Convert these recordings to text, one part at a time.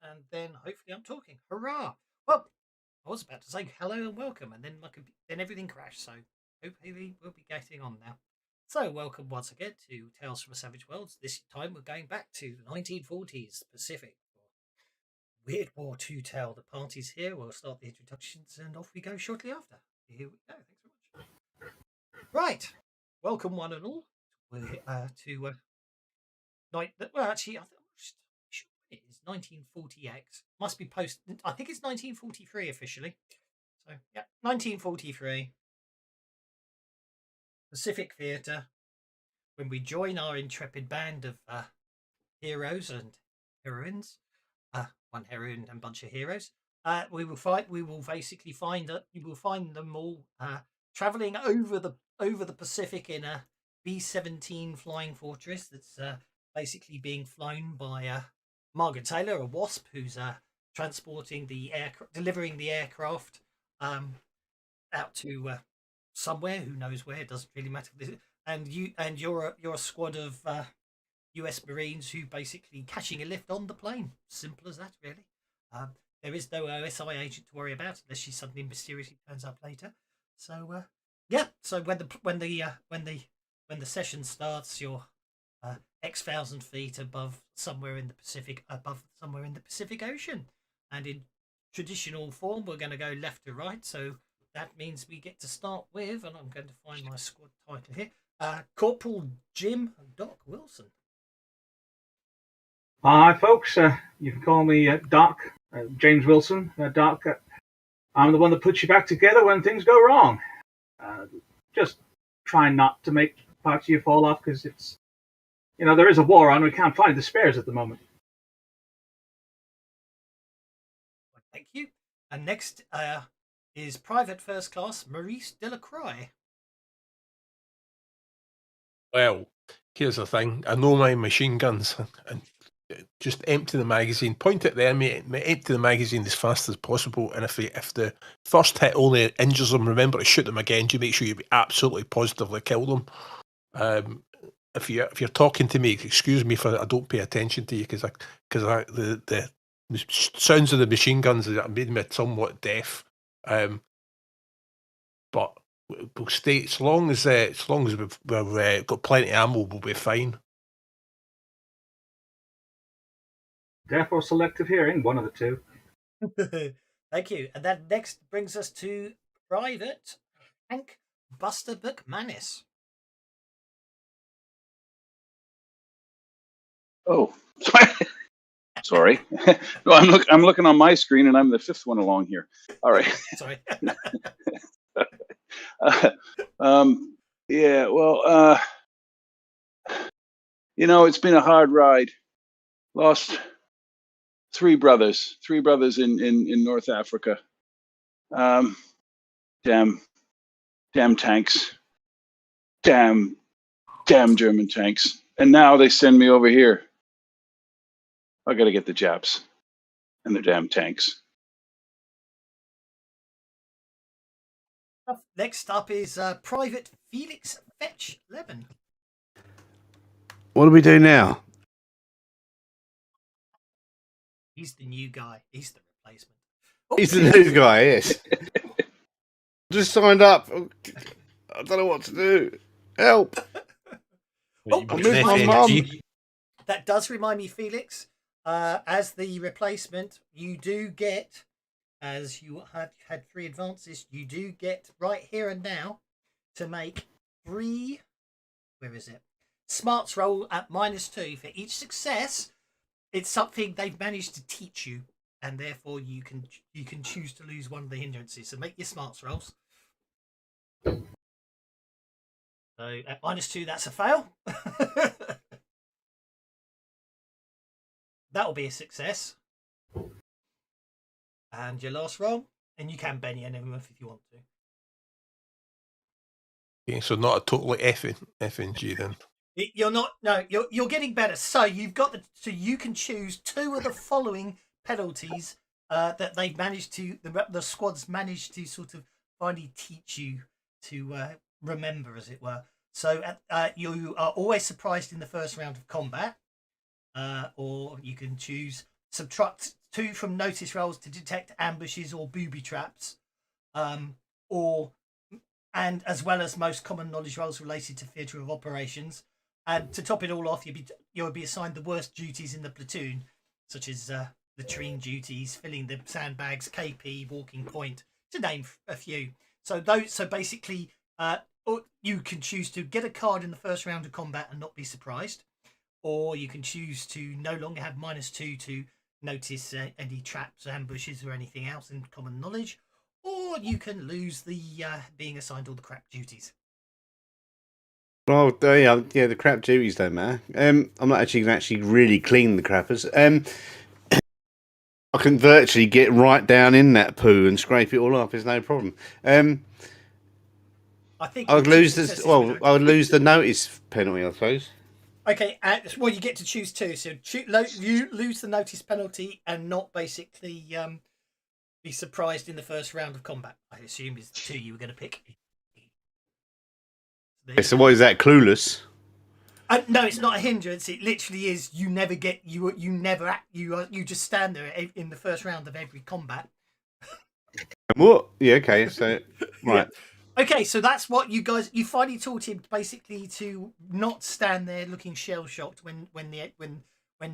and then hopefully I'm talking. Hurrah! Well, I was about to say hello and welcome, and then then everything crashed. So hopefully we'll be getting on now. So welcome once again to Tales from a Savage Worlds. This time we're going back to the 1940s Pacific. Weird War II tale. The party's here. We'll start the introductions, and off we go shortly after. Here we go. Thanks very much. Right, welcome one and all to night. Well, actually, I'm sure it is 1940X. Must be post. I think it's 1943 officially. So yeah, 1943 Pacific Theatre. When we join our intrepid band of heroes and heroines, one heroine and a bunch of heroes, we will fight. We will basically find that you will find them all traveling over the Pacific in a B-17 flying fortress that's basically being flown by Margaret Taylor, a wasp, who's transporting the delivering the aircraft out to somewhere. Who knows where? It doesn't really matter. And you're a squad of U.S. Marines who basically catching a lift on the plane. Simple as that, really. There is no OSI agent to worry about unless she suddenly mysteriously turns up later. So yeah. So when the session starts, you're X thousand feet above somewhere in the Pacific Ocean, and in traditional form, we're going to go left to right. So that means we get to start with, and I'm going to find my squad title here. Corporal Jim Doc Wilson. Hi, folks. You can call me Doc, James Wilson. Doc, I'm the one that puts you back together when things go wrong. Just trying not to make parts of you fall off because it's, there is a war on. We can't find the spares at the moment. Thank you. And next is Private First Class Maurice Delacroix. Well, here's the thing. I know my machine guns, and just empty the magazine, point at the enemy, empty the magazine as fast as possible, and if the first hit only injures them, remember to shoot them again to make sure you absolutely positively kill them. If you're talking to me, excuse me for I don't pay attention to you because the sounds of the machine guns made me somewhat deaf. But we'll stay as long as we've got plenty of ammo, we'll be fine. Deaf or selective hearing, one of the two. Thank you. And that next brings us to Private Hank Buster McManus. Oh, sorry. No, I'm looking on my screen, and I'm the fifth one along here. All right. Sorry. Yeah. Well, it's been a hard ride. Lost three brothers in North Africa. Damn tanks. Damn German tanks. And now they send me over here. I got to get the Japs and their damn tanks. Next up is Private Felix Fetch Leben. What do we do now? He's the new guy. He's the replacement. He's the new guy, yes. Just signed up. I don't know what to do. Help. I miss my mum. That does remind me, Felix, as the replacement, you do get, as you have had 3 advances, you do get right here and now to make 3, where is it? Smarts roll at -2 for each success. It's something they've managed to teach you, and therefore you can choose to lose one of the hindrances. So make your smarts rolls. So at -2, that's a fail. That'll be a success. And your last roll, and you can Benny and everyone if you want to. Okay, so not a totally FNG then. You're not. No, you're getting better. So you've got so you can choose 2 of the following penalties that they've managed to the squads managed to sort of finally teach you to remember, as it were. So you are always surprised in the first round of combat, or you can choose subtract +2 from notice rolls to detect ambushes or booby traps, and as well as most common knowledge rolls related to theatre of operations. And to top it all off, you'll be assigned the worst duties in the platoon, such as latrine duties, filling the sandbags, KP, walking point, to name a few. So basically, you can choose to get a card in the first round of combat and not be surprised, or you can choose to no longer have -2 to notice any traps, ambushes, or anything else in common knowledge, or you can lose the being assigned all the crap duties. Well, yeah, the crap duties don't matter. I'm not actually going to really clean the crappers. I can virtually get right down in that poo and scrape it all off. It's no problem. I think I would lose this. Well, I would lose the notice penalty, I suppose. Okay, well, you get to choose two. So you lose the notice penalty and not basically be surprised in the first round of combat. I assume is the two you were going to pick. So what is that? Clueless? No, it's not a hindrance. It literally is. You never get you never act. You just stand there in the first round of every combat. What? Yeah. Okay. So right. Yeah. Okay, so that's what you finally taught him basically to not stand there looking shell shocked when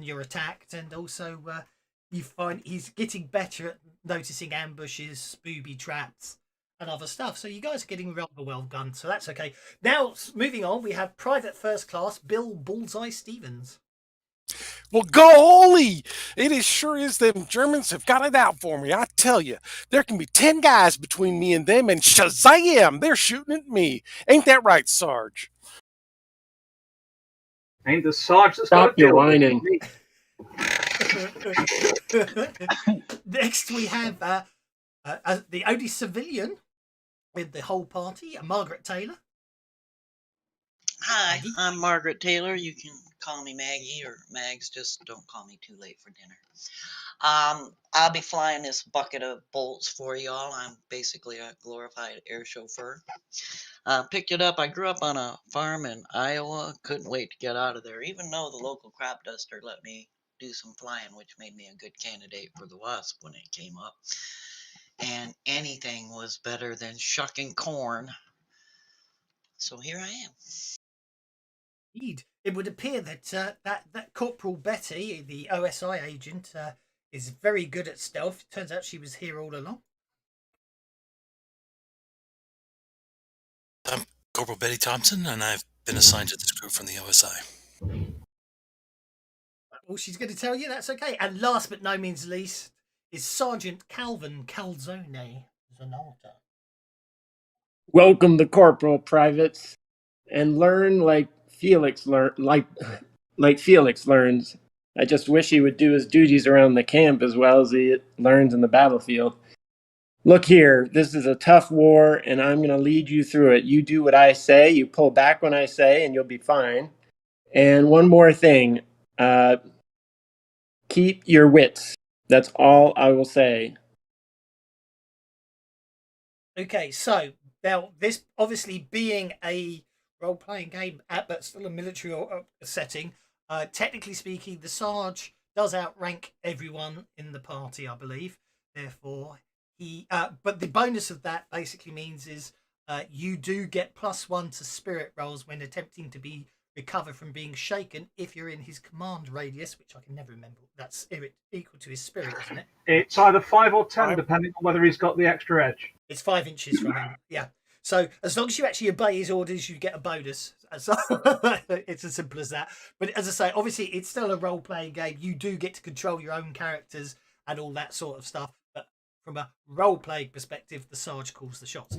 you're attacked, and also you find he's getting better at noticing ambushes, booby traps, and other stuff. So you guys are getting rather well done. So that's okay. Now moving on, we have Private First Class Bill Bullseye Stevens. Well, golly, it sure is them Germans have got it out for me. I tell you, there can be 10 guys between me and them, and shazam, they're shooting at me. Ain't that right, Sarge? Ain't the Sarge that's Stop got your whining. Next, we have the only civilian with the whole party, Margaret Taylor. Hi, I'm Margaret Taylor. You can call me Maggie or Mags. Just don't call me too late for dinner. I'll be flying this bucket of bolts for y'all. I'm basically a glorified air chauffeur. Picked it up. I grew up on a farm in Iowa. Couldn't wait to get out of there, even though the local crop duster let me do some flying, which made me a good candidate for the WASP when it came up. And anything was better than shucking corn. So here I am. Indeed, it would appear that that Corporal Betty, the OSI agent, is very good at stealth. Turns out she was here all along. I'm Corporal Betty Thompson, and I've been assigned to this group from the OSI. Well, she's going to tell you. That's okay. And last but no means least is Sergeant Calvin Calzone Zanata. Welcome the corporal, privates, and learn like Felix Felix learns. I just wish he would do his duties around the camp as well as he learns in the battlefield. Look here, this is a tough war, and I'm going to lead you through it. You do what I say, you pull back when I say, and you'll be fine. And one more thing, keep your wits. That's all I will say. Okay, so now this obviously being a role-playing game, but still a military setting. Technically speaking, the Sarge does outrank everyone in the party, I believe. Therefore, but the bonus of that basically means is you do get +1 to spirit rolls when attempting to recover from being shaken if you're in his command radius, which I can never remember. That's equal to his spirit, isn't it? It's either 5 or 10, depending on whether he's got the extra edge. It's 5 inches from him. Yeah. So as long as you actually obey his orders, you get a bonus. So it's as simple as that. But as I say, obviously it's still a role-playing game. You do get to control your own characters and all that sort of stuff. But from a role-playing perspective, the Sarge calls the shots.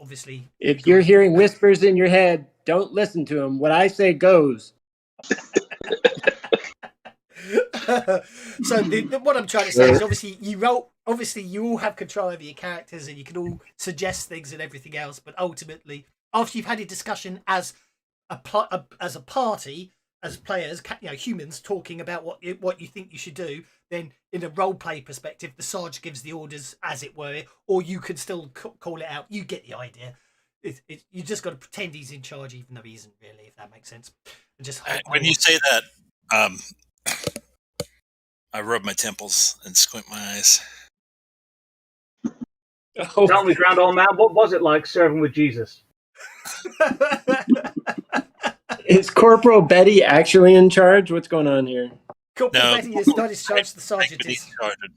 Obviously, if you're hearing whispers in your head, don't listen to them. What I say goes. So what I'm trying to say is obviously you all have control over your characters and you can all suggest things and everything else, but ultimately after you've had a discussion as a party, as players, humans talking about what you think you should do, then in a role play perspective the Sarge gives the orders, as it were, or you could still call it out. You get the idea. You just got to pretend he's in charge even though he isn't really, if that makes sense. And just when you say that, I rub my temples and squint my eyes. Oh, Tell me, Grand Old Man, what was it like serving with Jesus? is Corporal Betty actually in charge? What's going on here? Corporal No, Betty is not discharged. The sergeant Beneath is. sergeant.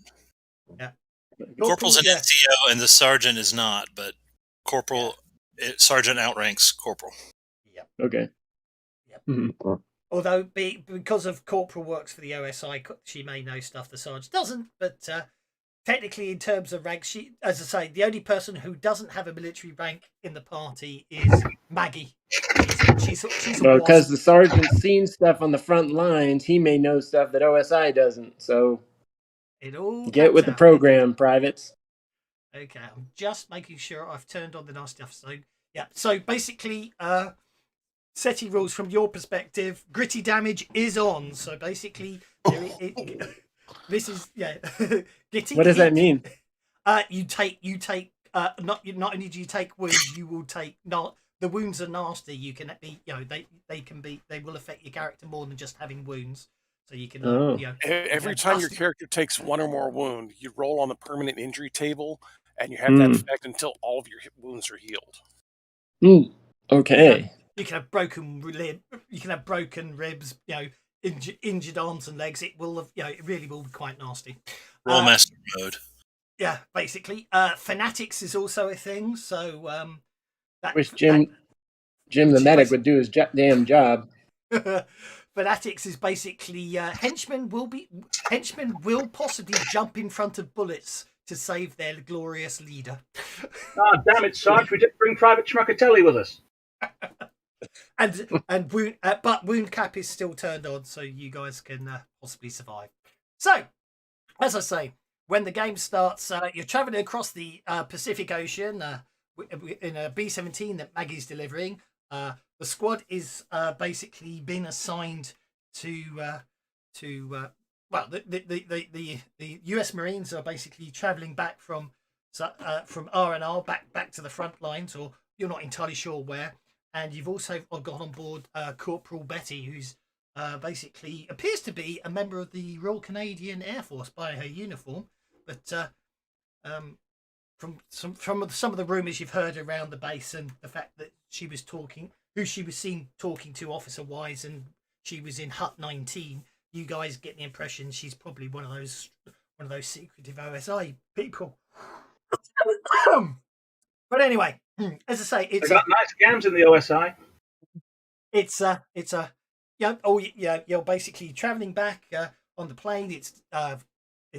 Yeah. Corporal's an yeah. NCO and the sergeant is not, but sergeant outranks corporal. Yep. Okay. Yep. Mhm. Although because of Corporal works for the OSI, she may know stuff the sergeant doesn't. But technically, in terms of rank, she, as I say, the only person who doesn't have a military rank in the party is Maggie. She's a Well, wasp. because the sergeant's seen stuff on the front lines, he may know stuff that OSI doesn't. So It all get comes with the out. program, privates. Okay, I'm just making sure I've turned on the nice stuff. So yeah, so basically, SETI rules from your perspective, gritty damage is on. So basically, this is gritty. What does that mean? You take not only do you take wounds, you will take not the wounds are nasty. You can be they will affect your character more than just having wounds. So you can Every time your character takes one or more wound, you roll on the permanent injury table, and you have Hmm. that effect until all of your wounds are healed. Okay. You can have broken you can have broken ribs, injured arms and legs. It will have, it really will be quite nasty. Roll master mode. Yeah, basically. Fanatics is also a thing. So Wish Jim the medic would do his damn job. Fanatics is basically henchmen will possibly jump in front of bullets to save their glorious leader. Ah, damn it, Sarge! We didn't bring Private Schmuckatelli with us. and wound cap is still turned on, so you guys can possibly survive. So, as I say, when the game starts, you're traveling across the Pacific Ocean in a B-17 that Maggie's delivering. The squad is basically been assigned to the US Marines are basically traveling back from R&R back to the front lines, or you're not entirely sure where. And you've also got on board Corporal Betty, who's basically appears to be a member of the Royal Canadian Air Force by her uniform. But from some of the rumours you've heard around the base, and the fact that she was seen talking to Officer Wise, and she was in Hut 19, you guys get the impression she's probably one of those secretive OSI people. But anyway, as I say, it's they got nice gams in the OSI. You're basically traveling back on the plane. It's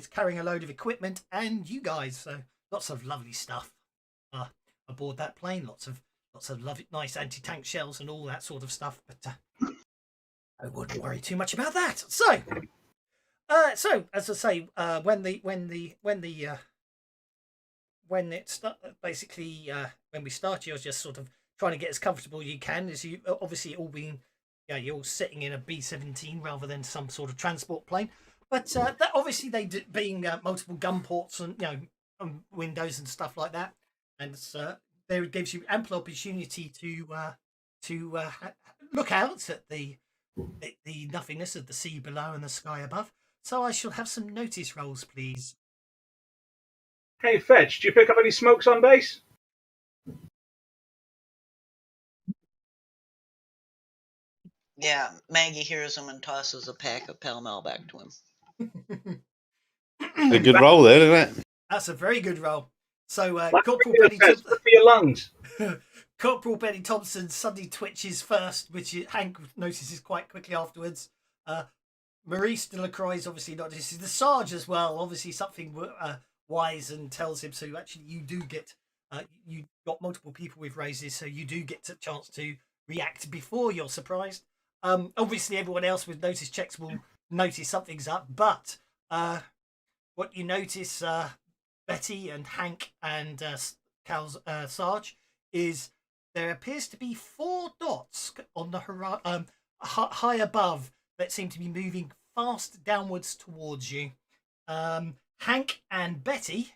carrying a load of equipment, and you guys, so lots of lovely stuff aboard that plane. Lots of lovely, nice anti-tank shells and all that sort of stuff. But I wouldn't worry too much about that. So as I say, when we start, you're just sort of trying to get as comfortable as you can. As you obviously all being, you're all sitting in a B-17 rather than some sort of transport plane. But that obviously being multiple gun ports and windows and stuff like that, and there gives you ample opportunity to look out at the nothingness of the sea below and the sky above. So I shall have some notice rolls, please. Hey, Fetch, do you pick up any smokes on base? Yeah, Maggie hears him and tosses a pack of Pall Mall back to him. A good roll there, isn't it? That's a very good roll. So Corporal Betty Thompson, for your lungs. Corporal Betty Thompson suddenly twitches first, which Hank notices quite quickly afterwards. Maurice Delacroix is obviously not just the Sarge as well. Obviously something wise and tells him. So actually, you do get you got multiple people with raises, so you do get a chance to react before you're surprised. Obviously, everyone else with notice checks will notice something's up, but what you notice, Betty and Hank and Cal's Sarge, is there appears to be 4 dots on the horizon, high above, that seem to be moving fast downwards towards you. Hank and Betty,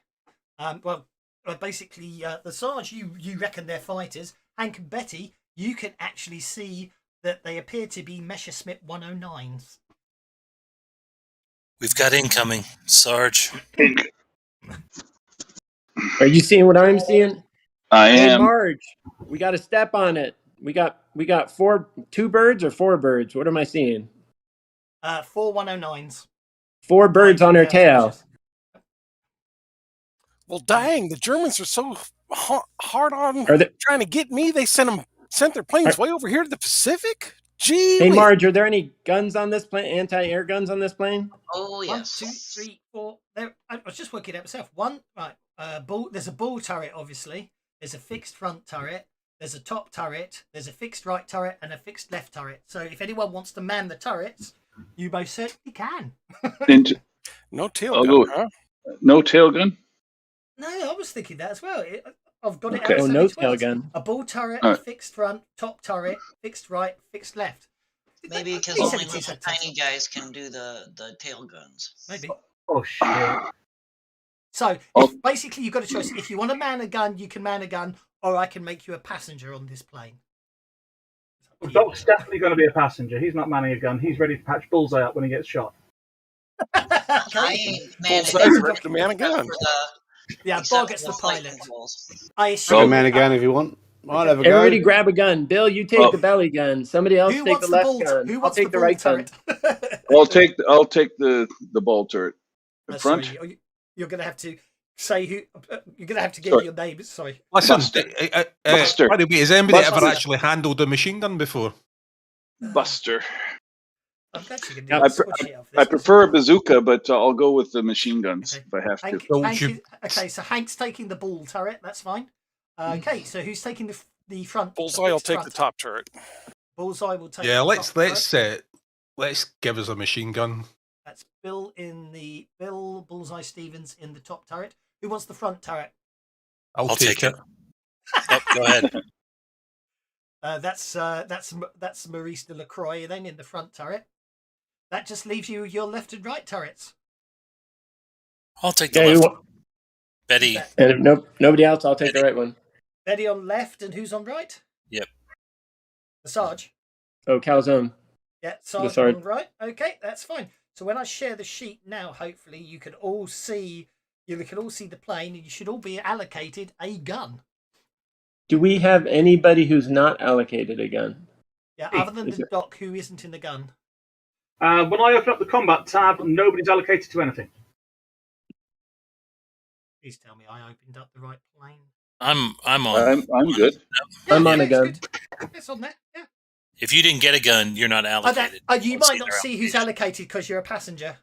basically the Sarge, you reckon they're fighters. Hank and Betty, you can actually see that they appear to be Messerschmitt 109s. We've got incoming, Sarge. Are you seeing what I'm seeing? I Hey, am. Marge, we got to step on it. We got 2 birds or 4 birds. What am I seeing? 4 109s. 4 birds on her tail. Well, dang, the Germans are so hard on Are there? trying to get me. They sent their planes way over here to the Pacific. Gee, Hey, Marge, are there any guns on this plane? Anti-air guns on this plane? Oh, 1, yes. 2, 3, 4. There, I was just working it out myself. One, right. There's a ball turret, obviously. There's a fixed front turret. There's a top turret. There's a fixed right turret and a fixed left turret. So if anyone wants to man the turrets, you most certainly can. No tail I'll gun, go. huh? No tail gun. No, I was thinking that as well. I've got it Okay. out. Oh, So no it's tail words. gun. A ball turret, All a right. fixed front, top turret, fixed right, fixed left. Maybe because He said only it, he little said tiny guys can do the tail guns. Maybe. Oh shit! So if basically you've got a choice. If you want to man a gun, you can man a gun, or I can make you a passenger on this plane. Well, Doc's definitely going to be a passenger. He's not manning a gun. He's ready to patch Bullseye up when he gets shot. I Okay. ain't man Bullseye's ready to man a gun. Yeah, except Bob for gets the lightning pilot. bolts. I I assume. can man a gun if you want. I'll have a go. Everybody grab a gun. Bill, you take the belly gun. Somebody else Who take wants the the left ball? gun. Who I'll wants take the the ball right gun. turret? I'll take the ball turret. In front. Sorry, you're going to have to say who. You're going to have to give Sorry. your name. Sorry. Listen, Buster. by the way, has anybody Buster. ever actually handled a machine gun before? Buster. I'm glad you can do Yep. that sort of shit off this. I prefer a bazooka, but I'll go with the machine guns Okay. if I have to. Hank, Don't Hank you- is, okay, so Hank's taking the ball turret. That's fine. Okay, so who's taking the front? Bullseye will fixed take front? the top turret. Bullseye will take. Yeah, the let's top turret. let's give us a machine gun. That's Bill Bullseye Stevens in the top turret. Who wants the front turret? I'll take it. Yep, go ahead. That's Maurice de Lacroix then in the front turret. That just leaves you your left and right turrets. I'll take the Okay, left. Betty. That- and if nobody else, I'll take the right one. Betty on left and who's on right? Yep. The Sarge. Oh, Calzone. Yeah, Sarge Sarge. on right. Okay, that's fine. So when I share the sheet now, hopefully you can all see the plane, and you should all be allocated a gun. Do we have anybody who's not allocated a gun? Yeah, other than the doc who isn't in the gun. When I open up the combat tab, nobody's allocated to anything. Please tell me I opened up the right plane. I'm on. I'm good. I'm on a it's gun. good. It's on there. Yeah. If you didn't get a gun, you're not allocated. You Let's might not their see who's allocation. allocated because you're a passenger.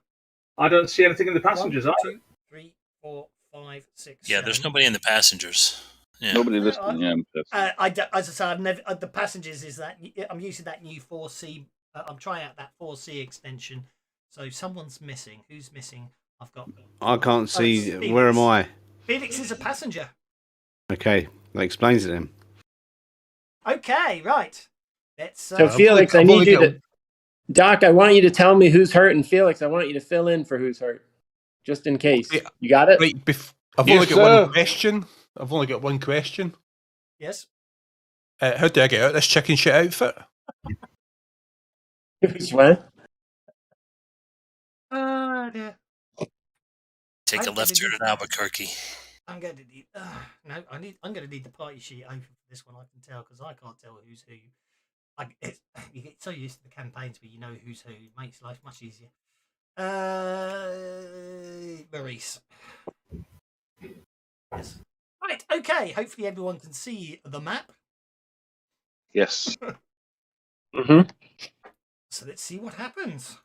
I don't see anything in the passengers. 1, either. 2, 3, 4, 5, 6. Yeah, there's nobody in the passengers. Yeah. Nobody listening. Yeah, As I say, I've never. The passengers is that I'm using that new 4C. I'm trying out that 4C extension. So someone's missing. Who's missing? I've got. I can't see. Felix. Where am I? Felix is a passenger. Okay, that explains it then. Okay, right. Let's. So I've Felix, only- I I've need only you got- to. Doc, I want you to tell me who's hurt, and Felix, I want you to fill in for who's hurt, just in case. Okay. You got it? Right, I've Yes, only got sir. one question. I've only got one question. Yes. How do I get out of this chicken shit outfit? Who's what? Yeah. Take a I'm left gonna turn do- at Albuquerque. I'm going to need. No, I'm going to need the party sheet open for this one. I can tell because I can't tell who's who. You get so used to the campaigns where you know who's who. It makes life much easier. Maurice. Yes. Right. Okay. Hopefully everyone can see the map. yes. Mm-hmm. So let's see what happens.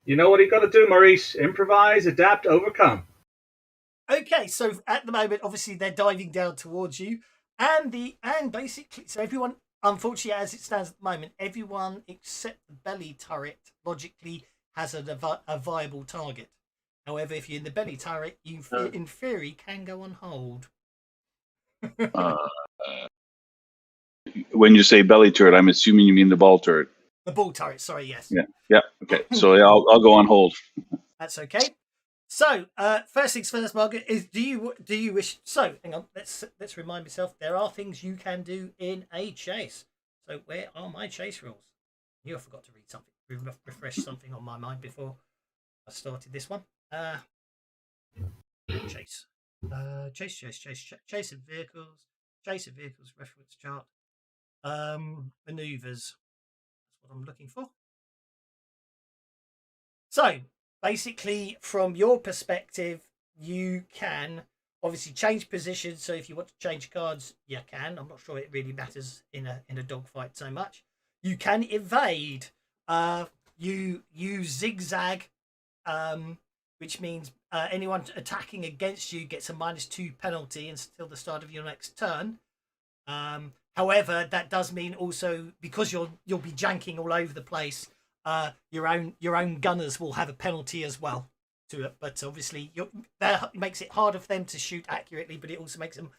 You know what you got to do, Maurice? Improvise, adapt, overcome. Okay, so at the moment, obviously they're diving down towards you, and basically, so everyone, unfortunately, as it stands at the moment, everyone except the belly turret logically has a viable target. However, if you're in the belly turret, you in theory can go on hold. When you say belly turret, I'm assuming you mean the ball turret. The ball turret, sorry, yes. Yeah. Okay. So yeah, I'll go on hold. That's okay. So, first things first, Margaret, is do you wish? So, hang on. Let's remind myself. There are things you can do in a chase. So, where are my chase rules? I forgot to read something. Refresh something on my mind before I started this one. Chase. Chase of vehicles. Chase of vehicles reference chart. Maneuvers. That's what I'm looking for. So basically, from your perspective, you can obviously change positions. So if you want to change cards, you can. I'm not sure it really matters in a dogfight so much. You can evade. You zigzag, which means anyone attacking against you gets a -2 penalty until the start of your next turn. However, that does mean also, because you'll be janking all over the place, your own gunners will have a penalty as well to it. But obviously, that makes it harder for them to shoot accurately, but it also makes them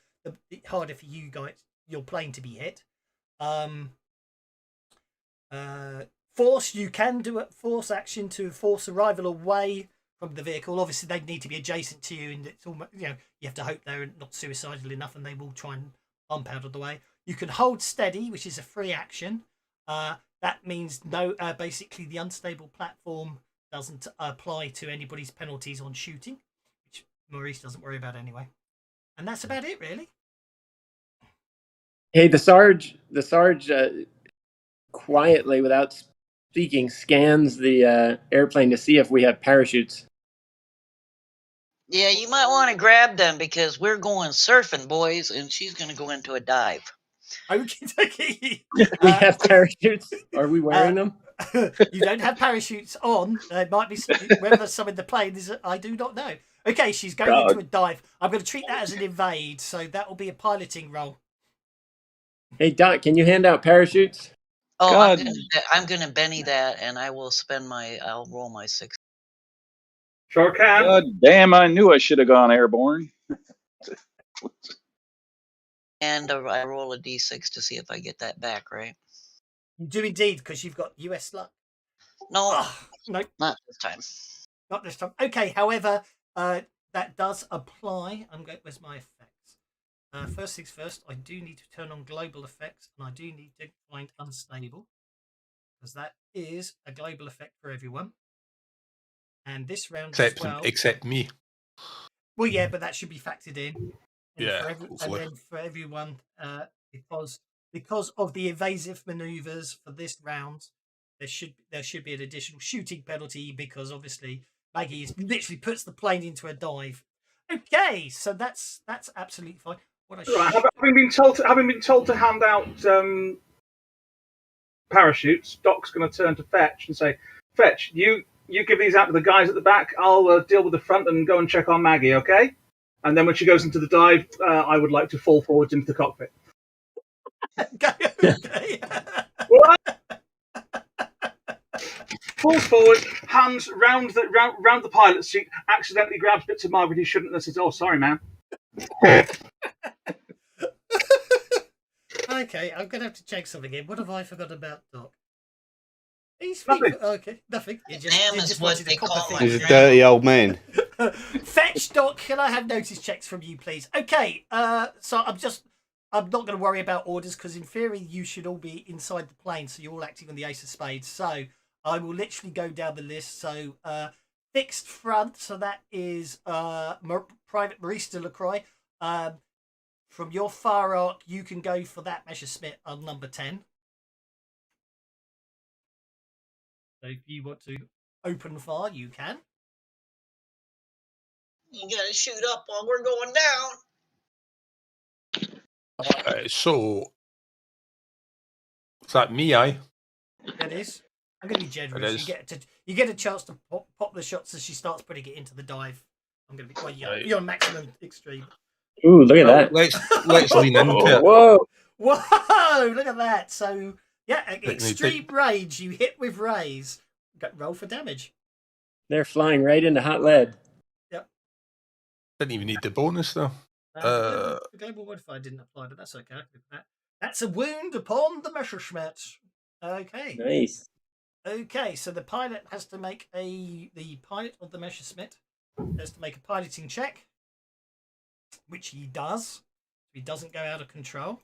harder for you guys, your plane, to be hit. Force, you can do a force action to force a rival away from the vehicle. Obviously, they need to be adjacent to you, and it's almost, you have to hope they're not suicidal enough, and they will try and bump out of the way. You can hold steady, which is a free action. That means basically the unstable platform doesn't apply to anybody's penalties on shooting, which Maurice doesn't worry about anyway. And that's about it, really. Hey, the Sarge quietly, without speaking, scans the airplane to see if we have parachutes. Yeah, you might want to grab them because we're going surfing, boys, and she's going to go into a dive. Okay. We have parachutes. Are we wearing them? You don't have parachutes on. There might be whether there's some in the plane. I do not know. Okay, she's going into a dive. I'm going to treat that as an evade, so that will be a piloting roll. Hey, Doc, can you hand out parachutes? Oh, God. I'm gonna Benny that, and I will I'll roll my 6. Sure can. God damn, I knew I should have gone airborne. And I roll a d6 to see if I get that back, right? You do indeed, because you've got US luck. No, no, not this time. Not this time. Okay, however, that does apply. Where's my effects? First things first, I do need to turn on global effects, and I do need to find unstable, because that is a global effect for everyone. And this round as well. Except me. Well, yeah, but that should be factored in. And Yeah, and then for everyone, because of the evasive maneuvers for this round, there should be an additional shooting penalty, because obviously Maggie literally puts the plane into a dive. Okay, so that's absolutely fine. Having been told to hand out parachutes, Doc's going to turn to Fetch and say, "Fetch, you give these out to the guys at the back. I'll deal with the front and go and check on Maggie, okay?" And then when she goes into the dive, I would like to fall forwards into the cockpit. Okay. Falls forward, hands round the pilot's seat, accidentally grabs bits of Margaret he shouldn't, and says, "Oh, sorry, man." Okay, I'm going to have to check something here. What have I forgot about Doc? Nothing. Okay, nothing. You Damn is just what wanted they to copper call things. my He's a dirty old man. Fetch, Doc, can I have notice checks from you, please? Okay, so I'm not going to worry about orders, because in theory you should all be inside the plane, so you're all acting on the Ace of Spades. So I will literally go down the list. So fixed front, so that is Private Maurice de Lacroix. From your far arc, you can go for that Messerschmitt on number 10. So if you want to open fire, you can. You gotta shoot up while we're going down. So is that me? Aye. It is. I'm going to be generous. It is. You get a chance to pop the shots as she starts putting it into the dive. I'm going to be you're on maximum extreme. Ooh, look at that! Let's lean into it. Whoa! Whoa! Look at that. So yeah, extreme rage. You hit with rays. Roll for damage. They're flying right into hot lead. Yep. Didn't even need the bonus though. The global modifier didn't apply, but that's okay. I can do that. That's a wound upon the Messerschmitt. Okay. Nice. Okay, so the pilot has to make the pilot of the Messerschmitt has to make a piloting check, which he does. He doesn't go out of control.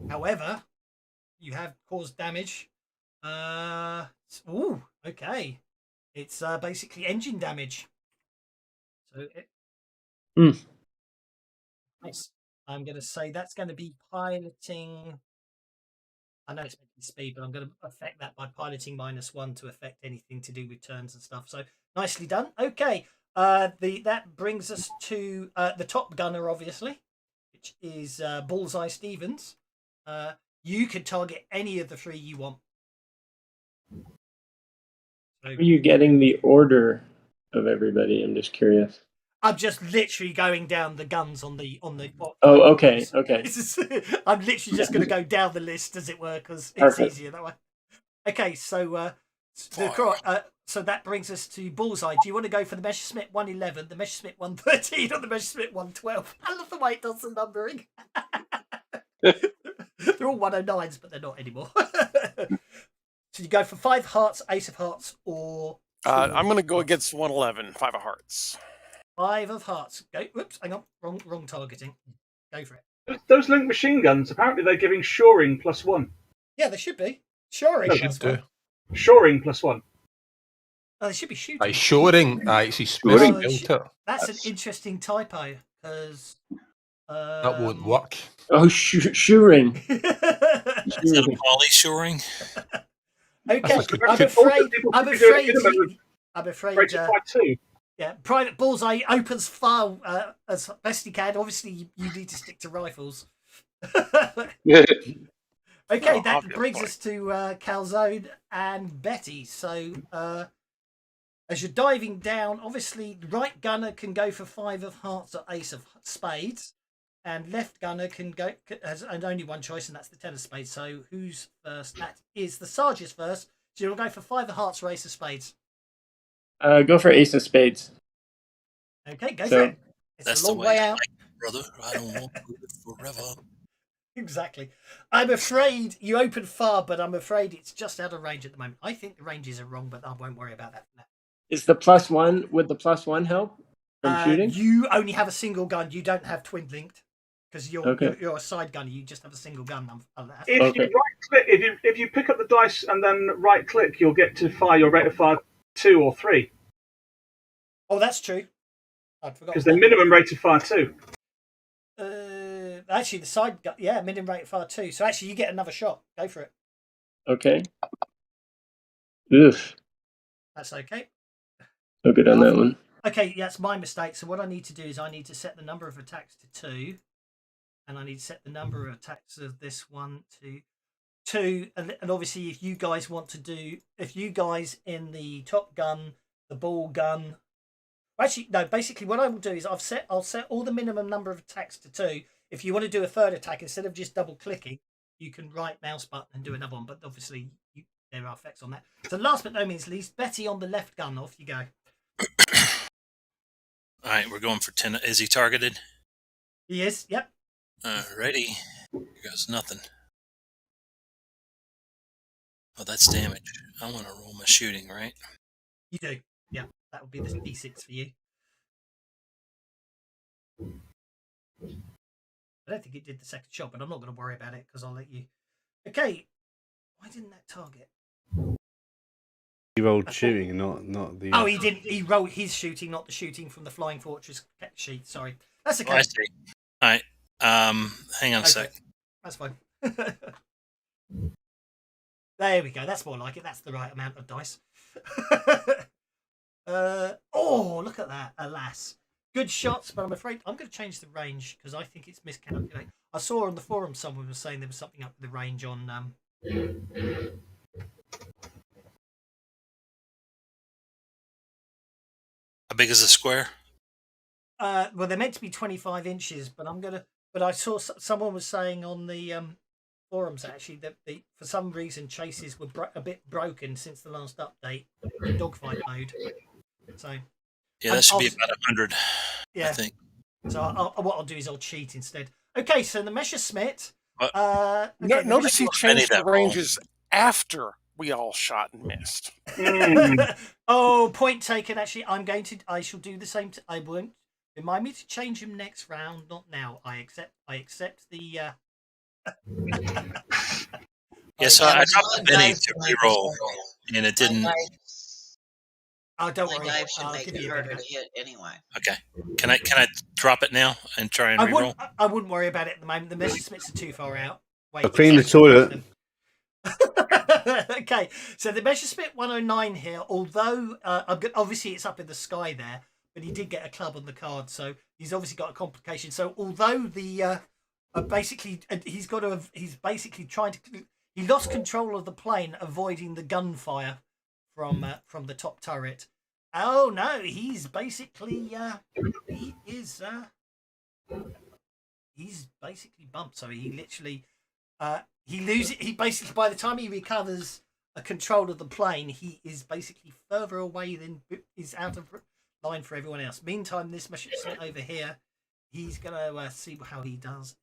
However, you have caused damage. Okay. It's basically engine damage. So nice. I'm going to say that's going to be piloting. I know it's meant to be speed, but I'm going to affect that by piloting -1 to affect anything to do with turns and stuff. So nicely done. Okay, that brings us to the top gunner, obviously, which is Bullseye Stevens. You could target any of the 3 you want. So, Are you getting the order of everybody? I'm just curious. I'm just literally going down the guns on the. Oh, okay, okay. I'm literally just going to go down the list, as it were, because it's Perfect. easier that way. Okay, so so that brings us to Bullseye. Do you want to go for the Messerschmitt 111, the Messerschmitt 113, or the Messerschmitt 112? I love the way it does the numbering. They're all 109s, but they're not anymore. So you go for 5 hearts, ace of hearts, or I'm going to go against 111, 5 of hearts. 5 of hearts. Go. Whoops, hang on, wrong targeting. Go for it. Those linked machine guns, apparently they're giving shoring +1. Yeah, they should be shoring. They should do. Shoring +1. Oh, they should be shooting. Aye, shoring. Aye, it's his Shoring. filter. That's an interesting typo, because That won't work. Oh, shoring. Is that a poly shoring? Okay, I'm afraid. Rated by 2. Yeah, Private Bullseye opens fire as best he can. Obviously, you need to stick to rifles. Okay, that brings us to Calzone and Betty. So, as you're diving down, obviously, right gunner can go for 5 of hearts or ace of spades, and left gunner has only one choice, and that's the 10 of spades. So, who's first? That is the Sarge's first. So, you'll go for 5 of hearts or ace of spades. Go for ace of spades. Okay, go for it. It's That's a long the way way out. brother. I don't want to live forever. Exactly. I'm afraid you opened far, but I'm afraid it's just out of range at the moment. I think the ranges are wrong, but I won't worry about that now. Is the +1, would the +1 help from shooting? You only have a single gun. You don't have twin linked, because you're a side gunner. You just have a single gun. If you right click, if you pick up the dice and then right click, you'll get to fire your rate of fire 2 or 3. Oh, that's true. I'd forgotten. Because the minimum rate of fire 2. Actually, the side gun, minimum rate of fire 2. So actually, you get another shot. Go for it. Okay. Oof. That's okay. No good on that one. Okay, that's my mistake. So what I need to do is I need to set the number of attacks to 2, and I need to set the number of attacks of this one to 2. And obviously, if you guys in the top gun, the ball gun. Actually, no. Basically, what I will do is I'll set all the minimum number of attacks to 2. If you want to do a third attack, instead of just double clicking, you can right mouse button and do another one. But obviously, there are effects on that. So last but no means least, Betty on the left gun. Off you go. All right, we're going for 10. Is he targeted? He is. Yep. Ready. Here goes nothing. Oh, that's damage. I want to roll my shooting, right? You do. Yeah, that would be the D6 for you. I don't think it did the second shot, but I'm not going to worry about it because I'll let you. Okay. Why didn't that target? He rolled shooting, not the. Oh, he didn't. He rolled his shooting, not the shooting from the Flying Fortress sheet. Sorry. That's okay. Oh, I see. All right. Hang on a sec. That's fine. There we go. That's more like it. That's the right amount of dice. Oh, look at that. Alas. Good shots, but I'm afraid I'm going to change the range because I think it's miscalculated. I saw on the forum someone was saying there was something up with the range on. How big is the square? Well, they're meant to be 25 inches, but But I saw someone was saying on the forums actually that for some reason chases were a bit broken since the last update, dogfight mode. So. Yeah, that should be about 100. Yeah. I think. So what I'll do is I'll cheat instead. Okay, so the Messerschmitt. Notice he changed the ranges after we all shot and missed. Oh, point taken. Actually, I shall do the same. I won't remind me to change him next round. Not now. I accept the. Yeah, so I dropped the Benny to reroll, and it didn't. Oh, don't My worry. dive should I'll make give it you a harder bit to of hit anyway. Okay. Can I drop it now and try and I reroll? wouldn't worry about it at the moment. The Messerschmitts are too far out. Wait, I'll clean the toilet. Okay, so the Messerschmitt 109 here, although obviously it's up in the sky there, but he did get a club on the card, so he's obviously got a complication. So although the he's basically trying to, he lost control of the plane, avoiding the gunfire from the top turret. Oh no, he's basically he's basically bumped. So he literally he basically, by the time he recovers a control of the plane, he is basically further away than is out of line for everyone else. Meantime, this Messerschmitt over here, he's gonna see how he does.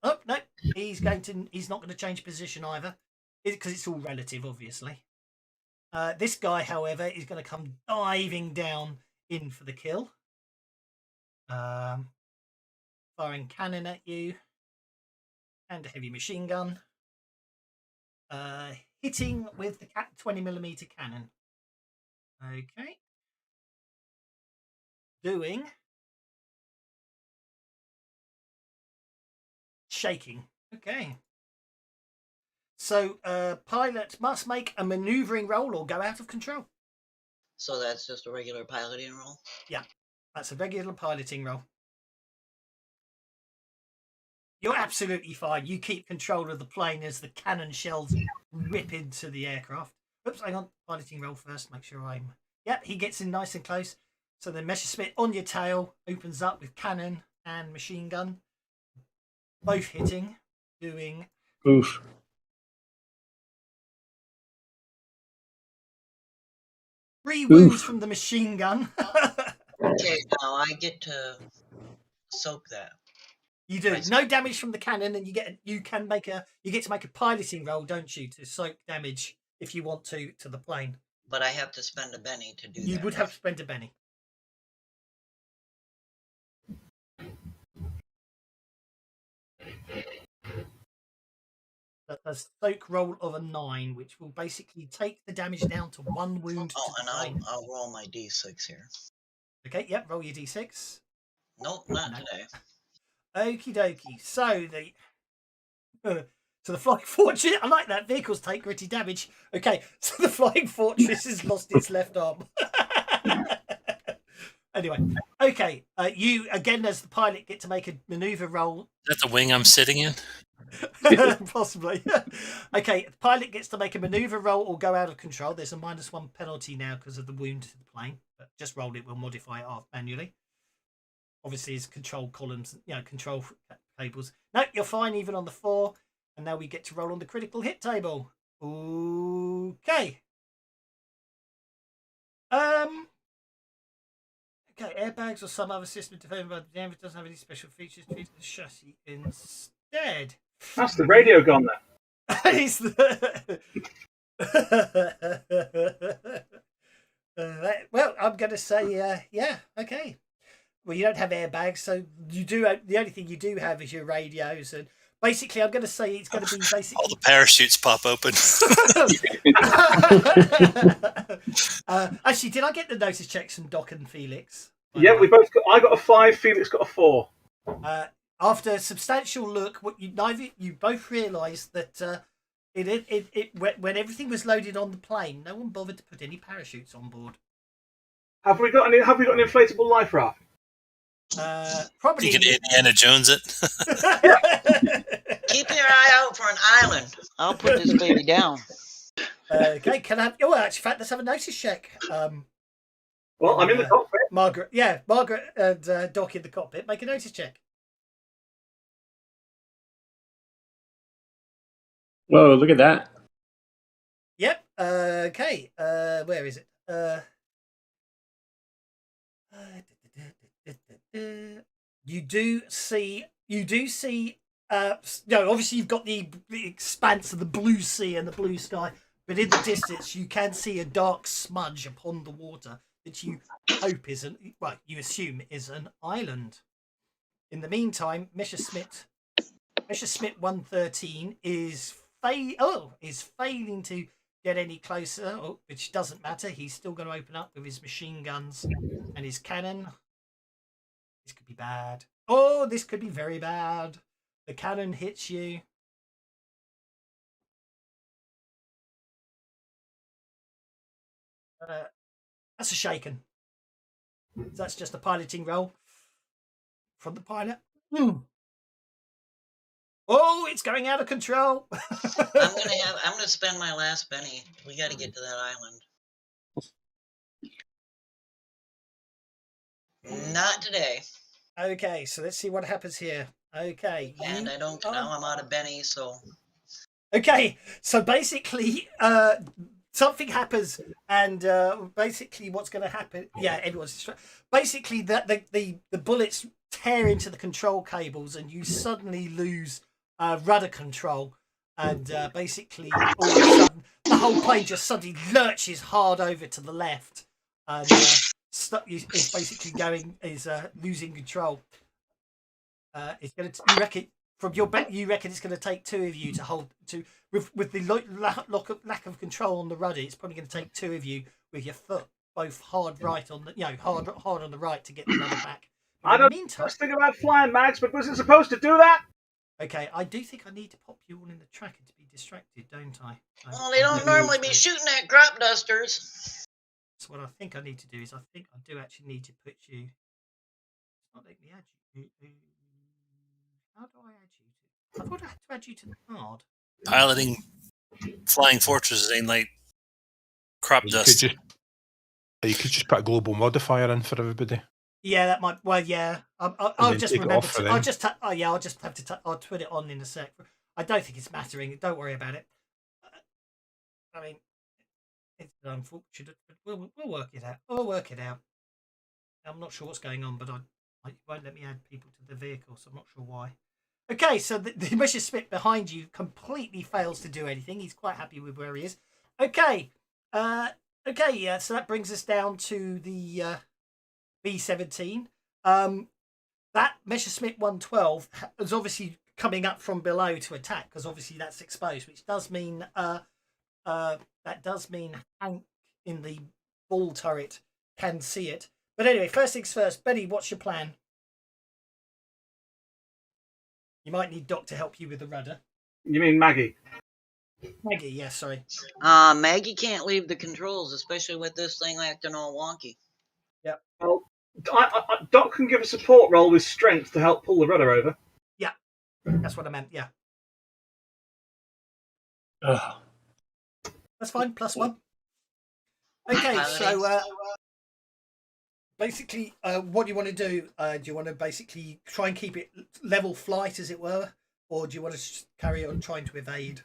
Oh no, he's not going to change position either, because it's all relative, obviously. This guy, however, is going to come diving down in for the kill. Firing cannon at you and a heavy machine gun. Hitting with the 20mm cannon. Okay. Doing shaking. Okay. So pilot must make a maneuvering roll or go out of control. So that's just a regular piloting roll? Yeah, that's a regular piloting roll. You're absolutely fine. You keep control of the plane as the cannon shells rip into the aircraft. Oops, hang on. Piloting roll first. Make sure I'm... Yep, he gets in nice and close. So the Messerschmitt on your tail opens up with cannon and machine gun. Both hitting. Doing... Oof. 3 wounds from the machine gun. Okay, now I get to soak that. You do. No damage from the cannon, and you get to make a piloting roll, don't you, to soak damage if you want to the plane. But I have to spend a Benny to do that. You would have to spend a Benny. A soak roll of a 9, which will basically take the damage down to 1 wound. Oh, and I'll roll my d6 here. Okay, yep, roll your d6. Nope, not today. Okie dokie. So the Flying Fortress. I like that. Vehicles take gritty damage. Okay, so the Flying Fortress has lost its left arm. Anyway, okay. You again, as the pilot, get to make a maneuver roll. Is that the wing I'm sitting in? Possibly. Okay, the pilot gets to make a maneuver roll or go out of control. There's a -1 penalty now because of the wound to the plane. But just roll it. We'll modify it off manually. Obviously, it's control columns, control tables. No, you're fine even on the 4. And now we get to roll on the critical hit table. Okay. Okay, airbags or some other system defended by the damage doesn't have any special features. Treat the chassis instead. That's the radio gun there. It's the... well, I'm going to say, yeah, okay. Well, you don't have airbags, so you do. The only thing you do have is your radios, and basically, I'm going to say it's going to be basically all the parachutes pop open. Actually, did I get the notice checks from Doc and Felix? Yeah, we both. I got a 5. Felix got a 4. After a substantial look, you both realised that when everything was loaded on the plane, no one bothered to put any parachutes on board. Have we got an inflatable life raft? Probably. You can Indiana Jones it. Keep your eye out for an island. I'll put this baby down. Okay, can I have... Oh, actually, in fact, let's have a notice check. Well, I'm in the cockpit. Margaret and Doc in the cockpit. Make a notice check. Whoa, look at that. Yep. Okay. Where is it? You do see. Obviously you've got the expanse of the blue sea and the blue sky, but in the distance you can see a dark smudge upon the water that you hope you assume is an island. In the meantime, Messerschmitt 113 is failing to get any closer, which doesn't matter. He's still going to open up with his machine guns and his cannon. This could be bad. Oh, this could be very bad. The cannon hits you. That's a shaken. So that's just a piloting roll from the pilot. Oh, it's going out of control. I'm gonna spend my last penny. We got to get to that island. Not today. Okay, so let's see what happens here. Okay, and I don't. Now I'm out of Benny, so. Okay, so basically, something happens, and basically, what's going to happen? Yeah, everyone's basically the bullets tear into the control cables, and you suddenly lose rudder control, and basically, all of a sudden, the whole plane just suddenly lurches hard over to the left, and is basically losing control. It's going to. You reckon from your bet? You reckon it's going to take two of you to hold to with the lack of control on the rudder. It's probably going to take two of you with your foot both hard right on the hard on the right to get the rudder back. I don't know think about flying, Max, but was it supposed to do that? Okay, I do think I need to pop you all in the tracker to be distracted, don't I? Well, they don't normally be shooting at crop dusters. So what I think I need to do is I think I do actually need to put you. It's not letting me add you. How do I add you? I thought I had to add you to the card. Piloting flying fortresses ain't like crop dust. You could just put a global modifier in for everybody. Yeah, that might. Well, yeah. I'll just remember. I'll just have to. I'll put it on in a sec. I don't think it's mattering. Don't worry about it. I mean, it's unfortunate, but we'll work it out. We'll work it out. I'm not sure what's going on, but it won't let me add people to the vehicle, so I'm not sure why. Okay, so the Messerschmitt behind you completely fails to do anything. He's quite happy with where he is. Okay, so that brings us down to the B-17. That Messerschmitt 112 is obviously coming up from below to attack because obviously that's exposed, which does mean Hank in the ball turret can see it. But anyway, first things first, Benny, what's your plan? You might need Doc to help you with the rudder. You mean Maggie? Maggie, yes, sorry. Maggie can't leave the controls, especially with this thing acting all wonky. Yep. Well, Doc can give a support roll with strength to help pull the rudder over. Yeah, that's what I meant, yeah. That's fine, +1. Okay, so basically, what do you want to do? Do you want to basically try and keep it level flight, as it were, or do you want to carry on trying to evade?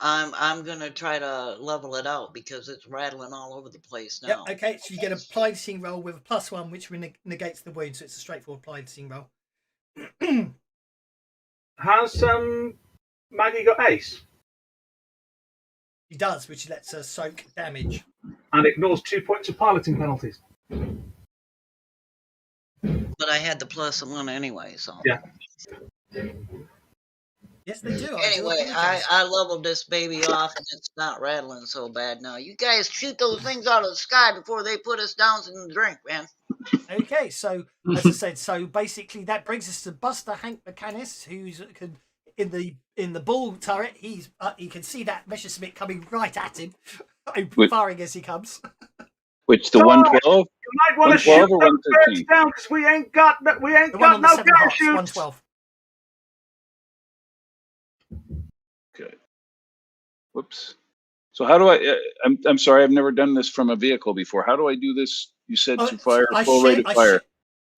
I'm gonna try to level it out because it's rattling all over the place now. Yep. Okay, so you get a Playtesting roll with a +1, which negates the wound, so it's a straightforward Playtesting roll. Has Maggie got ace? She does, which lets her soak damage. And ignores 2 points of piloting penalties. But I had the +1 anyway, so. Yeah. Yes, they do. Anyway, I leveled this baby off and it's not rattling so bad now. You guys shoot those things out of the sky before they put us down in the drink, man. Okay, so as I said, so basically that brings us to Buster Hank McCannis, who's in the ball turret. He's you can see that Messerschmitt coming right at him, firing as he comes. Which the 112? You might want to shoot those birds down because we ain't got no parachutes. 112. Good. Whoops. So how do I'm sorry, I've never done this from a vehicle before. How do I do this? You said to fire full rate of fire.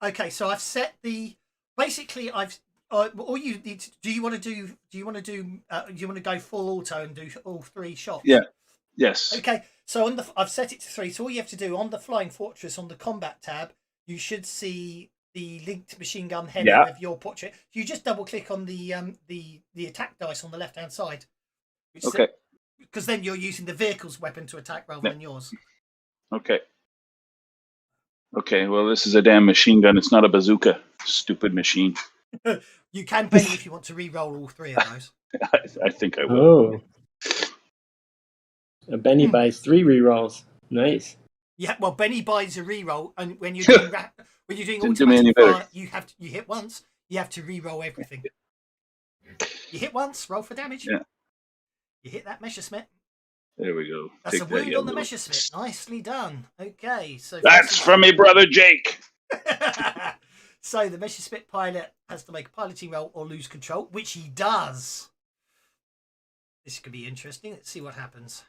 Okay, so I've set the. Basically, I've. All you need to, do you want to go full auto and do all 3 shots? Yeah. Yes. Okay, so I've set it to 3. So all you have to do on the Flying Fortress on the Combat tab, you should see the linked machine gun header of your portrait. You just double click on the attack dice on the left hand side. Okay. Because then you're using the vehicle's weapon to attack rather than yours. Okay. Okay. Well, this is a damn machine gun. It's not a bazooka. Stupid machine. You can, Benny, if you want to re-roll all 3 of those. I think I will. Oh. Benny buys 3 rerolls. Nice. Yeah, well, Benny buys a reroll, and when you're doing Didn't do me any automatic better. fire, you hit once, you have to reroll everything. You hit once, roll for damage. Yeah. You hit that Messerschmitt. There we go. That's Take a wound that, on the yellow. Messerschmitt. Nicely done. Okay, so That's from me brother Jake. So the Messerschmitt pilot has to make a piloting roll or lose control, which he does. This could be interesting. Let's see what happens.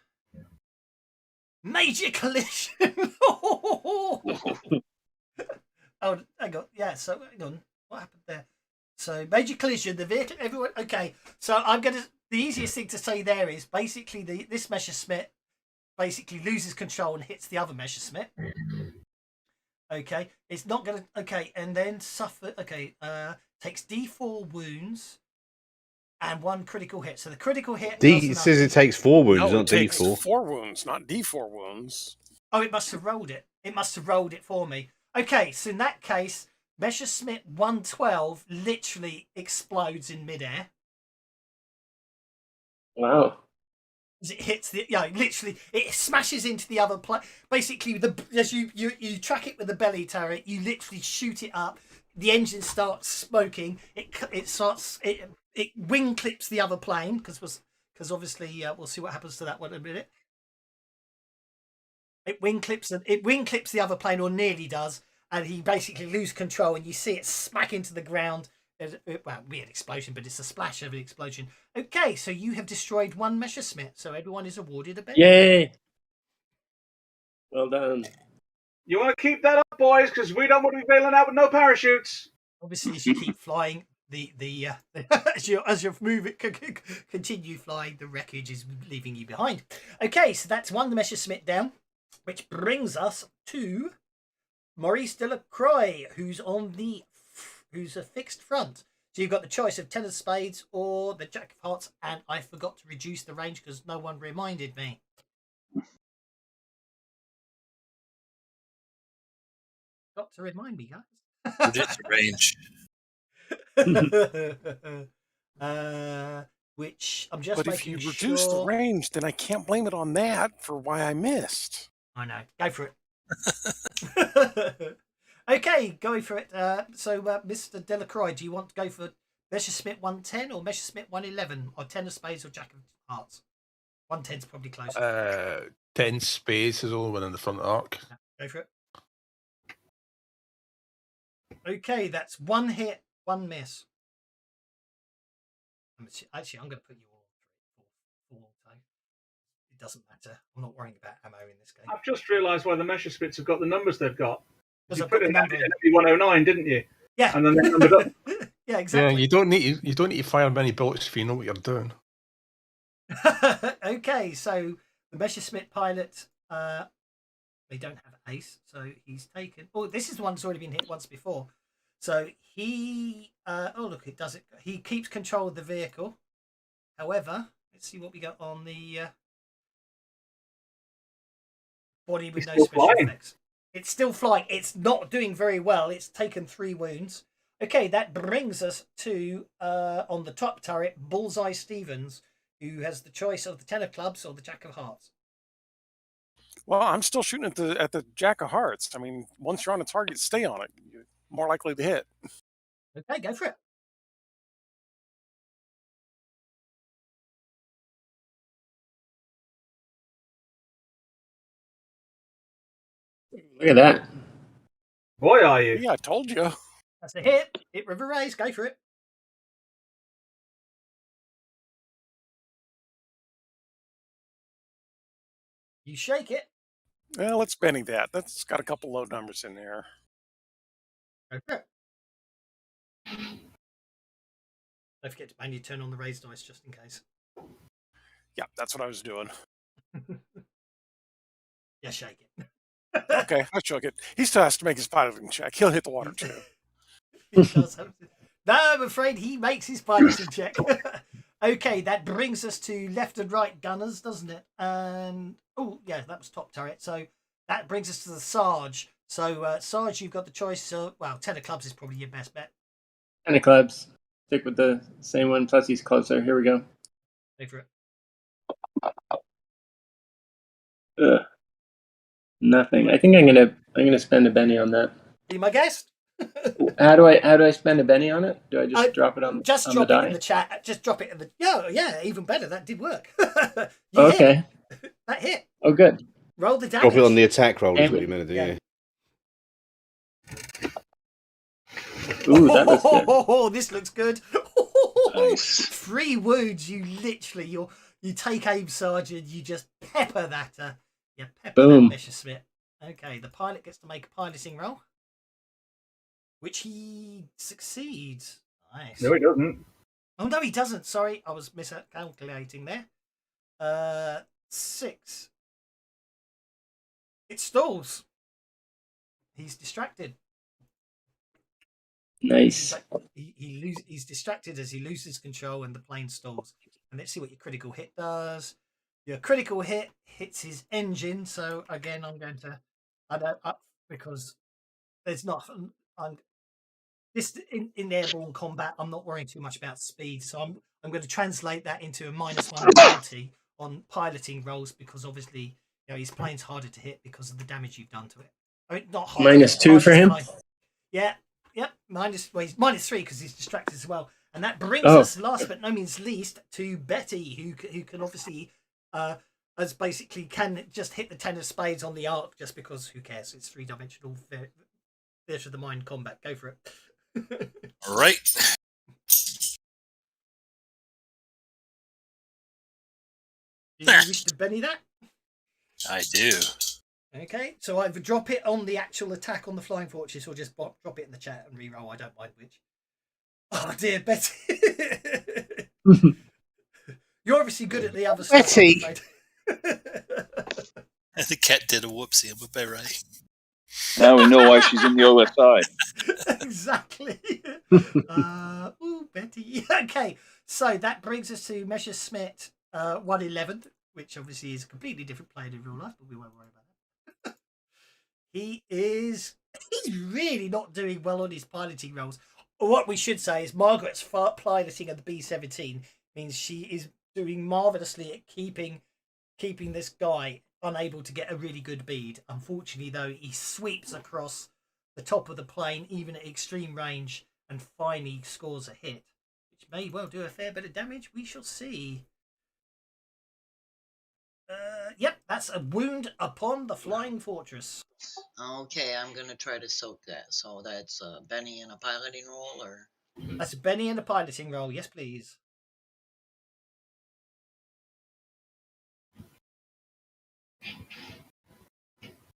Major collision. Oh, hang on. Yeah, so hang on. What happened there? So major collision. The vehicle. Everyone. Okay. So I'm gonna. The easiest thing to say there is basically this Messerschmitt basically loses control and hits the other Messerschmitt. Okay. It's not gonna. Okay, and then suffer. Okay. Takes D4 wounds and 1 critical hit. So the critical hit. It says it takes 4 wounds, No, not it takes D4. 4 wounds, not D4 wounds. Oh, it must have rolled it. It must have rolled it for me. Okay, so in that case, Messerschmitt 112 literally explodes in midair. Wow. As it hits the, literally, it smashes into the other plane. Basically, as you track it with the belly turret, you literally shoot it up. The engine starts smoking. It wing clips the other plane because obviously we'll see what happens to that one in a minute. It wing clips the other plane, or nearly does, and he basically loses control, and you see it smack into the ground. Well, weird explosion, but it's a splash of an explosion. Okay, so you have destroyed 1 Messerschmitt, so everyone is awarded a benefit. Yay! Well done. You want to keep that up, boys, because we don't want to be bailing out with no parachutes. Obviously, as you keep flying, as you move it, continue flying, the wreckage is leaving you behind. Okay, so that's 1 Messerschmitt down, which brings us to Maurice Delacroix, who's a fixed front. So you've got the choice of 10 of spades or the Jack of hearts, and I forgot to reduce the range because no one reminded me. Got to remind me, guys. Reduce the range. Which I'm just But if making you reduce the sure. range, then I can't blame it on that for why I missed. I know. Go for it. Okay, go for it. So, Mr. Delacroix, do you want to go for Messerschmitt 110 or Messerschmitt 111, or 10 of spades or Jack of hearts? 110's probably closer. 10 spades is the only one in the front arc. Go for it. Okay, that's 1 hit, 1 miss. Actually, I'm going to put you all 4. It doesn't matter. I'm not worrying about ammo in this game. I've just realised why the Messerschmitts have got the numbers they've got. Because You I've put got the in number. 109, didn't you? Yeah. And then they numbered up. Yeah, exactly. Yeah, you don't need to fire many bullets if you know what you're doing. Okay, so the Messerschmitt pilot, they don't have ace, so he's taken. Oh, this is the one that's already been hit once before. So he, oh look, it does it. He keeps control of the vehicle. However, let's see what we got on the body with no special effects. It's still flying. It's not doing very well. It's taken 3 wounds. Okay, that brings us to on the top turret, Bullseye Stevens, who has the choice of the 10 of clubs or the Jack of hearts. Well, I'm still shooting at the Jack of hearts. I mean, once you're on a target, stay on it. You're more likely to hit. Okay, go for it. Look at that. Boy, are you. Yeah, I told you. That's a hit. Hit River Rays. Go for it. You shake it. Well, let's Benny that. That's got a couple low numbers in there. Go for it. Don't forget to bang your turn on the raised dice just in case. Yeah, that's what I was doing. Yeah, shake it. Okay, I shook it. He still has to make his piloting check. He'll hit the water too. He does have to. No, I'm afraid he makes his piloting check. Okay, that brings us to left and right gunners, doesn't it? And oh yeah, that was top turret. So that brings us to the Sarge. So Sarge, you've got the choice. Well, 10 of clubs is probably your best bet. 10 of clubs. Stick with the same one, plus he's closer. Here we go. Go for it. Nothing. I think I'm gonna spend a Benny on that. Be my guest. How do I spend a Benny on it? Do I just drop it on Just on drop the it die? in the chat. Just drop it in the yeah, even better. That did work. You Okay. hit. That hit. Oh, good. Roll the damage. Drop it on the attack roll is Damn what it. you meant to do. Yeah. Ooh, that looks good. Oh, this looks good. Nice. 3 wounds. You literally you take aim, Sergeant. You just pepper that. You pepper Boom. that Messerschmitt. Okay, the pilot gets to make a piloting roll, which he succeeds. Nice. No, he doesn't. Oh no, he doesn't. Sorry, I was miscalculating there. 6. It stalls. He's distracted. Nice. He's distracted as he loses control and the plane stalls. And let's see what your critical hit does. Your critical hit hits his engine. So again, I'm going to because there's not. This in airborne combat, I'm not worrying too much about speed, so I'm going to translate that into a -1 penalty on piloting rolls because obviously his plane's harder to hit because of the damage you've done to it. I mean, not harder. -2 for him. Yeah, he's -3 because he's distracted as well, and that brings us last but no means least to Betty, who can obviously as basically can just hit the 10 of spades on the arc just because who cares? It's 3-dimensional theatre of the mind combat. Go for it. All right. Do you wish to Benny that? I do. Okay, so either drop it on the actual attack on the Flying Fortress or just drop it in the chat and re-roll. I don't mind which. Oh dear, Betty. You're obviously good at the other stuff. Betty. The cat did a whoopsie. I'm about right. Now we know why she's in the OSI. Exactly. Ooh, Betty. Okay, so that brings us to Messerschmitt 111, which obviously is a completely different player in real life, but we won't worry about that. He's really not doing well on his piloting rolls. What we should say is Margaret's piloting of the B-17 means she is doing marvellously at keeping this guy unable to get a really good bead. Unfortunately, though, he sweeps across the top of the plane, even at extreme range, and finally scores a hit, which may well do a fair bit of damage. We shall see. Yep, that's a wound upon the Flying Fortress. Okay, I'm gonna try to soak that. So that's Benny in a piloting roll, or That's Benny in a piloting roll. Yes, please.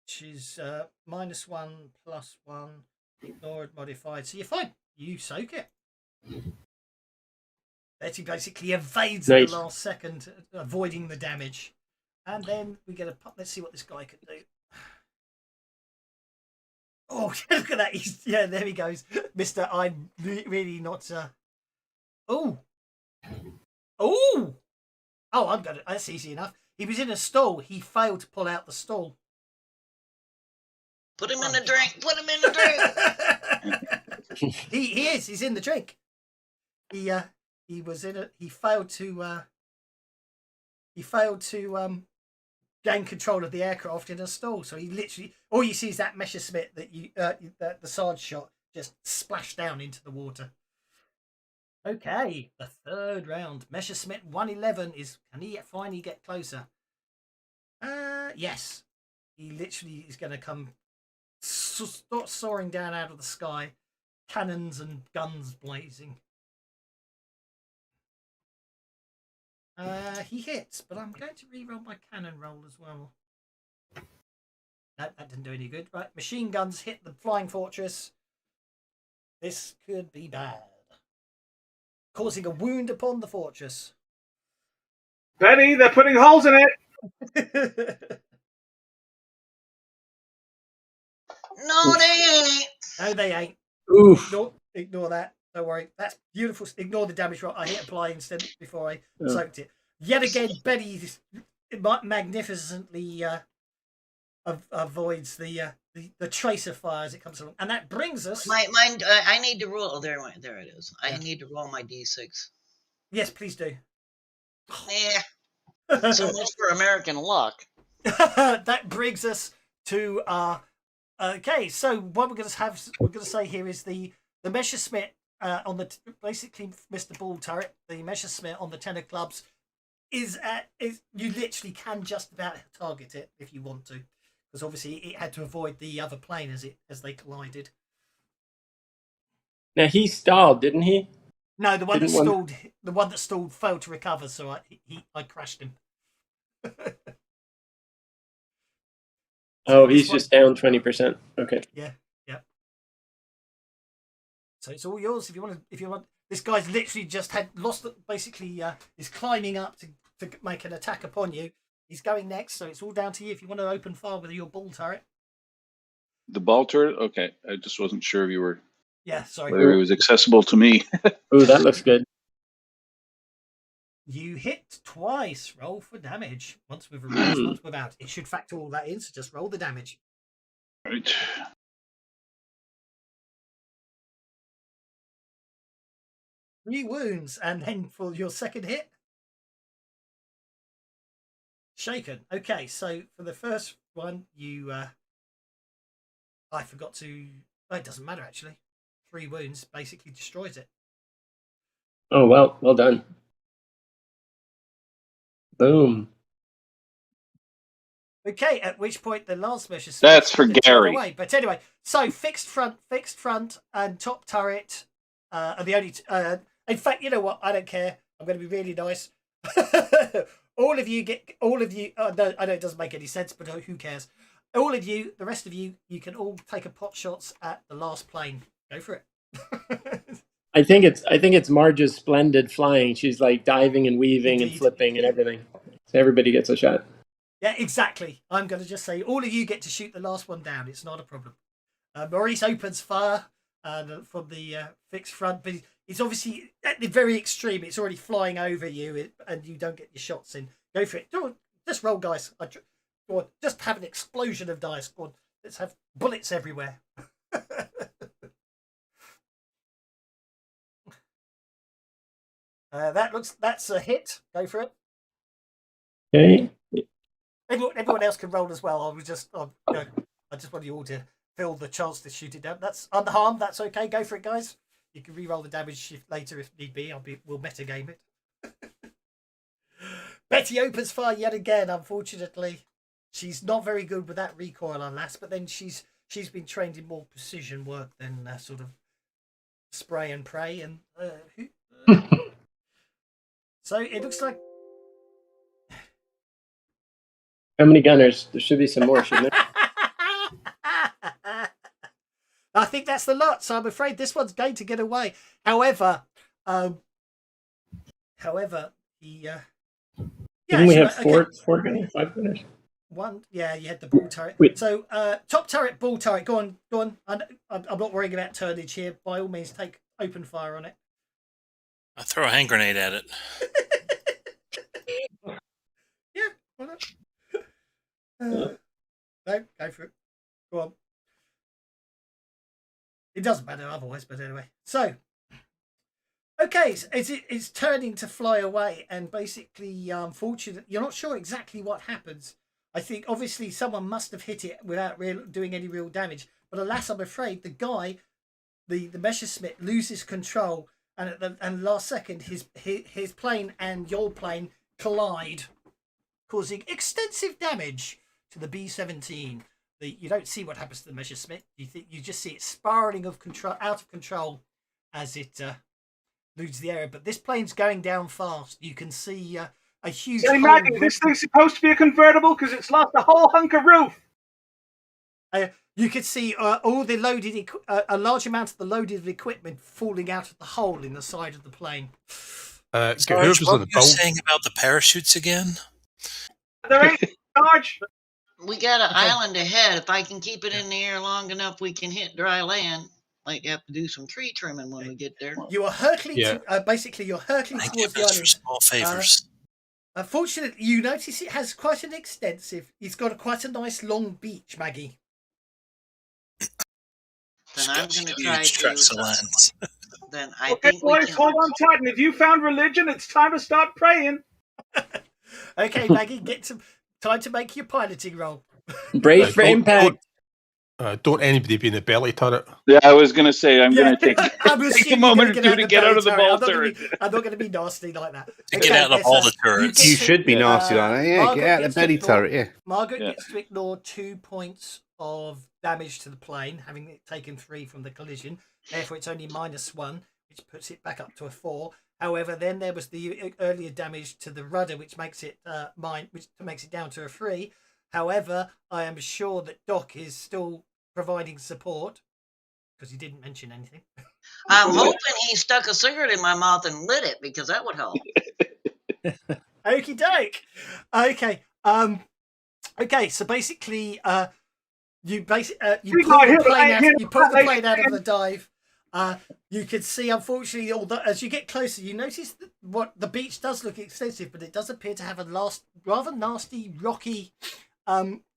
She's -1 +1. Ignored, modified. So you're fine. You soak it. Betty basically evades at the last second, avoiding the damage. And then we get let's see what this guy can do. Oh, look at that. There he goes. Mr. I'm really not... Oh! I'm gonna... That's easy enough. He was in a stall. He failed to pull out the stall. put him in the drink. Put him in the drink. He is. He's in the drink. He was in a... He failed to gain control of the aircraft in a stall. So he literally... All you see is that Messerschmitt that the Sarge shot just splashed down into the water. Okay, the third round. Messerschmitt 111 is... Can he finally get closer? Yes. He literally is going to come... Start soaring down out of the sky. Cannons and guns blazing. He hits, but I'm going to re-roll my cannon roll as well. No, that didn't do any good. Right, machine guns hit the Flying Fortress. This could be bad. Causing a wound upon the fortress. Benny, they're putting holes in it. No, they ain't. No, they ain't. Oof. Ignore that. Don't worry. That's beautiful. Ignore the damage roll. I hit apply instead before I soaked it. Yet again, Betty magnificently avoids the tracer fire as it comes along, and that brings us. I need to roll. Oh, there it is. I need to roll my d6. Yes, please do. Yeah. So much for American luck. that brings us to okay. So what we're going to say here is the Messerschmitt on the basically Mr. Ball turret. The Messerschmitt on the 10 of clubs is you literally can just about target it if you want to, because obviously it had to avoid the other plane as they collided. Now he stalled, didn't he? No, the one that stalled failed to recover, so I crashed him. Oh, he's just down 20%. Okay. Yeah. So it's all yours if you want. This guy's literally just basically is climbing up to make an attack upon you. He's going next, so it's all down to you if you want to open fire with your ball turret. The ball turret? Okay. I just wasn't sure if you were. Yeah, sorry. Whether it was accessible to me. Oh, that looks good. You hit twice. Roll for damage. Once with a raise, once without. It should factor all that in, so just roll the damage. Right. Three wounds, and then for your second hit, shaken. Okay, so for the first one, you I forgot to. Oh, it doesn't matter actually. 3 wounds basically destroys it. Oh well done. Boom. Okay, at which point the last measure. That's for Gary. Away. But anyway, so fixed front, and top turret are the only. In fact, you know what? I don't care. I'm going to be really nice. all of you. No, I know it doesn't make any sense, but who cares? All of you, the rest of you, you can all take a pot shots at the last plane. Go for it. I think it's Marge's splendid flying. She's like diving and weaving Indeed. and flipping and everything. So everybody gets a shot. Yeah, exactly. I'm going to just say all of you get to shoot the last one down. It's not a problem. Maurice opens fire from the fixed front, but it's obviously at the very extreme. It's already flying over you, and you don't get your shots in. Go for it. Just roll, guys. Go on. Just have an explosion of dice. Go on. Let's have bullets everywhere. That's a hit. Go for it. Okay. Everyone else can roll as well. I just want you all to feel the chance to shoot it down. That's unharmed. That's okay. Go for it, guys. You can re-roll the damage later if need be. We'll metagame it. Betty opens fire yet again. Unfortunately, she's not very good with that recoil on last. But then she's been trained in more precision work than sort of spray and pray. And so it looks like. How many gunners? There should be some more, shouldn't there? I think that's the lot, so I'm afraid this one's going to get away. However, he. Didn't we have four gunners, 5 gunners? One, yeah, you had the ball turret. Wait. So, top turret, ball turret. Go on. I'm not worrying about turnage here. By all means, take open fire on it. I throw a hand grenade at it. Yeah, why not? No, go for it. Go on. It doesn't matter otherwise, but anyway. So, okay, it's turning to fly away, and basically, unfortunately, you're not sure exactly what happens. I think obviously someone must have hit it without doing any real damage. But alas, I'm afraid the guy, the Messerschmitt, loses control, and at the last second, his plane and your plane collide, causing extensive damage to the B-17. You don't see what happens to the Messerschmitt. You just see it spiraling out of control as it loses the area. But this plane's going down fast. You can see a huge. Say, Maggie, is this thing supposed to be a convertible? Because it's lost a whole hunk of roof. You could see all the loaded, a large amount of the loaded equipment falling out of the hole in the side of the plane. Sarge, what were you saying about the parachutes again? There ain't charge. We got an island ahead. If I can keep it in the air long enough, we can hit dry land. Might have to do some tree trimming when we get there. You are hurtling. Basically, you're hurtling towards the island. Small favors. Unfortunately, you notice it has quite an extensive. It's got quite a nice long beach, Maggie. Then I'm going to try to. Then I okay, think boys, hold on tight. And if you found religion, it's time to start praying. Okay, Maggie, time to make your piloting roll. Brace for impact. Don't anybody be in the belly turret. Yeah, I was gonna say I'm gonna take I'm take a assuming moment you're or gonna two to the get out of the belly ball turret. turret. I'm not going to be nasty like that. To get out of all the turrets. You should be nasty like that. Yeah, Margaret get out of gets the to belly ignore- turret. Yeah. Margaret Yeah. gets to ignore 2 points of damage to the plane, having it taken 3 from the collision. Therefore, it's only -1, which puts it back up to a 4. However, then there was the earlier damage to the rudder, which makes it which makes it down to a 3. However, I am sure that Doc is still providing support because he didn't mention anything. I'm hoping he stuck a cigarette in my mouth and lit it because that would help. Okie doke. Okay. Okay. So basically, you pull the plane out. You pull the plane out of the dive. You can see, unfortunately, although as you get closer, you notice that what the beach does look extensive, but it does appear to have a rather nasty, rocky.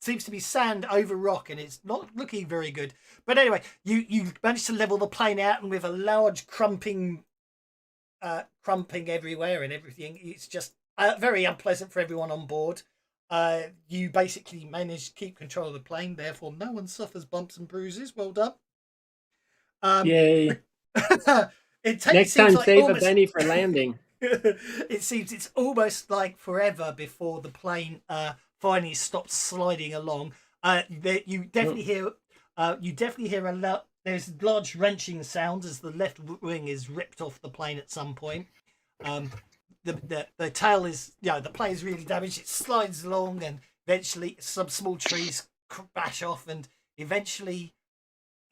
Seems to be sand over rock, and it's not looking very good. But anyway, you manage to level the plane out, and with a large crumping everywhere and everything, it's just very unpleasant for everyone on board. You basically manage to keep control of the plane, therefore no one suffers bumps and bruises. Well done. Yay. Next time, save a penny for landing. It seems it's almost like forever before the plane finally stops sliding along. You definitely hear a lot. There's large wrenching sounds as the left wing is ripped off the plane at some point. The tail is, the plane is really damaged. It slides along, and eventually some small trees crash off, and eventually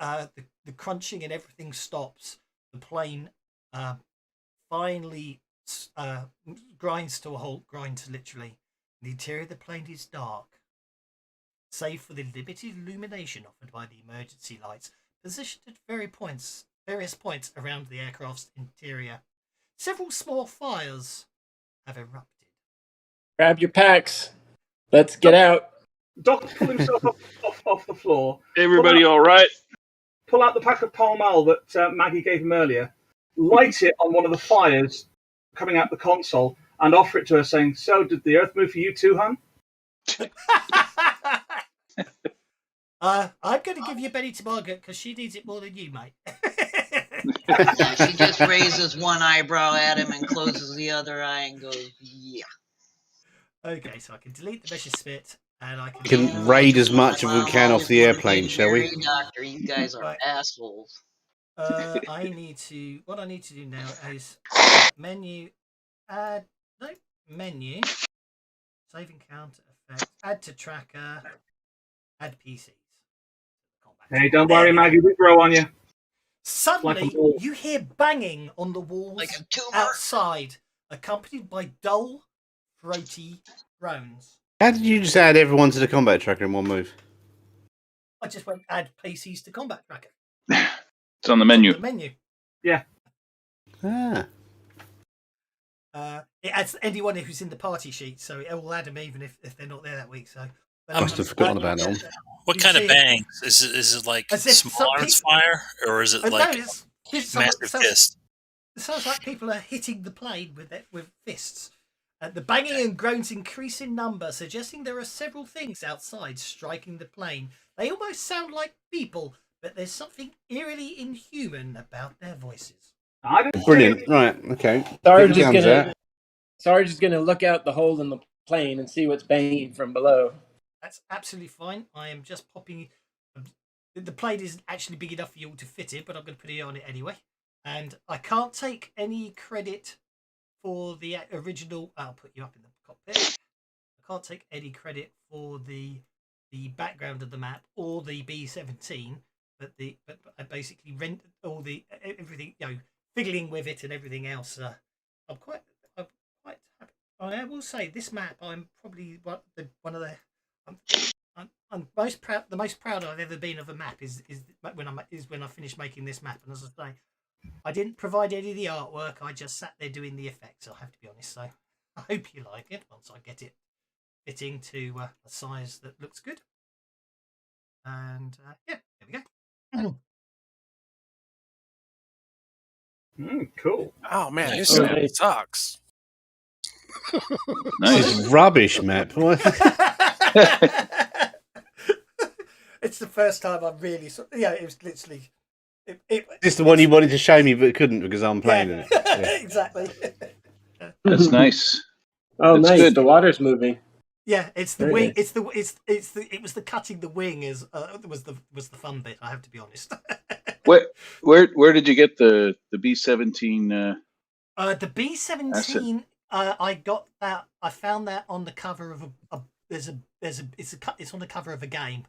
the crunching and everything stops. The plane finally grinds to a halt, literally. The interior of the plane is dark, save for the limited illumination offered by the emergency lights positioned at various points around the aircraft's interior. Several small fires have erupted. Grab your packs. Let's get out. Doc pull himself off the floor. Everybody all right? Pull out the pack of Pall Mall that Maggie gave him earlier, light it on one of the fires coming out the console, and offer it to her, saying, "So, did the Earth move for you too, hun?" I'm going to give you Benny to Margaret because she needs it more than you, mate. Yeah, she just raises one eyebrow at him and closes the other eye and goes, "Yeah." Okay, so I can delete the vicious spit, and I We can raid as much as we can off the airplane, shall we? Doctor, you guys are Right. assholes. What I need to do now is menu, menu, save encounter effect, add to tracker, add PCs. Hey, don't worry, Maggie, we grow on you. Suddenly, ball. you hear banging on the walls Like a tumor. outside, accompanied by dull, throaty groans. How did you just add everyone to the combat tracker in one move? I just went add PCs to combat tracker. It's on the menu. The menu. Yeah. Ah. It adds anyone who's in the party sheet, so it will add them even if they're not there that week. So I must have forgotten about that one. What You kind of see- bangs? Is it like As if small some arms fire, or is it No, like it's massive fist? It sounds like people are hitting the plane with fists. The banging and groans increase in number, suggesting there are several things outside striking the plane. They almost sound like people, but there's something eerily inhuman about their voices. Brilliant. Right. Okay. Sarge is gonna look out the hole in the plane and see what's banging from below. That's absolutely fine. I am just popping. The plane isn't actually big enough for you all to fit it, but I'm going to put it on it anyway. And I can't take any credit for the original. I'll put you up in the cockpit. I can't take any credit for the background of the map or the B-17, but I basically rent all the everything, fiddling with it and everything else. I'm quite happy. I will say this map. I'm probably one of the. I'm most proud. The most proud I've ever been of a map is when I finished making this map. And as I say, I didn't provide any of the artwork. I just sat there doing the effects. I have to be honest. So I hope you like it once I get it fitting to a size that looks good. And there we go. Cool. Oh man, Nice. this map sucks. This is rubbish, map. It's the first time I've really... it was literally... This is the one you wanted to show me but couldn't because I'm playing it. Yeah. Yeah. Exactly. That's nice. Oh, That's nice. good. The water's moving. Yeah, it's the Very wing. nice. It was the cutting the wing was the fun bit. I have to be honest. Where did you get the B-17? The B-17. I got that. I found that on the cover of it's on the cover of a game.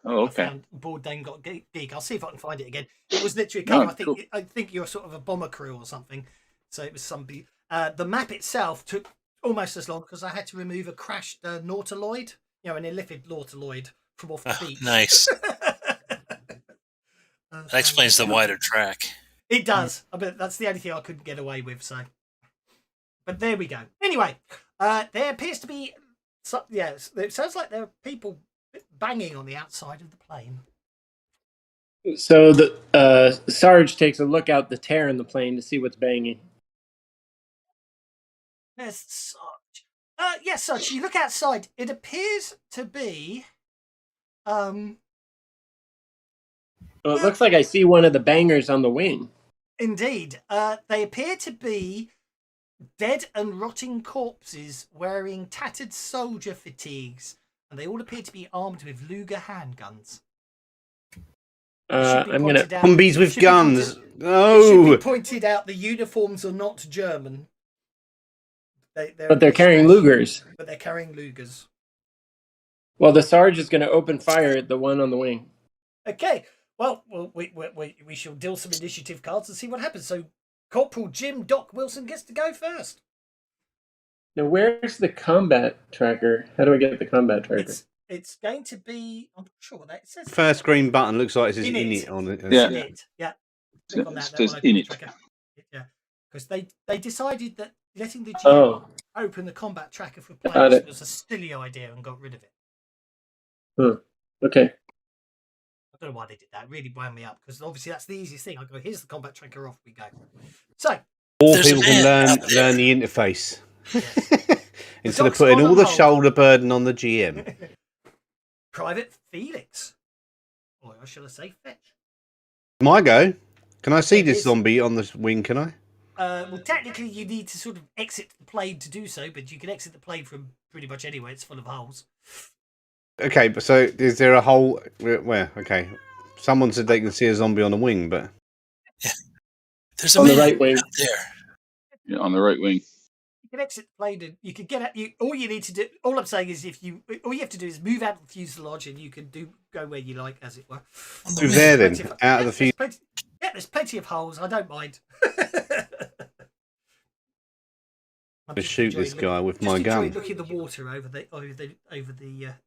Oh, I okay. found Board Game Got Geek. I'll see if I can find it again. It was literally a cover. Oh, cool. I think you're sort of a bomber crew or something. So it was somebody. The map itself took almost as long because I had to remove a crashed nautiloid, an illithid nautiloid from off the beach. Nice. That explains the wider track. It does. But that's the only thing I couldn't get away with. So, but there we go. Anyway, there appears to be. It sounds like there are people banging on the outside of the plane. So the Sarge takes a look out the tear in the plane to see what's banging. There's Sarge. Yes, Sarge. You look outside. It appears to be. Well, it looks like I see one of the bangers on the wing. Indeed. They appear to be dead and rotting corpses wearing tattered soldier fatigues, and they all appear to be armed with Luger handguns. I'm going to... Zombies with guns. It should No. be pointed out the uniforms are not German. But they're carrying Lugers. But they're carrying Lugers. Well, the Sarge is going to open fire at the one on the wing. Okay. Well, we shall deal some initiative cards and see what happens. So, Corporal Jim Doc Wilson gets to go first. Now, where's the combat tracker? How do I get the combat tracker? It's going to be. I'm not sure what that says. First green button looks like it says In in it. it on it. Yeah. In it. Yeah. Click on that. It says that will open in the it. tracker. Yeah. Because they decided that letting the GM open the combat tracker for players was a silly idea and got rid of it. Okay. I don't know why they did that. It really wound me up because obviously that's the easiest thing. I go, here's the combat tracker, off we go. So, more people can learn the interface. Yes. Instead of putting all the shoulder burden on the GM. Private Felix. Or shall I say Fetch? My go. Can I see this zombie on the wing, can I? Well, technically you need to sort of exit the plane to do so, but you can exit the plane from pretty much anywhere. It's full of holes. Okay, but so is there a hole where? Okay. Someone said they can see a zombie on the wing, but... Yeah. There's on the right wing. Out there. Yeah, on the right wing. You can exit the plane and you can get out. All you need to do, all I'm saying is all you have to do is move out of the fuselage and you can go where you like, as it were. Move there then, out of the fuselage. There's plenty of holes. I don't mind. I'm just shoot this guy with my gun. Look at the water over the wingtip over there.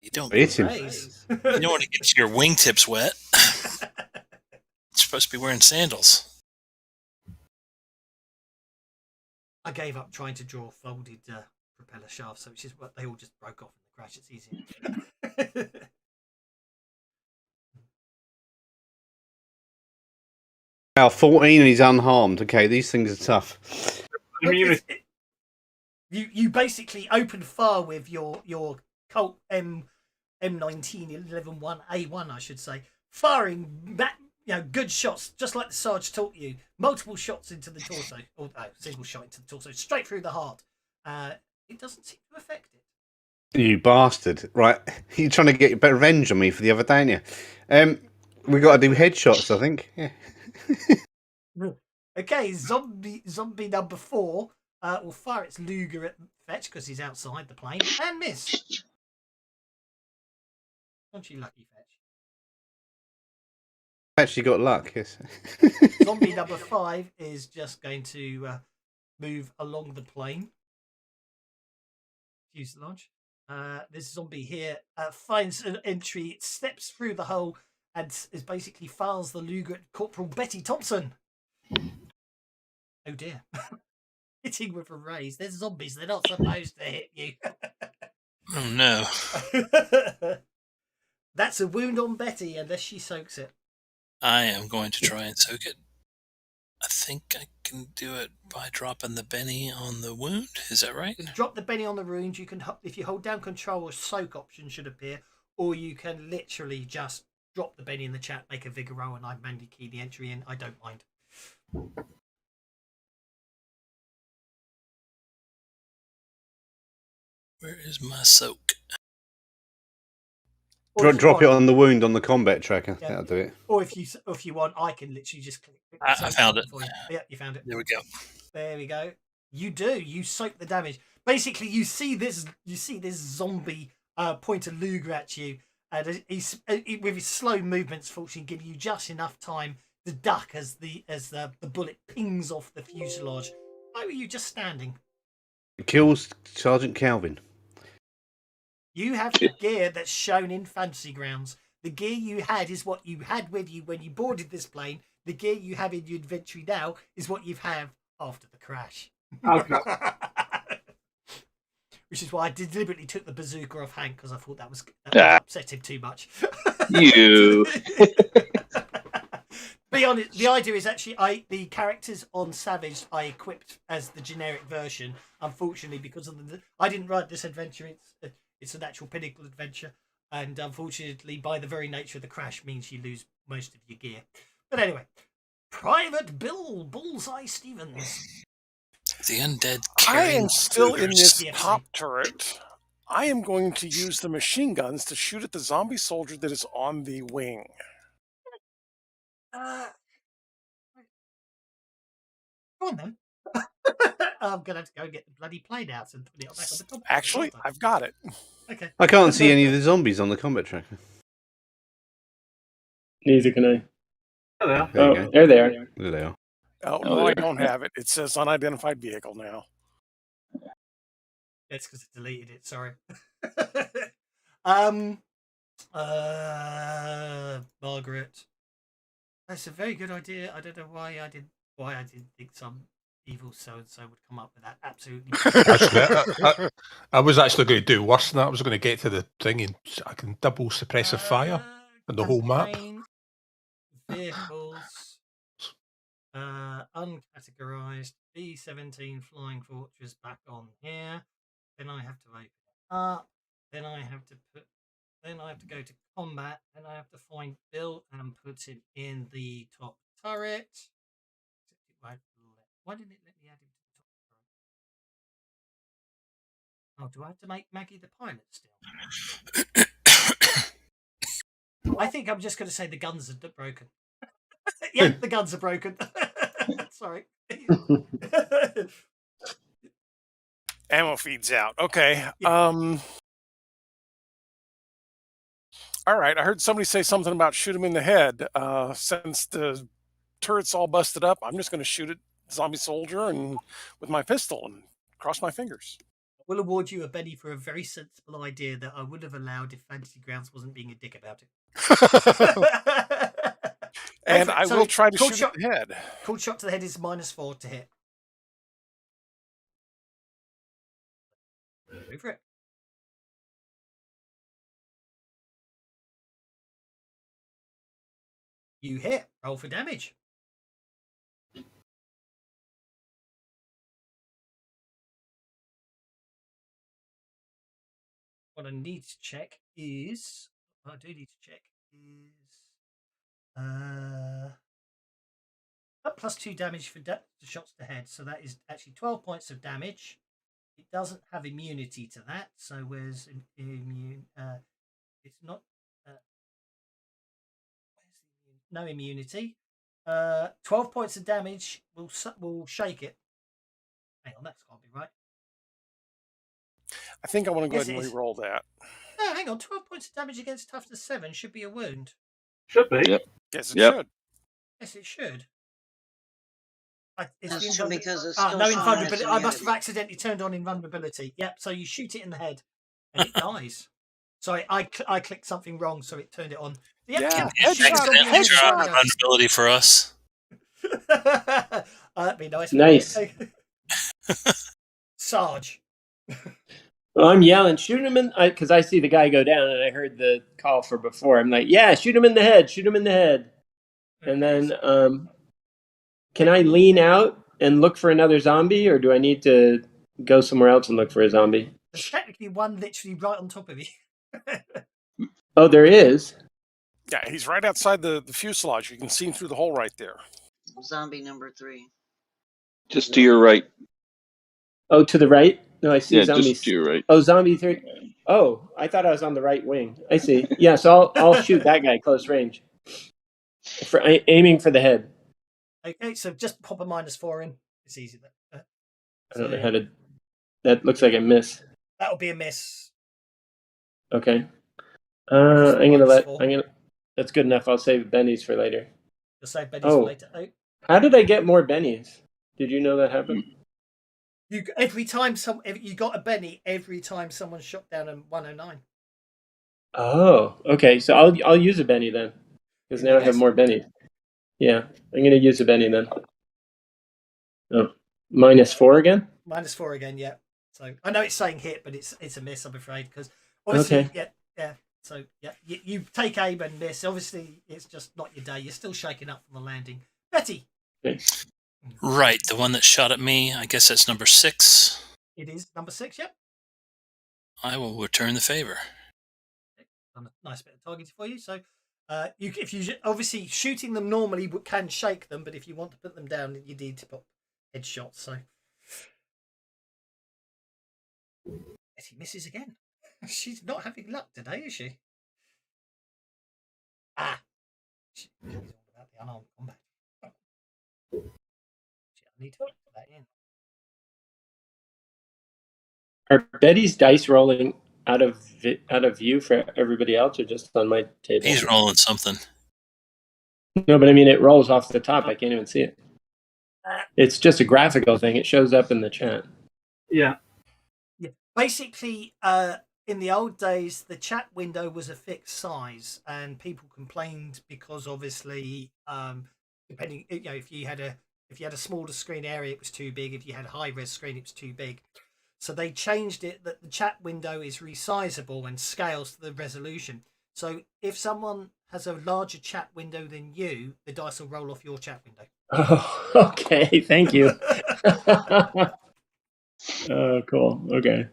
You don't hit him. You don't want to get your wingtips wet. You're supposed to be wearing sandals. I gave up trying to draw folded propeller shafts, so it's just they all just broke off in the crash. It's easier. Wow, 14 and he's unharmed. Okay, these things are tough. You basically open fire with your Colt M19 11-1A1, I should say, firing that good shots, just like the Sarge taught you. Multiple shots into the torso, or single shot into the torso, straight through the heart. It doesn't seem to affect it. You bastard! Right, you're trying to get a bit of revenge on me for the other day, aren't you? We got to do headshots, I think. Yeah. Okay, zombie number 4 will fire its Luger at Fetch because he's outside the plane and miss. Aren't you lucky, Fetch? Actually got luck, yes. Zombie number 5 is just going to move along the plane. Fuselage. This zombie here finds an entry, it steps through the hole and is basically fires the Luger at Corporal Betty Thompson. Oh dear. Hitting with a raise. There's zombies, they're not supposed to hit you. Oh no. That's a wound on Betty unless she soaks it. I am going to try and soak it. I think I can do it by dropping the Benny on the wound. Is that right? You can drop the Benny on the wound. You can, if you hold down Control, a soak option should appear, or you can literally just drop the Benny in the chat, make a vigor roll, and I manually key the entry in. I don't mind. Where is my soak? Drop it on the wound on the combat tracker. Yeah. That'll do it. Or if you want, I can literally just click. I found it. For you. Yeah, you found it. There we go. There we go. You do. You soak the damage. Basically, you see this zombie point a Luger at you, and he's with his slow movements, fortunately, giving you just enough time to duck as the bullet pings off the fuselage. Why were you just standing? It kills Sergeant Calvin. You have the gear that's shown in Fantasy Grounds. The gear you had is what you had with you when you boarded this plane. The gear you have in your inventory now is what you have after the crash. Okay. Which is why I deliberately took the bazooka off Hank, because I thought that was upset him too much. You. Be honest, the idea is actually the characters on Savage I equipped as the generic version. Unfortunately, because of I didn't write this adventure. It's an actual Pinnacle adventure, and unfortunately, by the very nature of the crash, means you lose most of your gear. But anyway, Private Bill Bullseye Stevens. The undead. I am still in this Yes. top turret. I am going to use the machine guns to shoot at the zombie soldier that is on the wing. Go on then. I'm gonna have to go and get the bloody plane out and put it back on the top. Actually, I've got it. Okay. I can't see any of the zombies on the combat tracker. Neither can I. Hello. There you Oh, go. there they are. There they are. Oh, no, I don't have it. It says unidentified vehicle now. That's because it deleted it. Sorry. Margaret. That's a very good idea. I don't know why I didn't think some evil so and so would come up with that. Absolutely. Actually, I was actually going to do worse than that. I was going to get to the thing and I can double suppressive fire on the whole map. Vehicles. Uncategorized. B-17 Flying Fortress back on here. Then I have to open it up. Then I have to go to combat. Then I have to find Bill and put him in the top turret. Why didn't it let me add him to the top turret? Oh, do I have to make Maggie the pilot still? I think I'm just going to say the guns are broken. Yeah, the guns are broken. Sorry. Ammo feeds out. Okay. Yeah. All right. I heard somebody say something about shoot him in the head. Since the turret's all busted up, I'm just going to shoot at zombie soldier and with my pistol and cross my fingers. I will award you a Benny for a very sensible idea that I would have allowed if Fantasy Grounds wasn't being a dick about it. And I will try to shoot at the head. Cold shot to the head is -4 to hit. Go for it. You hit. Roll for damage. What I need to check is +2 damage for shots to the head, so that is actually 12 points of damage. It doesn't have immunity to that, so where's immune? It's not. No immunity. 12 points of damage will shake it. Hang on, that's can't be right. I think I want to go Yes, ahead and it is. re-roll that. No, hang on. 12 points of damage against toughness 7 should be a wound. Should be. Yep. Yes, it Yep. should. Yes, it should. That's true because it's no still showing invulnerability. as I must have immunity. accidentally turned on invulnerability. Yep. So you shoot it in the head, and it dies. Sorry, I clicked something wrong, so it turned it on. Yep, Yeah, you shoot headshot, it on the Accidentally head, draw it vulnerability for us. dies. That'd be nice. Nice. Sarge. Well, I'm yelling, shoot him in, because I see the guy go down, and I heard the call for before. I'm like, yeah, shoot him in the head, shoot him in the head. And then can I lean out and look for another zombie, or do I need to go somewhere else and look for a zombie? There's technically one literally right on top of you. Oh, there is. Yeah, he's right outside the fuselage. You can see him through the hole right there. Zombie number 3. Just to your right. Oh, to the right? No, I see Yeah, zombies. just to your right. Oh, zombie 3. Oh, I thought I was on the right wing. I see. Yeah, so I'll shoot that guy close range. Aiming for the head. Okay, so just pop a -4 in. It's easy. I don't know how to. That looks like a miss. That'll be a miss. Okay. I'm gonna let. -4. That's good enough. I'll save bennies for later. You'll save bennies Oh. for later. Oh. How did I get more bennies? Did you know that happened? You got a Benny every time someone shot down a 109. Oh, okay. So I'll use a Benny then, because now I have more bennies. Yeah, I'm gonna use a Benny then. Oh, -4 again. -4 again, yeah. So I know it's saying hit, but it's a miss, I'm afraid, because obviously, Okay. yeah. So yeah, you take aim and miss. Obviously, it's just not your day. You're still shaking up from the landing. Betty. Okay. Right, the one that shot at me. I guess that's number 6. It is number 6. Yep. I will return the favor. Done a nice bit of targeting for you. So, if you obviously shooting them normally can shake them, but if you want to put them down, you need to put headshots. So, Betty misses again. She's not having luck today, is she? She's all about the unarmed combat. I need to put that in. Are Betty's dice rolling out of view for everybody else, or just on my table? He's rolling something. No, but I mean it rolls off the top. I can't even see it. It's just a graphical thing. It shows up in the chat. Yeah. Yeah. Basically, in the old days, the chat window was a fixed size, and people complained because obviously, depending, if you had a smaller screen area, it was too big. If you had a high res screen, it was too big. So they changed it that the chat window is resizable and scales to the resolution. So if someone has a larger chat window than you, the dice will roll off your chat window. Oh, okay. Thank you. Oh, cool. Okay.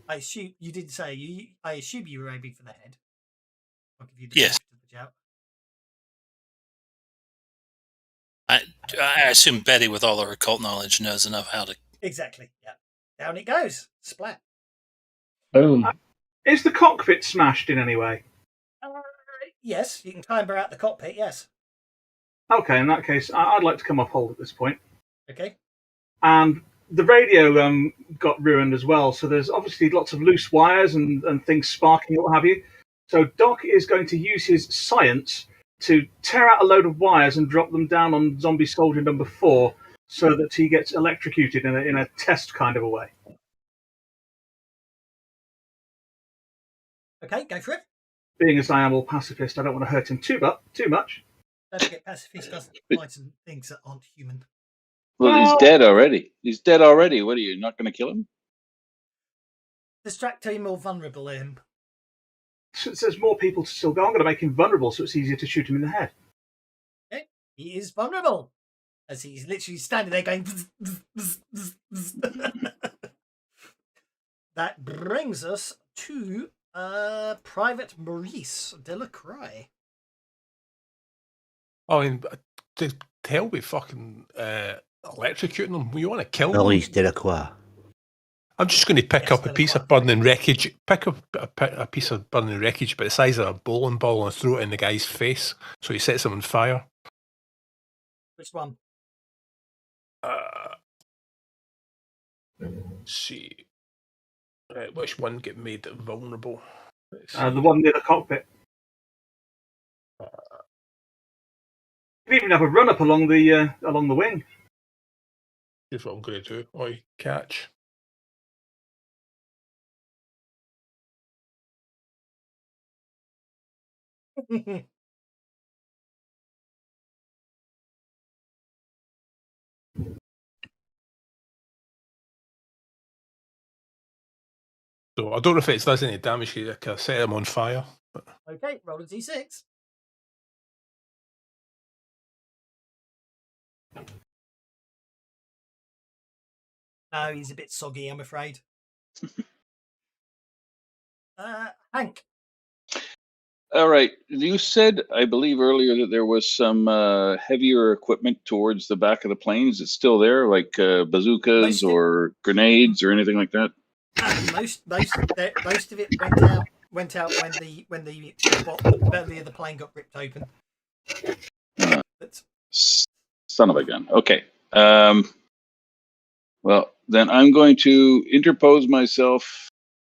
I assume you did say you. I assume you were aiming for the head. I'll give you the Yes. benefit of the doubt. I assume Betty, with all her occult knowledge, knows enough how to. Exactly. Yeah. Down it goes. Splat. Boom. Is the cockpit smashed in any way? Yes, you can climber out the cockpit. Yes. Okay, in that case, I'd like to come off hold at this point. Okay. And the radio got ruined as well, so there's obviously lots of loose wires and things sparking, what have you. So Doc is going to use his science to tear out a load of wires and drop them down on zombie soldier number 4 so that he gets electrocuted in a test kind of a way. Okay, go for it. Being as I am all pacifist, I don't want to hurt him too much. Don't forget, pacifist doesn't fight some things that aren't human. Well, he's dead already. He's dead already. What are you, not going to kill him? Distract him or vulnerable him. So there's more people to still go. I'm going to make him vulnerable so it's easier to shoot him in the head. Okay, he is vulnerable. As he's literally standing there going. That brings us to Private Maurice Delacroix. I mean, to hell with fucking electrocuting them. You want to kill them? Maurice Delacroix. I'm just going to pick up a piece of burning wreckage. Pick up a piece of burning wreckage, but the size of a bowling ball, and throw it in the guy's face, so he sets him on fire. Which one? Let's see. Which one get made vulnerable? The one near the cockpit. You can even have a run up along the wing. Here's what I'm going to do. Oi, catch. So I don't know if it does any damage. I can set him on fire. But... Okay, roll a d6. No, he's a bit soggy, I'm afraid. Hank. All right. You said, I believe earlier, that there was some heavier equipment towards the back of the plane. Is it still there, like bazookas or grenades or anything like that? Most of it went out when the belly of the plane got ripped open. Son of a gun. Okay. Well, then I'm going to interpose myself,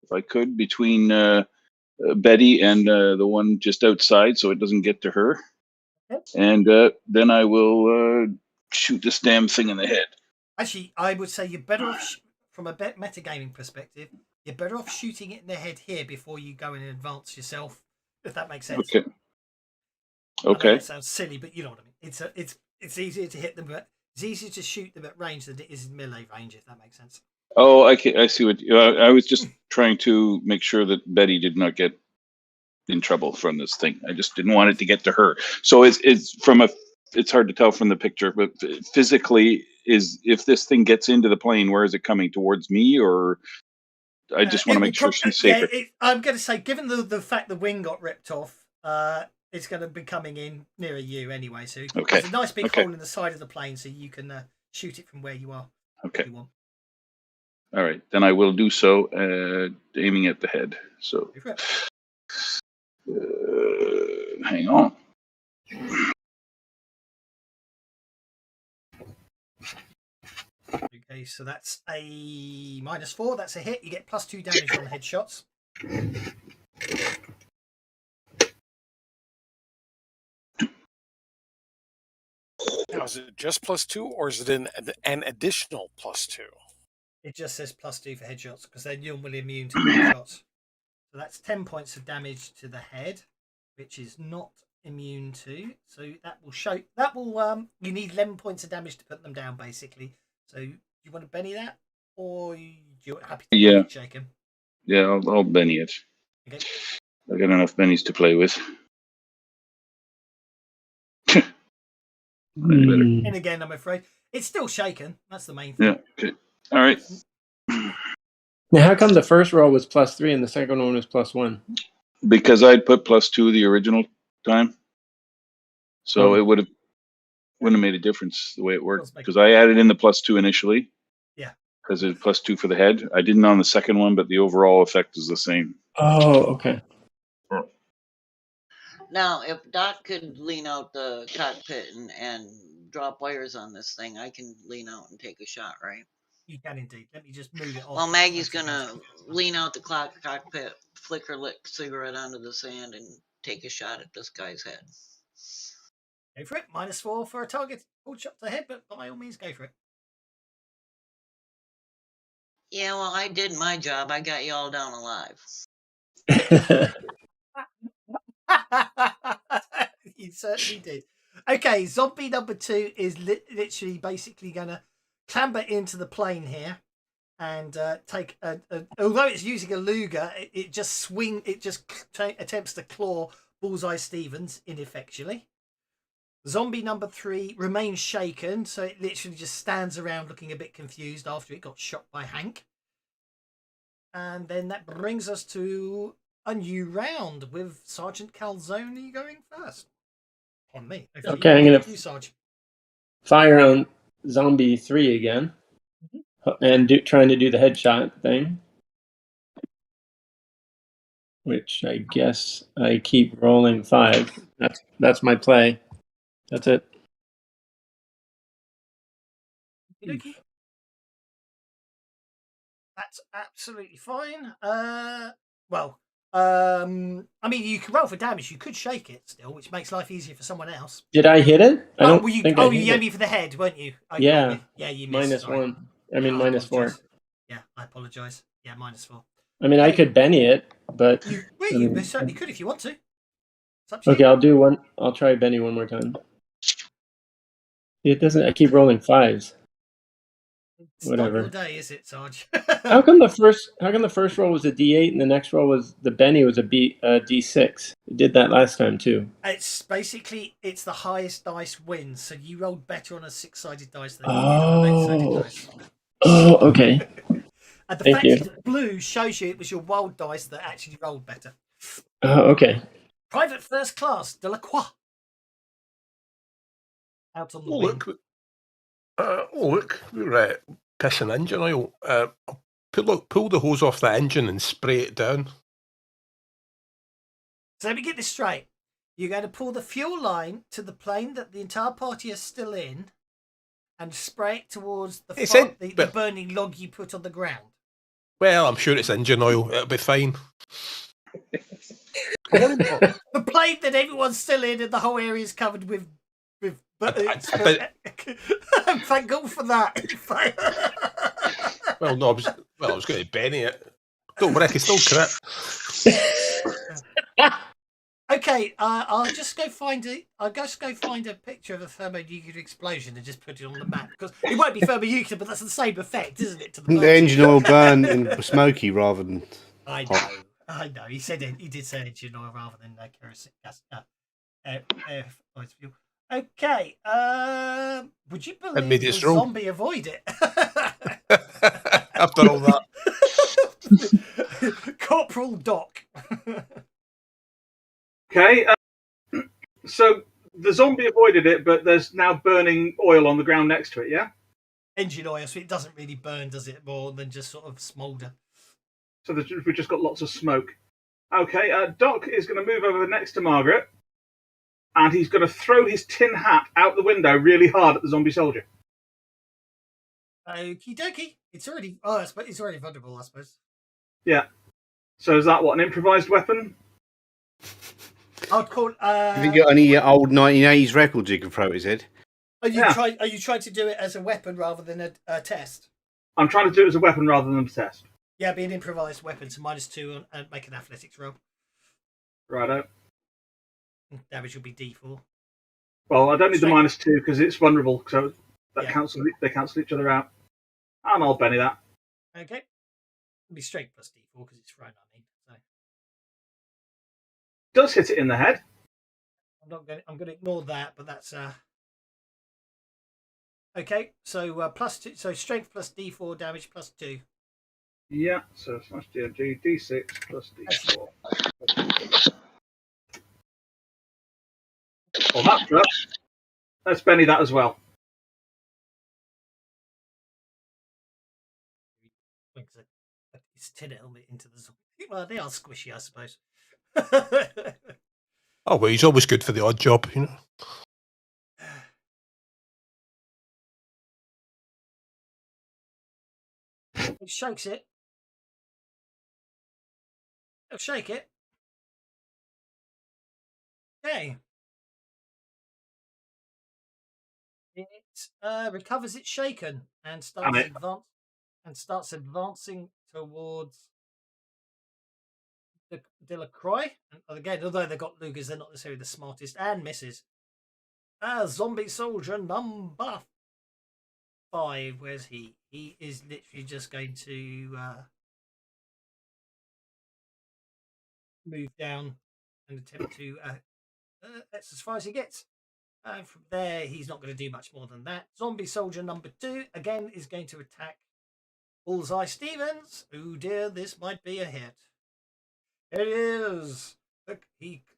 if I could, between Betty and the one just outside, so it doesn't get to her. Okay. And then I will shoot this damn thing in the head. Actually, I would say you're better off, from a metagaming perspective, you're better off shooting it in the head here before you go and advance yourself, if that makes sense. Okay. I know Okay. that sounds silly, but you know what I mean. It's easier to hit them, but it's easier to shoot them at range than it is in melee range, if that makes sense. Oh, I see what I was just trying to make sure that Betty did not get in trouble from this thing. I just didn't want it to get to her. So it's hard to tell from the picture, but physically, if this thing gets into the plane, where is it coming, towards me, or I just want to make sure she's safer? Yeah, I'm going to say, given the fact the wing got ripped off, it's going to be coming in nearer you anyway. So Okay. There's a nice big hole in the side of the plane, so you can shoot it from where you are. Okay. If you want. All right, then I will do so, aiming at the head. So, hang on. Okay, so that's a -4. That's a hit. You get +2 damage on headshots. Now, is it just +2, or is it an additional +2? It just says +2 for headshots because they're normally immune to headshots. So that's 10 points of damage to the head, which is not immune to. So that will show. That will. You need 11 points of damage to put them down, basically. So you want to Benny that, or you're happy to shake him? Yeah, I'll Benny it. Okay. I got enough Bennies to play with. And again, I'm afraid it's still shaken. That's the main thing. Yeah. Okay. All right. Now, how come the first roll was +3 and the second one was +1? Because I'd put +2 the original time, so it wouldn't have made a difference the way it worked. Because I added in the +2 initially. Yeah. Because it's +2 for the head. I didn't on the second one, but the overall effect is the same. Oh, okay. Now, if Doc could lean out the cockpit and drop wires on this thing, I can lean out and take a shot, right? You can indeed. Let me just move it off. Well, Maggie's gonna lean out the cockpit, flick her lit cigarette onto the sand, and take a shot at this guy's head. Go for it. -4 for a target. Pulled shot to the head, but by all means, go for it. Yeah, well, I did my job. I got you all down alive. You certainly did. Okay, zombie number 2 is literally basically going to clamber into the plane here and take although it's using a Luger, it just attempts to claw Bullseye Stevens ineffectually. Zombie number 3 remains shaken, so it literally just stands around looking a bit confused after it got shot by Hank. And then that brings us to a new round with Sergeant Calzone going first. On me. Okay, I'm going to fire on Zombie 3 again. And trying to do the headshot thing. Which I guess I keep rolling 5. That's my play. That's it. That's absolutely fine. I mean, you can roll for damage. You could shake it still, which makes life easier for someone else. Did I hit it? I don't think I hit you aimed for the head, weren't you? Yeah. Yeah, you missed. -1. I mean, -4. Yeah, I apologise. Yeah, -4. I mean, I could Benny it, but you certainly could if you want to. It's up to you. I'll do one. I'll try Benny one more time. It doesn't. I keep rolling 5s. It's not your Whatever. day, is it, Sarge? How come the first roll was a D8 and the next roll was the Benny was a D6? It did that last time too. It's basically the highest dice wins. So you rolled better on a 6-sided dice than you did on an 8-sided dice. Oh, okay. And the Thank fact you. it's blue shows you it was your wild dice that actually rolled better. Okay. Private First Class Delacroix. Out on the Oh, wing. look, we're pissing engine oil. Pull the hose off the engine and spray it down. So let me get this straight. You're going to pull the fuel line to the plane that the entire party is still in and spray it towards the burning log you put on the ground. Well, I'm sure it's engine oil. It'll be fine. The plane that everyone's still in and the whole area is covered with thank God for that. Well, no, I was going to Benny it. Don't worry, I can still crit. Okay, I'll just go find a picture of a thermonuclear explosion and just put it on the map because it won't be thermonuclear, but that's the same effect, isn't it? To the The engine oil burn in smoky rather than. I know. He did say engine oil rather than kerosene gas. Fuel. Okay. Would you believe the zombie avoid it? After all that. Corporal Doc. Okay, so the zombie avoided it, but there's now burning oil on the ground next to it, yeah? Engine oil, so it doesn't really burn, does it? More than just sort of smoulder. So we've just got lots of smoke. Okay, Doc is going to move over next to Margaret, and he's going to throw his tin hat out the window really hard at the zombie soldier. Okie dokie. It's already vulnerable, I suppose. Yeah. So is that what, an improvised weapon? I'd call. Have you got any old 1980s records you can throw at his head? Are you trying to do it as a weapon rather than a test? I'm trying to do it as a weapon rather than a test. Yeah, be an improvised weapon, so -2 and make an athletics roll. Righto. Damage will be D4. Well, I don't need the -2 because it's vulnerable, so they cancel each other out. And I'll Benny that. Okay. It'll be strength plus D4 because it's thrown, I mean. So. Does hit it in the head. I'm going to ignore that, but that's okay. So +2. So strength plus D4 damage +2. Yeah. So slash DMG D6 plus D4. Well, that's rough. Let's Benny that as well. It's tin helmet into the zombie. Well, they are squishy, I suppose. Oh, well, he's always good for the odd job, you know. It shakes it. It'll shake it. Okay. It recovers its shaken and starts advancing towards the Delacroix. And again, although they've got Lugers, they're not necessarily the smartest, and misses. Zombie soldier number 5. Where's he? He is literally just going to move down and attempt to. That's as far as he gets. And from there, he's not going to do much more than that. Zombie soldier number 2 again is going to attack Bullseye Stevens. Oh dear, this might be a hit. It is. Look,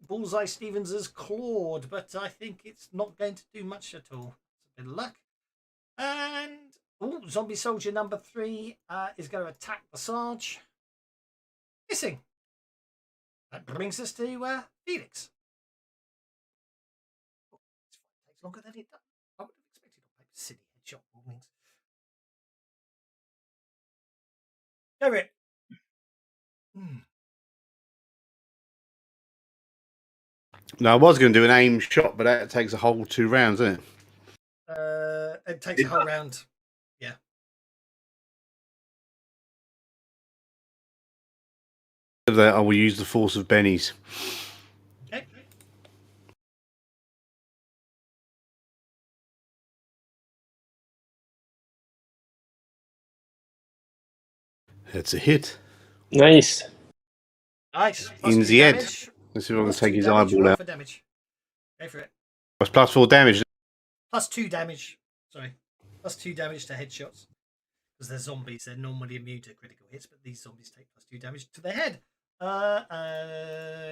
Bullseye Stevens is clawed, but I think it's not going to do much at all. It's a bit of luck. And zombie soldier number 3 is going to attack the Sarge. Missing. That brings us to Felix. Takes longer than it does. I would have expected a silly headshot warnings. Go it. No, I was going to do an aim shot, but that takes a whole 2 rounds, doesn't it? It takes a whole round. Yeah. I will use the force of Benny's. Okay. It's a hit. Nice. Nice. In +2 the head. damage. Let's see if I can +2 take his damage. eyeball Roll out. for damage. Go for it. It's +4 damage. +2 damage. Sorry. +2 damage to headshots. Because they're zombies, they're normally immune to critical hits, but these zombies take +2 damage to their head.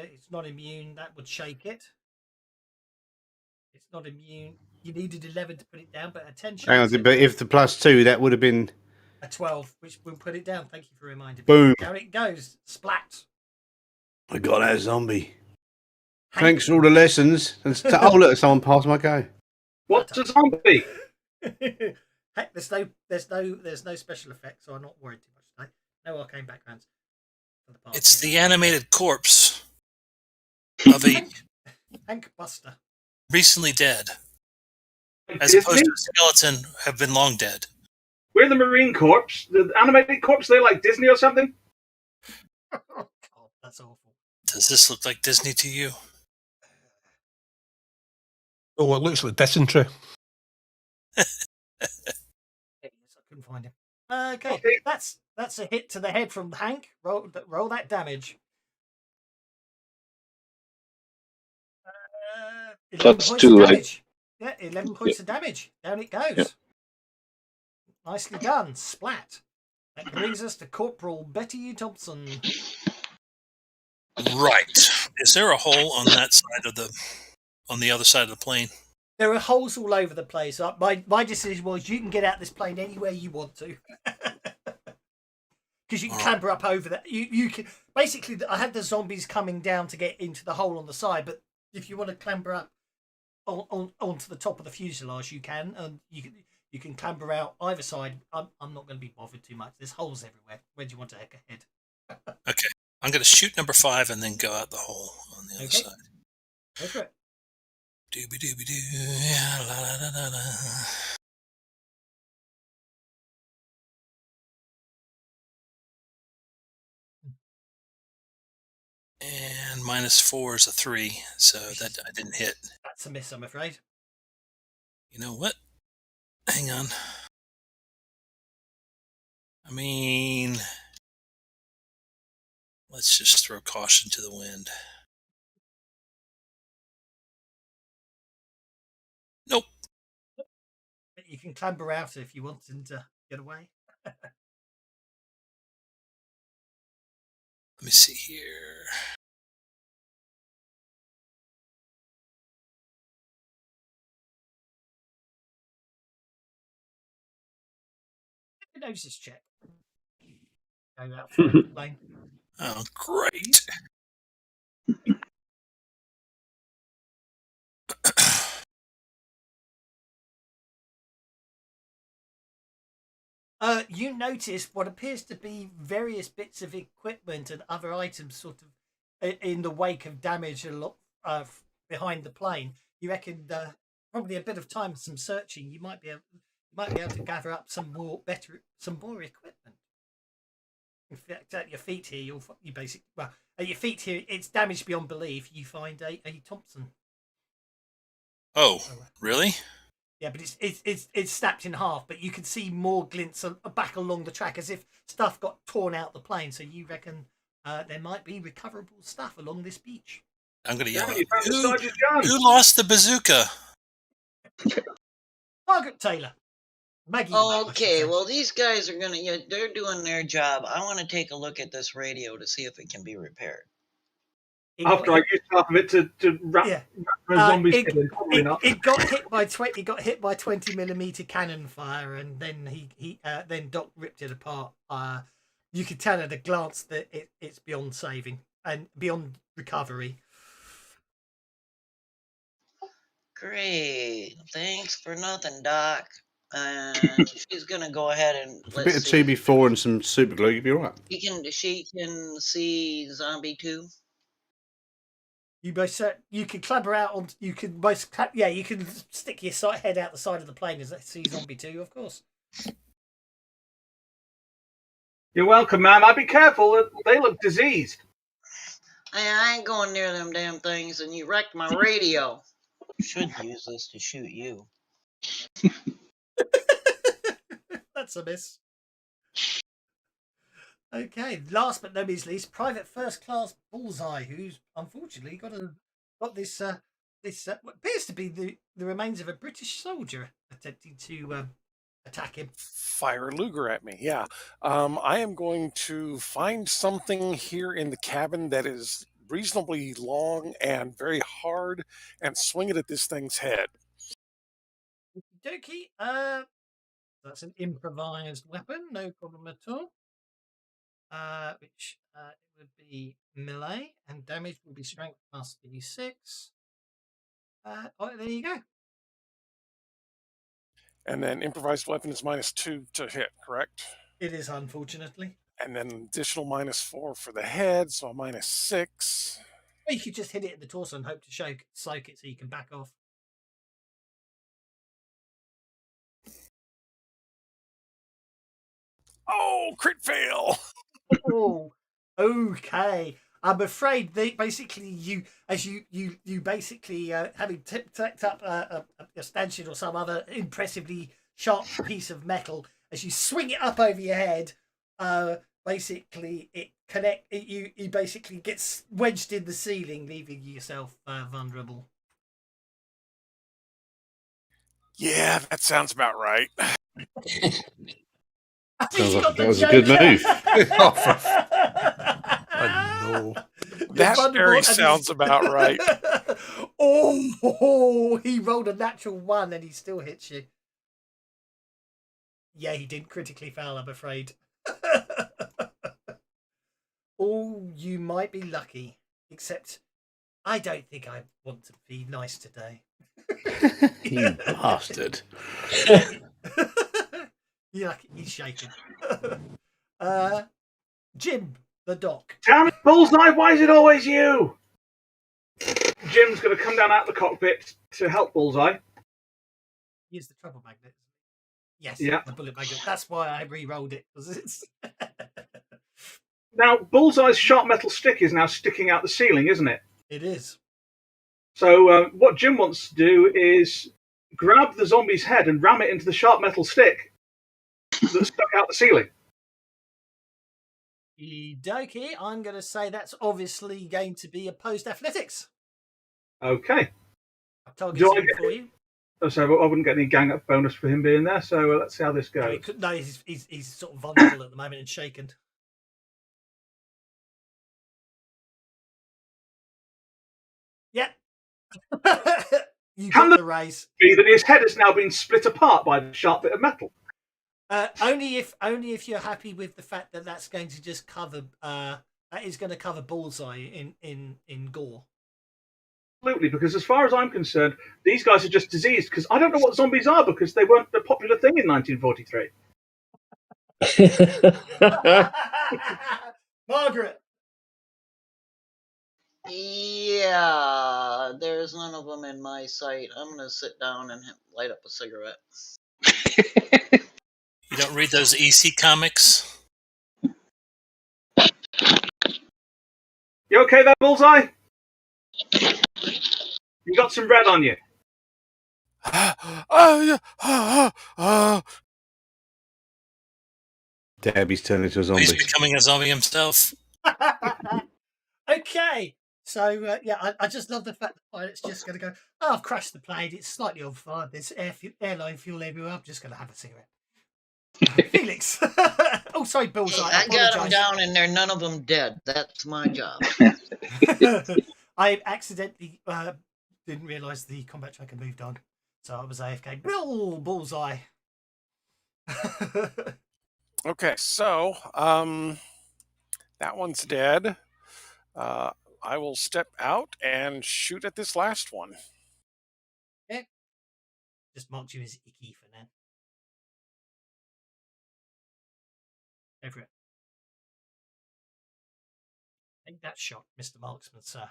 It's not immune. That would shake it. It's not immune. You needed 11 to put it down, but a 10 Hang shakes on, it. but if the +2, that would have been A 12, which will put it down. Thank you for reminding me. boom. Down it goes. Splat. I got that zombie. Hank. Thanks for all the lessons. Oh look, someone passed my go. What's a zombie? Heck, there's no special effects, so I'm not worried too much today. No arcane backgrounds for the party. It's the animated corpse of a Hank Buster. recently dead, Like as opposed Disney? to a skeleton have been long dead. We're the Marine Corps. The animated corps, they're like Disney or something? Oh God, that's awful. Does this look like Disney to you? Oh, it looks like dysentery. Yes, I couldn't find him. Okay, that's a hit to the head from Hank. Roll that damage. 11 Plus points 2, of right? damage. Yeah, 11 points of damage. Down it goes. Yep. Nicely done. Splat. That brings us to Corporal Betty Thompson. Right. Is there a hole on that side of on the other side of the plane? There are holes all over the place. My decision was you can get out this plane anywhere you want to. Because you can clamber up over that. You can basically. I had the zombies coming down to get into the hole on the side, but if you want to clamber up onto the top of the fuselage, you can, and you can clamber out either side. I'm not going to be bothered too much. There's holes everywhere. Where do you want to head ahead? Okay. I'm going to shoot number 5 and then go out the hole on the other side. Go for it. Dooby dooby doo. Yeah, la la la la la. And -4 is a 3, so that I didn't hit. That's a miss, I'm afraid. You know what? Hang on. I mean, let's just throw caution to the wind. Nope. But you can clamber out if you want and get away. Let me see here. Hypnosis check. Go out for the plane. Oh, great. You notice what appears to be various bits of equipment and other items sort of in the wake of damage a lot behind the plane. You reckon probably a bit of time and some searching, you might be able to gather up some more equipment. In fact, at your feet here, you basically at your feet here, it's damaged beyond belief. You find a Thompson. Oh, really? Yeah, but it's snapped in half. But you can see more glints back along the track, as if stuff got torn out the plane. So you reckon there might be recoverable stuff along this beach. I'm going to yell You found the sergeant's gun. who lost the bazooka? Margaret Taylor. Maggie. Okay, well, these guys are they're doing their job. I want to take a look at this radio to see if it can be repaired. After I used half of it to wrap zombies in, probably not. It got hit by 20mm cannon fire, and then then Doc ripped it apart. You could tell at a glance that it's beyond saving and beyond recovery. Great, thanks for nothing, Doc. And she's gonna go ahead and A bit of 2B4 and some super glue, you'll be all right. She can see Zombie 2. You can clamber out on. You can you can stick your head out the side of the plane as see Zombie 2, of course. You're welcome, ma'am. I'd be careful. They look diseased. I ain't going near them damn things, and you wrecked my radio. Should use this to shoot you. That's a miss. Okay, last but not least, Private First Class Bullseye, who's unfortunately got this what appears to be the remains of a British soldier attempting to attack him. Fire a Luger at me. Yeah. I am going to find something here in the cabin that is reasonably long and very hard and swing it at this thing's head. Dokie. That's an improvised weapon, no problem at all. Which it would be melee, and damage will be strength plus d6. There you go. And then improvised weapon is -2 to hit, correct? It is, unfortunately. And then additional -4 for the head, so a -6. Or you could just hit it in the torso and hope to soak it so you can back off. Oh, crit fail! Oh, okay. I'm afraid basically you basically having tacked up a stanchion or some other impressively sharp piece of metal, as you swing it up over your head, basically you basically gets wedged in the ceiling, leaving yourself vulnerable. Yeah, that sounds about right. Sounds like that was a good move. Oh, no. That very sounds about right. Oh, he rolled a natural 1 and he still hits you. Yeah, he didn't critically foul, I'm afraid. Oh, you might be lucky. Except, I don't think I want to be nice today. You bastard. He's shaking. Jim, the doc. Damn it, Bullseye, why is it always you? Jim's going to come down out the cockpit to help Bullseye. Use the trouble magnet. Yes, Yeah. the bullet magnet. That's why I re-rolled it. It's... Now, Bullseye's sharp metal stick is now sticking out the ceiling, isn't it? It is. So what Jim wants to do is grab the zombie's head and ram it into the sharp metal stick that stuck out the ceiling. Okie, I'm going to say that's obviously going to be opposed athletics. Okay. I've targeted it for you. So I wouldn't get any gang up bonus for him being there, so let's see how this goes. No, he's sort of vulnerable at the moment and shaken. Yeah. You got the raise. Be that his head has now been split apart by the sharp bit of metal. Only if you're happy with the fact that that's going to just cover that is going to cover Bullseye in gore. Absolutely, because as far as I'm concerned, these guys are just diseased, because I don't know what zombies are, because they weren't a popular thing in 1943. Margaret. Yeah, there's none of them in my sight. I'm going to sit down and light up a cigarette. You don't read those EC comics? You okay there, Bullseye? You got some red on you. Debbie's turned into a zombie. He's becoming a zombie himself. Okay, so I just love the fact that the pilot's just going to go, oh, I've crashed the plane, it's slightly on fire, there's airline fuel everywhere, I'm just going to have a cigarette. Felix. Oh, sorry, Bullseye. I got them down and they're none of them dead. That's my job. I accidentally didn't realise the combat tracker moved on, so I was AFK. Bullseye. Okay, so that one's dead. I will step out and shoot at this last one. Yeah. Just marked you as icky for now. Go for it. Take that shot, Mr. Marksman, sir.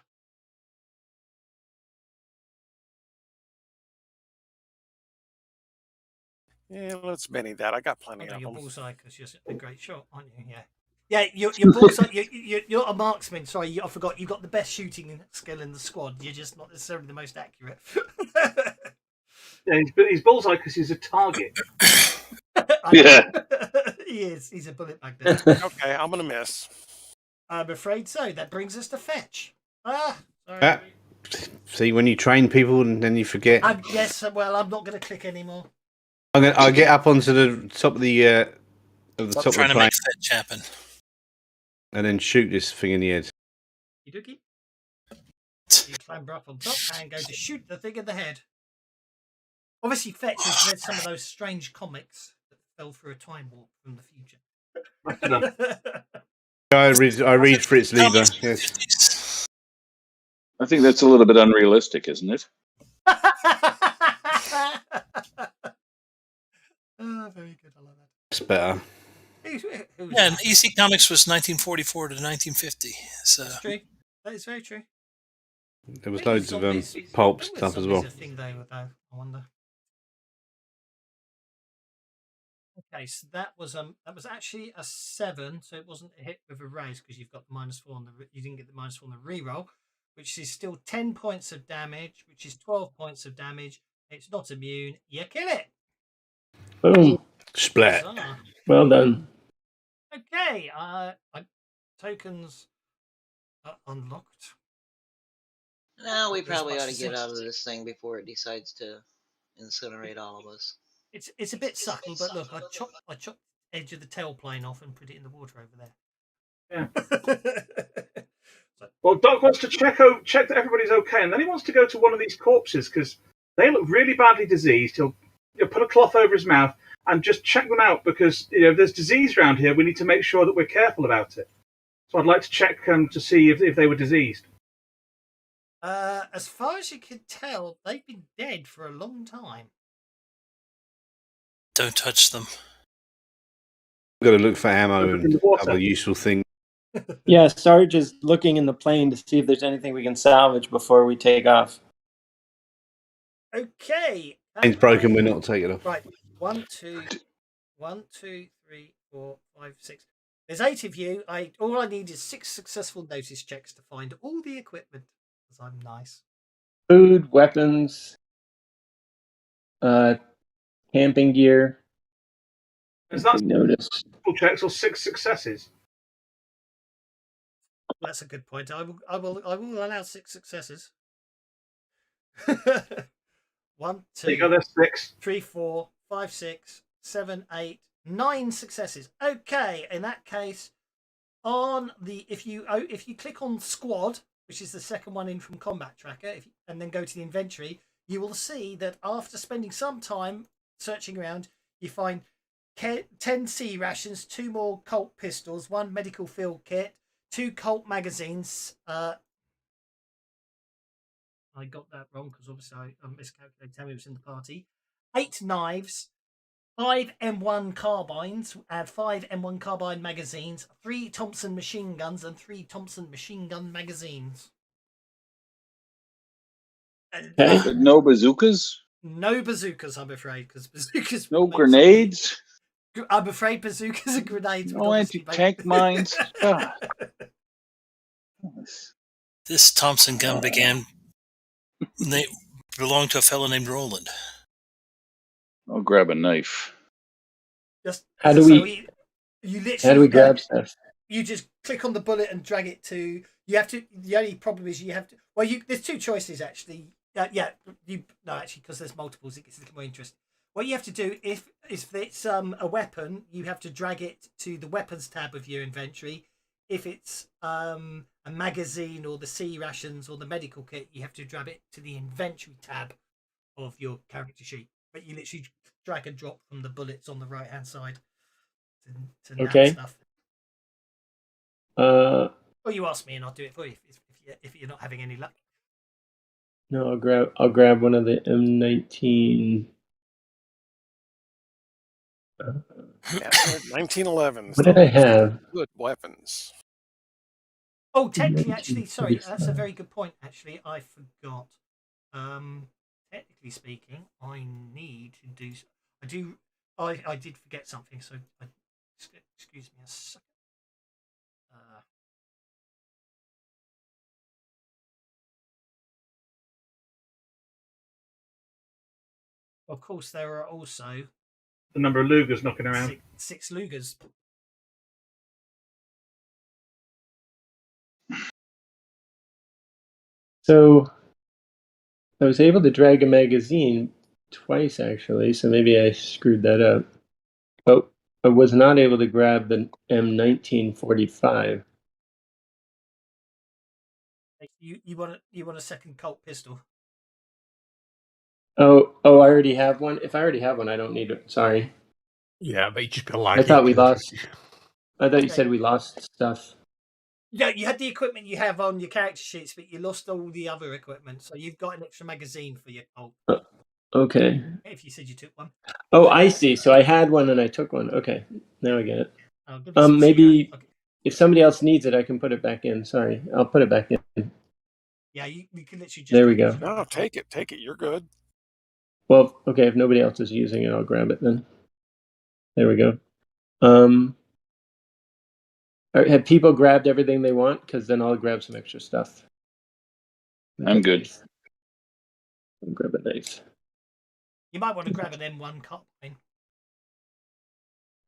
Yeah, let's Benny that. I got plenty of You're them. Bullseye because you're a great shot, aren't you? Yeah. Yeah, you're Bullseye. You're a marksman. Sorry, I forgot. You've got the best shooting skill in the squad. You're just not necessarily the most accurate. Yeah, he's Bullseye because he's a target. Yeah. He is. He's a bullet magnet. Okay, I'm gonna miss. I'm afraid so. That brings us to fetch. Sorry. See, when you train people and then you forget. Yes, well, I'm not going to click anymore. I'll get up onto the top of the Stop trying to plane make fetch happen. and then shoot this thing in the head. Dookie. You clamber up on top and go to shoot the thing in the head. Obviously, Fetch has read some of those strange comics that fell through a time warp from the future. I read Fritz Lieber. Yes. 50s. I think that's a little bit unrealistic, isn't it? Very good. I love that. It's better. Yeah, and EC Comics was 1944 to 1950. So That's true. That is very true. There was loads of pulp stuff as well. A thing though, I wonder. Okay, so that was actually a 7, so it wasn't a hit with a raise because you've got the -4 on you didn't get the -4 on the reroll, which is still 10 points of damage, which is 12 points of damage. It's not immune. You kill it. Boom. Splat. Huzzah. Well done. Okay, tokens are unlocked. Now we As probably much ought to as get it- out of this thing before it decides to incinerate all of us. It's a bit subtle, but look, I chopped the edge of the tailplane off and put it in the water over there. Yeah. Well, Doc wants to check that everybody's okay, and then he wants to go to one of these corpses because they look really badly diseased. He'll put a cloth over his mouth and just check them out because if there's disease around here, we need to make sure that we're careful about it. So I'd like to check to see if they were diseased. As far as you can tell, they've been dead for a long time. don't touch them. We've got to look for ammo Look in and the water. other useful things. Yeah, Sarge is looking in the plane to see if there's anything we can salvage before we take off. Okay. Plane's broken. We're not taking off. Right. 1, 2, 3, 4, 5, 6. There's 8 of you. All I need is 6 successful notice checks to find all the equipment. Because I'm nice. Food, weapons, camping gear. Is that Notice? checks or 6 successes? That's a good point. I will allow 6 successes. 1, There you go. 2, There's 6. 3, 4, 5, 6, 7, 8, 9 successes. Okay, in that case, if you click on squad, which is the second one in from Combat Tracker, and then go to the inventory, you will see that after spending some time searching around, you find 10 C rations, 2 more Colt pistols, 1 medical field kit, 2 Colt magazines. I got that wrong because obviously I miscalculated how many was in the party. 8 knives, 5 M1 carbines, add 5 M1 carbine magazines, 3 Thompson machine guns, and 3 Thompson machine gun magazines. Okay. But no bazookas? No bazookas, I'm afraid, because bazookas. No grenades? I'm afraid bazookas and grenades. No anti-tank mines? God. This Thompson gun belonged to a fellow named Roland. I'll grab a knife. How do we grab stuff? You just click on the bullet and drag it to. You have to. The only problem is you have to. Well, there's 2 choices actually. Because there's multiples, it gets a little more interesting. What you have to do if it's a weapon, you have to drag it to the weapons tab of your inventory. If it's a magazine or the C rations or the medical kit, you have to drag it to the inventory tab of your character sheet. But you literally drag and drop from the bullets on the right hand side to nab stuff. Or you ask me and I'll do it for you if you're not having any luck. No, I'll grab one of the M19. 1911s. What did I have? Good weapons. Oh, technically, actually, sorry, that's a very good point. Actually, I forgot. Technically speaking, I need to do. I did forget something. So, excuse me a second. Of course, there are also the number of Lugers knocking around. Six Lugers. So I was able to drag a magazine twice, actually, so maybe I screwed that up. But I was not able to grab the M1945. You want a second Colt pistol? Oh, I already have one. If I already have one, I don't need it. Sorry. Yeah, but you just be I lagging. thought we lost. I thought you said we lost stuff. Yeah, you had the equipment you have on your character sheets, but you lost all the other equipment. So you've got an extra magazine for your Colt. Okay. If you said you took one. Oh, I see. So I had one and I took one. Okay, now I get it. I'll give you some Maybe okay. if somebody else needs it, I can put it back in. Sorry, I'll put it back in. Yeah, you can literally just. There we go. No, take it. You're good. Well, okay. If nobody else is using it, I'll grab it then. There we go. Have people grabbed everything they want? Because then I'll grab some extra stuff. I'm good. I'll grab a knife. You might want to grab an M1 Colt.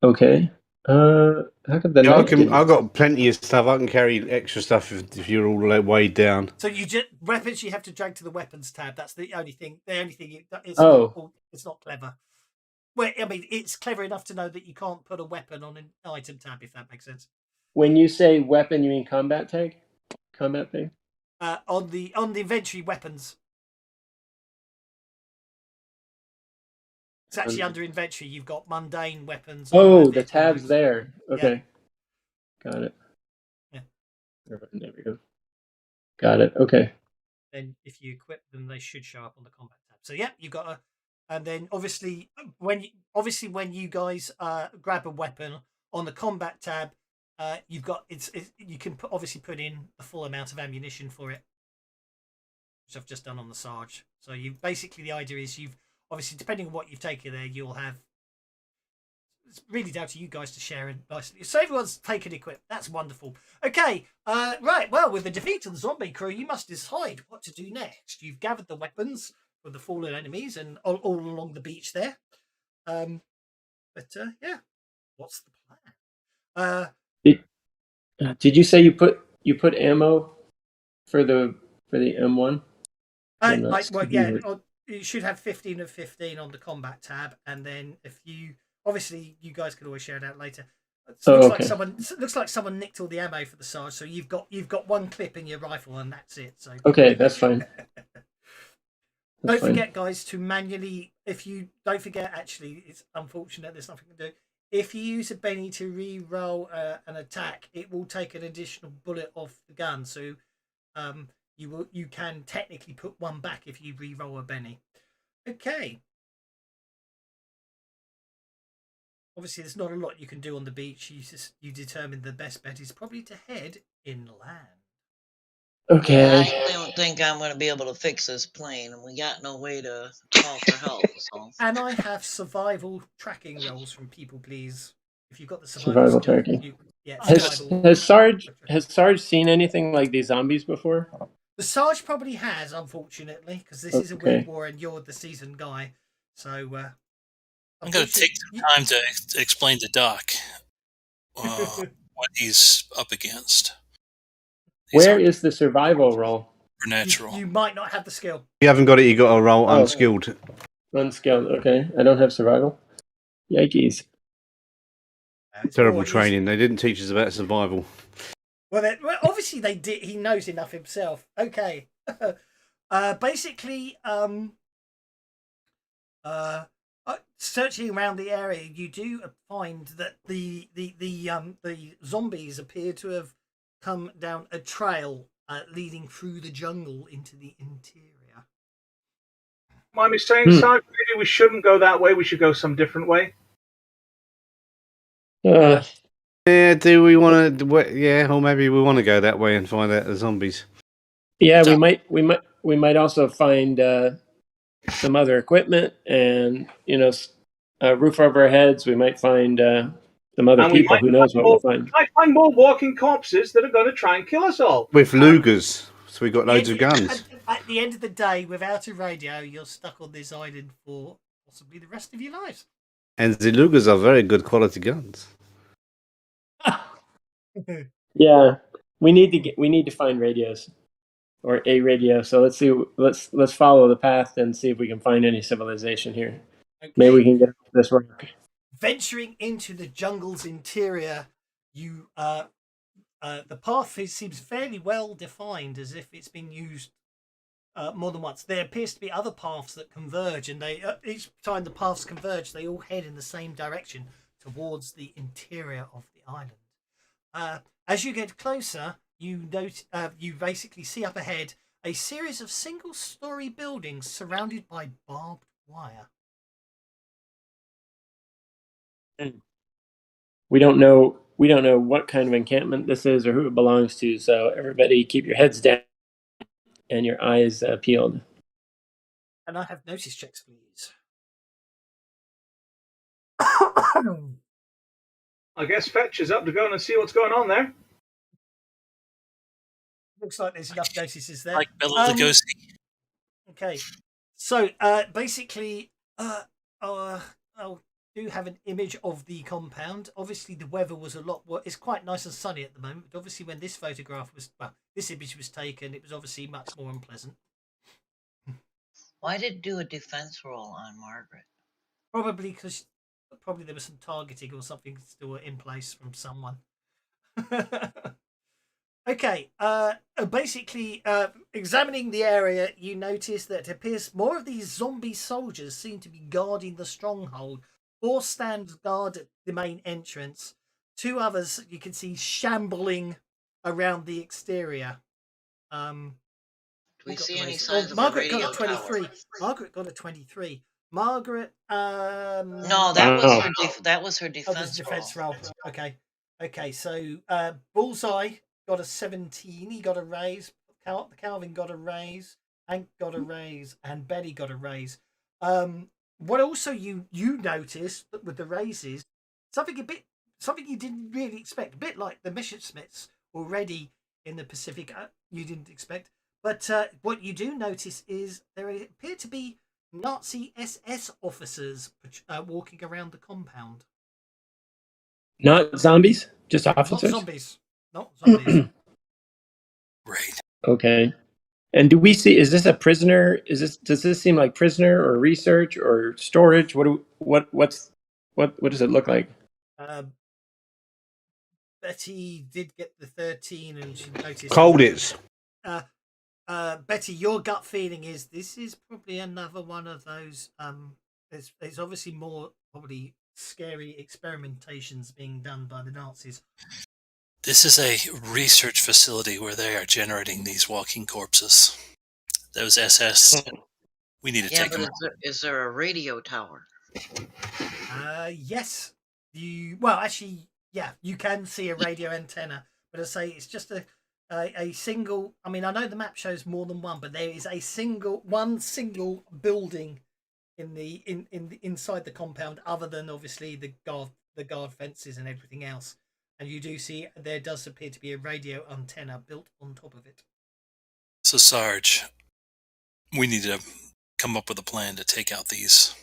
Okay. How could the Yeah, knife? I've got plenty of stuff. I can carry extra stuff if you're all weighed down. So you just weapons you have to drag to the weapons tab. That's the only thing. It's not clever. Well, I mean, it's clever enough to know that you can't put a weapon on an item tab, if that makes sense. When you say weapon, you mean combat tag? Combat thing? On the inventory weapons. It's actually under inventory. You've got mundane weapons. Oh, the tab's there. Okay. Yeah. Got it. Yeah. There we go. Got it. Okay. Then if you equip them, they should show up on the combat tab. So yeah, you've got and then obviously when you guys grab a weapon on the combat tab, you've got you can obviously put in a full amount of ammunition for it, which I've just done on the Sarge. So you basically the idea is you've obviously depending on what you've taken there, you'll have. It's really down to you guys to share it nicely. So everyone's taken equip. That's wonderful. Okay, right. Well, with the defeat of the zombie crew, you must decide what to do next. You've gathered the weapons from the fallen enemies and all along the beach there. Yeah, what's the plan? Did you say you put ammo for the M1? You should have 15 of 15 on the combat tab, and then if you obviously you guys could always share it out later. Looks like someone nicked all the ammo for the Sarge, so you've got one clip in your rifle and that's it. So okay, that's fine. Don't forget, guys, to manually. Don't forget, actually, it's unfortunate. There's nothing to do. If you use a Benny to re-roll an attack, it will take an additional bullet off the gun. So, you can technically put one back if you re-roll a Benny. Okay. Obviously, there's not a lot you can do on the beach. You determine the best bet is probably to head inland. Okay. I don't think I'm going to be able to fix this plane, and we got no way to call for help. So. And I have survival tracking rolls from people, please. If you've got the survival tracking. Has Sarge seen anything like these zombies before? The Sarge probably has, unfortunately, because this is a World War and you're the seasoned guy. So I'm going to take some time to explain to Doc what he's up against. Where is the survival roll? Supernatural. You might not have the skill. If you haven't got it, you got to roll unskilled. Unskilled, okay. I don't have survival. Yikes. Terrible training. They didn't teach us about survival. Well, obviously they did. He knows enough himself. Okay. Basically, searching around the area, you do find that the zombies appear to have come down a trail leading through the jungle into the interior. Mind me saying, Sarge, maybe we shouldn't go that way. We should go some different way. Yeah, do we want to? Yeah, or maybe we want to go that way and find out the zombies. Yeah, we might also find some other equipment and a roof over our heads. We might find some other people. Who knows what we'll find? I find more walking corpses that are going to try and kill us all with Lugers. So we got loads of guns. At the end of the day, without a radio, you're stuck on this island for possibly the rest of your lives. And the Lugers are very good quality guns. Yeah, we need to find radios or a radio. So let's see. Let's follow the path and see if we can find any civilization here. Okay. Maybe we can get this rock. Venturing into the jungle's interior, you the path seems fairly well defined, as if it's been used more than once. There appears to be other paths that converge, and they each time the paths converge, they all head in the same direction towards the interior of the island. As you get closer, you basically see up ahead a series of single-story buildings surrounded by barbed wire. We don't know what kind of encampment this is or who it belongs to. So everybody, keep your heads down and your eyes peeled. And I have notice checks, please. I guess Fetch is up to go and see what's going on there. Looks like there's enough notices there. Like Bela Lugosi. Okay, so basically, I do have an image of the compound. Obviously, the weather was it's quite nice and sunny at the moment. But obviously, when this this image was taken, it was obviously much more unpleasant. Why did it do a defense roll on Margaret? Probably because there was some targeting or something still in place from someone. Okay, basically, examining the area, you notice that it appears more of these zombie soldiers seem to be guarding the stronghold. 4 stand guard at the main entrance. 2 others you can see shambling around the exterior. Do we see any signs of Margaret a radio got a 23. tower? Margaret got a 23. Margaret. No, that was her defense roll. Okay. So Bullseye got a 17. He got a raise. Calvin got a raise. Hank got a raise, and Betty got a raise. What also you noticed with the raises, something you didn't really expect, a bit like the Messerschmitts already in the Pacific. You didn't expect, but what you do notice is there appear to be Nazi SS officers walking around the compound. Not zombies, just officers. Not zombies. Right. Okay. And do we see? Is this a prisoner? Does this seem like prisoner or research or storage? What does it look like? Betty did get the 13, and she noticed. Cold is. Betty, your gut feeling is this is probably another one of those. There's obviously more probably scary experimentations being done by the Nazis. This is a research facility where they are generating these walking corpses. Those SS. We need to take them. Is there a radio tower? Yes. You can see a radio antenna, but I say it's just a single. I mean, I know the map shows more than one, but there is one single building inside the compound, other than obviously the guard fences and everything else. And you do see there does appear to be a radio antenna built on top of it. So, Sarge, we need to come up with a plan to take out these.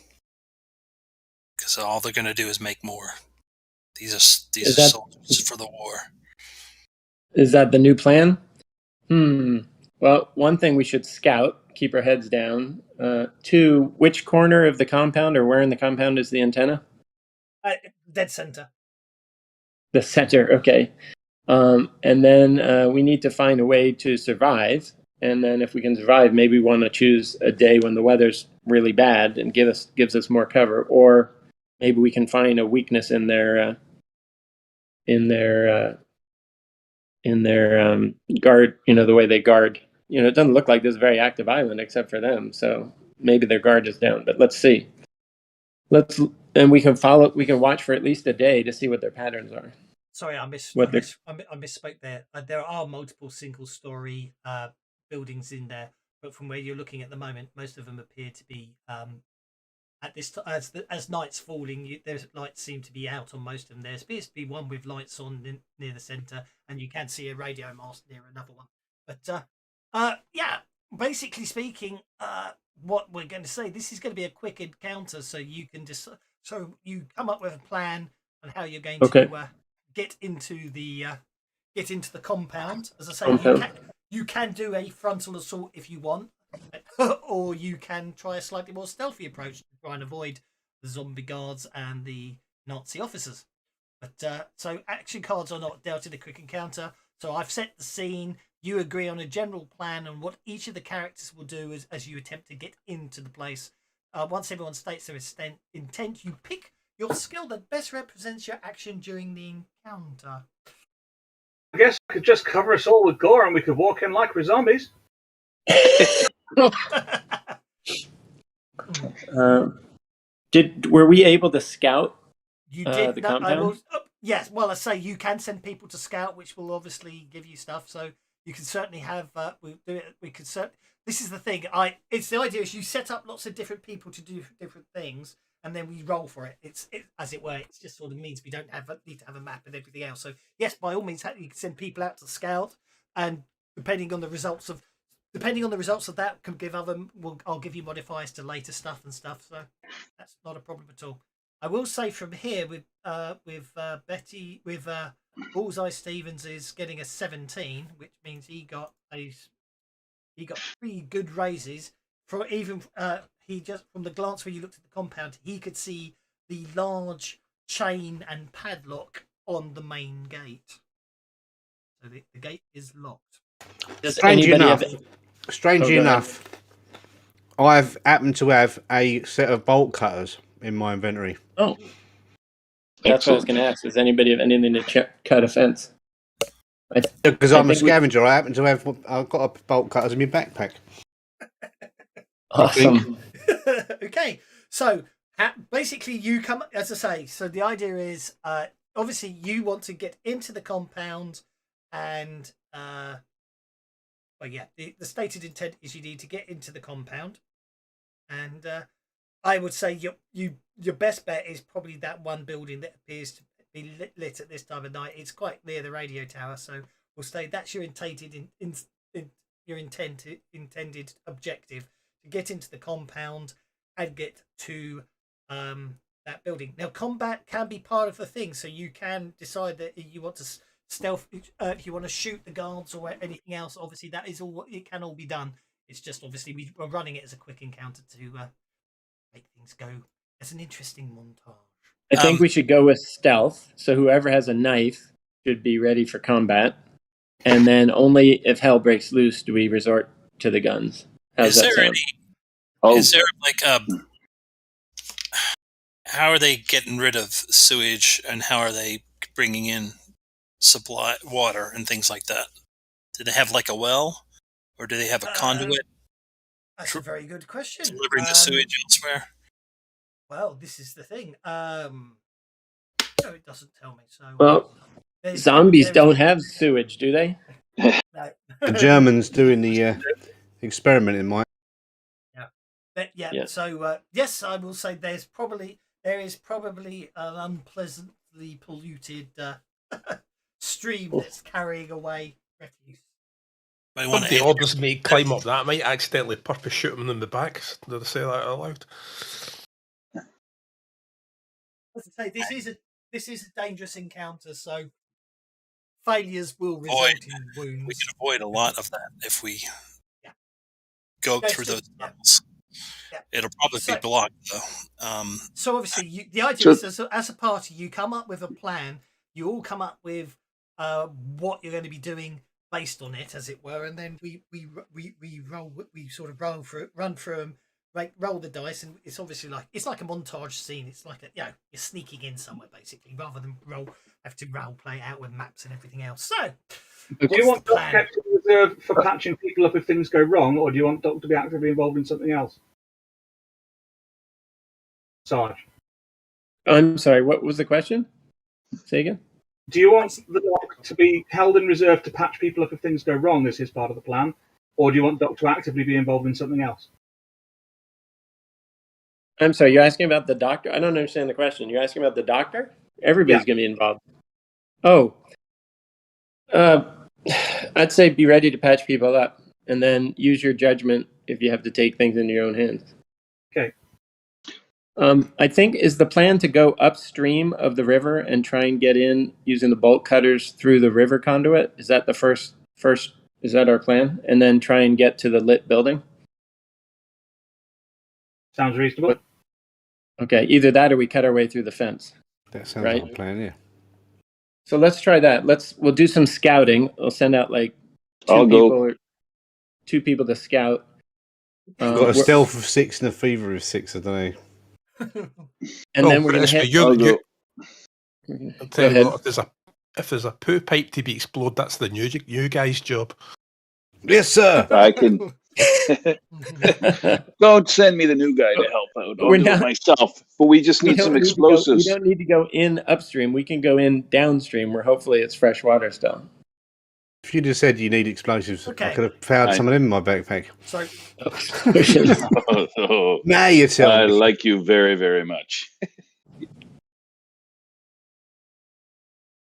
Because all they're going to do is make more. These are soldiers for the war. Is that the new plan? Well, one thing we should scout, keep our heads down. 2, which corner of the compound or where in the compound is the antenna? Dead center. The center, okay. And then we need to find a way to survive. And then if we can survive, maybe we want to choose a day when the weather's really bad and gives us more cover. Or maybe we can find a weakness in their guard. The way they guard. It doesn't look like this is a very active island except for them. So maybe their guard is down. But let's see. And we can watch for at least a day to see what their patterns are. Sorry, I misspoke there. There are multiple single-story buildings in there, but from where you're looking at the moment, most of them appear to be at this as night's falling. There's lights seem to be out on most of them. There appears to be one with lights on near the center, and you can see a radio mast near another one. But basically speaking, what we're going to say, this is going to be a quick encounter, so you can So you come up with a plan on how you're going Okay. to get into the compound. As I say, Compound. you can do a frontal assault if you want, or you can try a slightly more stealthy approach to try and avoid the zombie guards and the Nazi officers. But so action cards are not dealt in a quick encounter. So I've set the scene. You agree on a general plan on what each of the characters will do as you attempt to get into the place. Once everyone states their intent, you pick your skill that best represents your action during the encounter. I guess I could just cover us all with gore and we could walk in like we're zombies. Were we able to scout You did. the No, compound? yes. Well, I say you can send people to scout, which will obviously give you stuff. So you can certainly have. We do it. We could certainly. This is the thing. It's the idea is you set up lots of different people to do different things, and then we roll for it. As it were. It just sort of means we don't need to have a map and everything else. So yes, by all means, you can send people out to scout, and depending on the results of that, can give I'll give you modifiers to later stuff and stuff. So that's not a problem at all. I will say from here with Betty with Bullseye Stevens is getting a 17, which means he got 3 good raises for even he just from the glance when you looked at the compound he could see the large chain and padlock on the main gate. So the gate is locked. Strangely enough, I've happened to have a set of bolt cutters in my inventory. Oh, that's what I was going to ask. Does anybody have anything to cut a fence? Because I'm a scavenger, I've got a bolt cutters in my backpack. Awesome. Okay, so basically you come, as I say, so the idea is obviously you want to get into the compound and the stated intent is you need to get into the compound, and I would say your best bet is probably that one building that appears to be lit at this time of night. It's quite near the radio tower, so we'll say that's your intended objective, to get into the compound and get to that building. Now, combat can be part of the thing, so you can decide that you want to stealth if you want to shoot the guards or anything else. Obviously, that is all. It can all be done. It's just obviously we're running it as a quick encounter to make things go as an interesting montage. I think we should go with stealth. So whoever has a knife should be ready for combat, and then only if hell breaks loose do we resort to the guns. How's that sound? Is there like how are they getting rid of sewage and how are they bringing in supply water and things like that? Do they have like a well, or do they have a conduit? That's a very good question. Delivering the sewage elsewhere. Well, this is the thing. No, it doesn't tell me. So well, zombies don't have sewage, do they? No. The Germans doing the experiment in mind. Yeah. So yes, I will say there is probably an unpleasantly polluted stream that's carrying away refuse. The orders may climb up that. I might accidentally purpose shoot them in the back. Did I say that out loud? As I say, this is a dangerous encounter, so failures will result in wounds. We can avoid a lot of that if we go through those tunnels. Yeah. It'll probably be blocked, though. So obviously, the idea is as a party, you come up with a plan. You all come up with what you're going to be doing based on it, as it were, and then we roll. We sort of run through them, roll the dice, and it's obviously it's like a montage scene. It's like you're sneaking in somewhere basically, rather than have to role play out with maps and everything else. So, do you want Doc to be reserved for patching people up if things go wrong, or do you want Doc to be actively involved in something else? Sarge. I'm sorry, what was the question? Say again? Do you want the Doc to be held in reserve to patch people up if things go wrong as his part of the plan, or do you want Doc to actively be involved in something else? I'm sorry, you're asking about the doctor? I don't understand the question. You're asking about the doctor? Everybody's going to be involved. Oh. I'd say be ready to patch people up, and then use your judgment if you have to take things into your own hands. Okay. I think is the plan to go upstream of the river and try and get in using the bolt cutters through the river conduit. Is that the first? Is that our plan? And then try and get to the lit building. Sounds reasonable. What? Okay, either that or we cut our way through the fence. That sounds right? like a plan, yeah. So let's try that. We'll do some scouting. We'll send out like I'll go. two people to scout. I've got a stealth of 6 and a fever of 6, I don't know. And then we're going to hit. I'll Go ahead. If there's a poo pipe to be explored, that's the new guy's job. Yes, sir. I can. Don't send me the new guy to help out. I'll do it myself. But we just need some explosives. We don't need to go in upstream. We can go in downstream where hopefully it's fresh water still. If you just said you need explosives, Okay. I could have found some of them in my backpack. So, Now you tell me. I like you very, very much.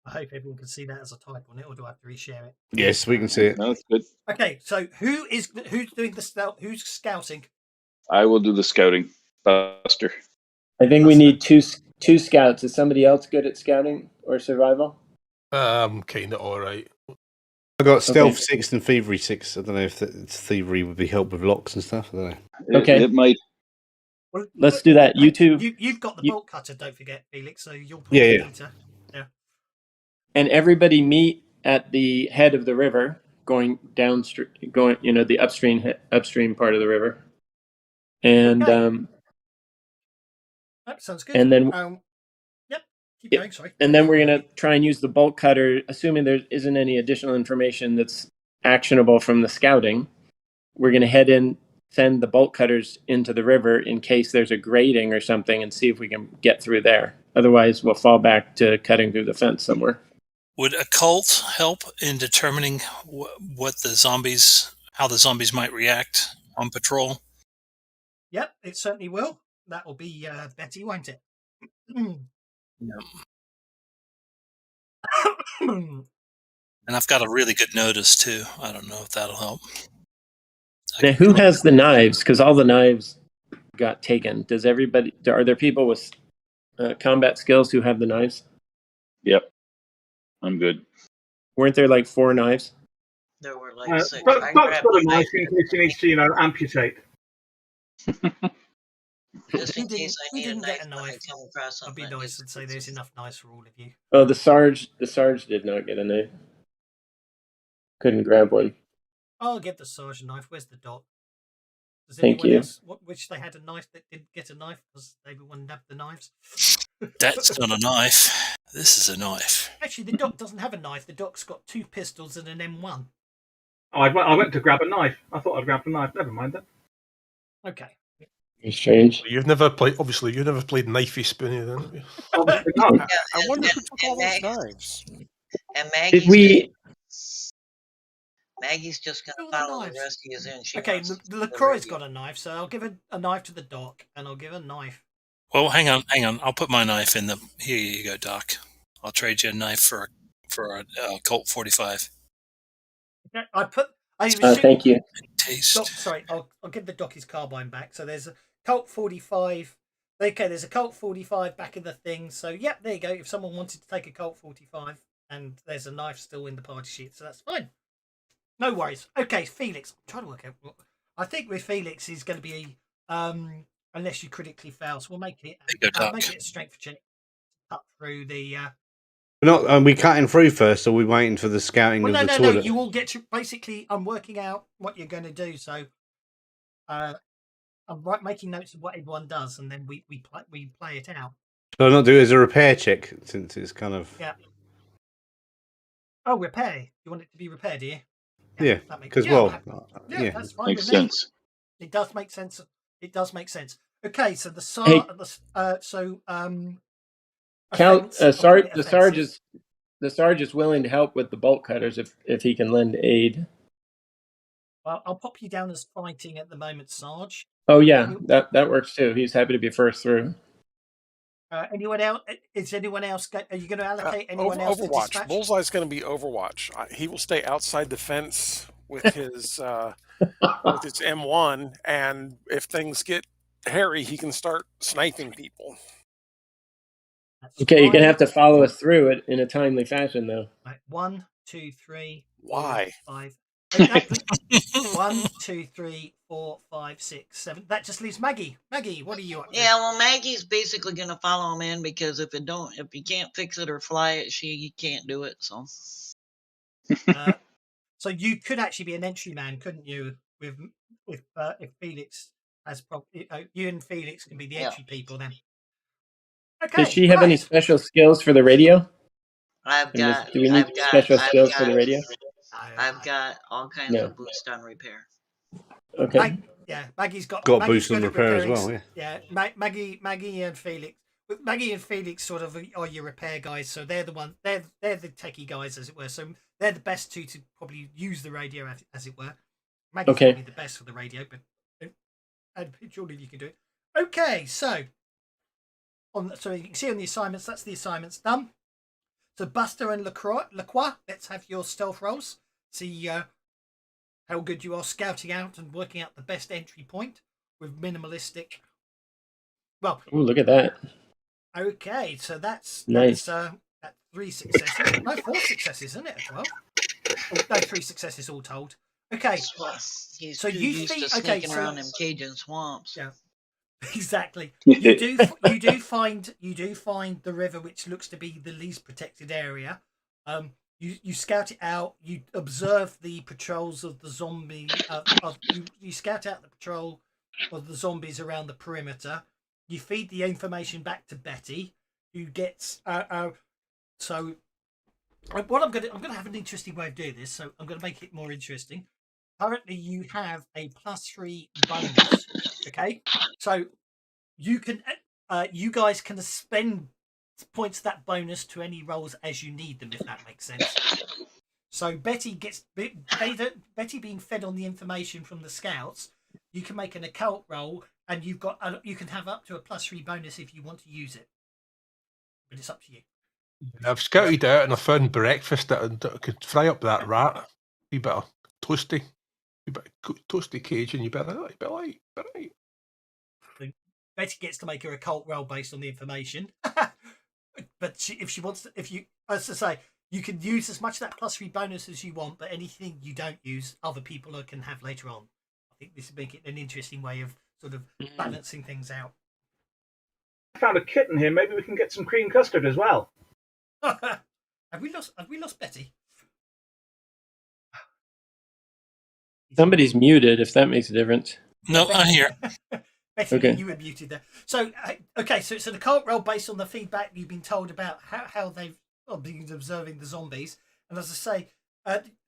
I hope everyone can see that as a type on it, or do I have to reshare it? Yes, we can see it. No, that's good. Okay, so who's doing the scout? Who's scouting? I will do the scouting, Buster. I think we need two scouts. Is somebody else good at scouting or survival? Kind of all right. I got stealth 6 and thievery 6. I don't know if thievery would be help with locks and stuff. I don't know. Okay. It might. Well, let's do that. You two. You've got the bolt cutter, don't forget, Felix. So you'll yeah. Yeah. And everybody meet at the head of the river, going downstream, the upstream part of the river. And that sounds good. And then keep going. Sorry. And then we're going to try and use the bolt cutter, assuming there isn't any additional information that's actionable from the scouting. We're going to head in, send the bolt cutters into the river in case there's a grading or something, and see if we can get through there. Otherwise, we'll fall back to cutting through the fence somewhere. Would a cult help in determining how the zombies might react on patrol? Yep, it certainly will. That will be Betty, won't it? And I've got a really good notice too. I don't know if that'll help. Now, who has the knives? Because all the knives got taken. Does everybody? Are there people with combat skills who have the knives? Yep, I'm good. Weren't there like 4 knives? There were like 6. Doc's got a knife in case he needs to, amputate. Just in case I need a didn't knife get a when I knife. come across I'd something. be nice and say there's enough knives for all of you. Oh, the Sarge did not get a knife. Couldn't grab one. I'll give the Sarge a knife. Where's the Doc? Does Thank anyone you. else wish they had a knife that didn't get a knife because everyone nabbed the knives? That's not a knife. This is a knife. Actually, the Doc doesn't have a knife. The Doc's got 2 pistols and an M1. Oh, I went to grab a knife. I thought I'd grab a knife. Never mind that. Okay. It's strange. You've never played Knifey Spoony, then, have you? Obviously not. I wonder who took all those knives. And Maggie's Did we? Maggie's just going All to the follow the knives. rest of you in. She Okay, wants to the LaCroix's got a knife, so I'll give a knife to the Doc, and I'll give a knife. Well, hang on. I'll put my knife in the. Here you go, Doc. I'll trade you a knife for a Colt 45. Okay, Thank you. Taste. Doc, sorry, I'll give the Doc his carbine back. So there's a Colt 45. Okay, there's a Colt 45 back in the thing. So yeah, there you go. If someone wanted to take a Colt 45, and there's a knife still in the party sheet, so that's fine. No worries. Okay, Felix. I'm trying to work out. I think with Felix is going to be unless you critically fail, so we'll make it a strength check. Cut through the. We're not. Are we cutting through first, or are we waiting for the scouting of the toilet? No. You all get to basically. I'm working out what you're going to do, so I'm making notes of what everyone does, and then we play it out. So I'm not do it as a repair check since it's kind of. Yeah. Oh, repair. You want it to be repaired, do you? Yeah, because that's fine. Makes sense. It does make sense. It does make sense. Okay, so the Sarge is willing to help with the bolt cutters if he can lend aid. Well, I'll pop you down as fighting at the moment, Sarge. Oh yeah, that works too. He's happy to be first through. Anyone else? Is anyone else? Are you going to allocate anyone else? Overwatch. To dispatch? Bullseye's going to be Overwatch. He will stay outside the fence with his with his M1, and if things get Harry, he can start sniping people. That's Okay, you're gonna have fine. to follow us through it in a timely fashion, though. Right, 1, 2, 3, 4, Why? 5. Actually, 1, 2, 3, 4, 5, 6, 7. That just leaves Maggie. Maggie, what are you up to? Yeah, well, Maggie's basically gonna follow him in because if you can't fix it or fly it, she can't do it. So So you could actually be an entry man, couldn't you? With if Felix has you and Felix can be the entry people then. Okay. Does she have any right. special skills for the radio? I've And got, do we need I've got, special I've skills for got, the radio? I've got all kinds No. of boost on repair. Okay. Maggie's got Got a Maggie's boost on good at repair as repairing well, Maggie and Felix. Maggie and Felix sort of are your repair guys, so they're the techie guys, as it were. So they're the best two to probably use the radio, as it were. Maggie's Okay. probably the best for the radio, but and surely you can do it. Okay, so so you can see on the assignments, that's the assignments done. So Buster and Lacroix, let's have your stealth rolls. See how good you are scouting out and working out the best entry point with minimalistic. Well, Ooh, look at that. okay, so that's Nice. that's 3 successes. No, 4 successes, isn't it? As well. Oh, no, 3 successes all told. Okay, He's so too you used to sneaking around them Cajun swamps. Yeah, exactly. You do find the river, which looks to be the least protected area. You scout it out. You observe the patrols of the zombie. You scout out the patrol of the zombies around the perimeter. You feed the information back to Betty, who gets so. What I'm gonna have an interesting way of doing this. So I'm gonna make it more interesting. Currently, you have a +3 bonus. Okay, so you can you guys can spend points of that bonus to any rolls as you need them, if that makes sense. So Betty being fed on the information from the scouts. You can make an occult roll, and you can have up to a +3 bonus if you want to use it, but it's up to you. I've scouted out and I found breakfast that could fry up that rat. A wee bit of toasty, toasty Cajun. You better like. Betty gets to make her occult roll based on the information, but if she wants to, as I say, you can use as much of that +3 bonus as you want, but anything you don't use, other people can have later on. I think this would make it an interesting way of sort of balancing things out. I found a kitten here. Maybe we can get some cream custard as well. Have we lost Betty? Somebody's muted, if that makes a difference. No, I'm here. Betty, Okay. you were muted there. So, okay, so it's an occult roll based on the feedback you've been told about how they've been observing the zombies. And as I say,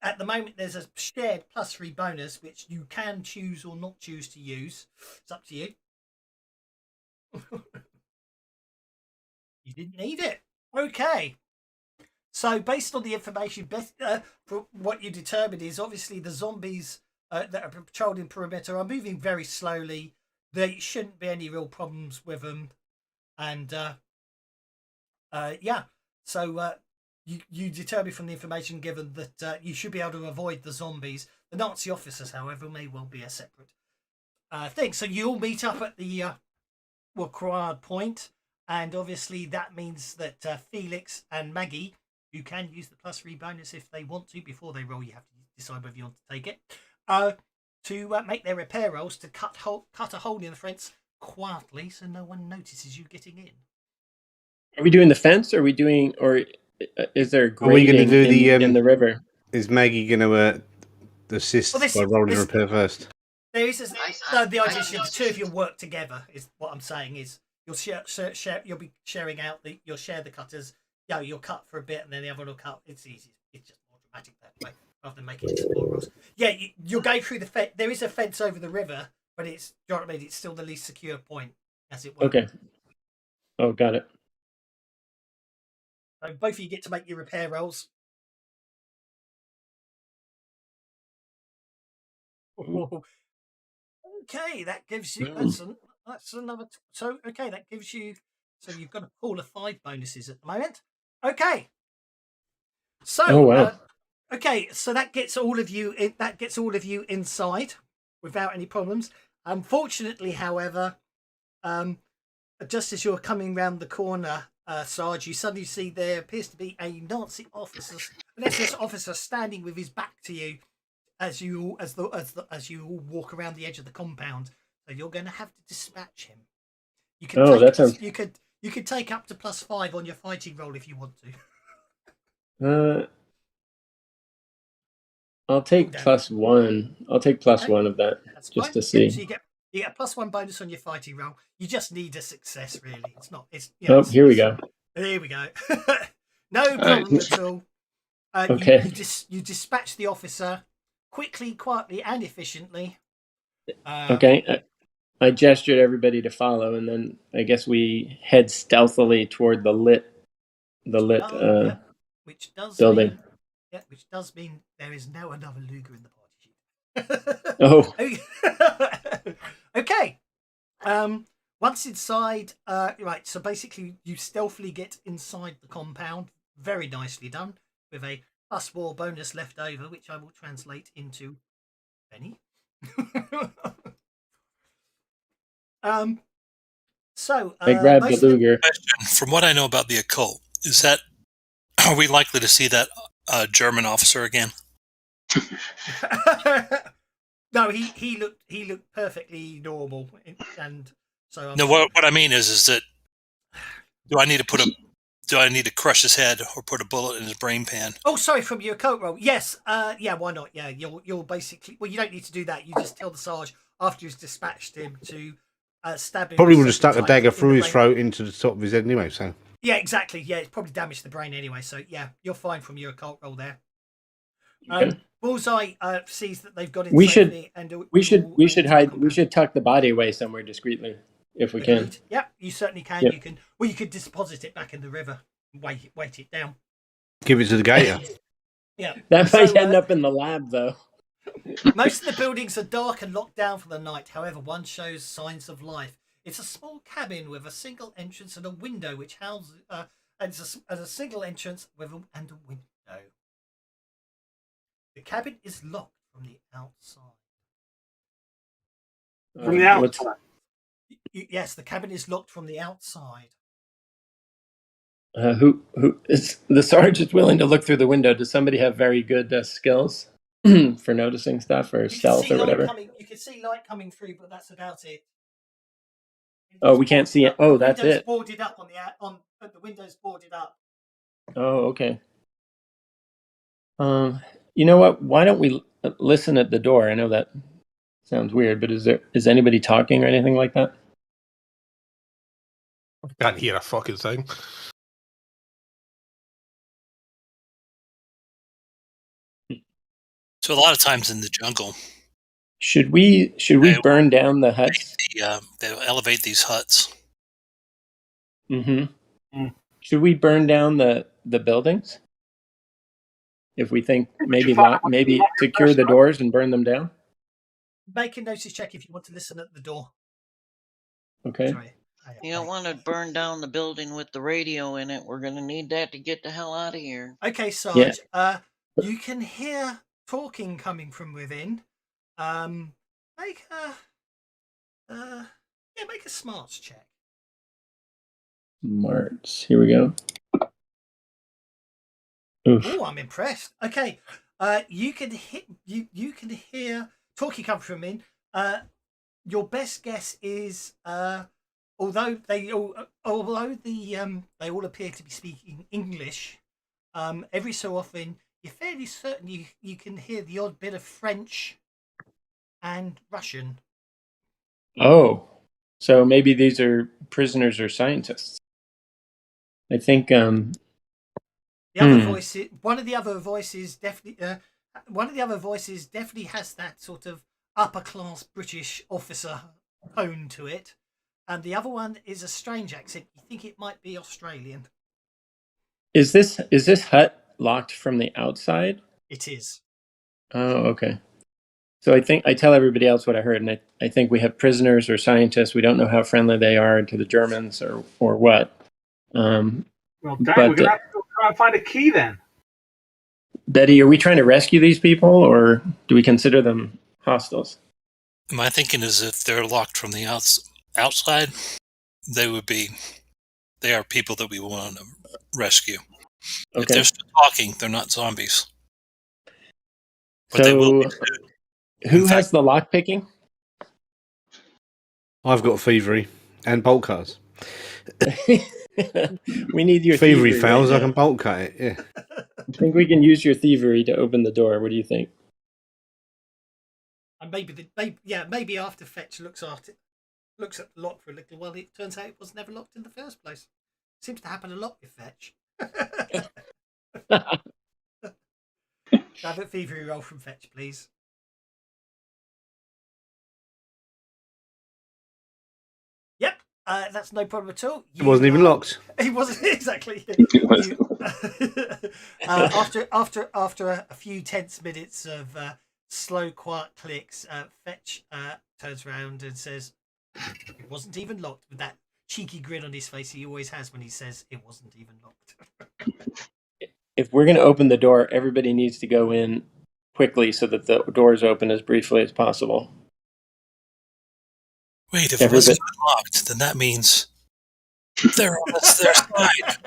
at the moment, there's a shared +3 bonus, which you can choose or not choose to use. It's up to you. You didn't need it. Okay. So, based on the information, for what you determined is obviously the zombies that are patrolling perimeter are moving very slowly. There shouldn't be any real problems with them, and yeah. So you determine from the information given that you should be able to avoid the zombies. The Nazi officers, however, may well be a separate thing. So you all meet up at the required point, and obviously that means that Felix and Maggie, who can use the +3 bonus if they want to before they roll, you have to decide whether you want to take it. To make their repair rolls to cut a hole in the fence quietly so no one notices you getting in. Are we doing the fence? Or are we doing, or is there Are we going to grading do in the river? Is Maggie going to assist by rolling repair first? There is the idea is the two of you work together. Is what I'm saying is you'll share you'll be sharing out you'll share the cutters. Yeah, you'll cut for a bit and then the other one will cut. It's easy. It's just more dramatic that way rather than making it support rules. Yeah, you'll go through the fence. There is a fence over the river, but it's, do you know what I mean? It's still the least secure point, as it were. Okay. Oh, got it. So both of you get to make your repair rolls. Okay, that gives you that's another. So okay, that gives you. So you've got a pool of 5 bonuses at the moment. Okay. So Oh, wow. okay, so that gets all of you. That gets all of you inside without any problems. Unfortunately, however, just as you're coming round the corner, Sarge, you suddenly see there appears to be an SS officer standing with his back to you as you all walk around the edge of the compound. So you're going to have to dispatch him. You can you could take up to +5 on your fighting roll if you want to. I'll take +1. I'll take +1 of that. That's just fine. to see. So you get a +1 bonus on your fighting roll. You just need a success, really. It's not. It's here we go. Here we go. No problem at all. Okay. You dispatch the officer quickly, quietly, and efficiently. Okay. I gestured everybody to follow, and then I guess we head stealthily toward the lit which does building. Which does mean there is now another Luger in the party sheet. Oh. Okay. Once inside, right. So basically, you stealthily get inside the compound. Very nicely done, with a +4 bonus left over, which I will translate into penny. So I grabbed the Luger. From what I know about the occult, are we likely to see that German officer again? No, he looked perfectly normal, and so no. What I mean is that do I need to crush his head or put a bullet in his brain pan? Oh, sorry, from your coat roll. Yes, yeah, why not? Yeah, you'll basically. Well, you don't need to do that. You just tell the Sarge after he's dispatched him to stab him. Probably would have stuck a dagger through his throat into the top of his head anyway. So. Yeah, exactly. Yeah, it's probably damaged the brain anyway. So yeah, you're fine from your occult roll there. Bullseye sees that they've got in we safely, should hide. We should tuck the body away somewhere discreetly if we can. Yeah, you certainly can. Yep. You can. Well, you could deposit it back in the river. Weight it down. Give it to the gator. Yeah. That might end up in the lab, though. Most of the buildings are dark and locked down for the night. However, one shows signs of life. It's a small cabin with a single entrance and a window, which houses and a single entrance and a window. The cabin is locked from the outside. From the outside? Yes, the cabin is locked from the outside. Who is the sergeant willing to look through the window? Does somebody have very good skills for noticing stuff or stealth or whatever? You can see light coming through, but that's about it. Oh, we can't see it. Oh, that's it. The window's boarded up the window's boarded up. Oh, okay. You know what? Why don't we listen at the door? I know that sounds weird, but is anybody talking or anything like that? I can't hear a fucking thing. So a lot of times in the jungle, should we burn down the huts? They'll elevate these huts. Mm-hmm. Should we burn down the buildings? If we think maybe secure the doors and burn them down? Make a notice check if you want to listen at the door. Okay. Sorry. You don't want to burn down the building with the radio in it. We're going to need that to get the hell out of here. Okay, Sarge. Yeah. You can hear talking coming from within. Make a smarts check. Smarts. Here we go. Oh, I'm impressed. Okay, you can hear talking come from in. Your best guess is although they all appear to be speaking English, every so often you're fairly certain you can hear the odd bit of French and Russian. Oh, so maybe these are prisoners or scientists. I think the other voice. One of the other voices definitely has that sort of upper class British officer tone to it, and the other one is a strange accent. You think it might be Australian. Is this hut locked from the outside? It is. Oh, okay. So I think I tell everybody else what I heard, and I think we have prisoners or scientists. We don't know how friendly they are to the Germans or what. Well, Dan, we're going to have to go try and find a key then. Betty, are we trying to rescue these people, or do we consider them hostiles? My thinking is if they're locked from the outside, outside, they are people that we want to rescue. If Okay. they're still talking, they're not zombies. But they will So, be soon. who In has fact, the lock picking? I've got thievery and bolt cutters. We need your Thievery thievery fails, right I now. can bolt cut it. Yeah. I think we can use your thievery to open the door. What do you think? And maybe after Fetch looks at the lock for a little while, it turns out it was never locked in the first place. Seems to happen a lot with Fetch. Have a thievery roll from Fetch, please. Yep, that's no problem at all. It wasn't even locked. It wasn't exactly. It was- After a few tense minutes of slow, quiet clicks, Fetch turns around and says, "It wasn't even locked." With that cheeky grin on his face he always has when he says it wasn't even locked. If we're going to open the door, everybody needs to go in quickly so that the doors open as briefly as possible. wait, if it wasn't unlocked, then that means they're on their side.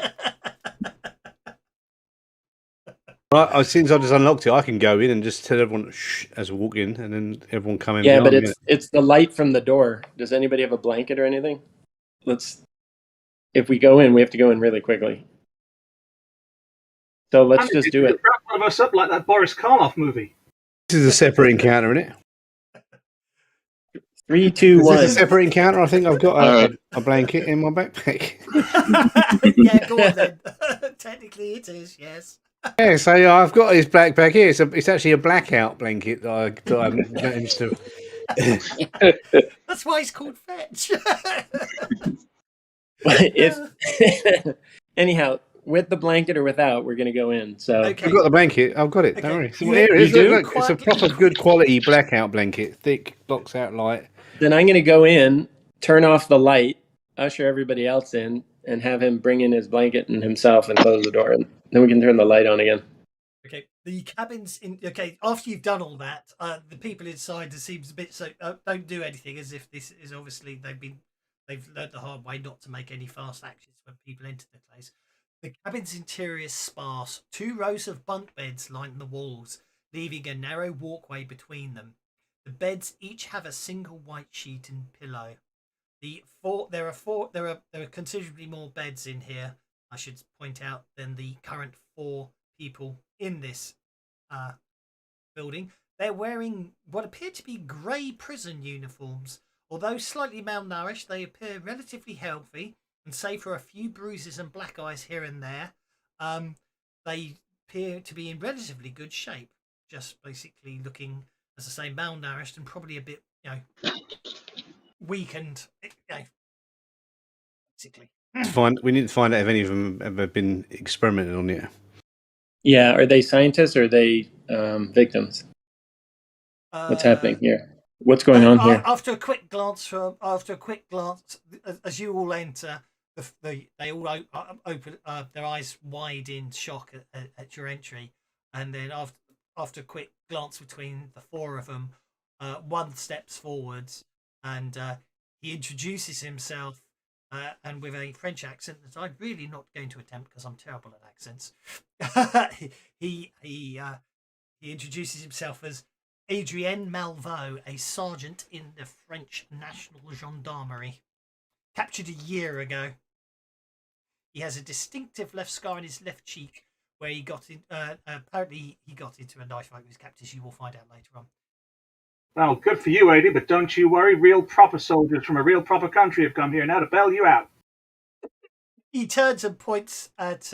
Well, as soon as I just unlocked it, I can go in and just tell everyone shh as we walk in, and then everyone come in. Yeah, but behind me. it's the light from the door. Does anybody have a blanket or anything? If we go in, we have to go in really quickly. So let's just do it. Wrap one of us up like that Boris Karloff movie. This is a separate encounter, isn't it? 3, 2, Is 1. this a separate encounter? I think I've got a blanket in my backpack. Yeah, go on then. Technically it is, yes. Yeah, so I've got this backpack here. It's actually a blackout blanket that I managed to. That's why it's called Fetch. Anyhow, with the blanket or without, we're going to go in. So Okay. I've got the blanket. I've got it. Don't worry. You- Here it is. you do? Look, it's a proper good quality blackout blanket. Thick, blocks out light. Then I'm going to go in, turn off the light, usher everybody else in, and have him bring in his blanket and himself and close the door. And then we can turn the light on again. Okay, the cabins in. Okay, after you've done all that, the people inside seems a bit so. Don't do anything as if this is obviously they've learned the hard way not to make any fast actions when people enter the place. The cabin's interior is sparse. 2 rows of bunk beds line the walls, leaving a narrow walkway between them. The beds each have a single white sheet and pillow. There are considerably more beds in here, I should point out, than the current 4 people in this building. They're wearing what appear to be grey prison uniforms. Although slightly malnourished, they appear relatively healthy, and save for a few bruises and black eyes here and there, they appear to be in relatively good shape. Just basically looking, as I say, malnourished and probably a bit, weakened. Basically. We need to find out if any of them have ever been experimented on yet. Yeah, are they scientists or are they victims? What's happening here? What's going on here? After a quick glance, as you all enter, they all open their eyes wide in shock at your entry, and then after a quick glance between the 4 of them, one steps forwards and he introduces himself, and with a French accent that I'm really not going to attempt because I'm terrible at accents. he introduces himself as Adrien Malveau, a sergeant in the French National Gendarmerie, captured a year ago. He has a distinctive left scar on his left cheek where he got in. Apparently, he got into a knife fight with his captors. You will find out later on. Well, good for you, Adi, but don't you worry. Real proper soldiers from a real proper country have come here now to bail you out. He turns and points at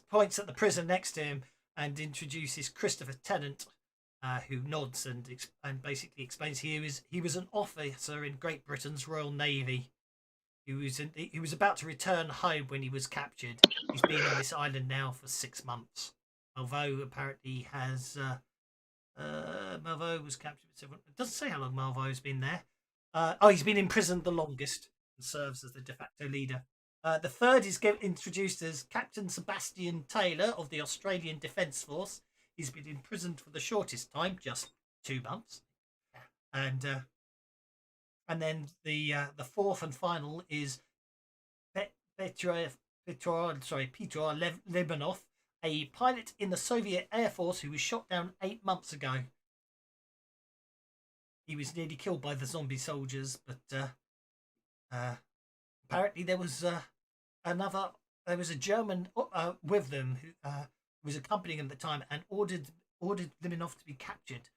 points at the prison next to him and introduces Christopher Tennant, who nods and basically explains he was an officer in Great Britain's Royal Navy. He was about to return home when he was captured. He's been on this island now for 6 months. Malveau apparently has. Malveau was captured. It doesn't say how long Malvau's been there. He's been imprisoned the longest and serves as the de facto leader. The third is introduced as Captain Sebastian Taylor of the Australian Defence Force. He's been imprisoned for the shortest time, just 2 months, and then the fourth and final is Petro Lebanov, a pilot in the Soviet Air Force who was shot down 8 months ago. He was nearly killed by the zombie soldiers, but apparently there was a German with them who was accompanying them at the time and ordered Limonov to be captured.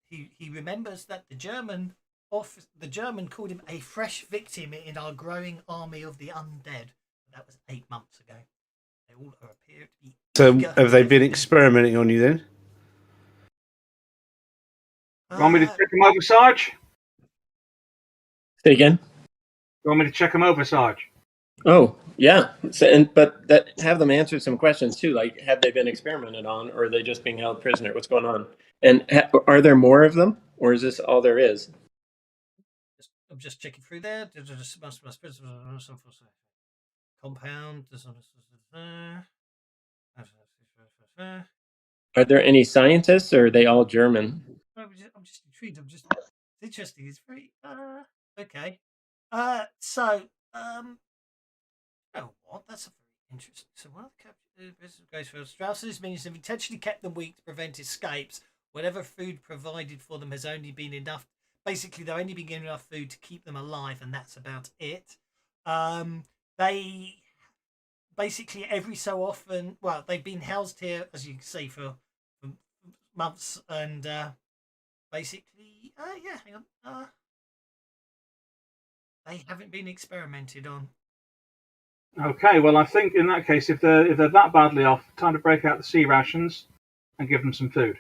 He remembers that the German called him a fresh victim in our growing army of the undead. That was 8 months ago. They all appear to be. So have they been experimenting on you then? You want me to check him over, Sarge? Say again. You want me to check him over, Sarge? Oh, yeah. But have them answer some questions too, like have they been experimented on, or are they just being held prisoner? What's going on? And are there more of them, or is this all there is? I'm just checking through there. Compound. Are there any scientists, or are they all German? I'm just intrigued. It's interesting. It's very okay. Oh, what? That's a very interesting. So, while the business goes for Strauss's minions have intentionally kept them weak to prevent escapes. Whatever food provided for them has only been enough. Basically, they're only been given enough food to keep them alive, and that's about it. They basically every so often. Well, they've been housed here, as you can see, for months, and basically, yeah. Hang on. They haven't been experimented on. Okay, well, I think in that case, if they're that badly off, time to break out the sea rations and give them some food.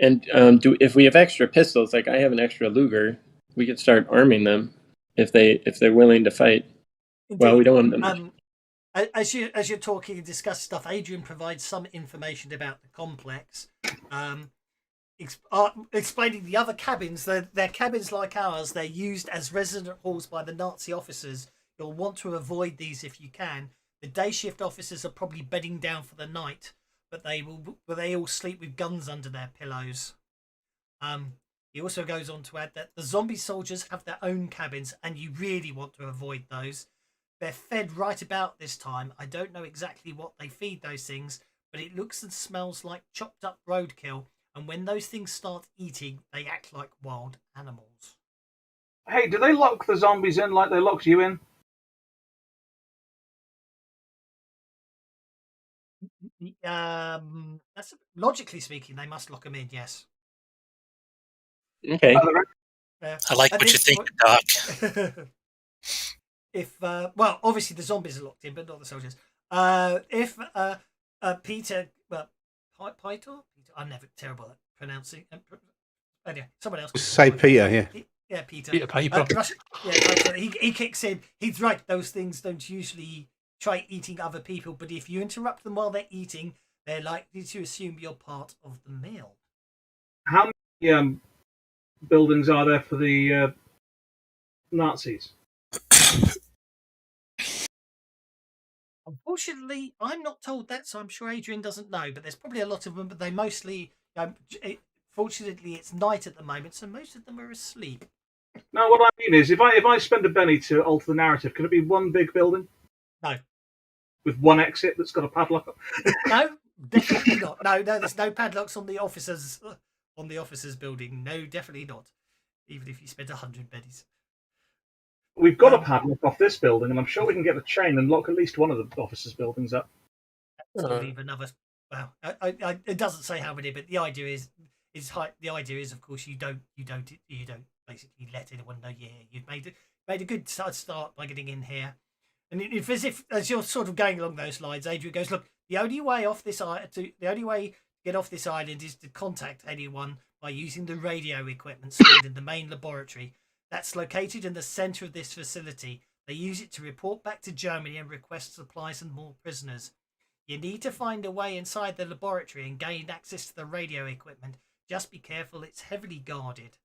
And if we have extra pistols, like I have an extra Luger, we could start arming them if they're willing to fight. Indeed. Well, we don't want them. As you're talking and discuss stuff, Adrian provides some information about the complex, explaining the other cabins. They're cabins like ours. They're used as resident halls by the Nazi officers. You'll want to avoid these if you can. The day shift officers are probably bedding down for the night, but they all sleep with guns under their pillows. He also goes on to add that the zombie soldiers have their own cabins, and you really want to avoid those. They're fed right about this time. I don't know exactly what they feed those things, but it looks and smells like chopped up roadkill. And when those things start eating, they act like wild animals. Hey, do they lock the zombies in like they locked you in? That's logically speaking, they must lock them in. Yes. Okay. I like what you think, Doc. If well, obviously the zombies are locked in, but not the soldiers. If Peter, Peter, I'm never terrible at pronouncing. Anyway, someone else. Say Peter, yeah. Yeah, Peter. Peter Piper. He kicks in. He's right. Those things don't usually try eating other people, but if you interrupt them while they're eating, they're likely to assume you're part of the meal. How many buildings are there for the Nazis? Unfortunately, I'm not told that, so I'm sure Adrian doesn't know. But there's probably a lot of them, but they mostly. Fortunately, it's night at the moment, so most of them are asleep. No, what I mean is, if I spend a penny to alter the narrative, can it be one big building? No. With one exit that's got a padlock? No, definitely not. No, there's no padlocks on the officers' building. No, definitely not. Even if you spent 100 pennies. We've got a padlock off this building, and I'm sure we can get the chain and lock at least one of the officers' buildings up. Leave another. Well, it doesn't say how many, but the idea is the idea is, of course, you don't basically let anyone know you've made a good start by getting in here. And if as you're sort of going along those lines, Adrian goes, look, the only way to get off this island is to contact anyone by using the radio equipment stored in the main laboratory. That's located in the center of this facility. They use it to report back to Germany and request supplies and more prisoners. You need to find a way inside the laboratory and gain access to the radio equipment. Just be careful, it's heavily guarded.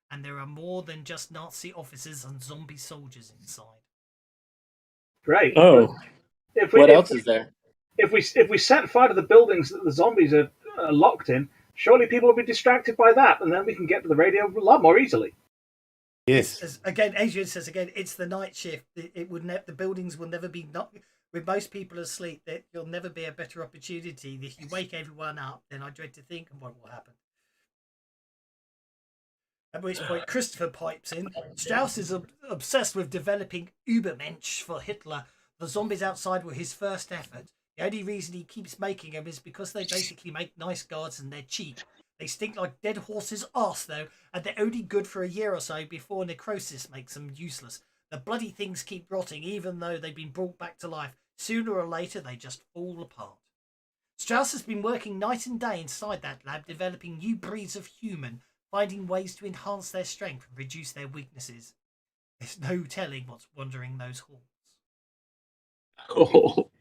And there are more than just Nazi officers and zombie soldiers inside. Great. Oh. What else is there? if we set fire to the buildings that the zombies are locked in, surely people will be distracted by that, and then we can get to the radio a lot more easily. Yes. Again, Adrian says again, it's the night shift. It would the buildings will never be not with most people asleep. That you'll never be a better opportunity. If you wake everyone up, then I dread to think of what will happen. At which point, Christopher pipes in. Strauss is obsessed with developing Übermensch for Hitler. The zombies outside were his first effort. The only reason he keeps making them is because they basically make nice guards and they're cheap. They stink like dead horses' arse, though, and they're only good for a year or so before necrosis makes them useless. The bloody things keep rotting even though they've been brought back to life. Sooner or later, they just fall apart. Strauss has been working night and day inside that lab, developing new breeds of human, finding ways to enhance their strength and reduce their weaknesses. There's no telling what's wandering those halls. Oh.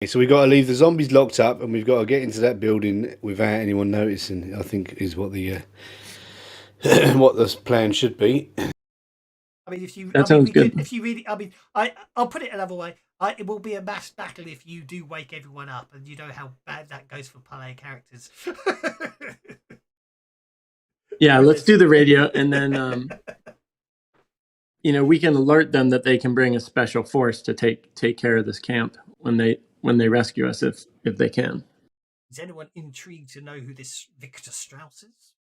So we got to leave the zombies locked up, and we've got to get into that building without anyone noticing. I think is what the what the plan should be. I mean, if you, That sounds good. if you really, I mean, I'll put it another way. It will be a mass battle if you do wake everyone up, and you know how bad that goes for player characters. Yeah, let's do the radio, and then we can alert them that they can bring a special force to take care of this camp when they rescue us if they can. Is anyone intrigued to know who this Victor Strauss is?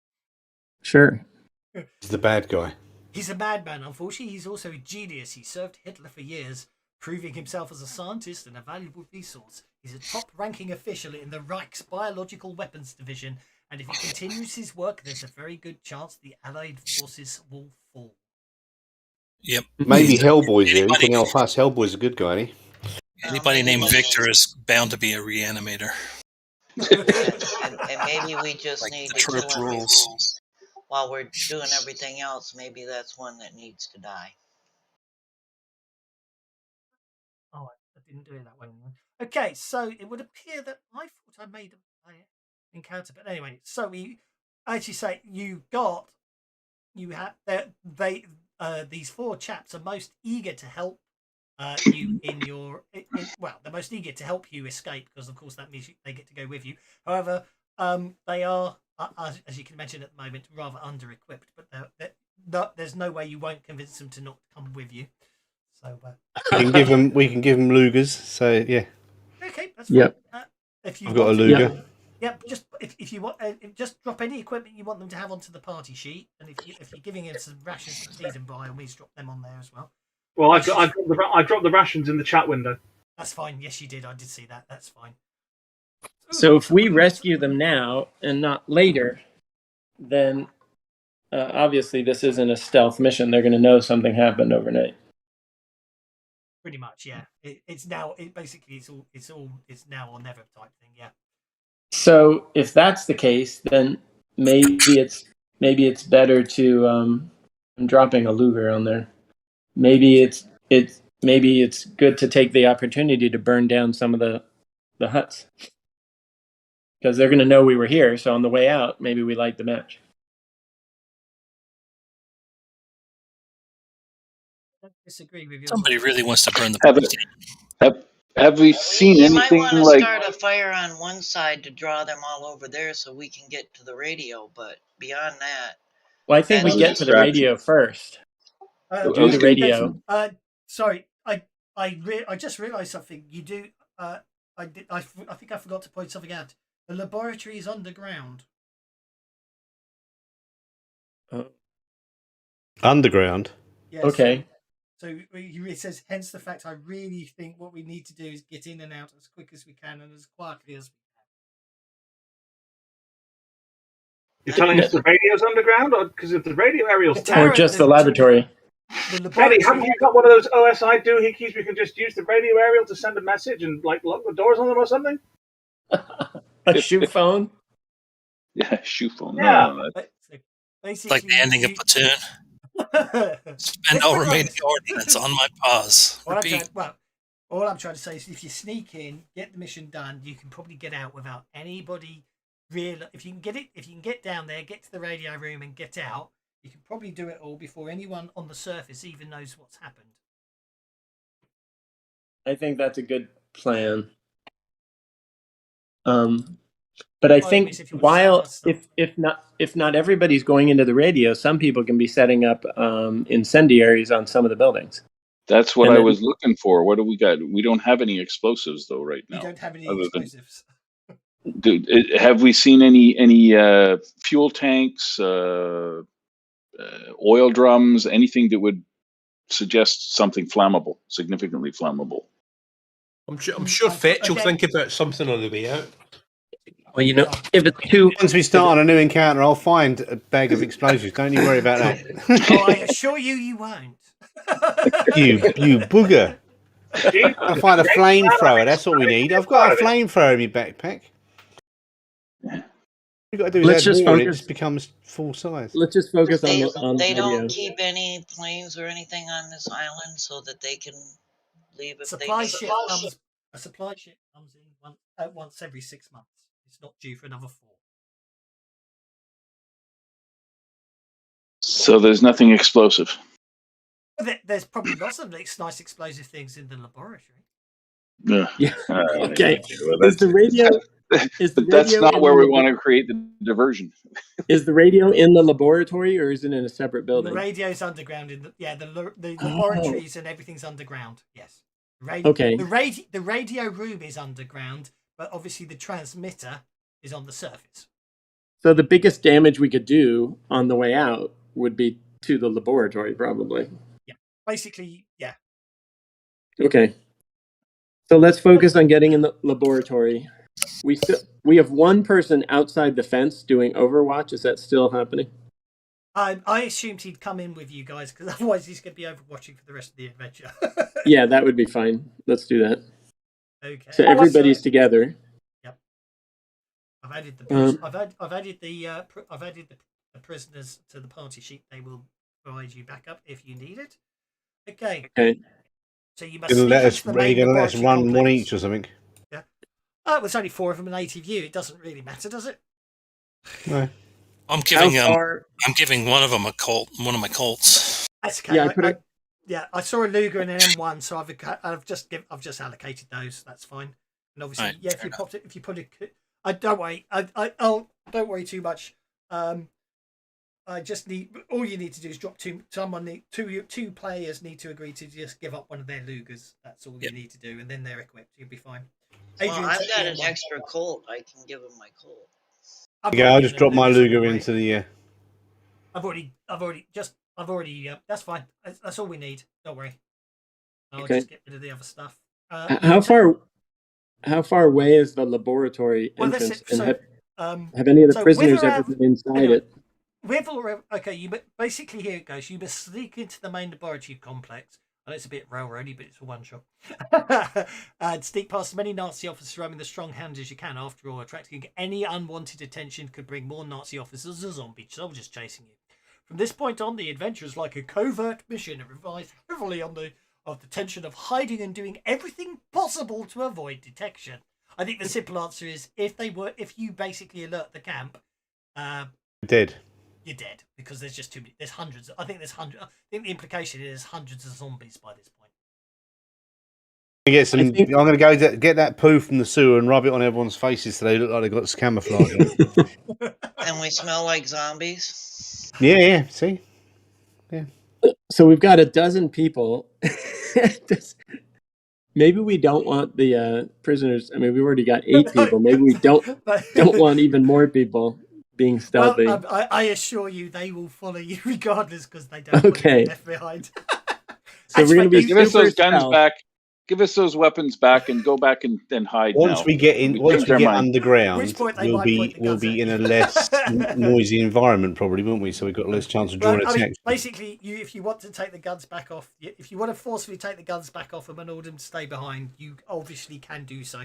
Sure. He's the bad guy. He's a madman. Unfortunately, he's also a genius. He served Hitler for years, proving himself as a scientist and a valuable resource. He's a top-ranking official in the Reich's Biological Weapons Division, and if he continues his work, there's a very good chance the Allied forces will fall. Yep. Maybe Hellboy's there. He can help us. Hellboy's a good guy, ain't he? Anybody named Victor is bound to be a reanimator. and maybe we just Like need the to kill trope him rules. while we're doing everything else. Maybe that's one that needs to die. Oh, I didn't do it that way. Okay, so it would appear that I thought I made an encounter, but anyway, so we actually say you have these four chaps are most eager to help you in your they're most eager to help you escape because of course that means they get to go with you. However, they are as you can imagine at the moment rather under equipped, but there's no way you won't convince them to not come with you. So we can give them Lugers. So yeah. Okay, that's fine. Yep. If you I've got a want to- Luger. Yep. Just if you want, just drop any equipment you want them to have onto the party sheet, and if you're giving them some rations to feed them, by all means, drop them on there as well. Well, I dropped the rations in the chat window. That's fine. Yes, you did. I did see that. That's fine. So if we rescue them now and not later, then obviously this isn't a stealth mission. They're going to know something happened overnight. Pretty much, yeah. It's now. It's now or never type thing. Yeah. So if that's the case, then maybe it's better to I'm dropping a Luger on there. Maybe it's good to take the opportunity to burn down some of the huts because they're going to know we were here. So on the way out, maybe we light the match. I don't disagree with you. Somebody really wants to burn the Have, place it, have we seen You might anything want to like? start a fire on one side to draw them all over there so we can get to the radio. But beyond that, Well, I think we That's get to the radio first. Do the radio. Sorry, I just realised something. You do. I think I forgot to point something out. The laboratory is underground. Underground. Yes. Okay. So it says, hence the fact I really think what we need to do is get in and out as quick as we can and as quietly as we can. You're telling us the radio's underground, or because if the radio aerial's Or just the laboratory. The Betty, laboratory. haven't you got one of those OSI doohickeys we can just use the radio aerial to send a message and like lock the doors on them or something? A shoe phone? Yeah, shoe phone. Yeah. No, Basically, like the ending of Platoon. Spend all remaining ordnance on my paws. Repeat. All I'm trying to say is if you sneak in, get the mission done, you can probably get out without anybody if you can get down there, get to the radio room and get out, you can probably do it all before anyone on the surface even knows what's happened. I think that's a good plan. But I By all think means, if you want to sell us some. if not everybody's going into the radio, some people can be setting up incendiaries on some of the buildings. That's what And I then- was looking for. What do we got? We don't have any explosives though right now. You don't have any other than- explosives. have we seen any fuel tanks, oil drums, anything that would suggest something flammable, significantly flammable? I'm sure Fetch will again- think about something on the way out. Well, if it's too Once we start on a new encounter, I'll find a bag of explosives. Don't you worry about that. Oh, I assure you won't. you booger. I'll find a flamethrower. That's all we need. I've got a flamethrower in my backpack. You've got to do is Let's add just more and it focus- just becomes full size. Let's just focus They, on they the radio. don't keep any planes or anything on this island so that they can leave if supply they ship comes. A supply ship comes in once every 6 months. It's not due for another 4. So there's nothing explosive. There's probably lots of nice explosive things in the laboratory. Yeah. Alright. Okay. Well, Is the radio? Is the that's radio not in where the we want to create the diversion. Is the radio in the laboratory or is it in a separate The building? radio's underground. The Oh. laboratories and everything's underground. Yes. Okay. The radio room is underground, but obviously the transmitter is on the surface. So the biggest damage we could do on the way out would be to the laboratory, probably. Basically, yeah. Okay. So let's focus on getting in the laboratory. We have one person outside the fence doing Overwatch. Is that still happening? I assumed he'd come in with you guys because otherwise he's going to be overwatching for the rest of the adventure. Yeah, that would be fine. Let's do that. Okay. So everybody's together. Yep. I've added the prisoners to the party sheet. They will provide you backup if you need it. Okay. Okay. So you must You're sneak going into the main to let us laboratory run one complex. each or something. Yeah. Oh, it was only 4 of them in native view. It doesn't really matter, does it? No. I'm How giving far? I'm giving one of them a Colt, one of my Colts. That's okay. I saw a Luger and an M1, so I've just allocated those. That's fine. And obviously, Right, yeah, fair if you put it, don't worry. I'll don't worry too much. I just need all you need to do is drop two players need to agree to just give up one of their Lugers. That's all you need to do, and then they're equipped. You'll be fine. Well, I've take got the an M1. extra Colt. I can give him my Colt. Yeah, I'll just drop my Luger into the. I've already. That's fine. That's all we need. Don't worry. I'll Okay. just get rid of the other stuff. How far away is the laboratory Well, that's entrance? it. So, have any of the so prisoners with or ever out- been inside anyway, it? Basically here it goes. You must sneak into the main laboratory complex. I know it's a bit railroady, but it's a one shot. And sneak past as many Nazi officers roaming the strong hand as you can. After all, attracting any unwanted attention could bring more Nazi officers or zombie soldiers chasing you. From this point on, the adventure is like a covert mission. It relies heavily on the tension of hiding and doing everything possible to avoid detection. I think the simple answer is if you basically alert the camp, Dead. you're dead because there's just too many. There's hundreds. I think the implication is hundreds of zombies by this point. I'm going to go get that poo from the sewer and rub it on everyone's faces so they look like they've got camouflage. And we smell like zombies. Yeah. See. So we've got a dozen people. Maybe we don't want the prisoners. I mean, we've already got 8 people. Maybe we don't want even more people being stealthy. Well, I assure you, they will follow you regardless because they don't want to be left behind. So we're going to be give us those guns stealth. back. Give us those weapons back and go back and hide. Once we get underground, Which point they we'll might be point the guns in at a you. less noisy environment, probably, won't we? So we've got less chance of drawing attention. Basically, if you want to take the guns back off, if you want to forcefully take the guns back off them and order them to stay behind, you obviously can do so.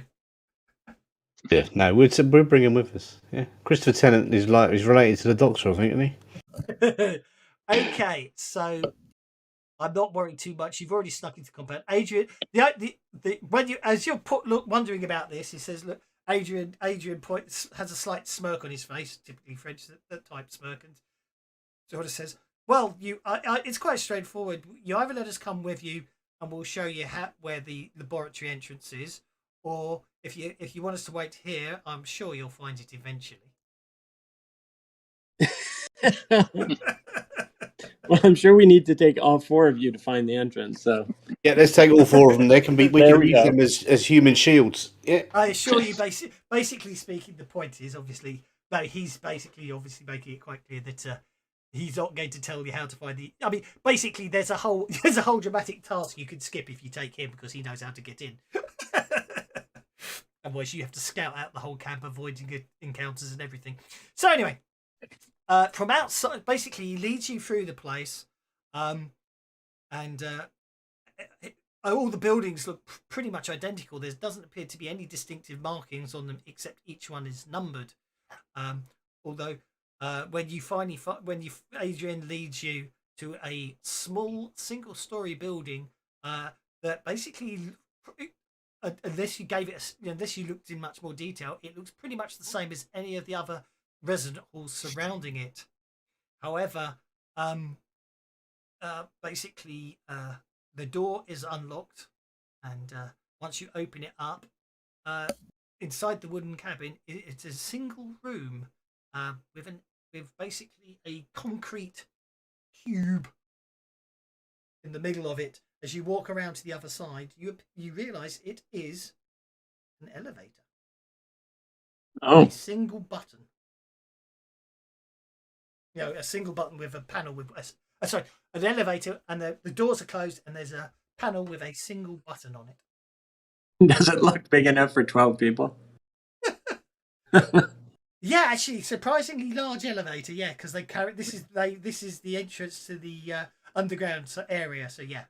Yeah, no, we'll bring him with us. Yeah, Christopher Tennant is related to the Doctor, I think, isn't he? Okay, so I'm not worried too much. You've already snuck into compound. Adrian, as you're wondering about this, he says, "Look, Adrian has a slight smirk on his face, typically French that type smirk, and sort of says, "Well, it's quite straightforward. You either let us come with you, and we'll show you where the laboratory entrance is, or if you want us to wait here, I'm sure you'll find it eventually. Well, I'm sure we need to take all 4 of you to find the entrance. So Yeah, let's take all 4 of them. They can be. We There can we use go. them as human shields. Yeah. I assure you, basically speaking, the point is obviously that he's basically obviously making it quite clear that he's not going to tell you how to find the. I mean, basically, there's a whole dramatic task you could skip if you take him because he knows how to get in. Otherwise, you have to scout out the whole camp, avoiding encounters and everything. So anyway, from outside, basically, he leads you through the place, and all the buildings look pretty much identical. There doesn't appear to be any distinctive markings on them, except each one is numbered. Although, when Adrian leads you to a small single-story building that basically, unless you looked in much more detail, it looks pretty much the same as any of the other resident halls surrounding it. However, basically, the door is unlocked, and once you open it up, inside the wooden cabin, it's a single room with basically a concrete cube in the middle of it. As you walk around to the other side, you realise it is an elevator. Oh, A single button. A single button with a panel with an elevator, and the doors are closed, and there's a panel with a single button on it. does it look big enough for 12 people? Yeah, actually, surprisingly large elevator. Yeah, because they carry this is the entrance to the underground area. So yeah,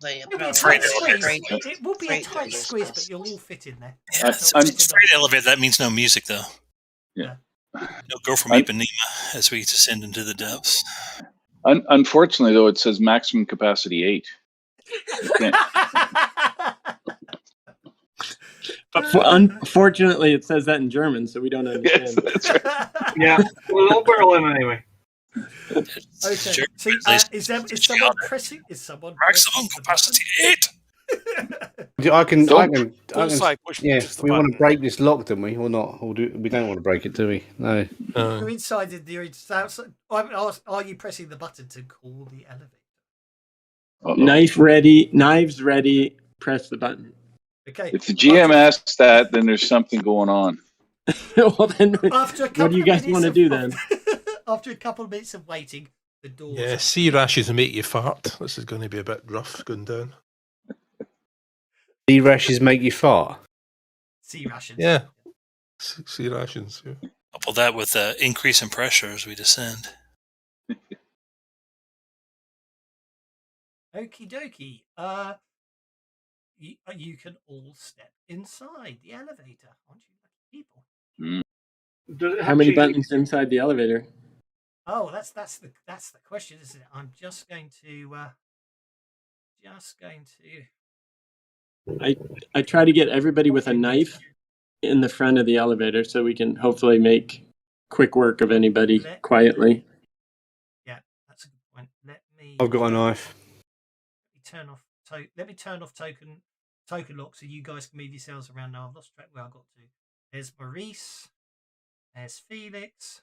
it'll be a tight squeeze. It will be a tight squeeze, but you'll all fit in there. Yeah, it's freight elevator. That means no music, though. Yeah. No Go from Ipanema as we descend into the depths. Unfortunately, though, it says maximum capacity 8. You can't. But unfortunately, it says that in German, so we don't understand. Yes, that's right. Yeah, well, I'll barrel him anyway. Okay. So, is someone pressing? Is someone Maximum capacity 8. I can. Looks like we should Yeah, push the we want button. to break this lock, don't we? Or not? Or we don't want to break it, do we? No. You're inside outside. Are you pressing the button to call the elevator? Knives ready. Press the button. Okay. If the GM asks that, then there's something going on. Well, then, After a couple what do you guys want to do then? After a couple of minutes of waiting, the door. Yeah, sea rashes make you fart. This is going to be a bit rough going down. Sea rashes make you fart. Sea rations. Yeah. Sea rations. Yeah. Couple that with increase in pressure as we descend. Okie dokie. You can all step inside the elevator, aren't you lucky people? Does it How have many cheese? buttons inside the elevator? Oh, that's the question, isn't it? I'm just going to I try to get everybody with a knife in the front of the elevator so we can hopefully make quick work of anybody quietly. Yeah, that's a good point. I've got a knife. Let me turn off token lock so you guys can move yourselves around. Now I've lost track where I got to. There's Maurice. There's Felix.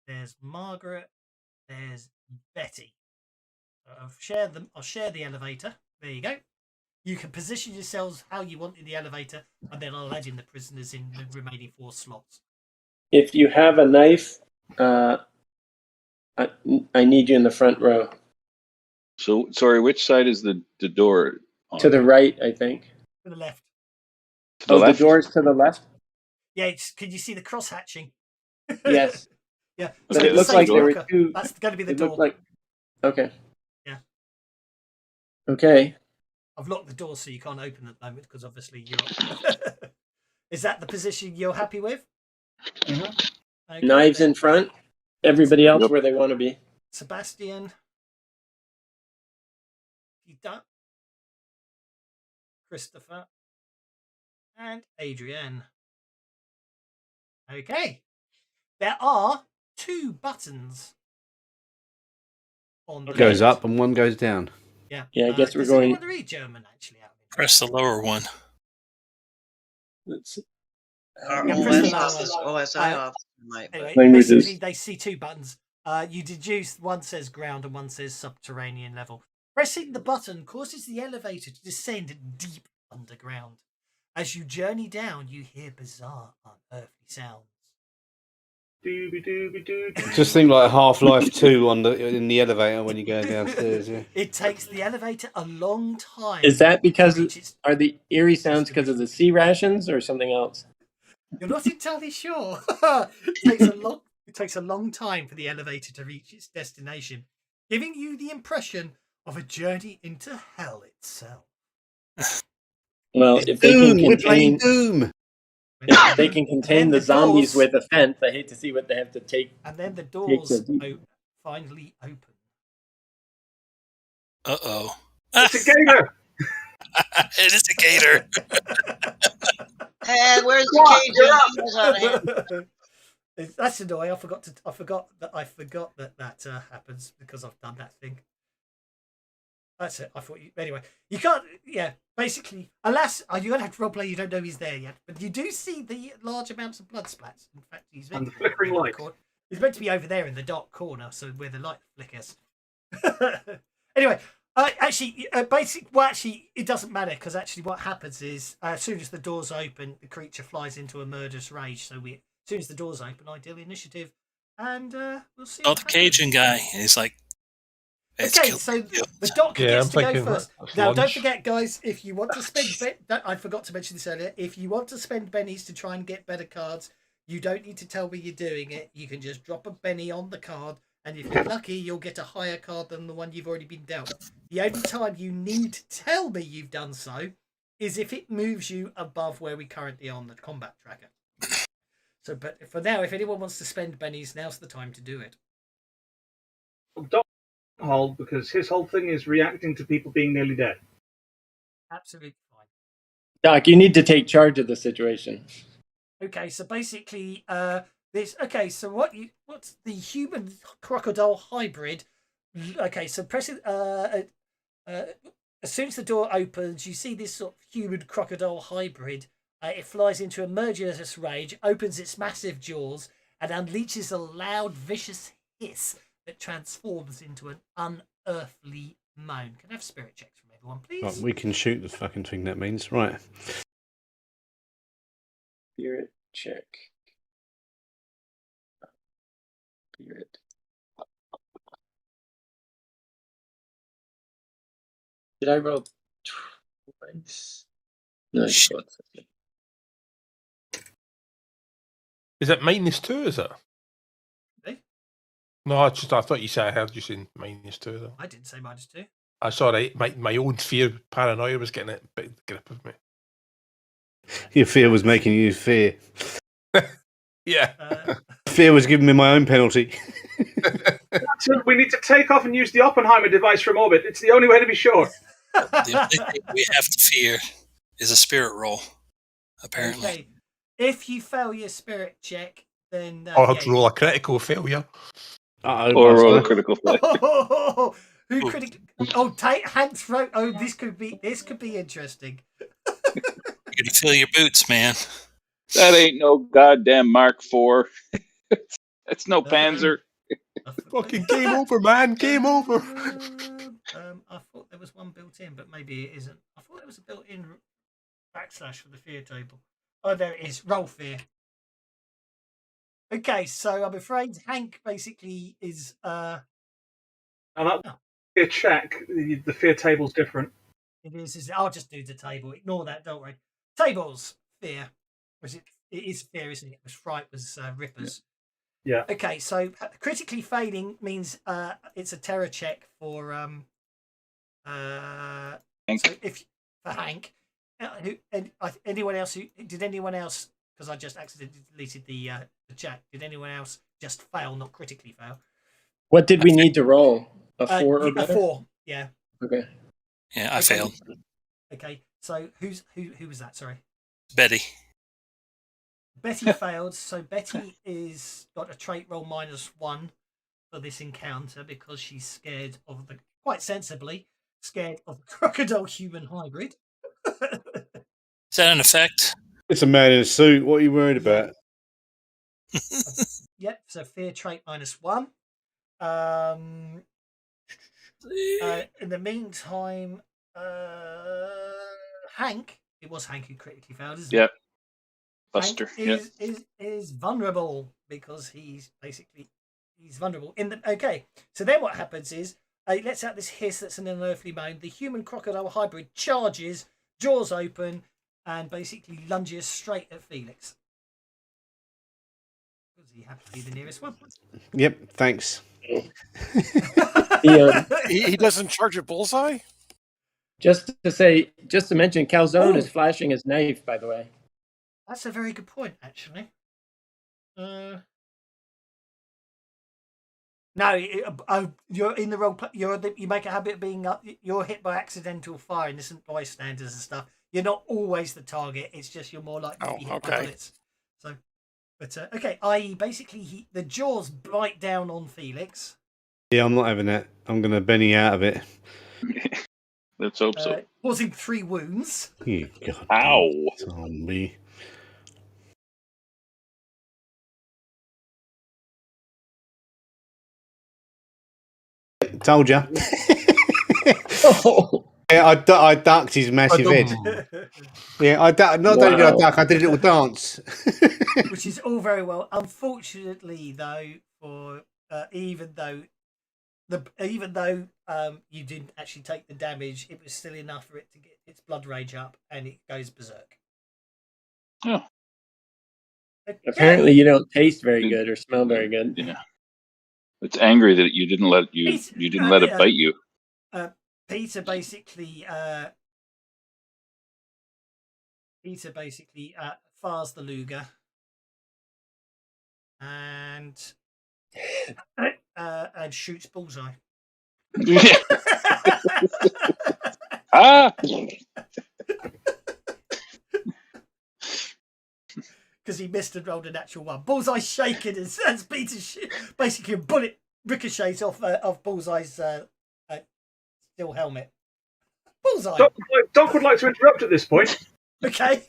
There's Margaret. There's Betty. I'll share the elevator. There you go. You can position yourselves how you want in the elevator, and then I'll add in the prisoners in the remaining 4 slots. If you have a knife, I need you in the front row. So, sorry, which side is the door on? To the right, I think. To the left. To the left? The door's to the left? Yeah, can you see the cross hatching? Yes. Yeah. But So it looked like there were two. That's going to be the It door. looked like. Okay. Yeah. Okay. I've locked the door so you can't open at the moment because obviously you're. Is that the position you're happy with? Mm-hmm. Okay, Knives then. in front. Everybody else where they want to be. Sebastian. Peter. Christopher. And Adrienne. Okay. There are 2 buttons on the One goes left. up and one goes down. Yeah. Yeah, I guess we're does going. anyone read German actually? Press the lower one. Let's Yeah, press the OS lower office, one. OSI office might. Anyway, Languages. basically they see two buttons. You deduce one says ground and one says subterranean level. Pressing the button causes the elevator to descend deep underground. As you journey down, you hear bizarre, unearthly sounds. Just think like Half-Life 2 in the elevator when you're going downstairs. Yeah. It takes the elevator a long time. Is that because to reach its are the eerie sounds because of the sea rations or something else? You're not entirely sure. It takes a long time for the elevator to reach its destination, giving you the impression of a journey into hell itself. Well, if they can Doom, we're playing contain, Doom. if they can contain the zombies doors, with a fence, I hate to see what they have to take. and then the doors finally open. Uh-oh. It's a gator. It is a gator. Hey, where's the cage? He's on hand. That's annoying. I forgot that happens because I've done that thing. That's it. I thought you anyway. You can't. Yeah, basically, alas, you're gonna have to roleplay. You don't know he's there yet, but you do see the large amounts of blood splats. In fact, he's meant And to the flickering light. He's meant to be over there in the dark corner, so where the light flickers. Anyway, actually, it doesn't matter because actually, what happens is as soon as the doors open, the creature flies into a murderous rage. So as soon as the doors open, ideal initiative, and we'll see. Oh, the Cajun guy. And he's like, "It's okay, killed so you." the doctor Yeah, gets I'm to go thinking first. that's Now, don't lunch. forget, guys, if you want to spend, I forgot to mention this earlier. If you want to spend bennies to try and get better cards, you don't need to tell me you're doing it. You can just drop a penny on the card, and if you're lucky, you'll get a higher card than the one you've already been dealt. The only time you need to tell me you've done so is if it moves you above where we currently are on the combat tracker. So, but for now, if anyone wants to spend bennies, now's the time to do it. Doc hold because his whole thing is reacting to people being nearly dead. Absolutely fine. Doc, you need to take charge of the situation. Okay, so basically, this. Okay, so what's the human crocodile hybrid? Okay, so pressing. As soon as the door opens, you see this sort of human crocodile hybrid. It flies into a murderous rage, opens its massive jaws, and unleashes a loud, vicious hiss that transforms into an unearthly moan. Can I have spirit checks from everyone, please? Right, we can shoot the fucking thing. That means right. Spirit check. Spirit. Did I roll twice? No, Shit. twice. Is it -2? Is it? Eh? No, I thought you said I heard you saying -2. Though. I didn't say -2. I saw right. My own fear, paranoia was getting a big grip of me. Your fear was making you fear. Yeah. Fear was giving me my own penalty. So we need to take off and use the Oppenheimer device from orbit. It's the only way to be sure. The only thing we have to fear is a spirit roll, apparently. Okay, if you fail your spirit check, then I'll have to roll a critical failure. Or roll a critical fail. Who critic? Oh, Hank's wrote. Oh, this could be interesting. You can feel your boots, man. That ain't no goddamn Mark IV. That's no Panzer. Fucking game over, man. Game over. I thought there was one built in, but maybe it isn't. I thought there was a built-in backslash for the fear table. Oh, there it is. Roll fear. Okay, so I'm afraid Hank basically is. Now that fear check, the fear table's different. It is. I'll just do the table. Ignore that. Don't worry. Tables. Fear. Was it? It is fear, isn't it? It was fright. Was rippers. Yeah. Okay, so critically failing means it's a terror check for Hank. So if for Hank, anyone else did anyone else, because I just accidentally deleted the chat. Did anyone else just fail, not critically fail? What did we need to roll? A 4 or a better? 4. Yeah. Okay. Yeah, I failed. Okay, so who was that? Sorry. Betty. Betty failed, so Betty is got a trait roll -1 for this encounter because she's scared of quite sensibly scared of the crocodile human hybrid. Is that an effect? It's a man in a suit. What are you worried Yeah. about? Yep. So fear trait -1. In the meantime, Hank. It was Hank who critically failed, isn't Yep. it? Buster. Hank is vulnerable because he's vulnerable. Okay. So then what happens is it lets out this hiss that's an unearthly moan. The human crocodile hybrid charges, jaws open, and basically lunges straight at Felix. Because he happens to be the nearest one. Yep, thanks. He doesn't charge a bullseye? Just to mention, Calzone is flashing his knife, by the way. That's a very good point, actually. No, you're in the wrong. You make a habit of being you're hit by accidental fire, innocent bystanders and stuff. You're not always the target. It's just you're more likely to be hit by bullets. So, but okay. I.e., basically, the jaws bite down on Felix. Yeah, I'm not having that. I'm going to Benny out of it. Let's hope so. Causing 3 wounds. You God. Ow. Zombie. Told you. Yeah, I ducked his massive head. Yeah, not only did I duck, I did a little dance. Which is all very well. Unfortunately, though, for even though you didn't actually take the damage, it was still enough for it to get its blood rage up, and it goes berserk. Oh. Okay. Apparently, you don't taste very good or smell very good. Yeah. It's angry that you didn't let it bite you. Peter basically fires the Luger and shoots Bullseye. Because he missed and rolled a natural 1. Bullseye shaking as Peter basically a bullet ricochets off Bullseye's steel helmet. Bullseye. Doc would like to interrupt at this point. Okay.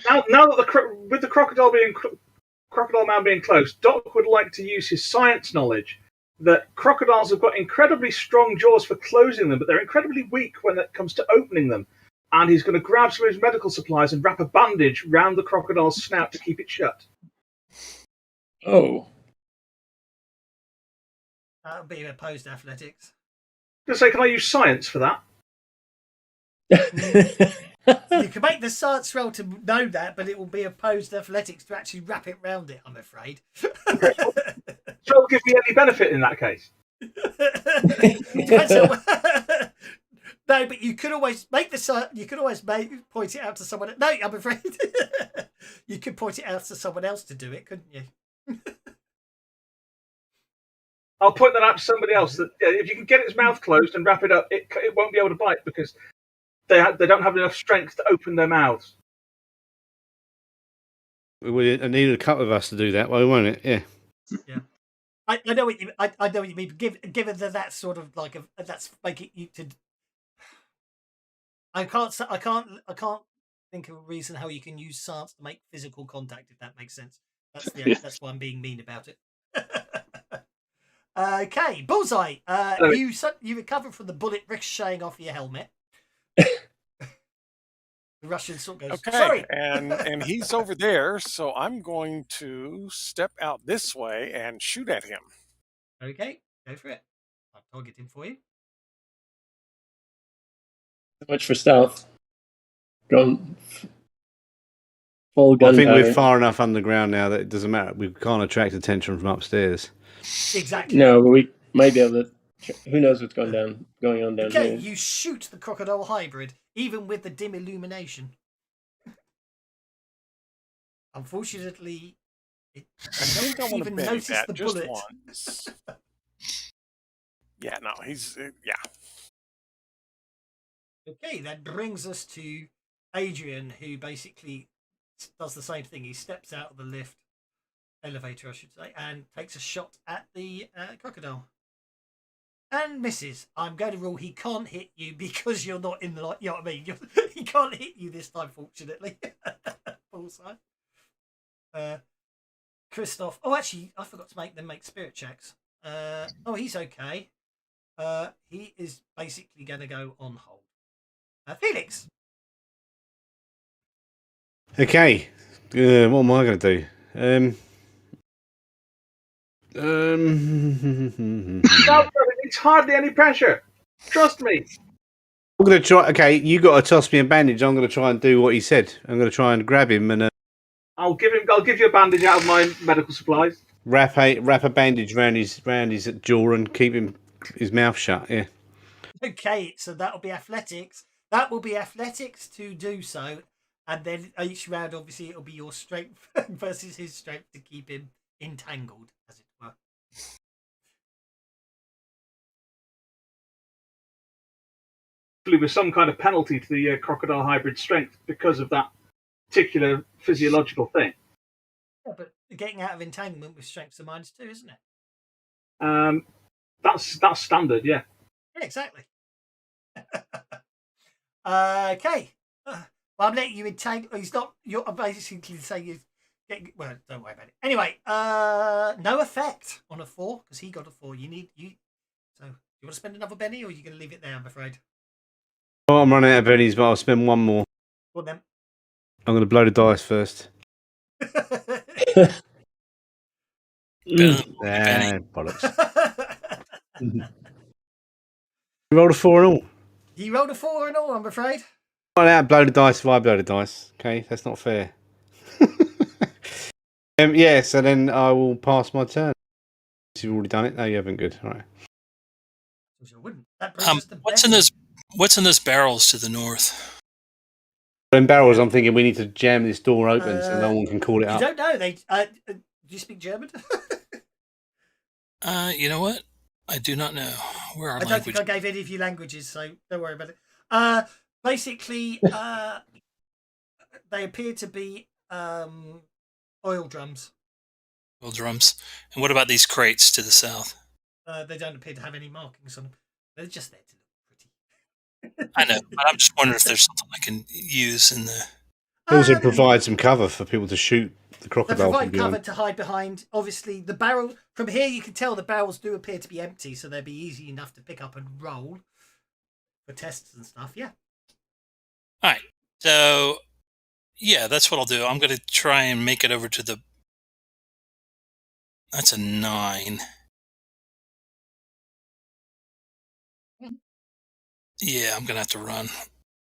now that with the crocodile man being close, Doc would like to use his science knowledge that crocodiles have got incredibly strong jaws for closing them, but they're incredibly weak when it comes to opening them. And he's going to grab some of his medical supplies and wrap a bandage round the crocodile's snout to keep it shut. Oh. That'll be opposed athletics. Just say, can I use science for that? You can make the science roll to know that, but it will be opposed athletics to actually wrap it round it, I'm afraid. So it'll give me any benefit in that case? No, but you could always make the you could always point it out to someone. No, I'm afraid you could point it out to someone else to do it, couldn't you? I'll point that out to somebody else. That if you can get its mouth closed and wrap it up, it won't be able to bite because they don't have enough strength to open their mouths. We needed a couple of us to do that, won't it? Yeah. Yeah. I know what you. I know what you mean. Given that that's sort of like that's making you to. I can't think of a reason how you can use science to make physical contact, if that makes sense. That's why I'm being mean about it. Okay, Bullseye. You recover from the bullet ricocheting off your helmet. The Russian sort of goes, okay, sorry. and he's over there, so I'm going to step out this way and shoot at him. Okay, go for it. I'll target him for you. So much for stealth. Going full gun. I think we're far enough underground now that it doesn't matter. We can't attract attention from upstairs. Exactly. No, but we might be able to. Who knows what's going on down here? Okay, you shoot the crocodile hybrid, even with the dim illumination. Unfortunately, it doesn't even notice the bullet. Once. Yeah, no, he's yeah. Okay, that brings us to Adrian, who basically does the same thing. He steps out of the elevator, I should say, and takes a shot at the crocodile. and misses. I'm going to rule he can't hit you because you're not in the light. You know what I mean? He can't hit you this time, fortunately. Bullseye. Christoph. Oh, actually, I forgot to make them make spirit checks. Oh, he's okay. He is basically going to go on hold. Felix. Okay. What am I going to do? No, it's hardly any pressure. Trust me. I'm going to try. Okay, you got to toss me a bandage. I'm going to try and do what he said. I'm going to try and grab him and I'll give you a bandage out of my medical supplies. wrap a bandage round his jaw and keep his mouth shut. Yeah. Okay, so that'll be athletics. That will be athletics to do so. And then each round, obviously, it'll be your strength versus his strength to keep him entangled, as it were. With some kind of penalty to the crocodile hybrid strength because of that particular physiological thing. Yeah, but getting out of entanglement with strength's a -2, isn't it? That's standard, yeah. Yeah, exactly. Okay. Well, I'm letting you entangle. He's not. You're basically saying he's getting. Well, don't worry about it. Anyway, no effect on a 4 because he got a 4. So you want to spend another penny, or are you going to leave it there? I'm afraid. Oh, I'm running out of pennies, but I'll spend one more. Well then. I'm going to blow the dice first. Bollocks. You rolled a 4 and all. He rolled a 4 and all, I'm afraid. I'm out, blow the dice if I blow the dice. Okay, that's not fair. Yeah, so then I will pass my turn. You've already done it. No, you haven't. Good. All right. I wouldn't. That brings us to What's in those barrels to the north? In barrels, I'm thinking we need to jam this door open so no one can call it You up. don't know. They do you speak German? You know what? I do not know where our I don't language. think I gave any of you languages, so don't worry about it. Basically, they appear to be oil drums. Oil drums. And what about these crates to the south? They don't appear to have any markings on them. They're just there to look pretty. I know, but I'm just wondering if there's something I can use in the. It also provide some cover for people to shoot the crocodile. They provide cover to hide behind. Obviously, the barrel from here you can tell the barrels do appear to be empty, so they'd be easy enough to pick up and roll for tests and stuff. Yeah. All right. So, yeah, that's what I'll do. I'm going to try and make it over to the. That's a 9. Yeah, I'm going to have to run.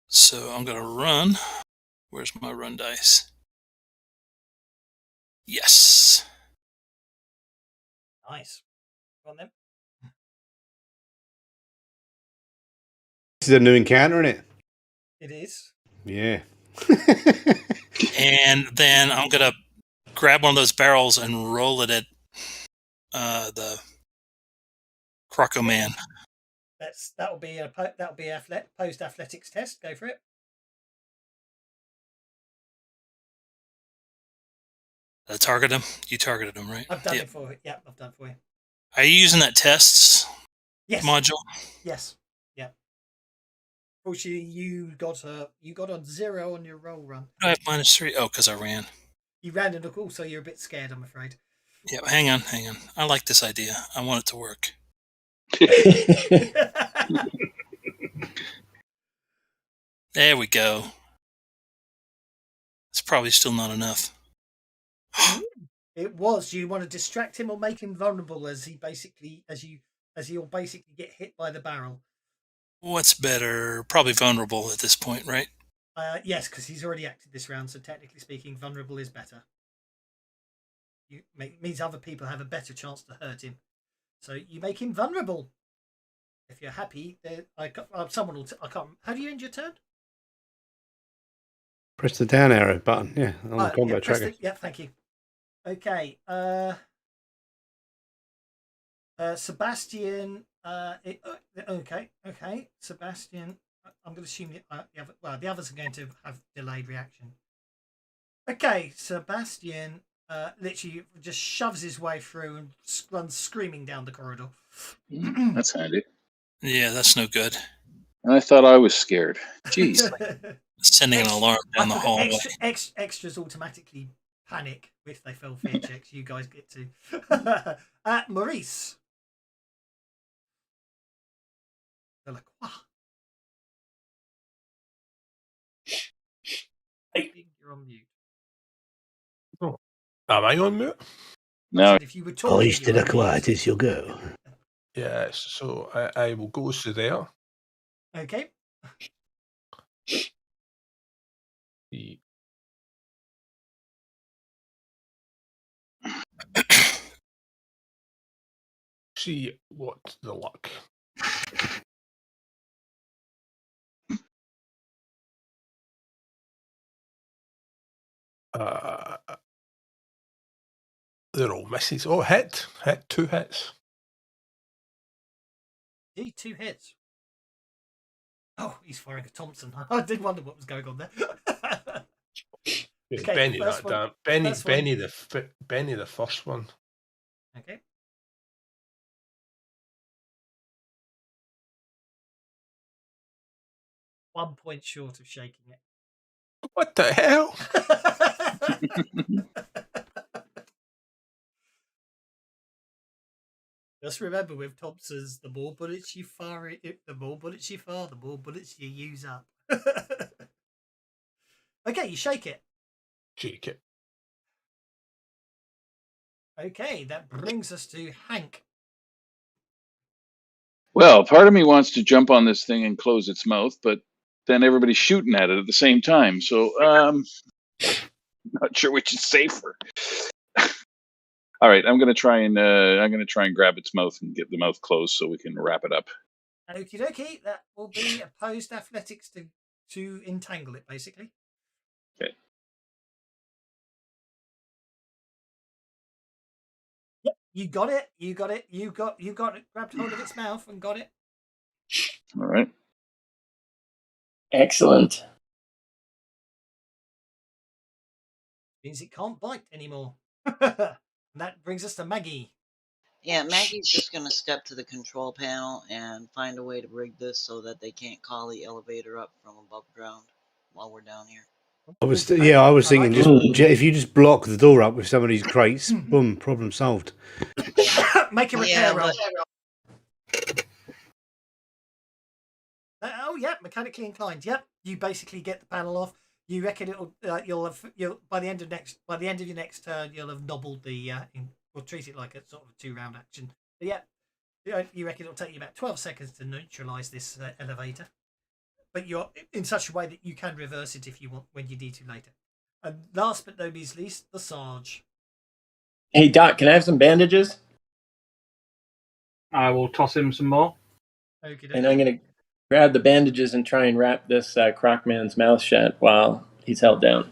So I'm going to run. Where's my run dice? Yes. Nice. Go on then. This is a new encounter, isn't it? It is. Yeah. And then I'm going to grab one of those barrels and roll it at the Croco Man. That'll be a post athletics test. Go for it. I target him. You targeted him, right? I've done it for you. Yeah, I've done it for you. Are you using that tests module? Yes. Yeah. Fortunately, you got on 0 on your roll run. I have -3. Oh, because I ran. You ran and also you're a bit scared, I'm afraid. Yeah, hang on. I like this idea. I want it to work. There we go. It's probably still not enough. It was. Do you want to distract him or make him vulnerable as he'll basically get hit by the barrel? What's better? Probably vulnerable at this point, right? Yes, because he's already acted this round, so technically speaking, vulnerable is better. Means other people have a better chance to hurt him. So you make him vulnerable. If you're happy, someone will. I can't. How do you end your turn? Press the down arrow button. Yeah, on the combat tracker. Yeah, thank you. Okay. Sebastian. Okay. Sebastian. I'm going to assume the others are going to have delayed reaction. Okay, Sebastian literally just shoves his way through and runs screaming down the corridor. That's handy. Yeah, that's no good. And I thought I was scared. Jeez. Sending an alarm down the hallway. Extras automatically panic if they fail fear checks. You guys get to. Maurice. Delacroix. You're on mute. Oh, am I on mute? No. If you were talking, Delacroix, it is your go. Yes, so I will go to there. Okay. See what the luck. They're all misses. Oh, hit, 2 hits. 2 hits. Oh, he's firing a Thompson. I did wonder what was going on there. Okay, Benny, that one, damn Benny, Benny, the first one. Okay. One point short of shaking it. What the hell? Just remember with Thompsons, the more bullets you fire, the more bullets you fire, the more bullets you use up. Okay, you shake it. Shake it. Okay, that brings us to Hank. Well, part of me wants to jump on this thing and close its mouth, but then everybody's shooting at it at the same time. So, not sure which is safer. All right, I'm gonna try and grab its mouth and get the mouth closed so we can wrap it up. Okie dokie, that will be opposed athletics to entangle it, basically. Okay. Yep, you got it. You got it. You got it. Grabbed hold of its mouth and got it. All right. Excellent. Means it can't bite anymore. And that brings us to Maggie. Yeah, Maggie's just going to step to the control panel and find a way to rig this so that they can't call the elevator up from above ground while we're down here. I was thinking, if you just block the door up with some of these crates, boom, problem solved. Make a repair roll. Oh yeah, mechanically inclined. Yep, you basically get the panel off. You reckon it'll you'll by the end of your next turn you'll have nobbled the we'll treat it like a sort of a 2-round action. But yeah, you reckon it'll take you about 12 seconds to neutralize this elevator. But you're in such a way that you can reverse it if you want when you need to later. And last but no least, the Sarge. Hey Doc, can I have some bandages? I will toss him some more. Okay. And I'm gonna grab the bandages and try and wrap this Crocman's mouth shut while he's held down.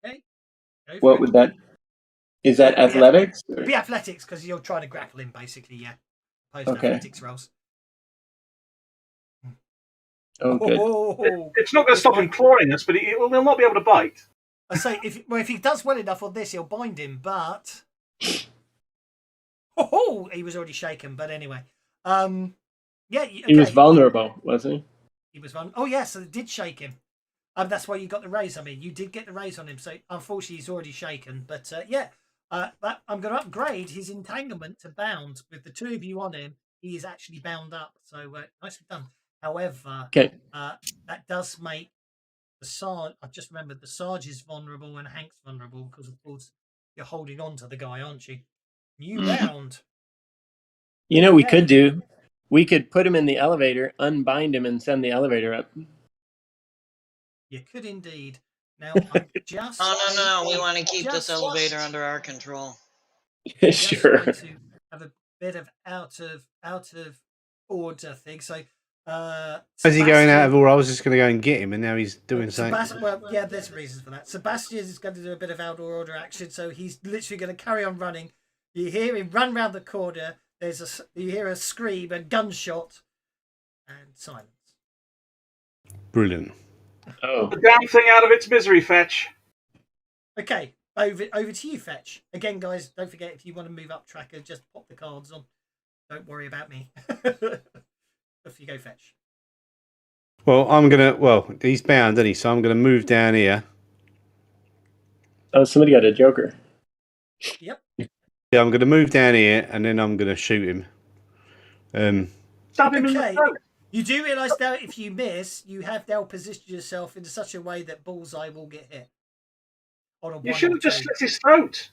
Okay. What would that? Is that athletics? It'd be athletics because you're trying to grapple him, basically. Yeah. Opposed to athletics rolls. Oh, good. It's not going to stop him clawing us, but he'll not be able to bite. I say if he does well enough on this, he'll bind him. But he was already shaken. But anyway, yeah, okay. He was vulnerable, wasn't he? He was vulnerable. Oh yeah, so it did shake him. That's why you got the raise. I mean, you did get the raise on him. So unfortunately, he's already shaken. But yeah, I'm going to upgrade his entanglement to bound. With the 2 of you on him, he is actually bound up. So nicely done. However, that does make the Sarge. I just remembered the Sarge is vulnerable and Hank's vulnerable because, of course, you're holding on to the guy, aren't you? You bound. You know, we could do. We could put him in the elevator, unbind him, and send the elevator up. You could indeed. Now, I'm just. No. We want to keep this elevator under our control. Sure. Going to have a bit of out of order thing. So. As he going out of order, I was just going to go and get him, and now he's doing something. Well, yeah, there's reasons for that. Sebastian is going to do a bit of out of order action, so he's literally going to carry on running. You hear him run round the corner. You hear a scream, a gunshot, and silence. Brilliant. Oh, The damn thing out of its misery, Fetch. Okay, over to you, Fetch. Again, guys, don't forget, if you want to move up tracker, just pop the cards on. Don't worry about me. If you go, Fetch. Well, he's bound, isn't he? So I'm gonna move down here. Oh, somebody got a Joker. Yep. Yeah, I'm gonna move down here, and then I'm gonna shoot him. Stab him in the Okay. throat. You do realise now, if you miss, you have now positioned yourself in such a way that Bullseye will get hit. On a You 1 should or have just 2. slit his throat.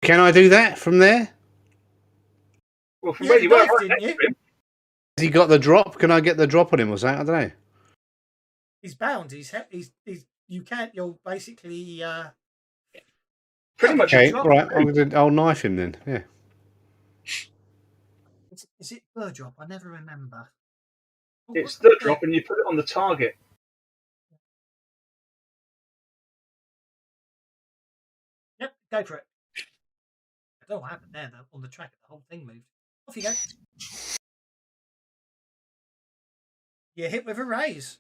Can I do that from there? Well, from Yeah, where you were, knife, right didn't next you? to him. Has he got the drop? Can I get the drop on him or something? I don't know. He's bound. He's you can't. You're basically Pretty much. Okay, drop. all right. I'll knife him then. Yeah. Is it bird drop? I never remember. Oh, It's what- the drop, and you put it on the target. Yep, go for it. I don't know what happened there, though. On the tracker, the whole thing moved. Off you go. You hit with a raise.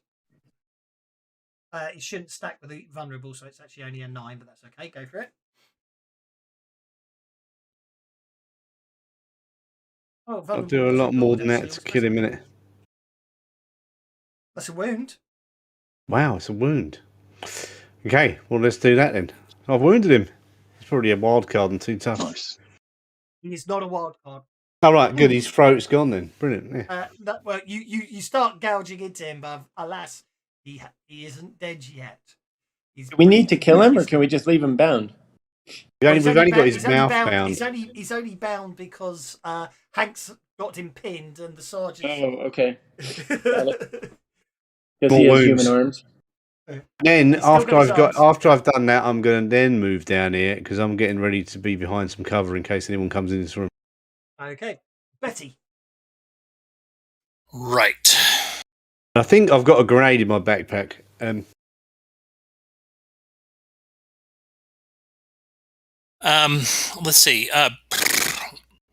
It shouldn't stack with the vulnerable, so it's actually only a 9, but that's okay. Go for it. Oh, I'll do a lot more than that to kill him, innit? That's a wound. Wow, it's a wound. Okay, well, let's do that then. I've wounded him. It's probably a wild card and too tough. Nice. He's not a wild card. All right, good. His throat's gone then. Brilliant. Yeah. Well, you start gouging into him, but alas, he isn't dead yet. Do we need to kill him, or can we just leave him bound? We've only got his mouth bound. He's only bound because Hank's got him pinned and the sergeant. Oh, okay. Because he has human arms. Then after I've done that, I'm going to then move down here because I'm getting ready to be behind some cover in case anyone comes in this room. Okay, Betty. Right. I think I've got a grenade in my backpack. Let's see.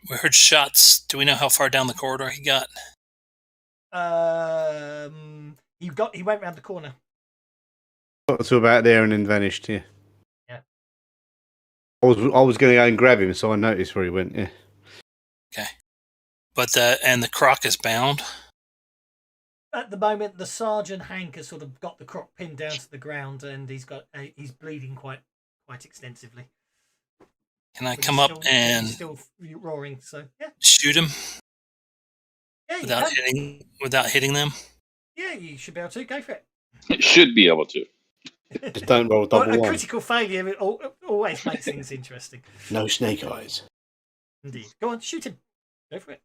We heard shots. Do we know how far down the corridor he got? He went round the corner. Got to about there and then vanished. Yeah. Yeah. I was going to go and grab him, so I noticed where he went. Yeah. Okay. But the croc is bound. At the moment, the sergeant Hank has sort of got the croc pinned down to the ground, and he's bleeding quite extensively. Can I come up and he's still roaring? So yeah, shoot him yeah, without hitting them? Yeah, you should be able to. Go for it. It should be able to. Just don't roll double A one. critical failure always makes things interesting. No snake eyes. Indeed. Go on, shoot him. Go for it.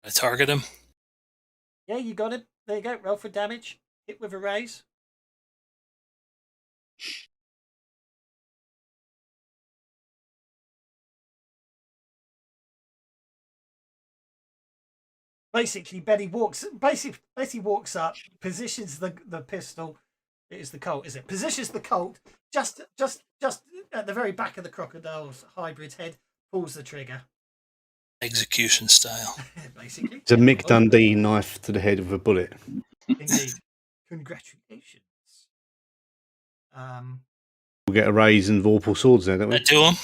I target him. Yeah, you got him. There you go. Roll for damage. Hit with a raise. Basically, Betty walks up, positions the pistol. It is the Colt, is it? Positions the Colt just at the very back of the crocodile's hybrid head. Pulls the trigger. Execution style. Basically, It's a Mick Dundee knife to the head with a bullet. Indeed. Congratulations. We'll get a raise and Vorpal swords there, don't we? That do him?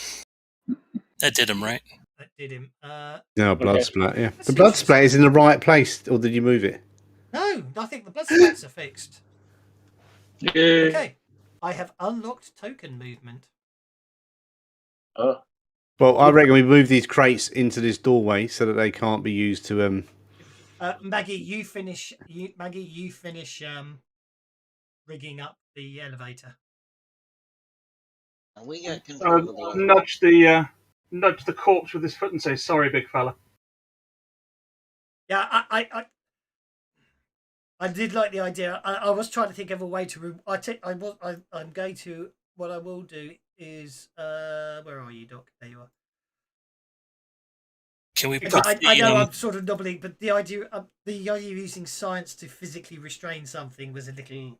That did him, right? That did him. No, blood splat, yeah. The blood splat is in the right place, or did you move it? No, I think the blood splats are fixed. Yeah. Okay. I have unlocked token movement. Oh. Well, I reckon we move these crates into this doorway so that they can't be used to Maggie, you finish rigging up the elevator. We got control of Nudge the corpse with his foot and say, "Sorry, big fella." Yeah, I did like the idea. I was trying to think of a way to. I'm going to. What I will do is. Where are you, Doc? There you are. Can we put I know I'm sort of knobbling, but the idea of using science to physically restrain something was a little.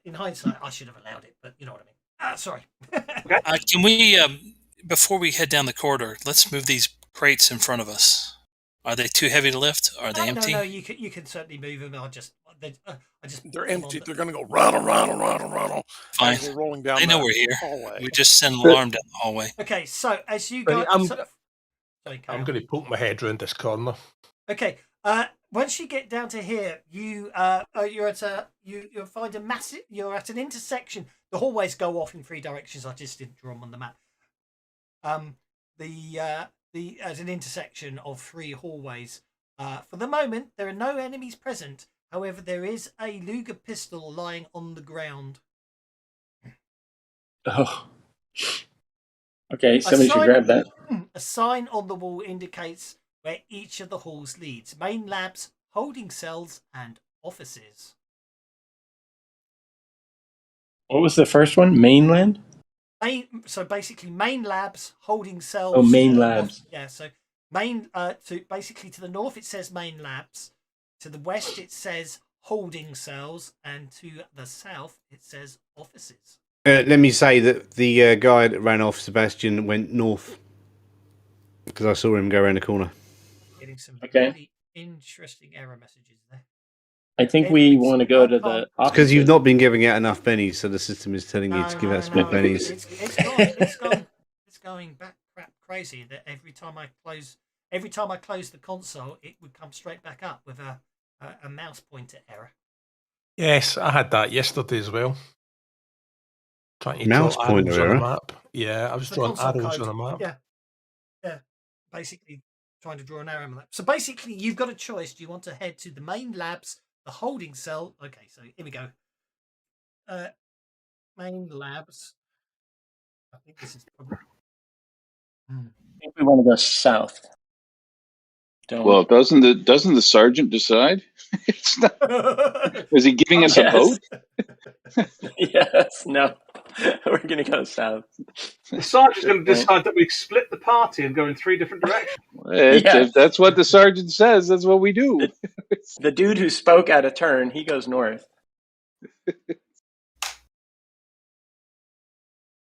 In hindsight, I should have allowed it, but you know what I mean. Sorry. Can we, before we head down the corridor, let's move these crates in front of us. Are they too heavy to lift? Are they empty? No, you can certainly move them. I just They're put them empty. on the- They're going to go rattle Fine. as we're rolling down They know the we're here. hallway. We just send an alarm down the hallway. Okay, so as you Right, guys, I'm going to poke my head round this corner. Okay. Once you get down to here, you'll find a massive. You're at an intersection. The hallways go off in 3 directions. I just didn't draw them on the map. As an intersection of 3 hallways. For the moment, there are no enemies present. However, there is a Luger pistol lying on the ground. Oh. Okay, somebody should grab that. A sign on the wall indicates where each of the halls leads: main labs, holding cells, and offices. What was the first one? Mainland? So basically, main labs, holding cells. Oh, main labs. Yeah, so main to the north it says main labs, to the west it says holding cells, and to the south it says offices. Let me say that the guy that ran off, Sebastian, went north because I saw him go around the corner. Getting some Okay. really interesting error messages there. I think we want to go to the It's because you've not been giving out enough bennies, so the system is telling you to give out some more bennies. It's going back crap crazy. That every time I close the console, it would come straight back up with a mouse pointer error. Yes, I had that yesterday as well. Trying to Mouse draw pointer arrows on a error? map. Yeah, I was The drawing console arrows code. on a map. Yeah. Basically, trying to draw an arrow on that. So basically, you've got a choice. Do you want to head to the main labs, the holding cell? Okay, so here we go. Main labs. I think this is probably. I think we want to go south. Well, doesn't the sergeant decide? It's not. Is he giving us a vote? Yes, no. We're going to go south. The sergeant's going to decide that we split the party and go in 3 different directions. If that's what the sergeant says, that's what we do. The dude who spoke out of turn, he goes north.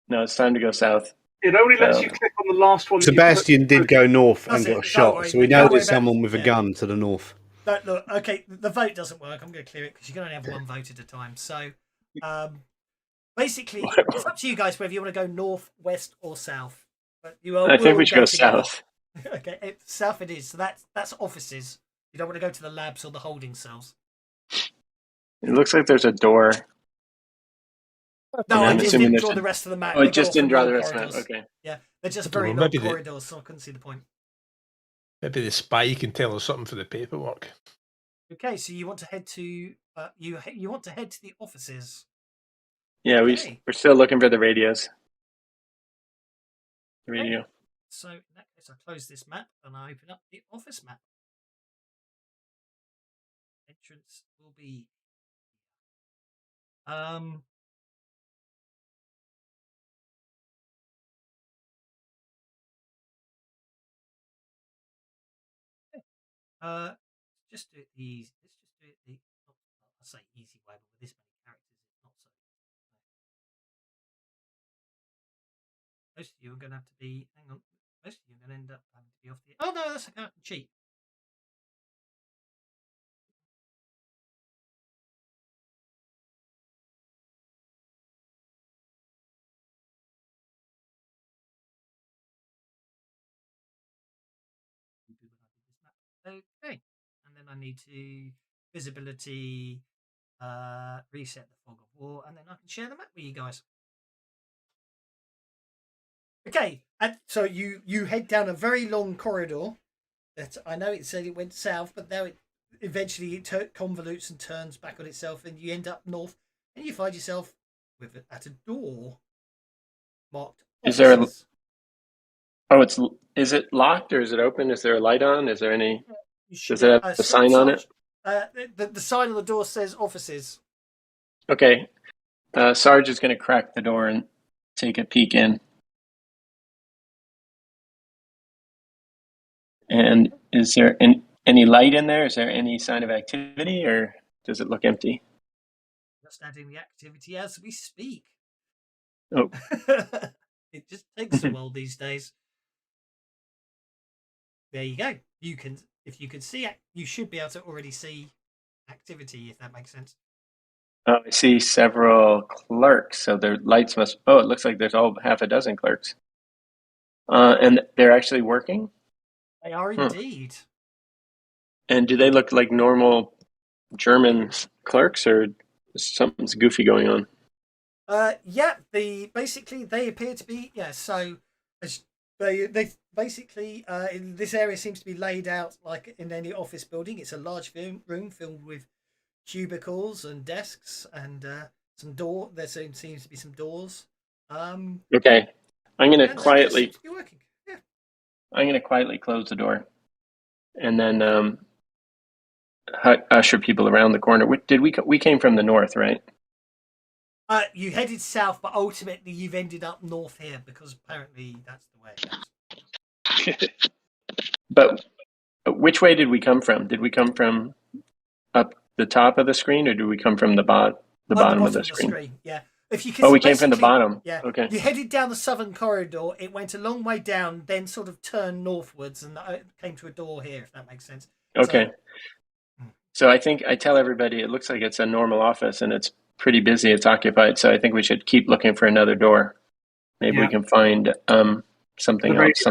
No, it's time to go south. It only lets you click on the last one. Sebastian did go north and Does got it? shot, Don't so worry, we know don't worry there's about- someone with a yeah. gun to the north. Don't look. Okay, the vote doesn't work. I'm going to clear it because you can only have 1 vote at a time. So, basically, it's up to you guys whether you want to go north, west, or south. But I think we should go south. Okay, south it is. So that's offices. You don't want to go to the labs or the holding cells. It looks like there's a door. No, I I'm just assuming didn't there's draw a- the rest of the map. Oh, They it just go off didn't in draw long the rest of the map. corridors. Okay. Yeah, they're just don't very know, long maybe corridors, so I couldn't see the point. Maybe the spy can tell us something for the paperwork. Okay, so you want to head to you want to head to the offices. Yeah, Okay. we're still looking for the radios. The radio. So in that case, I close this map and I open up the office map. Entrance will be just do it the easy. Let's just do it the I'll say easy way, but with this many characters, it's not so. Most of you are going to have to be. Hang on. Most of you are going to end up having to be off the. Oh no, that's a cheat. Okay, and then I need to visibility, reset the fog of war, and then I can share the map with you guys. Okay, and so you head down a very long corridor. That I know it said it went south, but now it eventually convolutes and turns back on itself, and you end up north, and you find yourself at a door marked. Is there a- offices. Is it locked or is it open? Is there a light on? Is there any? Does it have a sign on it? The sign on the door says offices. Okay. Sarge is going to crack the door and take a peek in. And is there any light in there? Is there any sign of activity, or does it look empty? Just adding the activity as we speak. Oh. It just takes a while these days. There you go. You can if you could see it, you should be able to already see activity, if that makes sense. Oh, I see several clerks, so their lights must. Oh, it looks like there's all half a dozen clerks, and they're actually working. They are indeed. And do they look like normal German clerks, or something's goofy going on? Yeah, basically they appear to be So they basically in this area seems to be laid out like in any office building. It's a large room filled with cubicles and desks and some door. There seems to be some doors. Okay, I'm going to quietly. Seems to be working. Yeah. I'm going to quietly close the door, and then usher people around the corner. We came from the north, right? You headed south, but ultimately you've ended up north here because apparently that's the way it goes. But which way did we come from? Did we come from up the top of the screen, or did we come from the bottom of the screen? Yeah. If you can we came from the bottom. Yeah. Okay. You headed down the southern corridor. It went a long way down, then sort of turned northwards, and came to a door here. If that makes sense. Okay. So I think I tell everybody it looks like it's a normal office, and it's pretty busy. It's occupied. So I think we should keep looking for another door. Maybe we can find something else.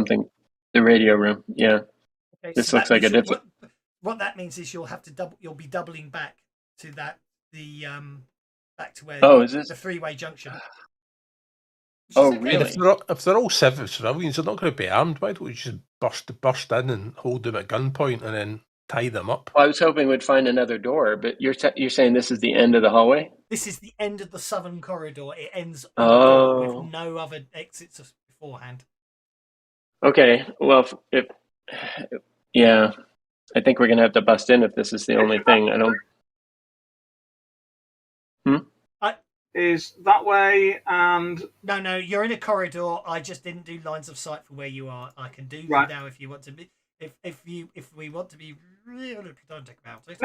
The radio room. Yeah. Okay, this looks like a different. What that means is you'll have to you'll be doubling back to back to where is this the three-way junction. Oh, really? If they're all civilians, they're not going to be armed. Why don't we just burst in and hold them at gunpoint and then tie them up? Well, I was hoping we'd find another door, but you're saying this is the end of the hallway? This is the end of the southern corridor. It ends with a door with no other exits beforehand. Okay. Well, yeah, I think we're going to have to bust in if this is the only thing. I don't. Is that way, and no, you're in a corridor. I just didn't do lines of sight for where you are. I can do right now if you want to be. If we want to be really pedantic about it.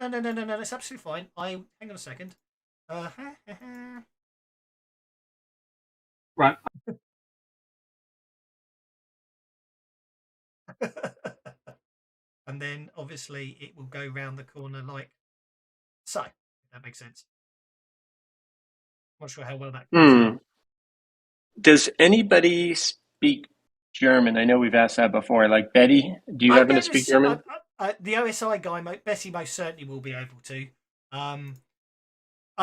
No, that's absolutely fine. Hang on a second. Right. And then obviously it will go round the corner like so. If that makes sense. Not sure how well that goes. Does anybody speak German? I know we've asked that before. Like Betty, do you happen to speak German? The OSI guy, Bessie, most certainly will be able to. I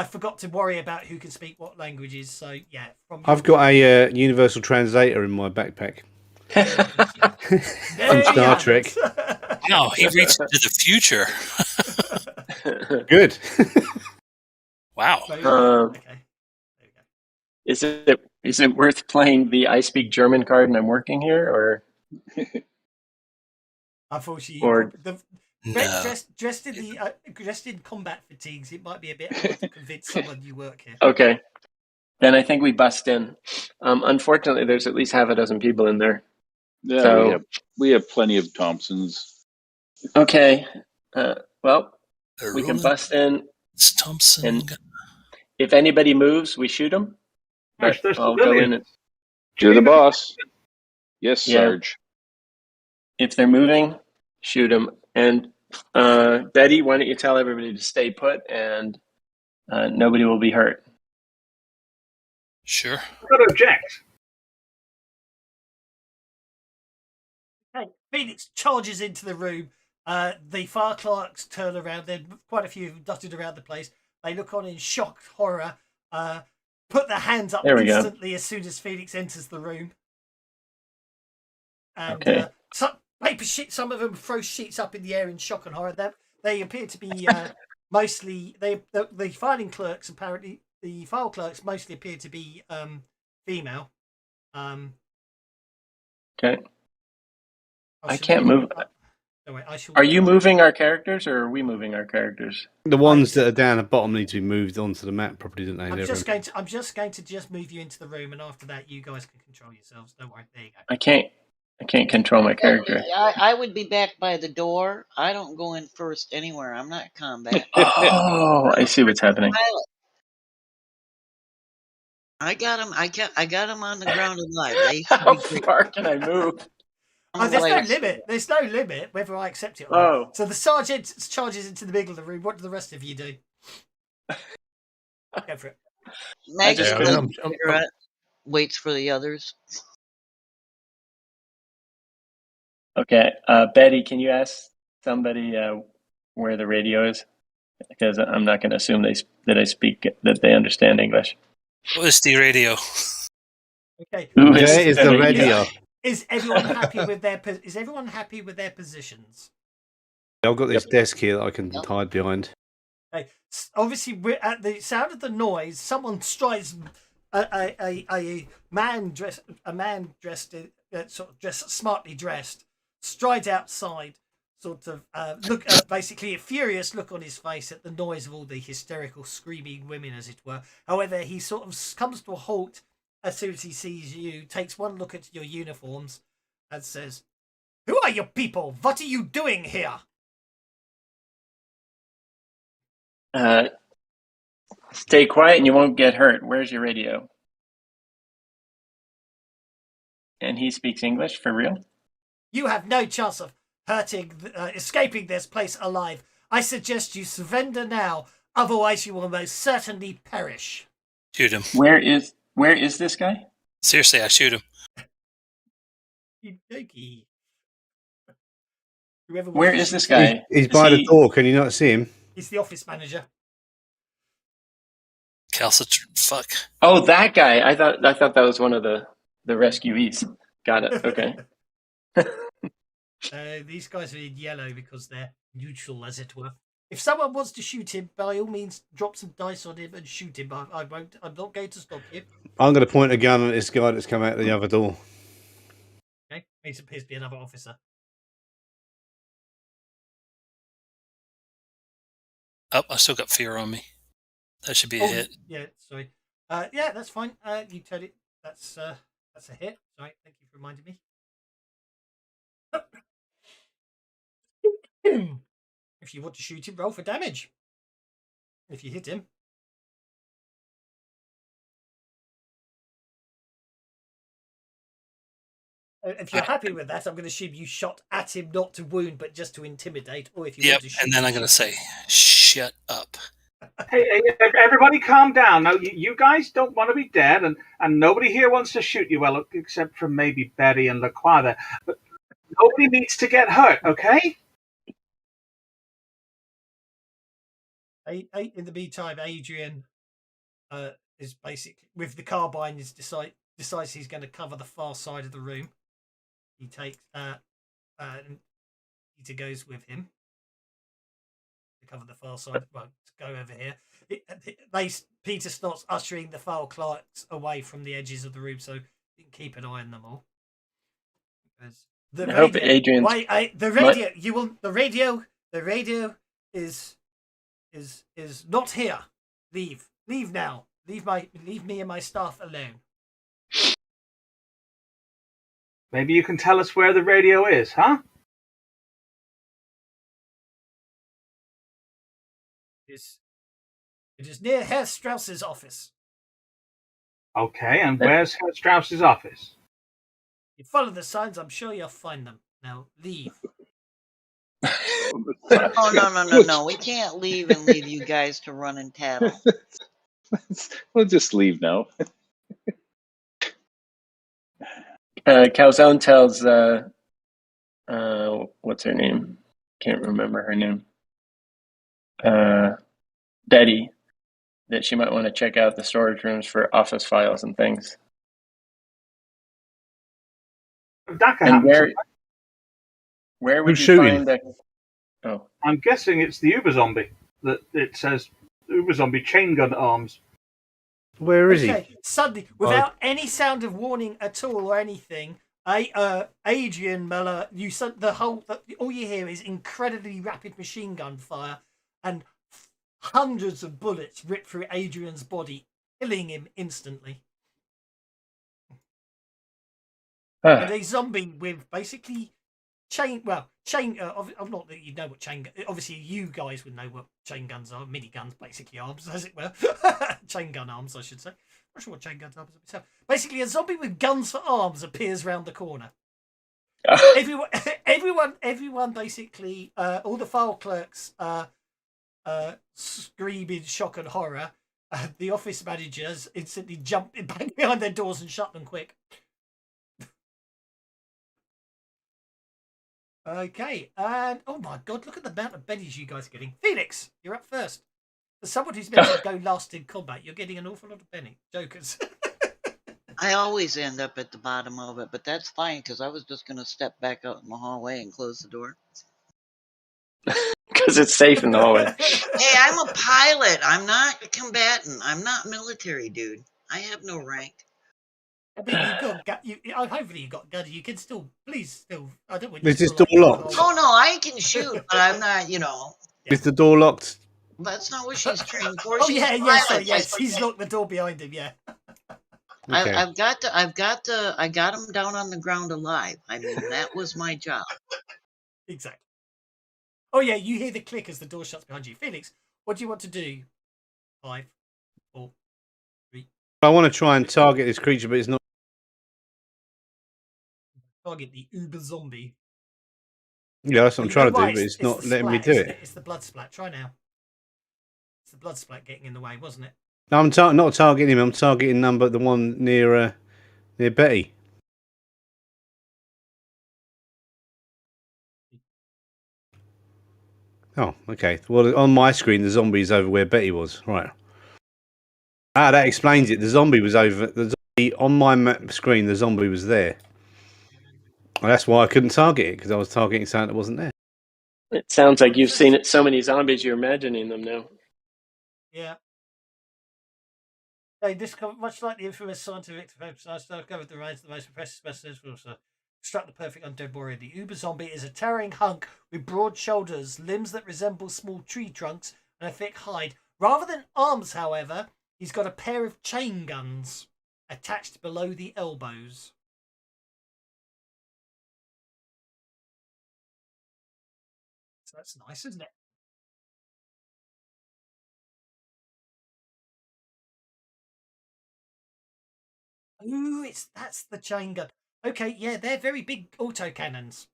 forgot to worry about who can speak what languages. So yeah, I've got a universal translator in my backpack. From Star Trek. No, he reached into the future. Good. Wow. Okay. Is it worth playing the I speak German card and I'm working here, or? Unfortunately, dressed in combat fatigues, it might be a bit hard to convince someone you work here. Okay, then I think we bust in. Unfortunately, there's at least half a dozen people in there. Yeah, so, we have plenty of Thompsons. Okay, well, we can bust in. It's Thompson. And if anybody moves, we shoot them. But I'll go in. You're the boss. Yes, Sarge. If they're moving, shoot them. And Betty, why don't you tell everybody to stay put and nobody will be hurt. Sure. I've got to object. Hey, Phoenix charges into the room. The fire clerks turn around. There are quite a few dotted around the place. They look on in shocked horror. Put their hands up instantly as soon as Phoenix enters the room. And some of them throw sheets up in the air in shock and horror. They appear to be mostly the filing clerks. Apparently, the file clerks mostly appear to be female. Okay. I can't move. Are you moving our characters, or are we moving our characters? The ones that are down at the bottom need to be moved onto the map properly, don't they? I'm just going to move you into the room, and after that, you guys can control yourselves. Don't worry. There you go. I can't control my character. I would be back by the door. I don't go in first anywhere. I'm not combat. Oh, I see what's happening. I got him. I got him on the ground alive. How far can I move? Oh, there's no Lights. limit. There's no limit whether I accept it or not. Oh, So the sergeant charges into the middle of the room. What do the rest of you do? Go for it. Maggie just lights I'm- a I'm- cigarette, waits for the others. okay. Betty, can you ask somebody where the radio is? Because I'm not going to assume that they understand English. What is the radio? Okay. Who Where is the radio? radio? Is everyone happy with their? Is everyone happy with their positions? I've got this desk here that I can hide behind. Okay. Obviously, we're at the sound of the noise. Someone strides. A man dressed smartly dressed, strides outside. Sort of basically a furious look on his face at the noise of all the hysterical screaming women, as it were. However, he sort of comes to a halt as soon as he sees you, takes one look at your uniforms, and says, "Who are you people? What are you doing here?" Stay quiet and you won't get hurt. Where's your radio? And he speaks English for real? You have no chance of escaping this place alive. I suggest you surrender now, otherwise you will most certainly perish. Shoot him. Where is this guy? Seriously, I shoot him. Okey-dokey. Where is this guy? He's Is by the he- door. Can you not see him? He's the office manager. Fuck. Oh, that guy. I thought that was one of the rescuees. Got it. Okay. These guys are in yellow because they're neutral, as it were. If someone wants to shoot him, by all means, drop some dice on him and shoot him. I won't. I'm not going to stop you. I'm going to point a gun at this guy that's come out the other door. Okay, he appears to be another officer. Oh, I still got fear on me. That should be a hit. Yeah, sorry. Yeah, that's fine. You tell it. That's a hit. Sorry, thank you for reminding me. If you want to shoot him, roll for damage. If you hit him. If you're happy with that, I'm going to assume you shot at him, not to wound, but just to intimidate. Or if you Yep, want to shoot and then I'm going to say, shut up. Hey, everybody calm down. Now, you guys don't want to be dead, and nobody here wants to shoot you, well, except for maybe Betty and LaCroix there. But nobody needs to get hurt, okay? In the meantime, Adrian is basically, with the carbine, decides he's going to cover the far side of the room. He takes Peter goes with him to cover the far side. Well, to go over here. Peter starts ushering the file clerks away from the edges of the room, so you can keep an eye on them all. Because the I hope radio, Adrian's. the radio is not here. Leave now. Leave me and my staff alone. Maybe you can tell us where the radio is, huh? It is near Herr Strauss's office. Okay, and where's Herr Strauss's office? You follow the signs, I'm sure you'll find them. Now, leave. Oh, no. We can't leave and leave you guys to run and tattle. We'll just leave now. Calzone tells what's her name? Can't remember her name. Betty, that she might want to check out the storage rooms for office files and things. That can And happen. where would Who's you shooting? find the? Oh, I'm guessing it's the Uber Zombie. That it says Uber Zombie chain gun arms. Where is he? Suddenly, without any sound of warning at all or anything, Adrian Miller, all you hear is incredibly rapid machine gun fire and hundreds of bullets rip through Adrian's body, killing him instantly. And a zombie with basically chain. Not that you know what chain gun. Obviously, you guys would know what chain guns are. Mini guns, basically arms, as it were. Chain gun arms, I should say. Not sure what chain guns are myself. Basically, a zombie with guns for arms appears round the corner. everyone basically, all the file clerks scream in shock and horror. The office managers instantly jump back behind their doors and shut them quick. Okay, and oh my god, look at the amount of bennies you guys are getting. Felix, you're up first. As someone who's meant to go last in combat, you're getting an awful lot of benny jokers. I always end up at the bottom of it, but that's fine because I was just going to step back out in the hallway and close the door. Because it's safe in the hallway. Hey, I'm a pilot. I'm not a combatant. I'm not military, dude. I have no rank. I mean, you've got hopefully you got guns. You can still, please, still. I don't want Is you this to, door locked? Oh no, I can shoot, but I'm not. Is the door locked? That's not what she's trained for. Oh She's yeah, a yes, pilot. yes. He's locked the door behind him. Yeah. Okay. I got him down on the ground alive. I mean, that was my job. Exactly. Oh yeah, you hear the click as the door shuts behind you. Felix, what do you want to do? 5, 4, 3. I want to try and target this creature, but it's not. Target the uber zombie. Yeah, that's what I'm trying to do, but it's not the letting me splat, do isn't it. It's the blood splat. Try now. It's the blood splat getting in the way, wasn't it? No, I'm not targeting him. I'm targeting the one near Betty. Oh, okay. Well, on my screen, the zombie's over where Betty was. Right. Ah, that explains it. The zombie was over. The zombie on my map screen. The zombie was there. Well, that's why I couldn't target it, because I was targeting something that wasn't there. It sounds like you've seen it so many zombies, you're imagining them now. Yeah. They discovered, much like the infamous scientific exercise, discovered the rise of the most impressive specimens will construct the perfect undead warrior. The uber zombie is a towering hunk with broad shoulders, limbs that resemble small tree trunks, and a thick hide. Rather than arms, however, he's got a pair of chain guns attached below the elbows. So that's nice, isn't it? Ooh, that's the chain gun. Okay, yeah, they're very big autocannons.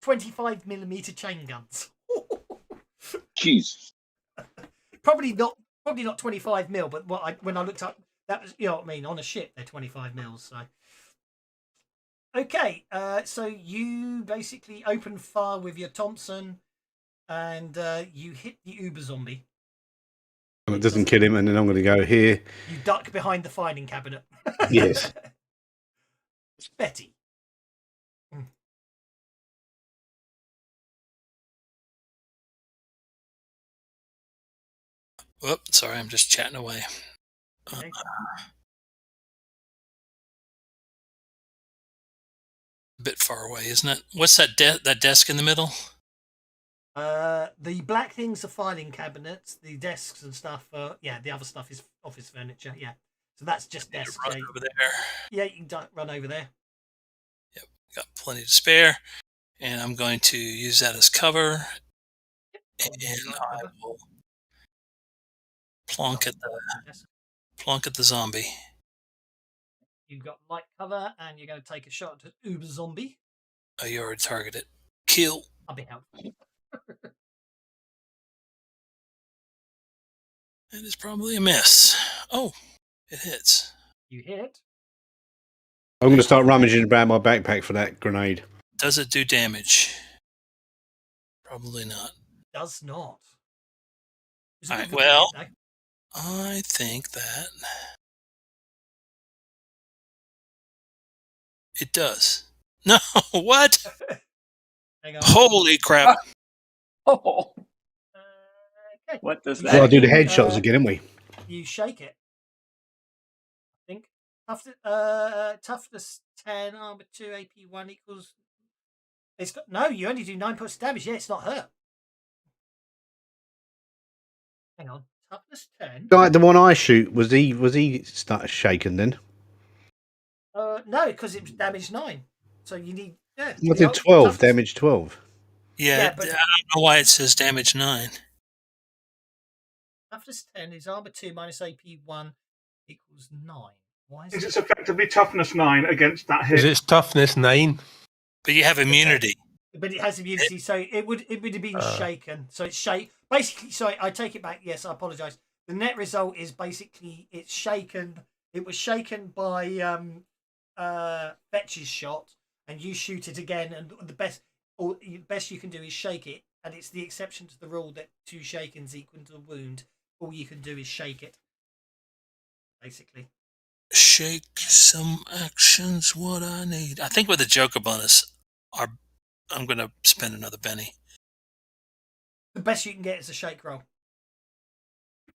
25mm chain guns. Jeez. Probably not 25mm, but when I looked up, that was, you know what I mean, on a ship they're 25mm. So okay, so you basically open fire with your Thompson, and you hit the uber zombie. It doesn't kill him, and then I'm going to go here. You duck behind the filing cabinet. Yes. Betty. Whoop, sorry, I'm just chatting away. Okay. A bit far away, isn't it? What's that that desk in the middle? The black things are filing cabinets. The desks and stuff. Yeah, the other stuff is office furniture. Yeah, so that's just desks. Run over there. Yeah, you can run over there. Yep, got plenty to spare, and I'm going to use that as cover. And I will plonk at the zombie. You've got light cover, and you're going to take a shot at uber zombie. Oh, you already targeted. Kill. I'll be helpful. It is probably a miss. Oh, it hits. You hit. I'm going to start rummaging around my backpack for that grenade. Does it do damage? Probably not. Does not. All right, well, I think that it does. No, what? Hang on. Holy crap. Oh. Okay. What does Well, I that do the headshots again, didn't we? You shake it. I think toughness 10, armor 2, AP 1 equals. It's got no. You only do 9 points of damage. Yeah, it's not hurt. Hang on, toughness 10. Like the one I shoot, was he started shaking then? No, because it was damage 9. So you need. Yeah. I did 12 damage 12. Yeah, but I don't know why it says damage 9. Toughness 10 is armor 2 minus AP 1 equals 9. Why is Since it? it's effectively toughness 9 against that hit. Because it's toughness 9. But you have immunity. But it has immunity, so it would have been shaken. So it's shake. Basically, sorry, I take it back. Yes, I apologise. The net result is basically it's shaken. It was shaken by Fetch's shot, and you shoot it again, and the best you can do is shake it, and it's the exception to the rule that 2 shakens equal to a wound. All you can do is shake it, basically. Shake some actions, what I need. I think with the Joker bonus, I'm going to spend another penny. The best you can get is a shake roll.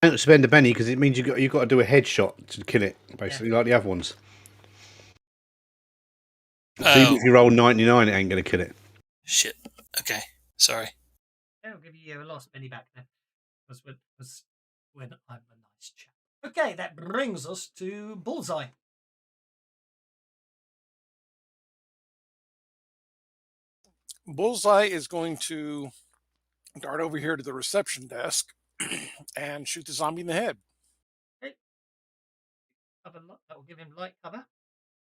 Don't spend a penny because it means you've got to do a headshot to kill it, basically, like the other ones. So even if you roll 99, it ain't going to kill it. Shit. Okay. Sorry. I'll give you a last penny back then. Was when I'm a nice chap. Okay, that brings us to Bullseye. Bullseye is going to dart over here to the reception desk and shoot the zombie in the head. Okay. That will give him light cover.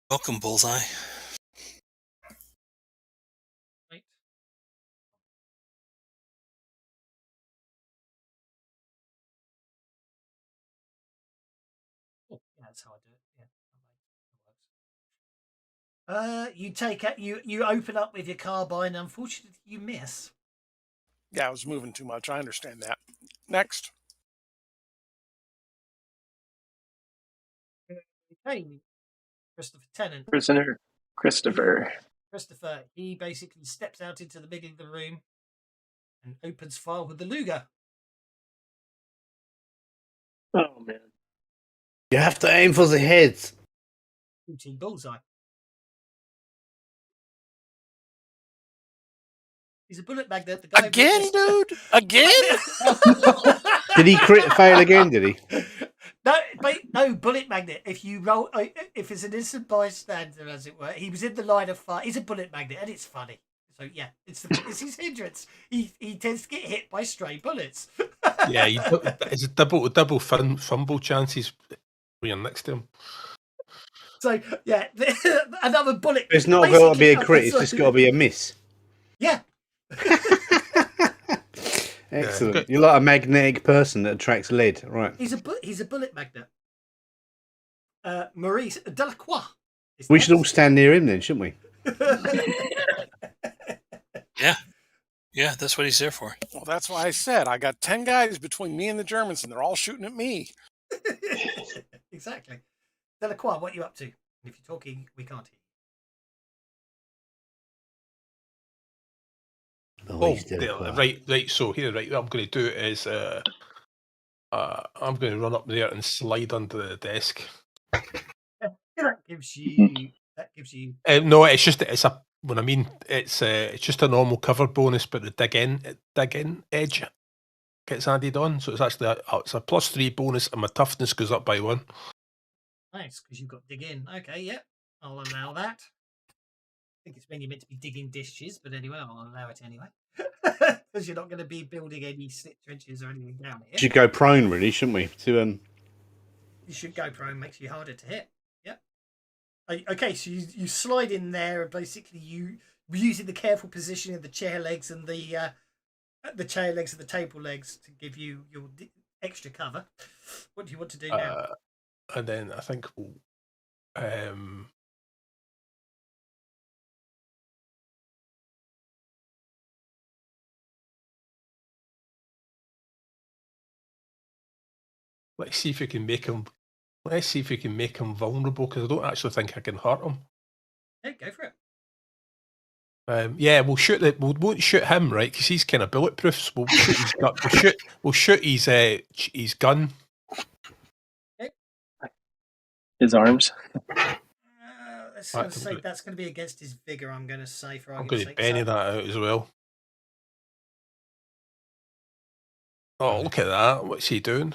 Welcome, Bullseye. Right. Oh, yeah, that's how I do it. Yeah. You take it. You open up with your carbine. Unfortunately, you miss. Yeah, I was moving too much. I understand that. Next. Okay, Christopher Tennant. Prisoner Christopher. Christopher. He basically steps out into the middle of the room and opens fire with the Luger. Oh man. You have to aim for the heads. Shooting Bullseye. He's a bullet magnet. The guy Again, dude? Again? Did he crit fail again, did he? No, bullet magnet. If you roll, if it's an innocent bystander, as it were, he was in the line of fire. He's a bullet magnet, and it's funny. So yeah, it's his hindrance. He tends to get hit by stray bullets. Yeah, it's a double fumble chances when you're next to him. So yeah, another bullet. It's not got to be a crit. It's just got to be a miss. Yeah. Excellent. Yeah. You're like a magnetic person that attracts lead, right? He's a bullet magnet. Maurice Delacroix. We should all stand near him then, shouldn't we? Yeah, that's what he's there for. Well, that's why I said I got 10 guys between me and the Germans, and they're all shooting at me. Exactly. Delacroix, what are you up to? If you're talking, we can't hear you. Right. So here, right, what I'm going to do is I'm going to run up there and slide under the desk. That gives you. No, it's just it's just a normal cover bonus, but the dig in edge gets added on, so it's actually it's a +3 bonus, and my toughness goes up by 1. Nice, because you've got dig in. Okay, yeah, I'll allow that. I think it's when you're meant to be digging dishes, but anyway, I'll allow it anyway. Because you're not going to be building any slip trenches or anything down here. Should go prone, really, shouldn't we? You should go prone, makes you harder to hit. Yep. Okay, so you slide in there, and basically you using the careful positioning of the chair legs and the chair legs and the table legs to give you your extra cover. What do you want to do now? And then I think we'll, let's see if we can make him vulnerable, because I don't actually think I can hurt him. Yeah, go for it. Yeah, we won't shoot him, right? Because he's kind of bulletproof. So we'll shoot his gun. We'll shoot his gun. Okay. His arms. Let's say that's going to be against his vigor. I'm going to say for I'm argument's going sake. to Benny that out as well. Oh, look at that! What's he doing?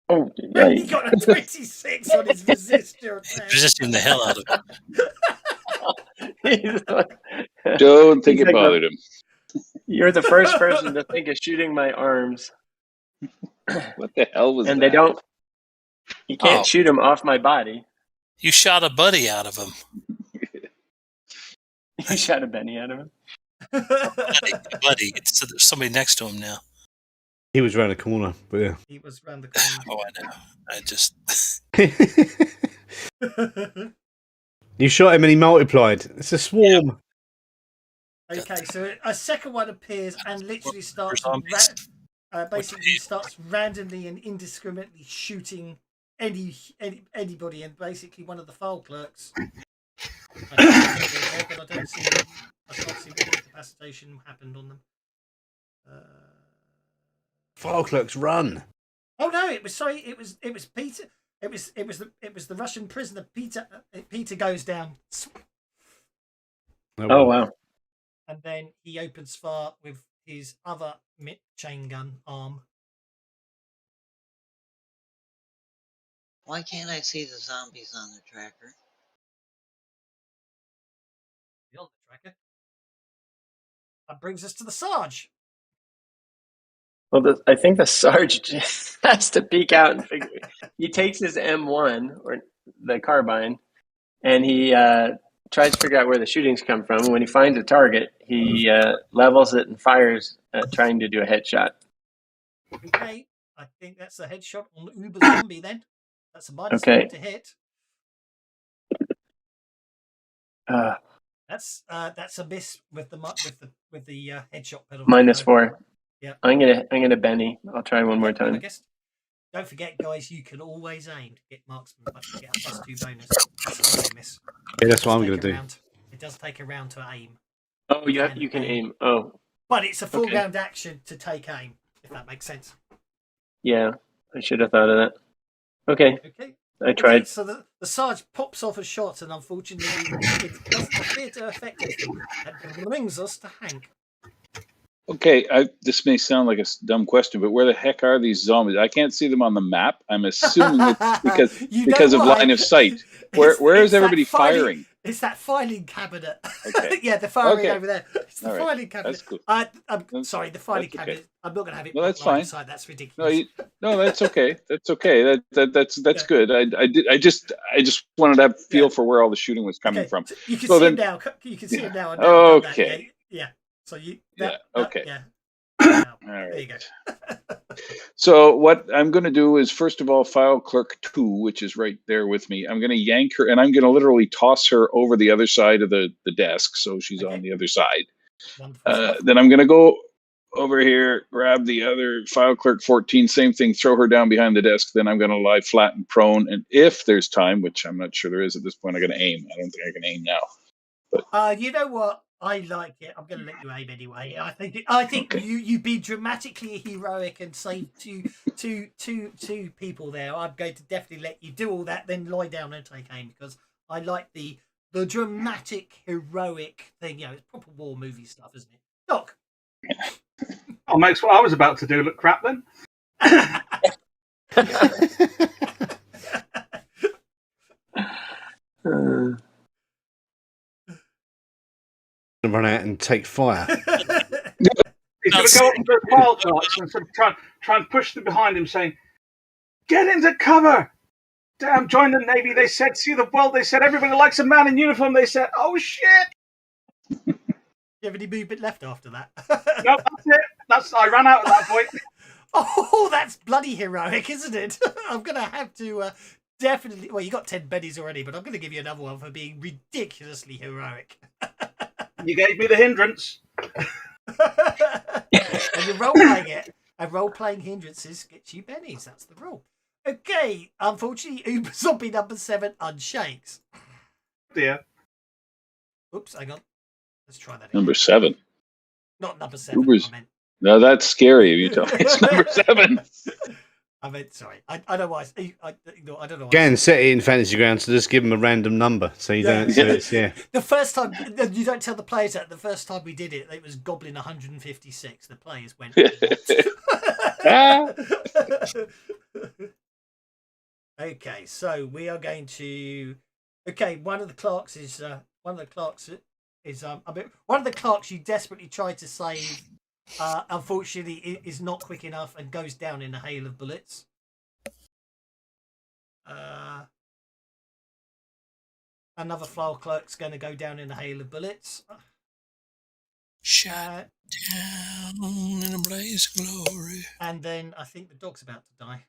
Oh, yeah. He got a 26 on his resistor. Resisting the hell out of him. Don't think it bothered him. You're the first person to think of shooting my arms. What the hell was that? And they don't. You can't shoot them off my body. You shot a buddy out of him. You shot a Benny out of him. Buddy. So there's somebody next to him now. He was round the corner, but yeah. He was round the corner. Oh, I know. I just. You shot him and he multiplied. It's a swarm. Okay, so a second one appears and literally starts Zombies. basically starts randomly and indiscriminately shooting anybody, and basically one of the file clerks. I can't see what incapacitation happened on them. File clerks run. Oh no! It was Peter. It was the Russian prisoner Peter. Peter goes down. Oh wow! And then he opens fire with his other chain gun arm. Why can't I see the zombies on the tracker? On the tracker. That brings us to the Sarge. Well, I think the Sarge just has to peek out and figure. He takes his M1 or the carbine, and he tries to figure out where the shootings come from. And when he finds a target, he levels it and fires, trying to do a headshot. Okay, I think that's a headshot on the Uber zombie. Then that's a minus Okay. 4 to hit. That's a miss with the headshot penalty. -4. Yeah. I'm gonna Benny. I'll try one more time. I guess. Don't forget, guys, you can always aim to get marksman, but you get a +2 bonus. That's a miss. Yeah, that's what I'm going to do. It does take a round to aim. Oh, you can aim. Oh, but it's a full round action to take aim, if that makes sense. Yeah, I should have thought of that. Okay. I tried. Okay, so the Sarge pops off a shot, and unfortunately, it doesn't appear to affect him. That brings us to Hank. Okay, this may sound like a dumb question, but where the heck are these zombies? I can't see them on the map. I'm assuming it's because of line of sight. Where is everybody firing? It's that filing cabinet. Okay. Yeah, they're firing over there. It's the filing cabinet. That's cool. I'm sorry, the filing cabinet. Okay. I'm not going to have it. No, that's fine. Side. That's ridiculous. No, that's okay. That's okay. That's good. I just wanted to have a feel for where all the shooting was coming from. So you can see him now. You can see him now. Okay. Yeah. So you. Okay. Yeah. All right. There you go. So what I'm going to do is, first of all, file clerk 2, which is right there with me. I'm going to yank her, and I'm going to literally toss her over the other side of the desk, so she's on the other side. Then I'm going to go over here, grab the other file clerk 14, same thing, throw her down behind the desk. Then I'm going to lie flat and prone, and if there's time, which I'm not sure there is at this point, I'm going to aim. I don't think I can aim now. But you know what? I like it. I'm going to let you aim anyway. I think you be dramatically heroic and save two people there. I'm going to definitely let you do all that, then lie down and take aim, because I like the dramatic heroic thing. It's proper war movie stuff, isn't it? Doc. Oh, makes what I was about to do look crap then. Run out and take fire. He's going to go up to the file clerks and sort of try and push them behind him, saying, "Get into cover! Damn, join the Navy. They said, see the world. They said everybody likes a man in uniform. They said, oh shit!" Do you have any movement left after that? No, that's it. I ran out at that point. Oh, that's bloody heroic, isn't it? I'm going to have to definitely... Well, you got 10 bennies already, but I'm going to give you another one for being ridiculously heroic. You gave me the hindrance. And you're role-playing it. And role-playing hindrances gets you bennies. That's the rule. Okay, unfortunately, Uber Zombie number 7 unshakes. Dear. Oops, hang on. Let's try that again. Number 7. Not number 7. Uber's... I meant... No, that's scary if you tell me it's number 7. I meant, sorry. I don't know why. I don't know why. Again, set it in Fantasy Grounds to just give them a random number, so you don't. So it's The first time you don't tell the players that. The first time we did it, it was Goblin 156. The players went. Okay, so we are going to. Okay, one of the clerks is one of the clerks you desperately tried to save. Unfortunately, is not quick enough and goes down in a hail of bullets. Another file clerk's going to go down in a hail of bullets. Shut down in a blaze of glory. And then I think the dog's about to die.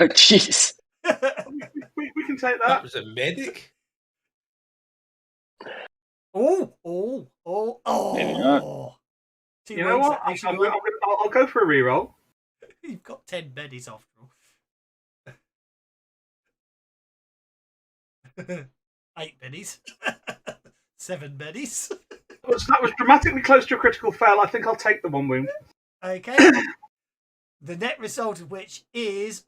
Oh, jeez. We can take That that. was a medic. Oh! Maybe not. 2 You know wounds, what? that makes you one. I'll go for a reroll. You've got 10 bennies after all. 8 bennies. 7 bennies. That was dramatically close to a critical fail. I think I'll take the 1 wound. Okay. The net result of which is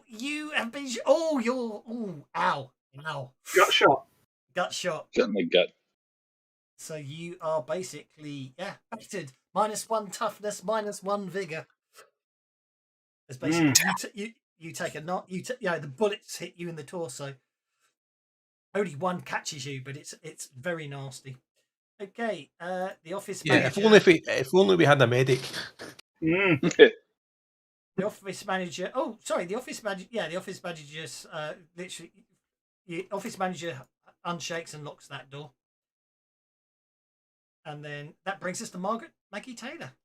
you have been ow. Got shot. Gut shot. Got in the gut. So you are basically battered. -1 toughness, -1 vigor. It's basically you take a knot. The bullets hit you in the torso. Only one catches you, but it's very nasty. Okay, the office manager. If only we had a medic. The office manager. Oh, sorry. The office manager. Yeah, the office manager just literally. The office manager unshakes and locks that door. And then that brings us to Maggie Taylor.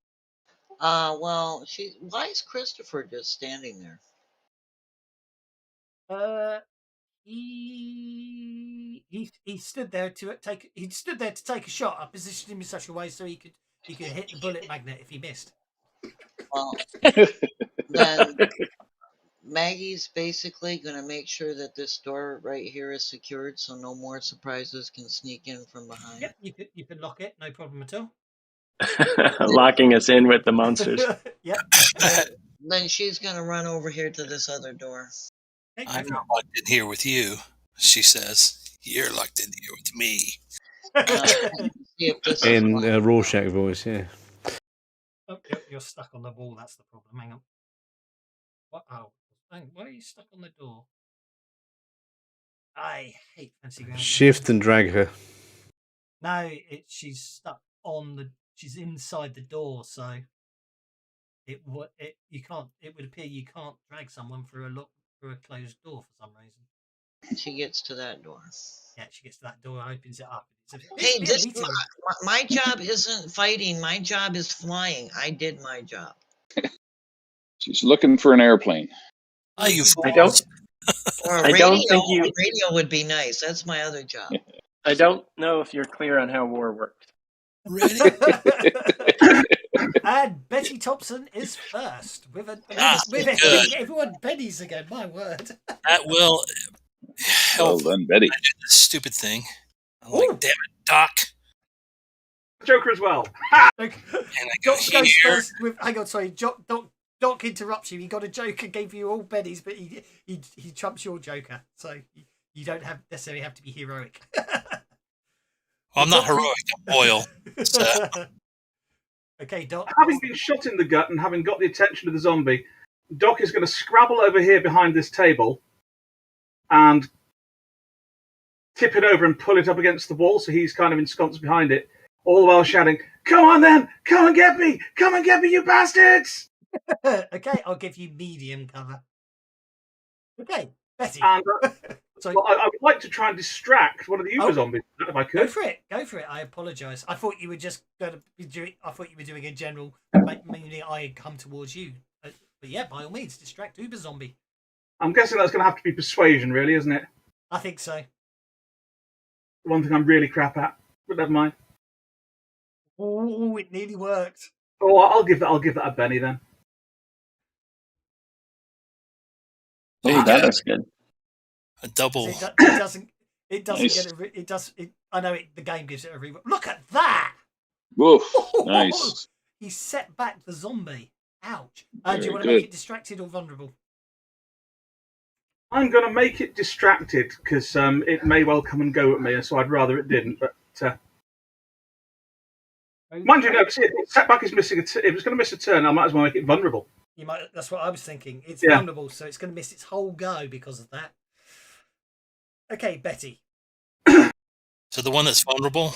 Well, why is Christopher just standing there? He stood there to take. He stood there to take a shot. I positioned him in such a way so he could hit the bullet magnet if he missed. Well, then Maggie's basically going to make sure that this door right here is secured, so no more surprises can sneak in from behind. Yep, you could lock it, no problem at all. Locking us in with the monsters. Yep. Then she's going to run over here to this other door. Okay, I'm not locked in here with you, she says. You're locked in here with me. See if this In a Rorschach voice, yeah. Oh, you're stuck on the wall. That's the problem. Hang on. What? Oh, why are you stuck on the door? I hate fancy ground. Shift and drag her. No, she's stuck on the. She's inside the door, so it would appear you can't drag someone through a closed door for some reason. She gets to that door. Yeah, she gets to that door, opens it up. Hey, my job isn't fighting. My job is flying. I did my job. She's looking for an airplane. I don't. Or I don't think you. Radio would be nice. That's my other job. I don't know if you're clear on how war works. Ready? And Betty Thompson is first with everyone pennies again. My word. That will help. Well done, Betty. I did this stupid thing. I'm like, damn it, Doc. Joker as well. Doc goes first with. Hang on, sorry. Doc interrupts you. He got a Joker, gave you all bennies, but he trumps your Joker, so you don't necessarily have to be heroic. I'm not heroic. I'm loyal. So. Okay, Doc. Having been shot in the gut and having got the attention of the zombie, Doc is going to scrabble over here behind this table and tip it over and pull it up against the wall so he's kind of ensconced behind it, all the while shouting, "Come on then! Come and get me! Come and get me, you bastards!" Okay, I'll give you medium cover. Okay, Betty. And well, I would like to try and distract one of the Uber zombies if I could. Go for it. I apologise. I thought you were just going to be doing. I thought you were doing a general. Meaning I come towards you. But yeah, by all means, distract Uber zombie. I'm guessing that's going to have to be persuasion, really, isn't it? I think so. One thing I'm really crap at, but never mind. Oh, it nearly worked. Oh, I'll give that a Benny then. Oh, that's good. A double. It doesn't Nice. get a. It does. I know the game gives it a reroll. Look at that! Woof. Nice. He set back the zombie. Ouch. Do Very you want to good. make it distracted or vulnerable? I'm going to make it distracted because it may well come and go at me, so I'd rather it didn't. But mind you, no, see, if setback is missing. If it's going to miss a turn, I might as well make it vulnerable. You might. That's what I was thinking. It's vulnerable, so it's going to miss its whole go because of that. Okay, Betty. So the one that's vulnerable?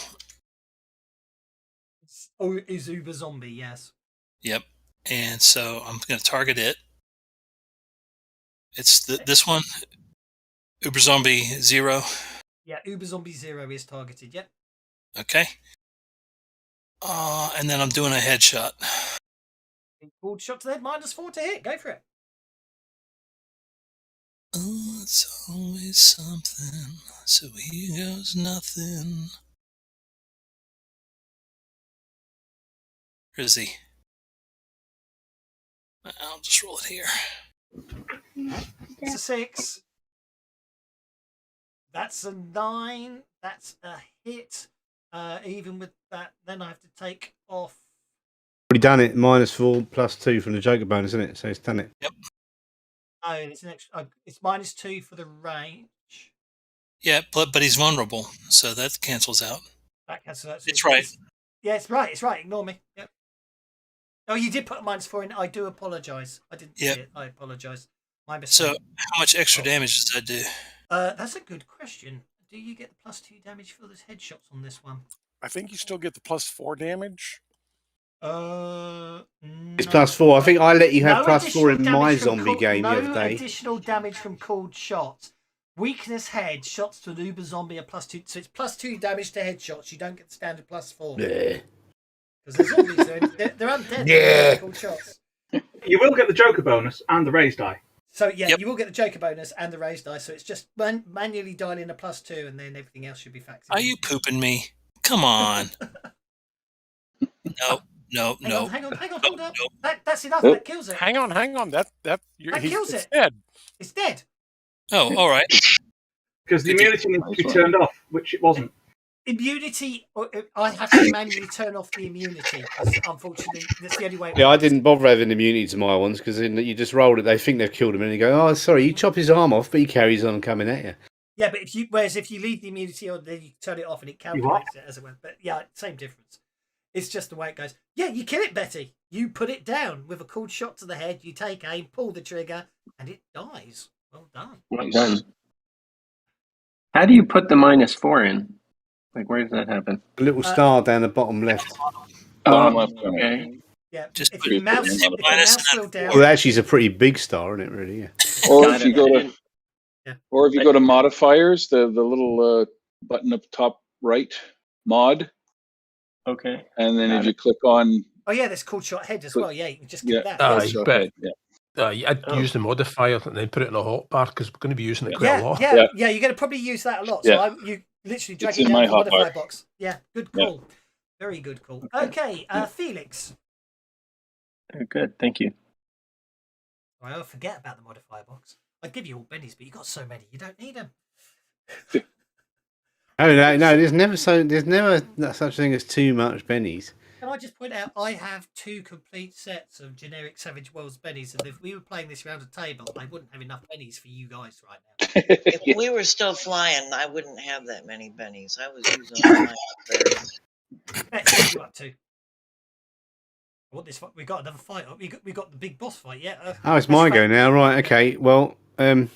Is Uber Zombie, yes. Yep. And so I'm going to target it. It's this one. Uber Zombie 0. Yeah, Uber Zombie 0 is targeted. Yep. Okay. And then I'm doing a headshot. Pulled shot to the head, -4 to hit. Go for it. Oh, it's always something. So here goes nothing. Where is he? I'll just roll it here. It's a 6. That's a 9. That's a hit. Even with that, then I have to take off. Already done it. -4 +2 from the Joker bonus, isn't it? So it's done it. Yep. Oh, it's an extra. It's -2 for the range. Yeah, but he's vulnerable, so that cancels out. That cancels out. It's right. Yeah, it's right. It's right. Ignore me. Yep. Oh, you did put a -4 in. I do apologise. I didn't see it. I apologise. My mistake. So, how much extra damage does that do? That's a good question. Do you get the +2 damage for those headshots on this one? I think you still get the +4 damage. It's +4. I think I let you have +4 in my zombie game the other day. No additional damage from called shots. Weakness head shots to an Uber Zombie are +2. So it's +2 damage to headshots. You don't get the standard +4. Yeah. Because the zombies they're undead. Yeah. Called shots. You will get the Joker bonus and the raised die. So yeah, you will get the Joker bonus and the raised die. So it's just manually dial in a +2, and then everything else should be factored. Are you pooping me? Come on. No. Hang on, hold up. That's enough. Oh. That kills it. Hang on. That kills it's it. dead. It's dead. Oh, all right. Because the immunity needs to be turned off, which it wasn't. Immunity, I have to manually turn off the immunity. Unfortunately, that's the only way. Yeah, I didn't bother having immunity to my ones because you just rolled it. They think they've killed him, and you go, "Oh, sorry." You chop his arm off, but he carries on coming at you. Yeah, but if you leave the immunity on, then you turn it off and it calculates it as it went. But yeah, same difference. It's just the way it goes. Yeah, you kill it, Betty. You put it down with a cold shot to the head. You take aim, pull the trigger, and it dies. Well done. Well done. How do you put the -4 in? Like, where does that happen? A little star down the bottom left. Bottom left corner. Okay. Yeah. Just if put you it mouse in the if minus you mouse scroll down. Well, actually, it's a pretty big star, isn't it? Really, yeah. Or Got if you it. go to, Yeah. or if you go to modifiers, the little button up top right, mod, Okay. and then Got if it. you click on, Oh yeah, there's cold shot head as well. Yeah, you can just click that. Aye, shot but head, yeah. I'd use the modifier and then put it in a hotbar because we're going to be using it quite Yeah, a lot. yeah, you're going to probably use that a lot. So Yeah. you literally drag It's it in down my to the modifier hotbar. box. Yeah, good Yeah. call. Very good call. Okay, Felix. Good. Thank you. I forget about the modifier box. I'd give you all bennies, but you got so many, you don't need them. Oh no, there's never such thing as too much bennies. Can I just point out, I have 2 complete sets of generic Savage Worlds bennies, and if we were playing this around a table, I wouldn't have enough bennies for you guys right now. If we were still flying, I wouldn't have that many bennies. I was using all mine up there. Let's what you up to. What this? We got another fight. We got the big boss fight. Yeah. Oh, it's my go now, right? Okay. Well, I'm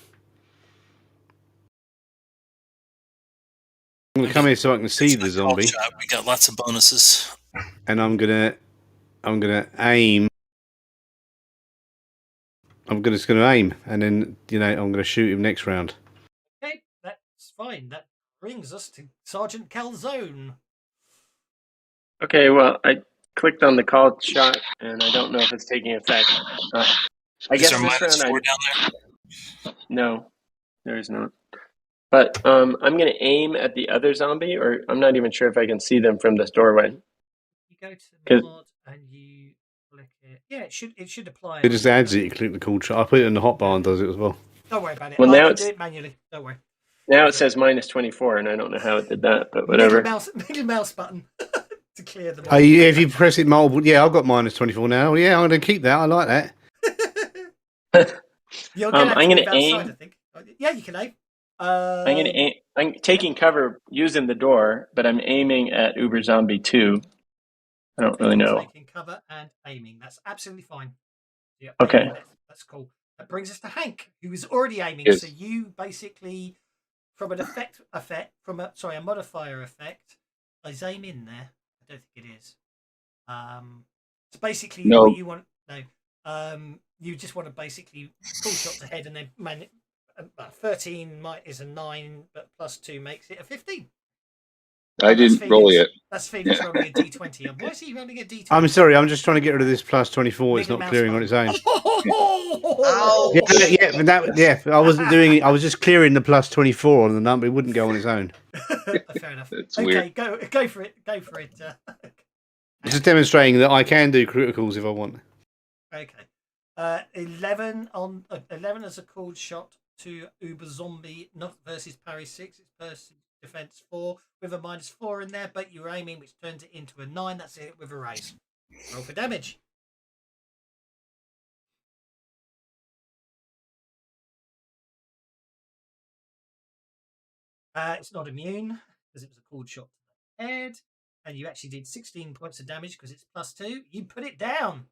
gonna come here so I can see the zombie, We got lots of bonuses. and I'm gonna aim. I'm just gonna aim, and then I'm gonna shoot him next round. Okay, that's fine. That brings us to Sergeant Calzone. Okay. Well, I clicked on the call shot, and I don't know if it's taking effect. I Is guess there this round -4 down there? No, there is not. But I'm going to aim at the other zombie, or I'm not even sure if I can see them from this doorway. You go to the mod and you click it. Yeah, it should apply. It just adds it. You click the cool shot. I put it in the hotbar and does it as well. Don't worry about it. Well, now I it's do it manually. Don't worry. Now it says -24, and I don't know how it did that, but whatever. Middle mouse button to clear the. If you press it multiple, yeah, I've got -24 now. Yeah, I'm going to keep that. I like that. You're gonna have I'm to going move to aim. outside, I think. Yeah, you can aim. I'm going to aim. I'm taking cover using the door, but I'm aiming at Uber Zombie 2. I don't really know. Taking cover and aiming. That's absolutely fine. Yeah. Okay. That's cool. That brings us to Hank, who is already aiming. Yes. So you basically, from an a modifier effect, is aim in there? I don't think it is. So basically, No. what you want, you just want to basically full shot to head and then 13 is a 9, but +2 makes it a 15. I didn't roll yet. That's Phoenix rolling a d20. Why is he rolling a d20? I'm sorry, I'm just trying to get rid of this +24. It's Mickey not Mouse clearing on button. its own. Ow. Yeah, but I wasn't doing it. I was just clearing the +24 on the number. It wouldn't go on its own. Fair enough. That's Okay, weird. go for it. Go for it. Just demonstrating that I can do criticals if I want. Okay. 11 as a called shot to Uber Zombie, not versus parry 6. It's versus defense 4 with a -4 in there, but you were aiming, which turns it into a 9. That's it with a raise. Roll for damage. It's not immune because it was a called shot to the head, and you actually did 16 points of damage because it's +2. You put it down.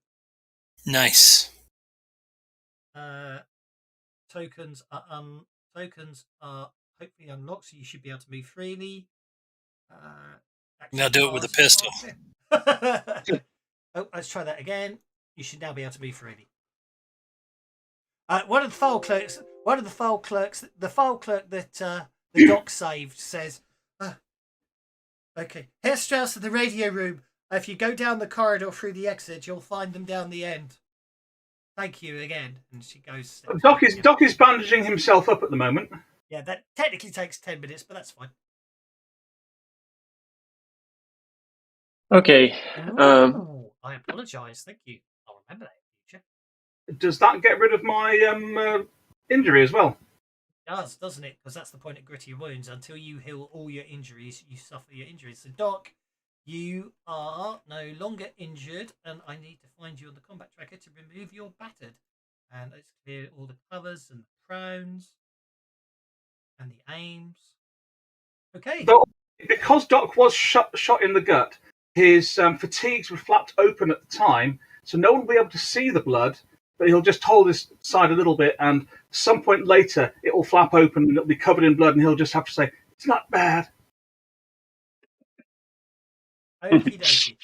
Nice. Tokens are hopefully unlocked, so you should be able to move freely. Now do it with a pistol. Oh, let's try that again. You should now be able to move freely. One of the file clerks, the file clerk that the doc saved says, "Okay, here's Strauss at the radio room. If you go down the corridor through the exit, you'll find them down the end. Thank you again." And she goes. Doc is bandaging himself up at the moment. Yeah, that technically takes 10 minutes, but that's fine. Okay. I apologise. Thank you. I'll remember that in the future. Does that get rid of my injury as well? It does, doesn't it? Because that's the point of gritty wounds. Until you heal all your injuries, you suffer your injuries. So, Doc, you are no longer injured, and I need to find you on the combat tracker to remove your battered. And let's clear all the covers and the crowns and the aims. Okay. Though, because Doc was shot in the gut, his fatigues were flapped open at the time, so no one will be able to see the blood, but he'll just hold his side a little bit, and some point later it will flap open and it'll be covered in blood, and he'll just have to say, "It's not bad." Okie dokie.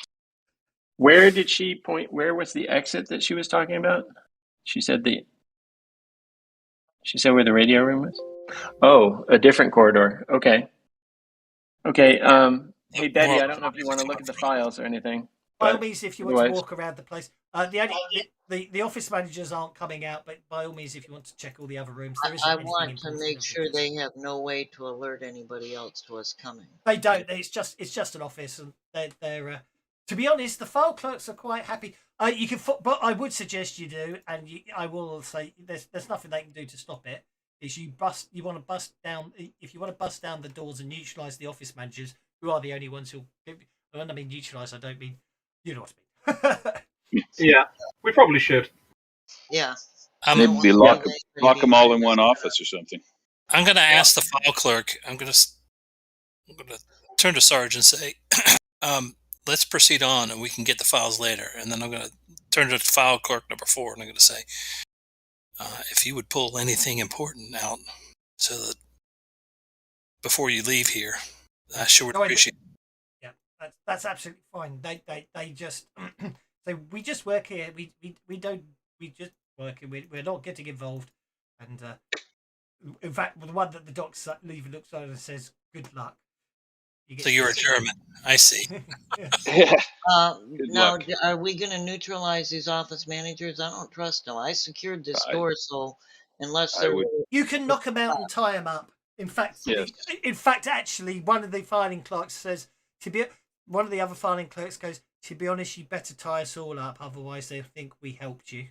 Where did she point? Where was the exit that she was talking about? She said where the radio room was. Oh, a different corridor. Okay. Okay. Hey Betty, I don't know if you want to look at the files or anything. By all means, if you want to otherwise- walk around the place, the office managers aren't coming out, but by all means, if you want to check all the other rooms, there isn't I anything want to important make in sure the they have no way to alert anybody else to us coming. They don't. It's just an office, and they're to be honest, the file clerks are quite happy. You can, but I would suggest you do, and I will say there's nothing they can do to stop it. Is you want to bust down if you want to bust down the doors and neutralise the office managers, who are the only ones who. When I mean neutralise, I don't mean you know what I mean. Yeah, we probably should. Yeah. Maybe lock them all in one office or something. I'm going to ask the file clerk. I'm going to turn to Sarge and say, let's proceed on, and we can get the files later. And then I'm going to turn to file clerk number 4, and I'm going to say, if you would pull anything important out, so that before you leave here, I sure would appreciate it. Yeah, that's absolutely fine. They just so we just work here. We just work. We're not getting involved. And in fact, the one that the doc's leaver looks at and says, "Good luck." So you're a German. I see. Now, are we going to neutralize these office managers? I don't trust them. I secured this door, so unless they're you can knock them out and tie them up. In fact, actually, one of the filing clerks says one of the other filing clerks goes, "To be honest, you better tie us all up, otherwise they'll think we helped you."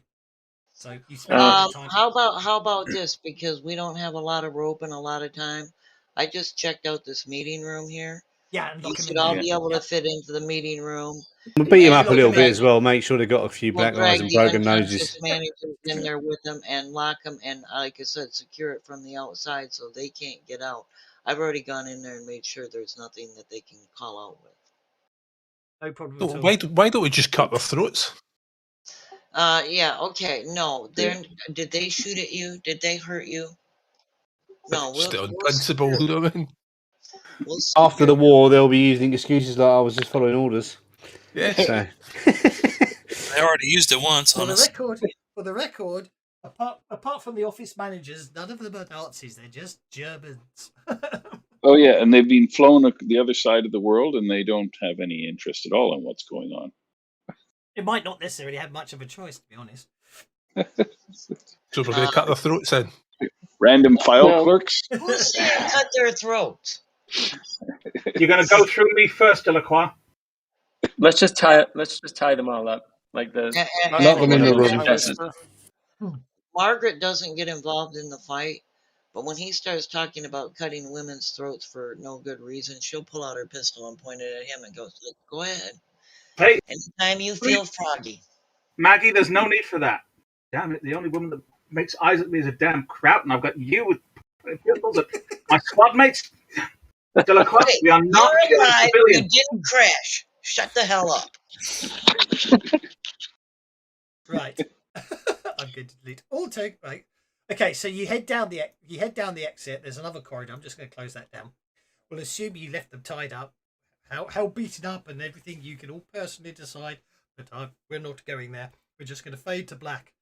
So you spend time. How about this? Because we don't have a lot of rope and a lot of time. I just checked out this meeting room here. Yeah, and you should all be able to fit into the meeting room. We'll beat them up a little bit as well. Make sure they've got a few black eyes and broken noses. Managers in there with them and lock them, and like I said, secure it from the outside so they can't get out. I've already gone in there and made sure there's nothing that they can call out with. No problem So at all. why don't we just cut their throats? Yeah. Okay. No. Did they shoot at you? Did they hurt you? No. Just on principle, you know what I mean? After the war, they'll be using excuses like I was just following orders. Yeah. So. They already used it once. For the record, Apart from the office managers, none of them are Nazis. They're just Germans. Oh yeah, and they've been flown the other side of the world, and they don't have any interest at all in what's going on. It might not necessarily have much of a choice, to be honest. So we're going to cut their throats in. Random file Well- clerks. Who's saying cut their throats? You're going to go through me first, Delacroix. Let's just tie them all up like the And Lock them in the little room. confessors. Margaret doesn't get involved in the fight, but when he starts talking about cutting women's throats for no good reason, she'll pull out her pistol and point it at him and go ahead. Hey, Anytime you feel froggy. Maggie, there's no need for that. Damn it, the only woman that makes eyes at me is a damn Kraut, and I've got you with pistols at my squad mates. Delacroix, Hey, we are not you're killing alive. You civilians. didn't crash. Shut the hell up. Right. I'm going to delete auto. Right. Okay, so you head down the exit. There's another corridor. I'm just going to close that down. We'll assume you left them tied up. How beaten up and everything you can all personally decide. But we're not going there. We're just going to fade to black.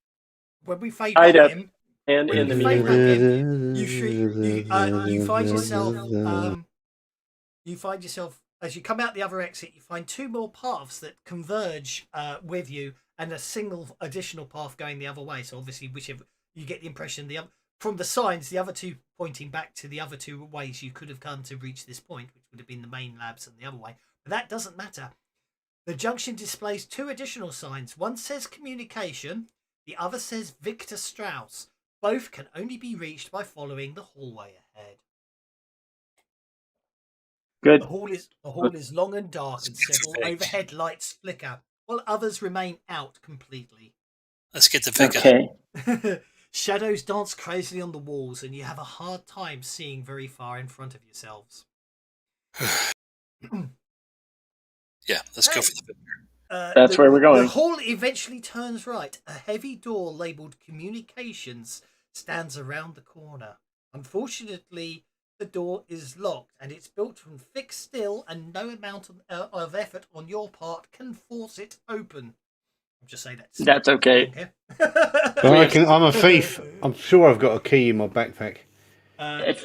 When we fade Tied back up. in, And when in the you fade meeting. back in, you find yourself. You find yourself as you come out the other exit. You find two more paths that converge with you, and a single additional path going the other way. So obviously, whichever you get the impression from the signs, the other two pointing back to the other two ways you could have come to reach this point, which would have been the main labs and the other way. But that doesn't matter. The junction displays two additional signs. One says communication, the other says Victor Strauss. Both can only be reached by following the hallway ahead. Good. The hall is long and dark, and several overhead lights flicker, while others remain out completely. Let's get the figure. Okay. Shadows dance crazily on the walls, and you have a hard time seeing very far in front of yourselves. Yeah, let's go for the figure. That's where we're going. The hall eventually turns right. A heavy door labelled communications stands around the corner. Unfortunately, the door is locked, and it's built from fixed steel, and no amount of effort on your part can force it open. I'll just say that. That's okay. I'm a thief. I'm sure I've got a key in my backpack.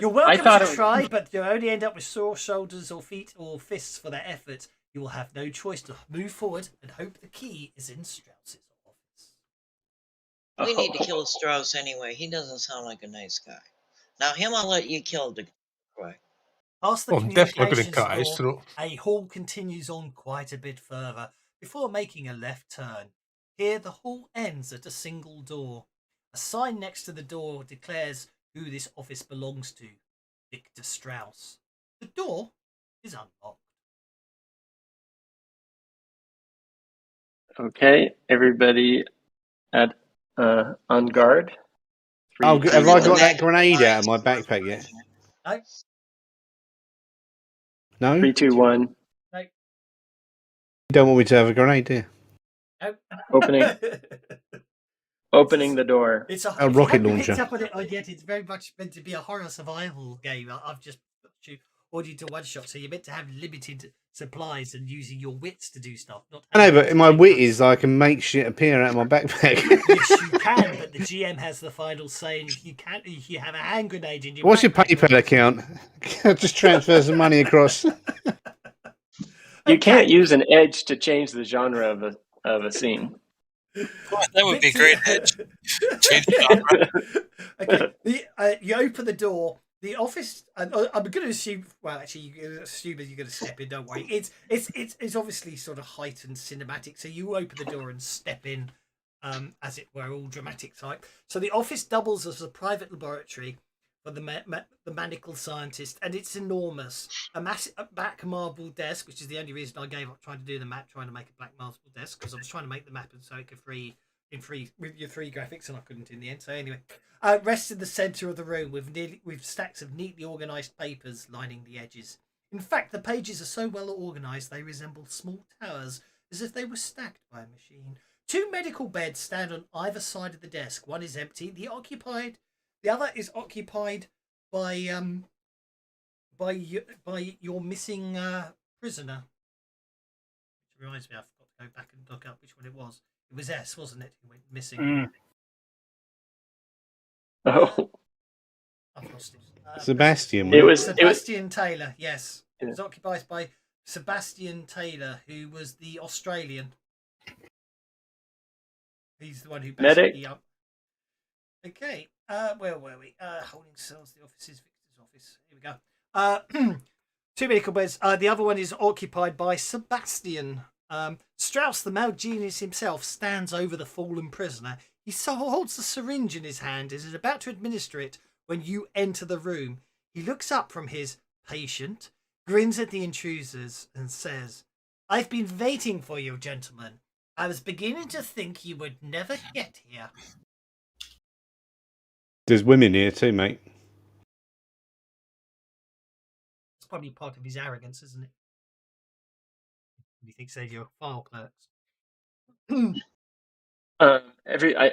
You're welcome to try, but you'll only end up with sore shoulders or feet or fists for that effort. You will have no choice to move forward and hope the key is in Strauss's office. We need to kill Strauss anyway. He doesn't sound like a nice guy. Now, him I'll let you kill. Past the I'm definitely going to communications cut his door, throat. a hall continues on quite a bit further before making a left turn. Here, the hall ends at a single door. A sign next to the door declares who this office belongs to: Victor Strauss. The door is unlocked. Okay, everybody at on guard. Oh, have I got that grenade out of my backpack yet? No. No? 3, 2, 1. No. You don't want me to have a grenade, do you? No. Opening the door. It's a rocket if you haven't launcher. picked up on it yet, it's very much meant to be a horror survival game. I've just ordered to one shot, so you're meant to have limited supplies and using your wits to do stuff. Not I know, but my wit is I can make shit appear out of my backpack. Yes, you can, but the GM has the final say. And if you have a hand grenade in your What's your backpack, PayPal account? Just transfer some money across. You can't use an edge to change the genre of a scene. That would be a great edge. Change the genre. Okay, you open the door. The office. I'm going to assume. Well, actually, you assume that you're going to step in. Don't worry. It's obviously sort of heightened cinematic. So you open the door and step in, as it were, all dramatic type. So the office doubles as a private laboratory for the maniacal scientist, and it's enormous. A massive black marble desk, which is the only reason I gave up trying to do the map, trying to make a black marble desk, because I was trying to make the map so it could with your 3 graphics, and I couldn't in the end. So anyway, rests in the centre of the room with stacks of neatly organised papers lining the edges. In fact, the pages are so well organised they resemble small towers, as if they were stacked by a machine. 2 medical beds stand on either side of the desk. One is empty. The other is occupied by your missing prisoner. Which reminds me, I forgot to go back and look up which one it was. It was S, wasn't it? Who went missing. Oh, I've lost it. Sebastian. it wasn't was. Sebastian Taylor. Yes, it Yeah. was occupied by Sebastian Taylor, who was the Australian. He's the one who basically. Medic. Okay. Where were we? Holding cells. The offices. Victor's office. Here we go. Two medical beds. The other one is occupied by Sebastian. Strauss, the male genius himself, stands over the fallen prisoner. He holds the syringe in his hand and is about to administer it when you enter the room. He looks up from his patient, grins at the intruders, and says, "I've been waiting for you, gentlemen. I was beginning to think you would never get here." There's women here too, mate. It's probably part of his arrogance, isn't it? He thinks they're your file clerks.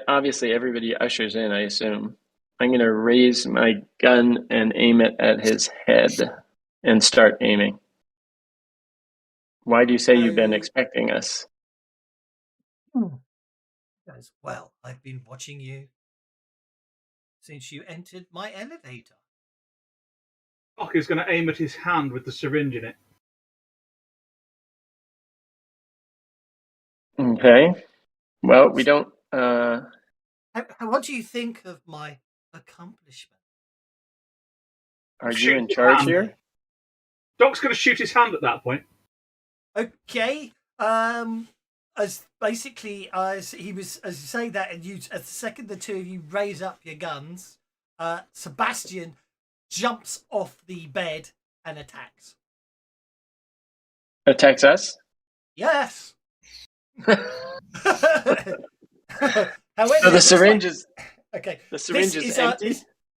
Obviously everybody ushers in, I assume. I'm going to raise my gun and aim it at his head and start aiming. Why do you say you've been expecting us? As well, I've been watching you since you entered my elevator. Doc is going to aim at his hand with the syringe in it. Okay. Well, we don't. What do you think of my accomplishment? Are you in charge here? Doc's going to shoot his hand at that point. Okay. As you say that, and as the second the two of you raise up your guns, Sebastian jumps off the bed and attacks. Attacks us? Yes. However, So the syringe is okay. The syringe is empty.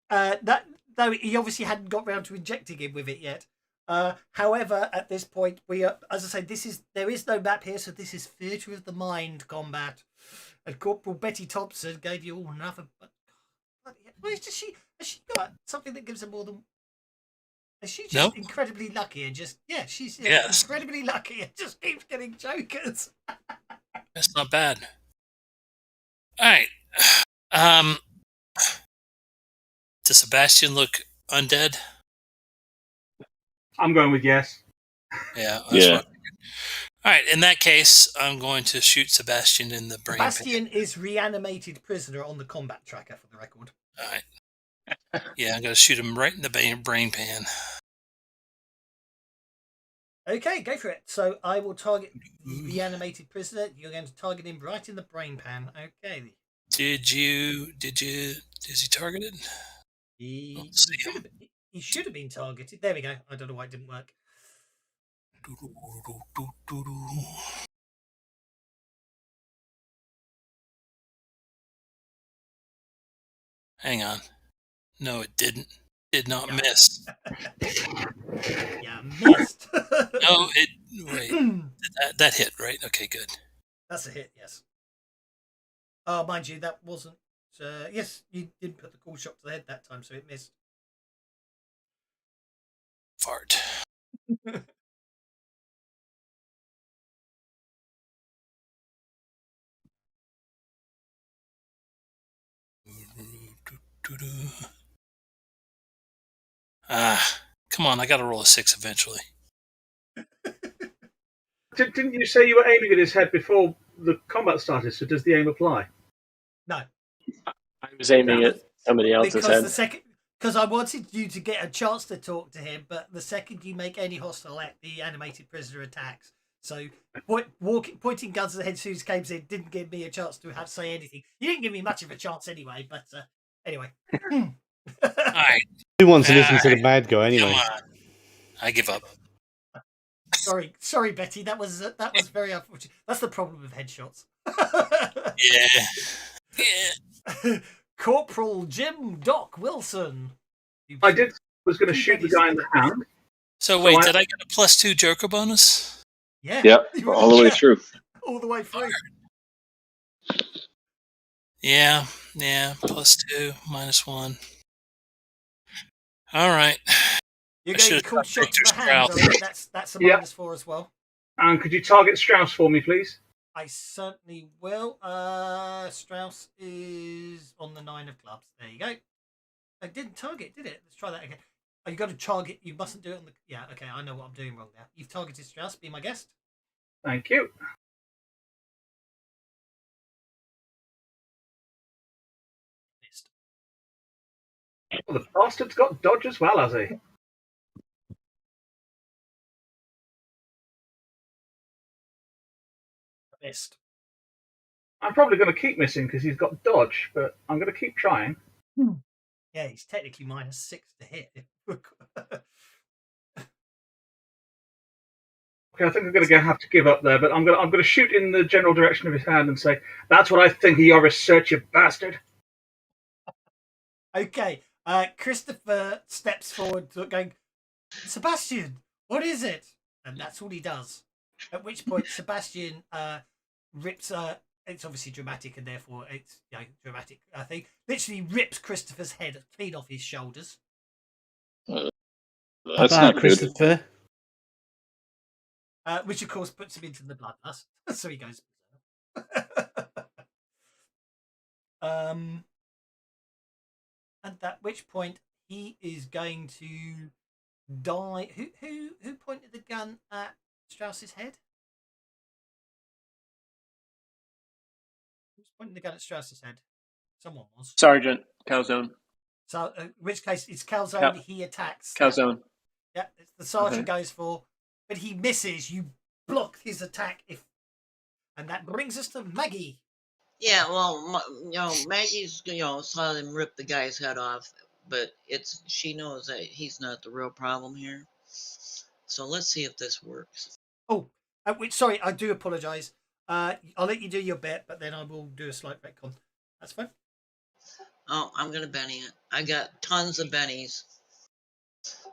That though he obviously hadn't got round to injecting him with it yet. However, at this point, we are, as I say, there is no map here, so this is theatre of the mind combat. And Corporal Betty Thompson gave you all another. Has she got something that gives her more than? Is she just incredibly lucky and just she's incredibly lucky and just keeps getting jokers. That's not bad. All right. Does Sebastian look undead? I'm going with yes. Yeah. That's what all right. In that case, I'm going to shoot Sebastian in the brain. Sebastian is reanimated prisoner on the combat tracker, for the record. All right. Yeah, I'm going to shoot him right in the brain pan. Okay, go for it. So I will target the reanimated prisoner. You're going to target him right in the brain pan. Okay. Is he targeted? He should have been targeted. There we go. I don't know why it didn't work. Hang on. No, it didn't. Did not miss. Yeah, missed. No, wait. That hit, right? Okay, good. That's a hit, yes. Oh, mind you, that wasn't. Yes, you didn't put the cool shot to the head that time, so it missed. Fart. Come on, I got to roll a 6 eventually. Didn't you say you were aiming at his head before the combat started? So does the aim apply? No. I was aiming at somebody else's head. Because I wanted you to get a chance to talk to him, but the second you make any hostile act, the animated prisoner attacks. So pointing guns at the head as soon as came in didn't give me a chance to have to say anything. You didn't give me much of a chance anyway, but anyway. All right. Who wants to listen to the bad guy anyway? I give up. Sorry, Betty. That was very unfortunate. That's the problem with headshots. Yeah. Corporal Jim Doc Wilson. Was going to shoot the guy in the hand. So wait, did I get a +2 Joker bonus? Yeah. Yep. All the way through. All the way through. Yeah. +2, -1. All right. You're getting a cool shot to the hand. That's a -4 as well. And could you target Strauss for me, please? I certainly will. Strauss is on the 9 of clubs. There you go. It didn't target, did it? Let's try that again. Oh, you got to target. You mustn't do it on the. Yeah, okay. I know what I'm doing wrong now. You've targeted Strauss. Be my guest. Thank you. Missed. Well, the bastard's got dodge as well, has he? Missed. I'm probably going to keep missing because he's got dodge, but I'm going to keep trying. Yeah, he's technically -6 to hit. Okay, I think I'm going to have to give up there, but I'm going to shoot in the general direction of his hand and say, "That's what I think of your research, you bastard." Okay. Christopher steps forward, going, Sebastian, what is it? And that's all he does. At which point, Sebastian rips. It's obviously dramatic, and therefore it's dramatic. I think literally rips Christopher's head clean off his shoulders. That's not good. Christopher. Which of course puts him into the bloodlust, so he goes. And at which point he is going to die. Who pointed the gun at Strauss's head? Who's pointing the gun at Strauss's head? Someone was. Sergeant Calzone. So, in which case, it's Calzone. He attacks. Calzone. Yeah, it's the sergeant goes for, but he misses. You block his attack, and that brings us to Maggie. Yeah, well, Maggie's saw him rip the guy's head off, but she knows that he's not the real problem here. So let's see if this works. Oh, sorry, I do apologise. I'll let you do your bet, but then I will do a slight retcon. That's fine. Oh, I'm gonna Benny it. I got tons of bennies.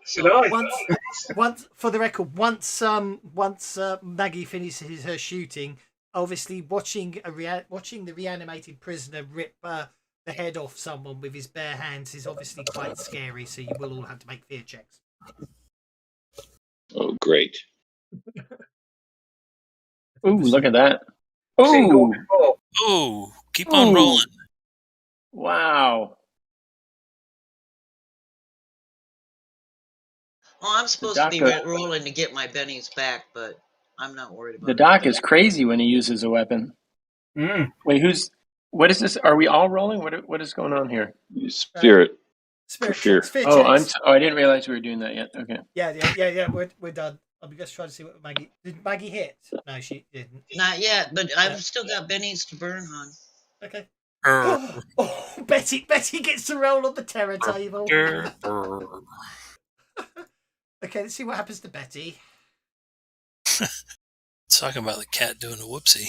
So once for the record, once Maggie finishes her shooting, obviously watching the reanimated prisoner rip the head off someone with his bare hands is obviously quite scary. So you will all have to make fear checks. Oh, great. Ooh, look at that. Single. Ooh, Oh, keep on rolling. wow. Well, I'm supposed to be rolling to get my bennies back, but I'm not worried about it. The doc is crazy when he uses a weapon. Wait, what is this? Are we all rolling? What is going on here? Spirit. Spirit fear. checks. Fear Oh, checks. I didn't realize we were doing that yet. Okay. Yeah. We're done. I'm just trying to see what Maggie did. Maggie hit? No, she didn't. Not yet, but I've still got bennies to burn on. Okay. Oh, Betty gets to roll on the terror table. Okay, let's see what happens to Betty. Talking about the cat doing a whoopsie.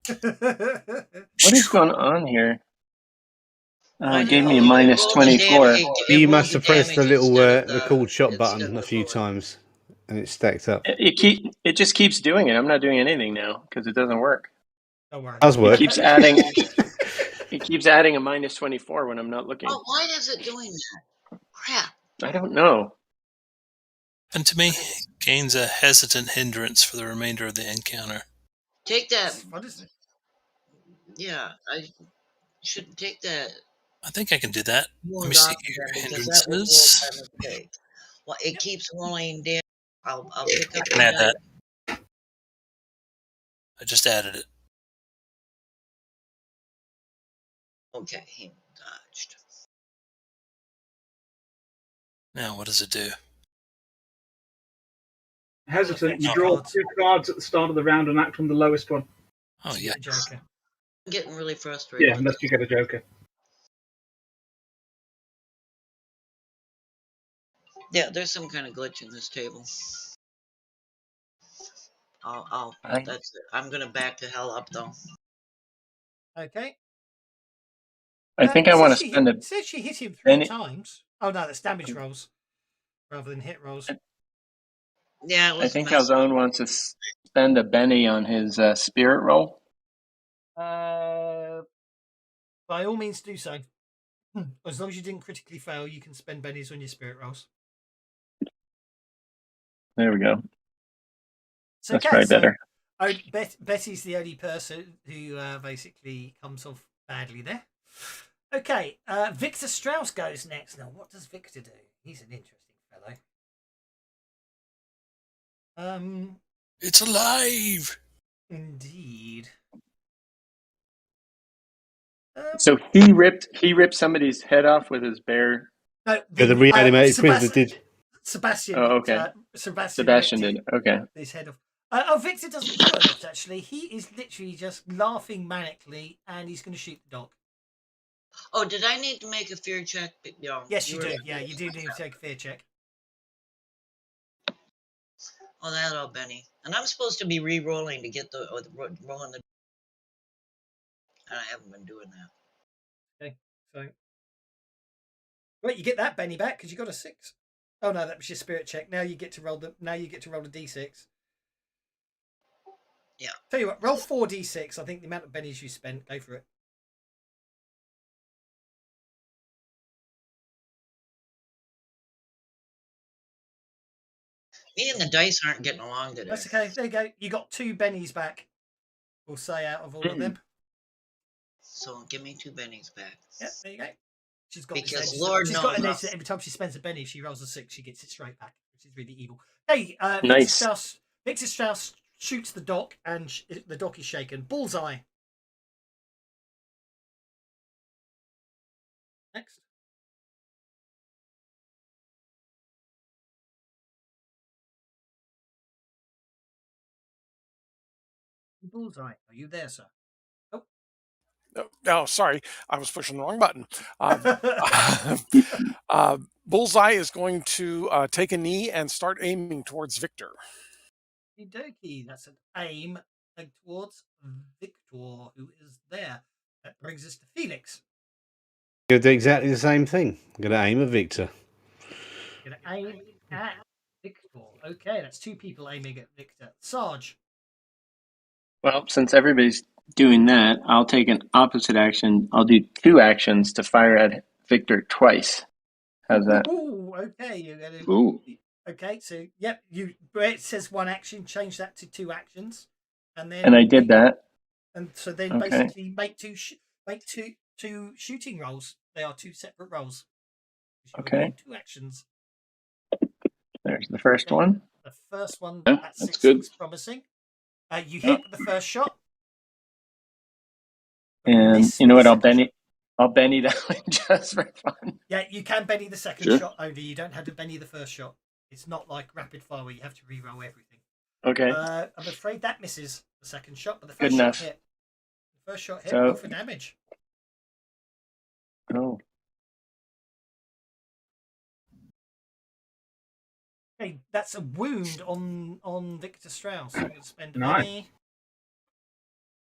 What is going on here? It gave me a -24. You must have pressed the little record shot button a few times, and it's stacked up. It just keeps doing it. I'm not doing anything now because it doesn't work. Don't worry. It does work. It keeps adding. It keeps adding a -24 when I'm not looking. Oh, why is it doing that? Crap. I don't know. And to me, gains a hesitant hindrance for the remainder of the encounter. Take that. What is it? Yeah, I should take that. I think I can do that. Let me Off see here. then, because that was Hindrances. a mistake. Well, it keeps rolling down. I'll pick up. I can add that. I just added it. Okay, he dodged. Now, what does it do? Hesitant, you draw 2 cards at the start of the round and act on the lowest one. Oh, yeah. Joker. I'm getting really frustrated. Yeah, unless you get a Joker. Yeah, there's some kind of glitch in this table. That's it. I'm gonna back the hell up though. Okay. I think I want to spend it said she hit him 3 times. Oh no, that's damage rolls rather than hit rolls. Yeah, I think Calzone wants to spend a Benny on his spirit roll. By all means, do so. As long as you didn't critically fail, you can spend bennies on your spirit rolls. There we go. So, that's probably better. Betty's the only person who basically comes off badly there. Okay, Victor Strauss goes next. Now, what does Victor do? He's an interesting fellow. It's alive. Indeed. So he ripped somebody's head off with his bare. No, The reanimated prisoner Sebastian, did. Sebastian. Oh, okay. Sebastian ripped did. Okay. his head off. Oh, Victor doesn't do a lot actually. He is literally just laughing manically, and he's going to shoot the dog. Oh, did I need to make a fear check? No. Yes, you do. Yeah, you do need to take a fear check. Oh, that'll Benny. And I'm supposed to be re-rolling to get the rolling the. And I haven't been doing that. Okay, so wait, you get that Benny back because you got a 6. Oh no, that was your spirit check. Now you get to roll the. Now you get to roll a d6. Yeah. Tell you what, roll 4d6. I think the amount of bennies you spent. Go for it. Me and the dice aren't getting along today. That's okay. There you go. You got 2 bennies back. We'll say out of all of them. So give me 2 bennies back. Yeah, there you go. She's got Because this Lord she's knows got an edge that every time she spends a benny, if she rolls a 6, she gets it straight back, which is really evil. Hey, Nice. Victor Strauss shoots the dock, and the dock is shaken. Bullseye. Next. Bullseye. Are you there, sir? Oh, sorry, I was pushing the wrong button. Bullseye is going to take a knee and start aiming towards Victor. Okie, that's an aim towards Victor, who is there. That brings us to Felix. Going to do exactly the same thing. I'm going to aim at Victor. Going to aim at Victor. Okay, that's 2 people aiming at Victor. Sarge. Well, since everybody's doing that, I'll take an opposite action. I'll do 2 actions to fire at Victor twice. How's that? Ooh, okay, you're going to. Ooh. Okay, so yep, where it says 1 action, change that to 2 actions, and then. And I did that. And so then Okay. basically make two shooting rolls. They are 2 separate rolls. Okay. 2 actions. There's the first one. The first one, Yeah, that's that's 6 good. promising. You hit the first shot. And you know what? I'll Benny that one just for fun. Yeah, you can Benny the second Sure. shot only. You don't have to Benny the first shot. It's not like rapid fire where you have to re-roll everything. Okay. I'm afraid that misses the second shot, but the Good first enough. shot hit. The first shot hit. So- Roll for damage. Oh. Okay, that's a wound on Victor Strauss. I'm going to spend a Nice. penny.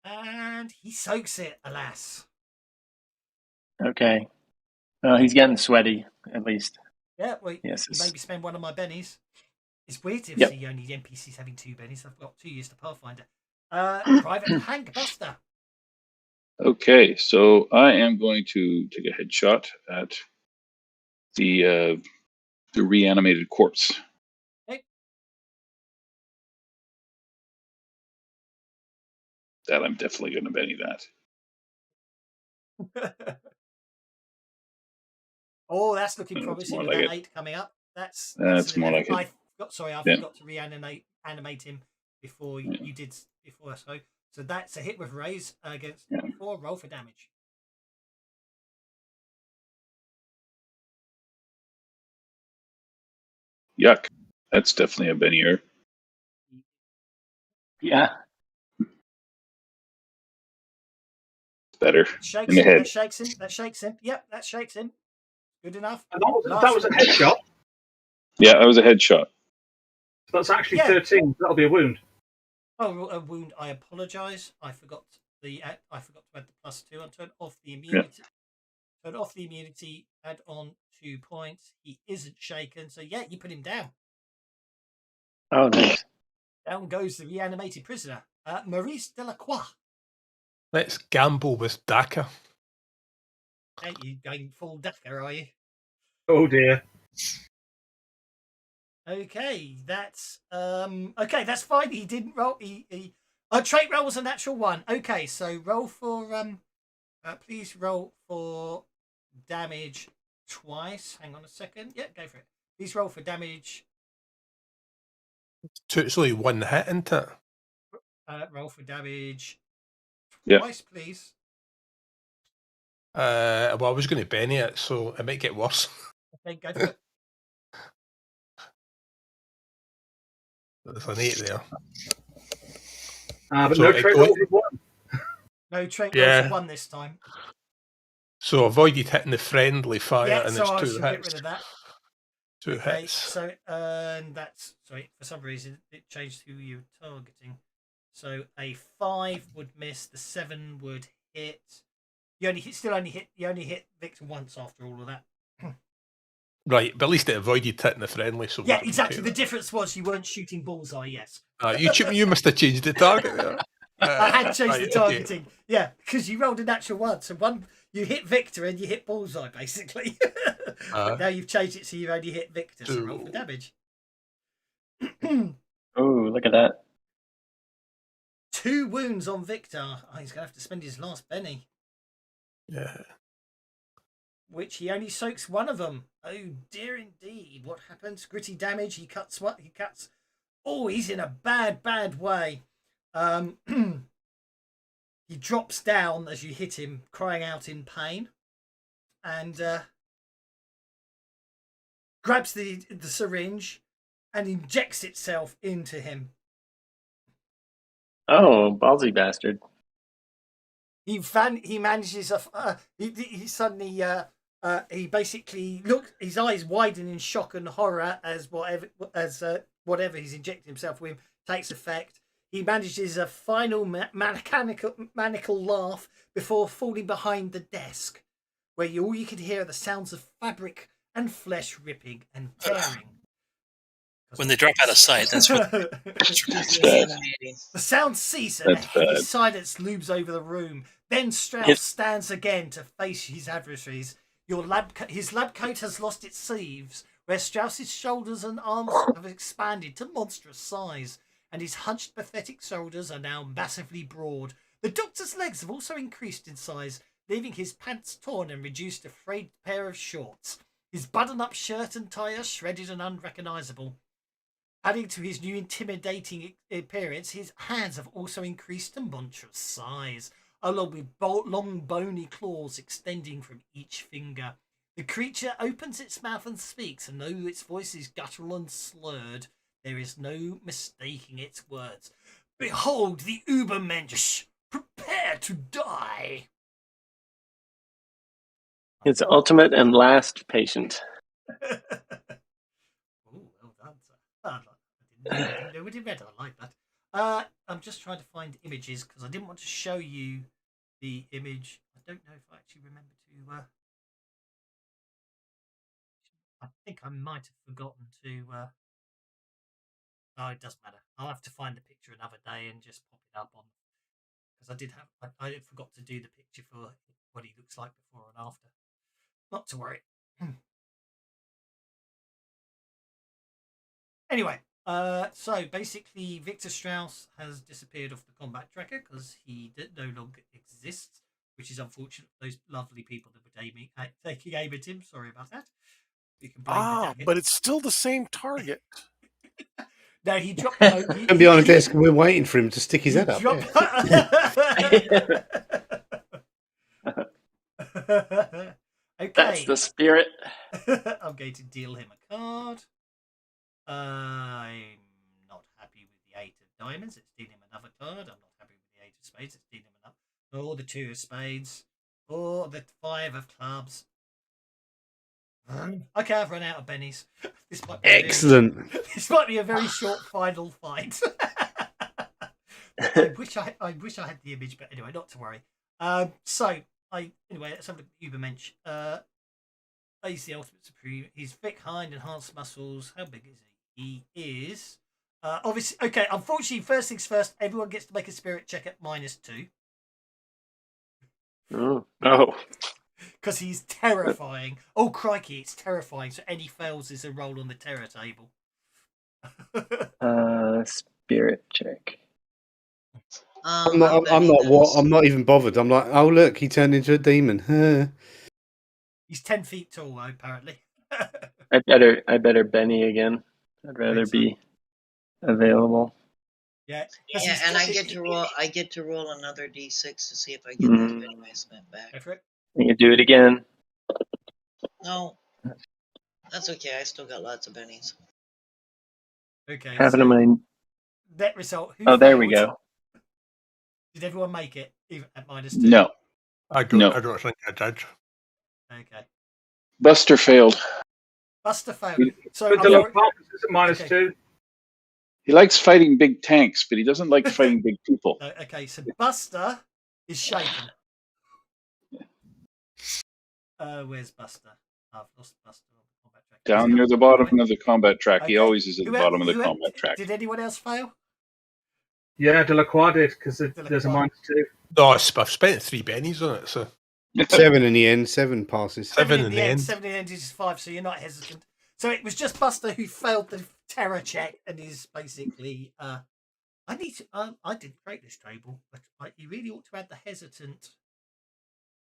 And he soaks it, alas. Okay. Well, he's getting sweaty, at least. Yeah, well, Yes, you it's- maybe spend one of my bennies. It's weird to Yep. see only NPCs having 2 bennies. I've got 2 years to Pathfinder. Private Hank Buster. Okay, so I am going to take a headshot at the reanimated corpse. Okay. That I'm definitely going to Benny that. Oh, that's looking That's promising more with like that it. 8 coming up. That's That's an more 11. like it. I Yeah. forgot to animate him before you did before. So that's a hit with raise against 4. Roll for damage. Yuck. That's definitely a Bennier. Yeah. Better. Shakes In the him. head. That shakes him. That shakes him. Yep, that shakes him. Good enough. And that was a headshot. Yeah, that was a headshot. That's actually Yeah. 13. That'll be a wound. Oh, a wound. I apologise. I forgot to add the +2 and turn off the immunity. Turn off the immunity. Add on 2 points. He isn't shaken, so yeah, you put him down. Oh, nice. Down goes the reanimated prisoner, Maurice Delacroix. Let's gamble with Daka. Hey, you going full Dakar, are you? Oh dear. Okay, that's that's fine. He didn't roll. He trait roll was a natural 1. Okay, so roll for please roll for damage twice. Hang on a second. Yeah, go for it. Please roll for damage. It's only one hit, isn't it? Roll for damage Yeah. twice, please. Well, I was going to Benny it, so it might get worse. Okay, go for it. There's an 8 there. But So no it trait go- rolls with one. No trait Yeah. rolls of 1 this time. So avoided hitting the friendly fire, Yeah, and so it's I 2 shall get hits. rid of that. 2 Okay, hits. so that's sorry, for some reason it changed who you're targeting. So a 5 would miss, the 7 would hit. You only hit Victor once after all of that. Right, but at least it avoided hitting the friendly. So Yeah, exactly. The difference was you weren't shooting bullseye. Yes. You must have changed the target there. I had changed right, the okay. targeting. Yeah, because you rolled a natural 1, so you hit Victor and you hit bullseye basically. But now you've changed it so you only hit Victor, so roll for damage. Oh, look at that. 2 wounds on Victor. Oh, he's gonna have to spend his last penny. Yeah. Which he only soaks 1 of them. Oh dear indeed. What happens? Gritty damage. He cuts what? He cuts. Oh, he's in a bad way. He drops down as you hit him, crying out in pain, and grabs the syringe and injects itself into him. Oh, ballsy bastard. He manages he suddenly he basically his eyes widen in shock and horror as whatever he's injecting himself with takes effect. He manages a final maniacal laugh before falling behind the desk, where all you can hear are the sounds of fabric and flesh ripping and tearing. When they drop out of sight, that's what. That's bad. The sounds cease and a That's heavy bad. silence looms over the room. Then Strauss stands again to face his adversaries. His lab coat has lost its sleeves, where Strauss's shoulders and arms have expanded to monstrous size, and his hunched, pathetic shoulders are now massively broad. The doctor's legs have also increased in size, leaving his pants torn and reduced to a frayed pair of shorts. His button-up shirt and tie are shredded and unrecognisable. Adding to his new intimidating appearance, his hands have also increased to monstrous size, along with long bony claws extending from each finger. The creature opens its mouth and speaks, and though its voice is guttural and slurred, there is no mistaking its words. Behold the Ubermensch! Prepare to die! His ultimate and last patient. Oh, well done, sir. I didn't know we did better. I like that. I'm just trying to find images because I didn't want to show you the image. I don't know if I actually remember to. I think I might have forgotten to. Oh, it doesn't matter. I'll have to find the picture another day and just pop it up on. Because I forgot to do the picture for what he looks like before and after. Not to worry. Anyway, so basically Victor Strauss has disappeared off the combat tracker because he no longer exists, which is unfortunate for those lovely people that were taking aim at him. Sorry about that. You can blame the jacket. But it's still the same target. No, he dropped. No, And behind the desk, and we're waiting for him to stick his head up. Okay. That's the spirit. I'm going to deal him a card. I'm not happy with the 8 of diamonds. It's dealing him another card. I'm not happy with the 8 of spades. It's dealing him another. Or the 2 of spades. Or the 5 of clubs. Okay, I've run out of bennies. This might be Excellent. This might be a very short final fight. I wish I had the image, but anyway, not to worry. Let's have a look at Ubermensch. He's the ultimate supreme. He's thick, high, and enhanced muscles. How big is he? He is obviously okay. Unfortunately, first things first. Everyone gets to make a spirit check at -2. Oh. Because he's terrifying. Oh crikey, it's terrifying. So any fails is a roll on the terror table. Spirit check. I'm not even bothered. I'm like, oh look, he turned into a demon. He's 10 feet tall, though, apparently. I better Benny again. I'd rather Thanks, be available. Yeah, 'cause Yeah, he's and got- I get to roll. I get to roll another d6 to see if I get that Mm. penny I spent back. Go for it. You can do it again. No, that's okay. I still got lots of bennies. Okay, Having so my. net result. Who Oh, there we failed? go. Did everyone make it even at -2? No. I don't. No. I don't think I did. Okay. Buster failed. Buster failed. So But I've the already- Locke is at Okay. -2. He likes fighting big tanks, but he doesn't like fighting big people. no, okay, so Buster is shaken. Where's Buster? I've lost Buster on the combat track. Down near the bottom of the combat track. He Okay. always is at the bottom of the combat track. Did anyone else fail? Yeah, Delacroix did, because there's a Delacroix. -2. No, I've spent 3 bennies on it, so 7 in the end. 7 passes. 7 in the end. 7 in the end is 5, so you're not hesitant. So it was just Buster who failed the terror check and is basically. I need to. I didn't create this table, but you really ought to add the hesitant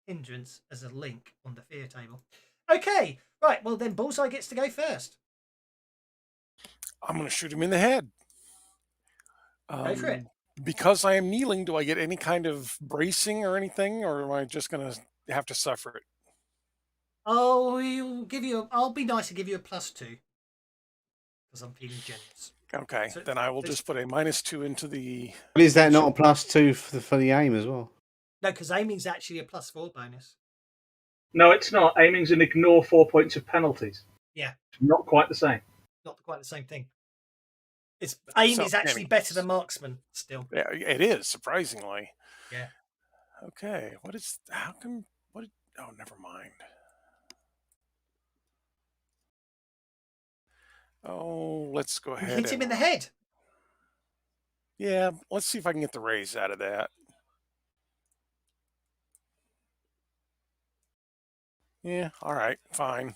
hindrance as a link on the fear table. Okay, right. Well, then Bullseye gets to go first. I'm going to shoot him in the head. Go for it. Because I am kneeling, do I get any kind of bracing or anything, or am I just going to have to suffer it? I'll give you. I'll be nice and give you a +2 because I'm feeling generous. Okay, So- then I will so- just put a -2 into the. But is that not a +2 for the aim as well? No, because aiming's actually a +4 bonus. No, it's not. Aiming's an ignore 4 points of penalties. Yeah. Not quite the same. Not quite the same thing. It's aim So, is actually anyway. better than marksman still. Yeah, it is surprisingly. Yeah. Okay, what is? How come? What? Oh, never mind. Oh, let's go You ahead. hit him in the head. Yeah, let's see if I can get the raise out of that. Yeah, all right, fine.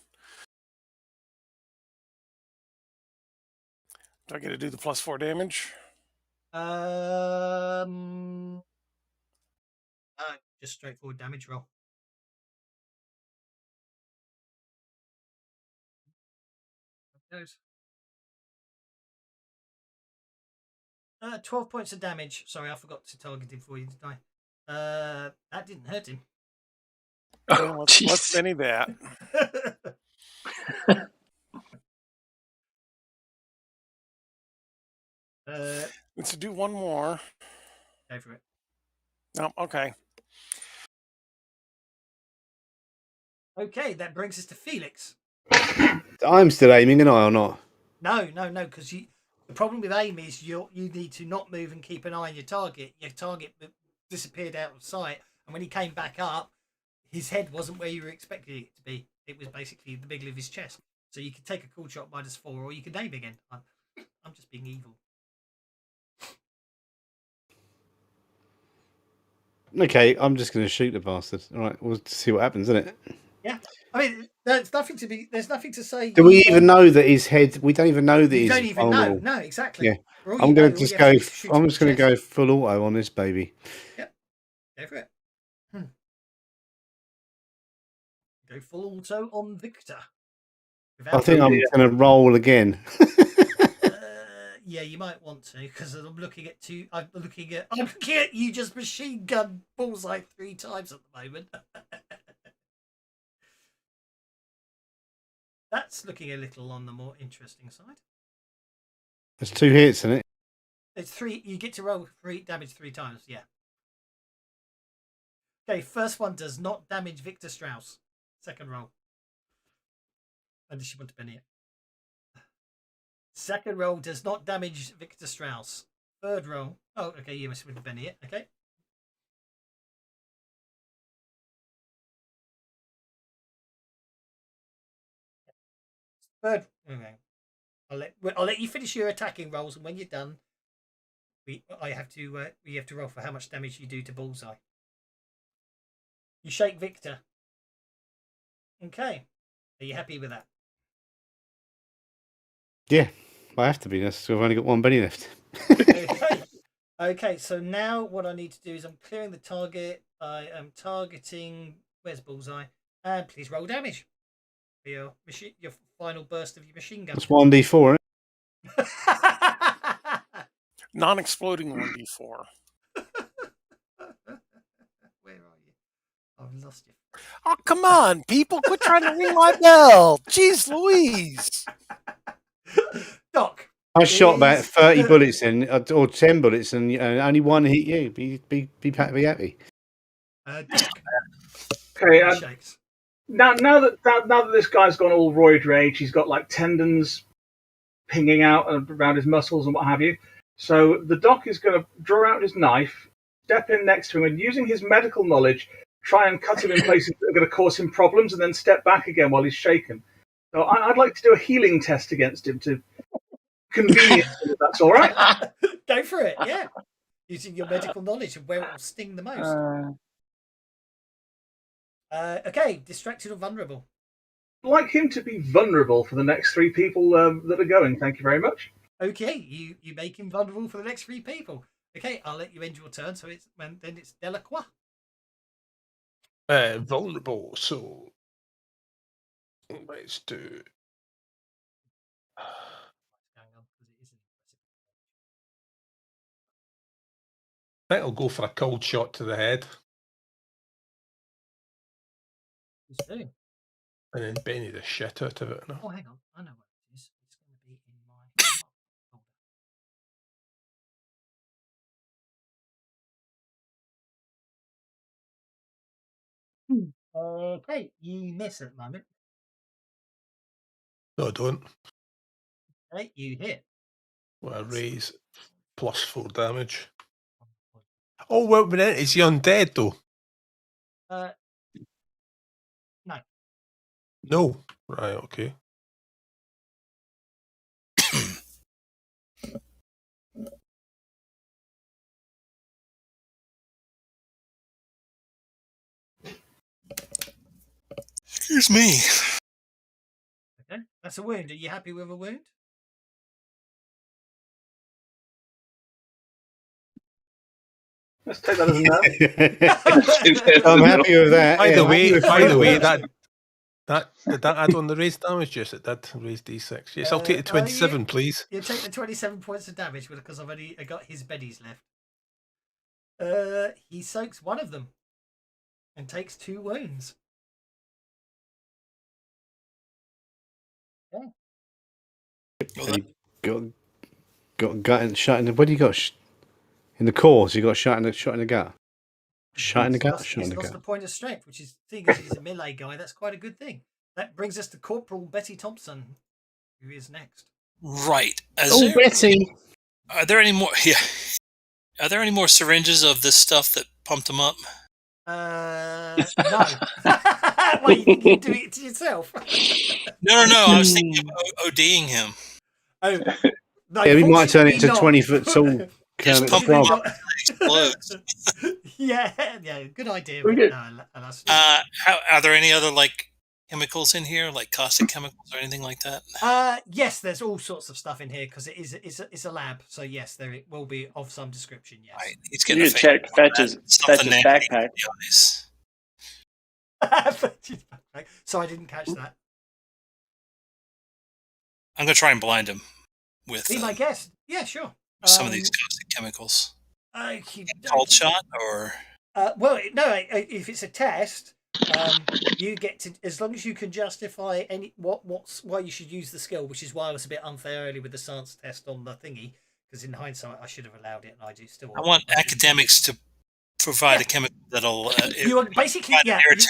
Do I get to do the +4 damage? Just straightforward damage roll. Goes. 12 points of damage. Sorry, I forgot to target him for you, didn't I? That didn't hurt him. Yeah, let's Benny that. Let's do one more. Go for it. No, okay. Okay, that brings us to Felix. I'm still aiming, and I or not? No, because the problem with aim is you need to not move and keep an eye on your target. Your target disappeared out of sight, and when he came back up, his head wasn't where you were expecting it to be. It was basically the middle of his chest. So you could take a cool shot -4, or you could aim again. I'm just being evil. Okay, I'm just going to shoot the bastard. All right, we'll see what happens, isn't it? Yeah, I mean, there's nothing to be. There's nothing to say. Do we even know that his head? We don't even know that You he's don't even vulnerable. know. No, exactly. Yeah. For all you I'm know, going to all just you go. have to do is shoot I'm him in just going the to chest. go full auto on this baby. Go for it. Go full auto on Victor. I think I'm going to roll again. Yeah, you might want to, because I'm looking at you just machine gun Bullseye 3 times at the moment. That's looking a little on the more interesting side. There's 2 hits, isn't it? It's 3. You get to roll 3 damage 3 times. Yeah. Okay, first one does not damage Victor Strauss. Second roll. Unless you want to Benny it. Second roll does not damage Victor Strauss. Third roll. Oh, okay, you must want to Benny it. Okay. Third. Okay. I'll let you finish your attacking rolls, and when you're done, we have to roll for how much damage you do to Bullseye. You shake Victor. Okay. Are you happy with that? Yeah, I have to be. I've only got 1 Benny left. Okay. Okay, so now what I need to do is I'm clearing the target. I am targeting. Where's Bullseye? And please roll damage for your final burst of your machine gun. That's 1d4, Non-exploding 1d4. Where are you? I've lost you. Oh, come on, people. Quit trying to ring my bell. Jeez Louise. Doc. I shot about is- 30 bullets in, or 10 bullets, and only one hit you. Be happy. Doc. Okay, Shakes. now that this guy's gone all roid rage, he's got like tendons pinging out around his muscles and what have you. So the doc is going to draw out his knife, step in next to him, and using his medical knowledge, try and cut him in places that are going to cause him problems, and then step back again while he's shaken. So I'd like to do a healing test against him to convenience him, if that's all right. Go for it, yeah. Using your medical knowledge of where it will sting the most. Okay, distracted or vulnerable? I'd like him to be vulnerable for the next 3 people that are going. Thank you very much. Okay, you make him vulnerable for the next 3 people. Okay, I'll let you end your turn. So then it's Delacroix. Vulnerable. So let's do. I think I'll go for a cold shot to the head. Who's doing? And then Benny the shit out of it. No? Oh, hang on. I know what it is. It's going to be in my folder. Okay, you miss at the moment. No, I don't. Okay, you hit. Well, I raise +4 damage. Oh, well, but then is he undead, though? No. No. Right, okay. Excuse me. Okay, that's a wound. Are you happy with a wound? Let's take that as a no. I'm happy with that. By the way, that that did that add on the raised damage? Yes, it did. Raise D6. Yes, I'll take the 27, please. You take the 27 points of damage because I got his beddies left. He soaks one of them and takes 2 wounds. Okay. got gut shot in the. What do you got? In the core, so you got shot in the gut. Shot in the gut. He's lost the point of strength, which is seeing as he's a melee guy. That's quite a good thing. That brings us to Corporal Betty Thompson, who is next. Right. Betty. Are there any more? Yeah. Are there any more syringes of this stuff that pumped him up? No. Well, you think you'd do it to yourself? No. I was thinking of ODing him. Oh, no, Yeah, we might turn it into not. 20-foot tall. Just pump him up until he explodes. yeah, good idea. We But did. no, that's Are there any other chemicals in here, like caustic chemicals or anything like that? yes, there's all sorts of stuff in here because it's a lab. So yes, there it will be of some description. Yes. Right. He's You getting need to check Fetch's backpack. So I didn't catch that. I'm going to try and blind him with Be my guest. Yeah, sure. some of these caustic chemicals. Cold shot or? Well, no. If it's a test, you get to, as long as you can justify why you should use the skill, which is why I was a bit unfair early with the science test on the thingy, because in hindsight I should have allowed it, and I do still. I want academics to provide a chemical that'll. You are basically as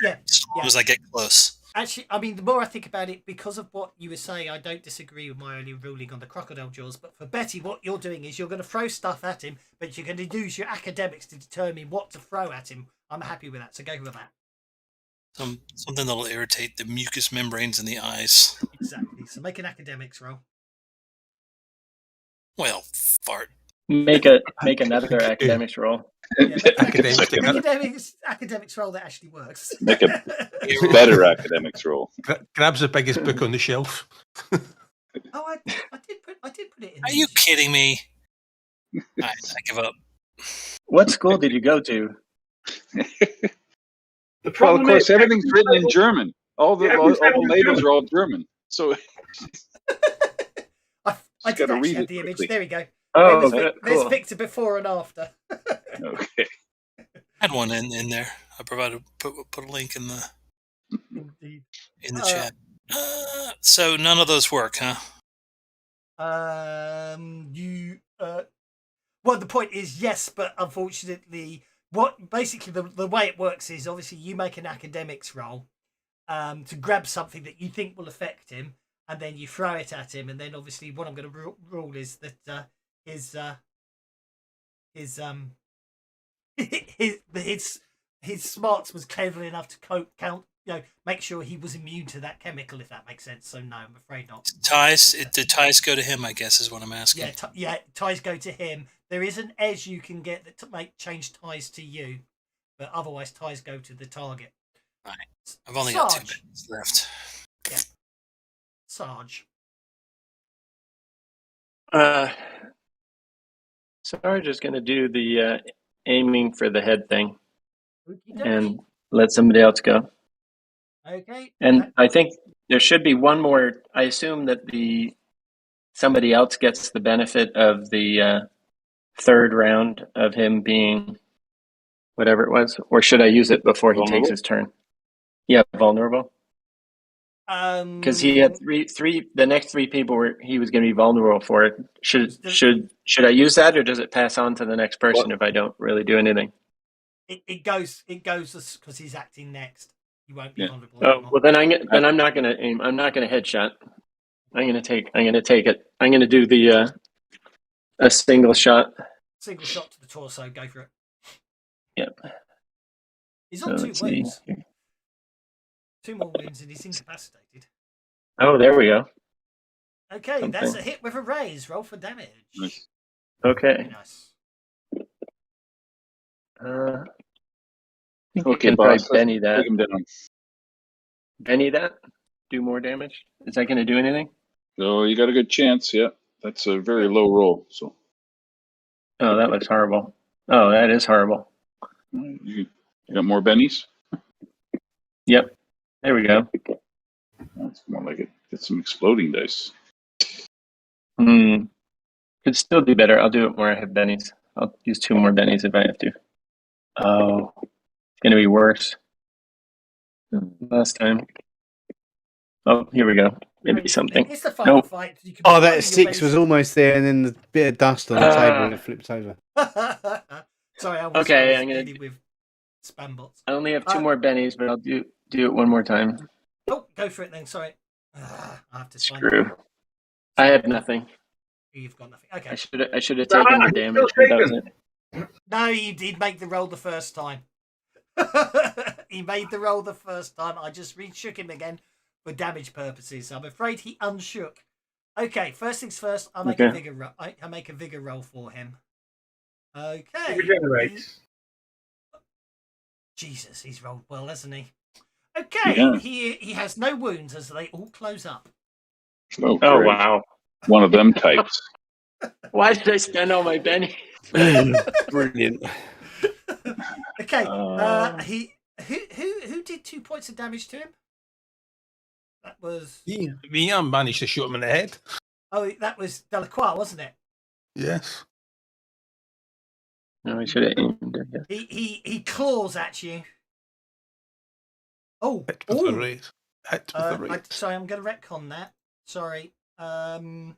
long as I get close. Actually, I mean, the more I think about it, because of what you were saying, I don't disagree with my early ruling on the crocodile jaws. But for Betty, what you're doing is you're going to throw stuff at him, but you're going to use your academics to determine what to throw at him. I'm happy with that, so go with that. Something that'll irritate the mucous membranes in the eyes. Exactly. So make an academics roll. Well, fart. Make another academics roll. Yeah, academics roll that actually works. Make a better academics roll. Grabs the biggest book on the shelf. Oh, I did put it in. Are you kidding me? I give up. What school did you go to? The Well, problem of course, is, everything's written in German. All the labels are all German. So I just did got to actually read have it the image. quickly. There we go. Oh, There's cool. Victor before and after. Okay. I had one in there. I provided put a link in the Indeed. chat. So none of those work, huh? Well, the point is yes, but unfortunately, basically the way it works is obviously you make an academics roll to grab something that you think will affect him, and then you throw it at him, and then obviously what I'm going to rule is that his his smarts was clever enough to make sure he was immune to that chemical, if that makes sense. So no, I'm afraid not. Did ties go to him? I guess is what I'm asking. Yeah, ties go to him. There is an edge you can get that change ties to you, but otherwise ties go to the target. Right. I've only got 2 Sarge. minutes left. Yeah. Sarge. Sarge is going to do the aiming for the head thing Okey-dokey. and let somebody else go. Okay. And I think there should be one more. I assume that somebody else gets the benefit of the third round of him being whatever it was, or should I use it before he takes his turn? Yeah, vulnerable. Because he had three. The next 3 people he was going to be vulnerable for it. Should I use that, or does it pass on to the next person if I don't really do anything? It goes because he's acting next. You won't be vulnerable Oh anymore. well, then I'm not going to aim. I'm not going to headshot. I'm going to take it. I'm going to do the a single shot. Single shot to the torso. Go for it. Yep. He's on 2 wounds. 2 more wounds and he's incapacitated. Oh, there we go. Okay, that's a hit with a raise. Roll for damage. Nice. Okay. Very nice. I think Okay, can boss. probably Benny that. Take him down. Benny that? Do more damage? Is that going to do anything? So you got a good chance. Yeah, that's a very low roll. So. Oh, that looks horrible. Oh, that is horrible. You got more bennies? Yep. There we go. That's more like it. Get some exploding dice. Could still do better. I'll do it more. I have bennies. I'll use 2 more bennies if I have to. Oh, it's going to be worse. Last time. Oh, here we go. Maybe something. It's the final fight. You can Oh, that 6 was almost there, and then the bit of dust on the table and it flipped over. Sorry, I was dealing with spam bots. I only have 2 more bennies, but I'll do it one more time. Oh, go for it then. Sorry. I have to Screw. I have nothing. You've got nothing. Okay. I should have taken the damage. That was it. No, you did make the roll the first time. He made the roll the first time. I just re-shook him again for damage purposes. I'm afraid he unshook. Okay, first things first. I'll make a vigor roll. I make a vigor roll for him. Okay. He regenerates. Jesus, he's rolled well, hasn't he? Okay, he has no wounds as they all close up. Oh wow. One of them types. Why did I spend all my bennies? Brilliant. Okay. Who did 2 points of damage to him? That was me. I managed to shoot him in the head. Oh, that was Delacroix, wasn't it? Yes. No, I should have aimed. He claws at you. Oh, hit with the raise. Hit with the raise. Sorry, I'm going to retcon that. Sorry. I'm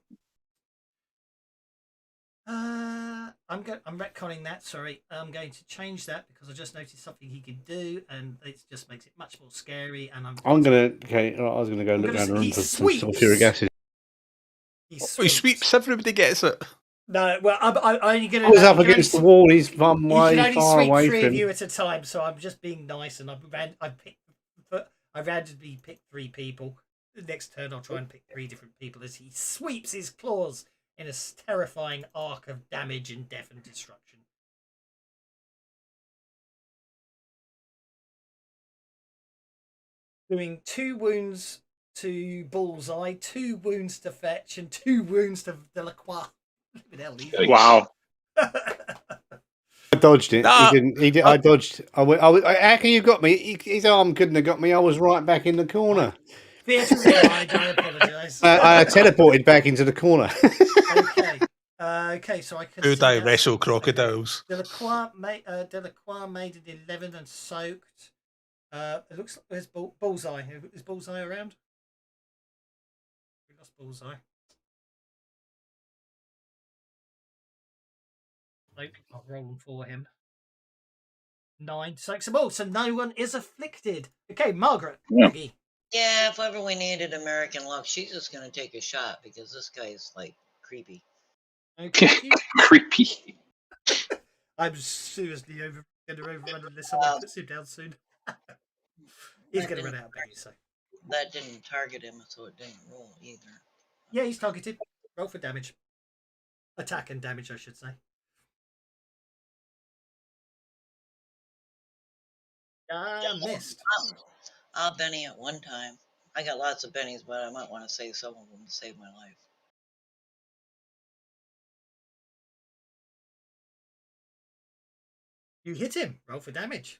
retconning that. Sorry, I'm going to change that because I just noticed something he could do, and it just makes it much more scary. And I was gonna go look around the room for some sulfuric acid. He sweeps. Everybody gets it. No, well, I'm only going to. I was up against the wall. He's one way far You can only away sweep 3 from of him. you at a time, so I'm just being nice, and I randomly picked 3 people. The next turn, I'll try and pick 3 different people as he sweeps his claws in a terrifying arc of damage and death and destruction. Doing 2 wounds to Bullseye, 2 wounds to Fetch, and 2 wounds to Delacroix. Wow. dodged it. Nah. He didn't. He did. I dodged. How can you got me? His arm couldn't have got me. I was right back in the corner. Theatre's wide. I apologise. I teleported back into the corner. Okay. Okay, so I can Could see I that's- wrestle okay. crocodiles? Delacroix made it 11 and soaked. It looks like there's Bullseye. Is Bullseye around? We lost Bullseye. Nope, I'll roll them for him. 9 soaks them all, so no one is afflicted. Okay, Margaret. Yeah. Maggie. Yeah, if ever we needed American luck, she's just gonna take a shot because this guy's like creepy. Okay. Creepy. I'm seriously going to overrun unless someone puts him down soon. He's going to run out of pennies, so. That didn't target him, so it didn't roll either. Yeah, he's targeted. Roll for damage. Attack and damage, I should say. Missed. I'll Benny at one time. I got lots of bennies, but I might want to save some of them to save my life. You hit him. Roll for damage.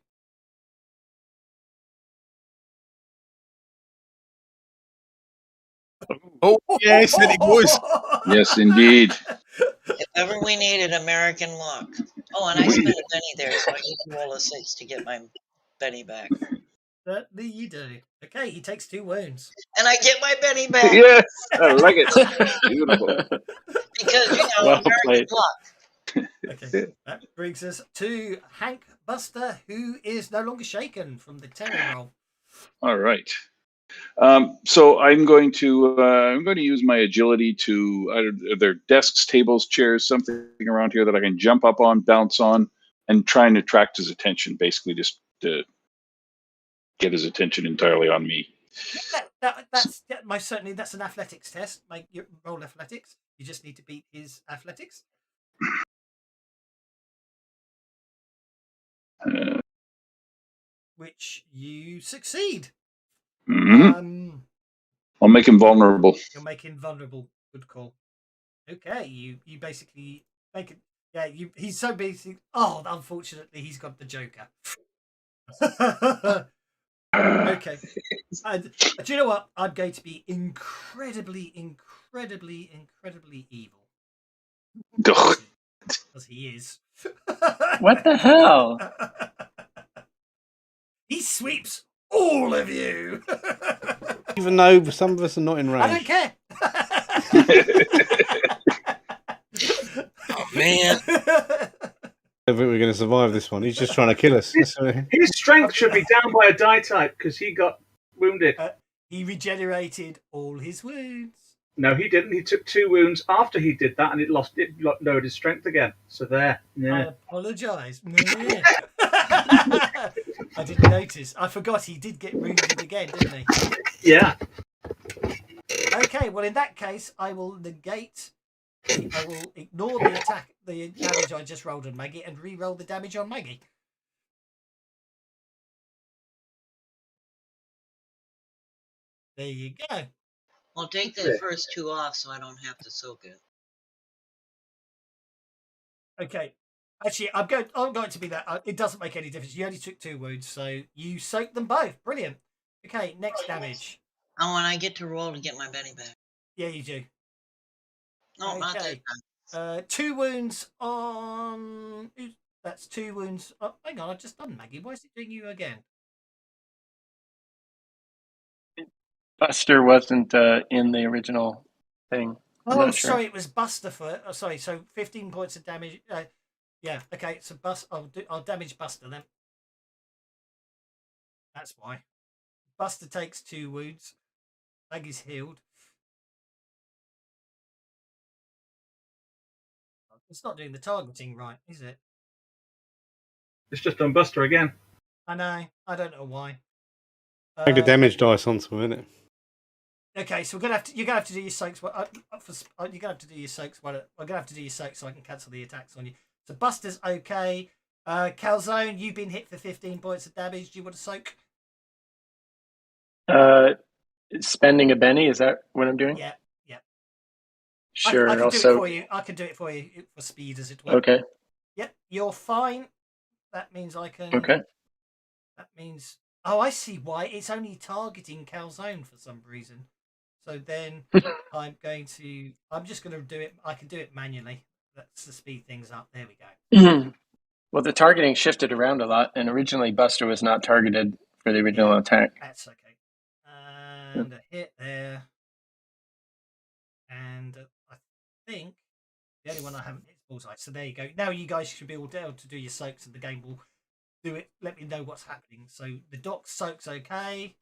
Oh, yes, and it was. Yes, indeed. If ever we needed American luck. Oh, and I spent a Benny there, so I need to roll a 6 to get my Benny back. Certainly you do. Okay, he takes 2 wounds. And I get my Benny back. Yes, I like it. Beautiful. Because, you know, Well American played. Okay, that brings us to Hank Buster, who is no longer shaken from the terror roll. All right. So I'm going to use my agility to are there desks, tables, chairs, something around here that I can jump up on, bounce on, and try and attract his attention. Basically, just to get his attention entirely on me. That's most certainly that's an athletics test. Make your roll athletics. You just need to beat his athletics. Which you succeed. Mm-hmm. I'll make him vulnerable. You're making vulnerable. Good call. Okay, you basically make it. Yeah, he's so basic. Oh, unfortunately, he's got the Joker. Okay. And do you know what? I'm going to be incredibly evil. Because he is. What the hell? He sweeps all of you. Even though some of us are not in range. I don't care. Oh, man. I think we're going to survive this one. He's just trying to kill us. His strength should be down by a die type because he got wounded. He regenerated all his wounds. No, he didn't. He took 2 wounds after he did that, and it lowered his strength again. So there. Yeah. I apologise. I didn't notice. I forgot he did get wounded again, didn't he? Yeah. Okay, well in that case, I will ignore the damage I just rolled on Maggie, and re-roll the damage on Maggie. There you go. I'll take the first 2 off so I don't have to soak it. Okay. Actually, I'm going to be that. It doesn't make any difference. You only took 2 wounds, so you soaked them both. Brilliant. Okay, next damage. Oh, and I get to roll to get my Benny back. Yeah, you do. No, not that time. 2 wounds on. That's 2 wounds. Oh, hang on, I've just done Maggie. Why is it doing you again? Buster wasn't in the original thing. Oh, sorry, it was Buster for. Oh, sorry, so 15 points of damage. Yeah, okay, so I'll damage Buster then. That's why. Buster takes 2 wounds. Maggie's healed. It's not doing the targeting right, is it? It's just on Buster again. I know. I don't know why. Take the damage dice onto him, innit? Okay, so you're gonna have to do your soaks. You're gonna have to do your soaks. I'm gonna have to do your soaks so I can cancel the attacks on you. So Buster's okay. Calzone, you've been hit for 15 points of damage. Do you want to soak? Spending a Benny, is that what I'm doing? Yeah. Sure. I can do it for you. I can do it for you for speed, as it were. Okay. Yep, you're fine. That means I can. Okay. That means. Oh, I see why. It's only targeting Calzone for some reason. So then I'm just going to do it. I can do it manually. That's to speed things up. There we go. Well, the targeting shifted around a lot, and originally Buster was not targeted for the original attack. That's okay. And a hit there. And I think the only one I haven't hit is bullseye. So there you go. Now you guys should be able to do your soaks, and the game will do it. Let me know what's happening. So the dock soak's okay.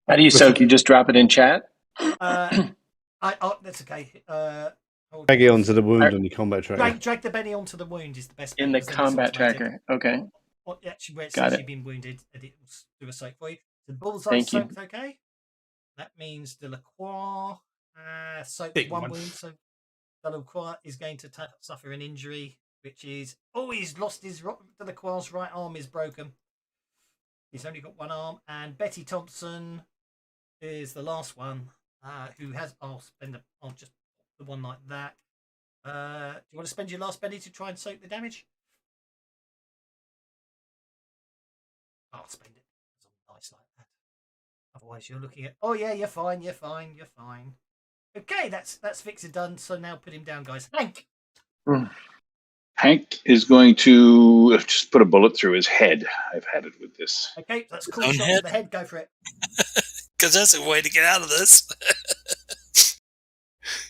How do you soak? You just drop it in chat? That's okay. Drag it onto the wound on your combat tracker. Drag the Benny onto the wound is the best. In the combat tracker. Okay. Actually, where it Got says it. you've been wounded, and it will do a soak for you. The bullseye soak's okay. That means Delacroix soaked one wound, so Delacroix is going to suffer an injury, which is he's lost his Delacroix's right arm is broken. He's only got one arm, and Betty Thompson is the last one who has. I'll just the one like that. Do you want to spend your last penny to try and soak the damage? I'll spend it. It's nice like that. Otherwise, you're looking at. Oh yeah, you're fine. You're fine. You're fine. Okay, that's fix it done. So now put him down, guys. Hank. Hank is going to just put a bullet through his head. I've had it with this. Okay, that's cool. Shot to the head. Go for it. Because that's a way to get out of this.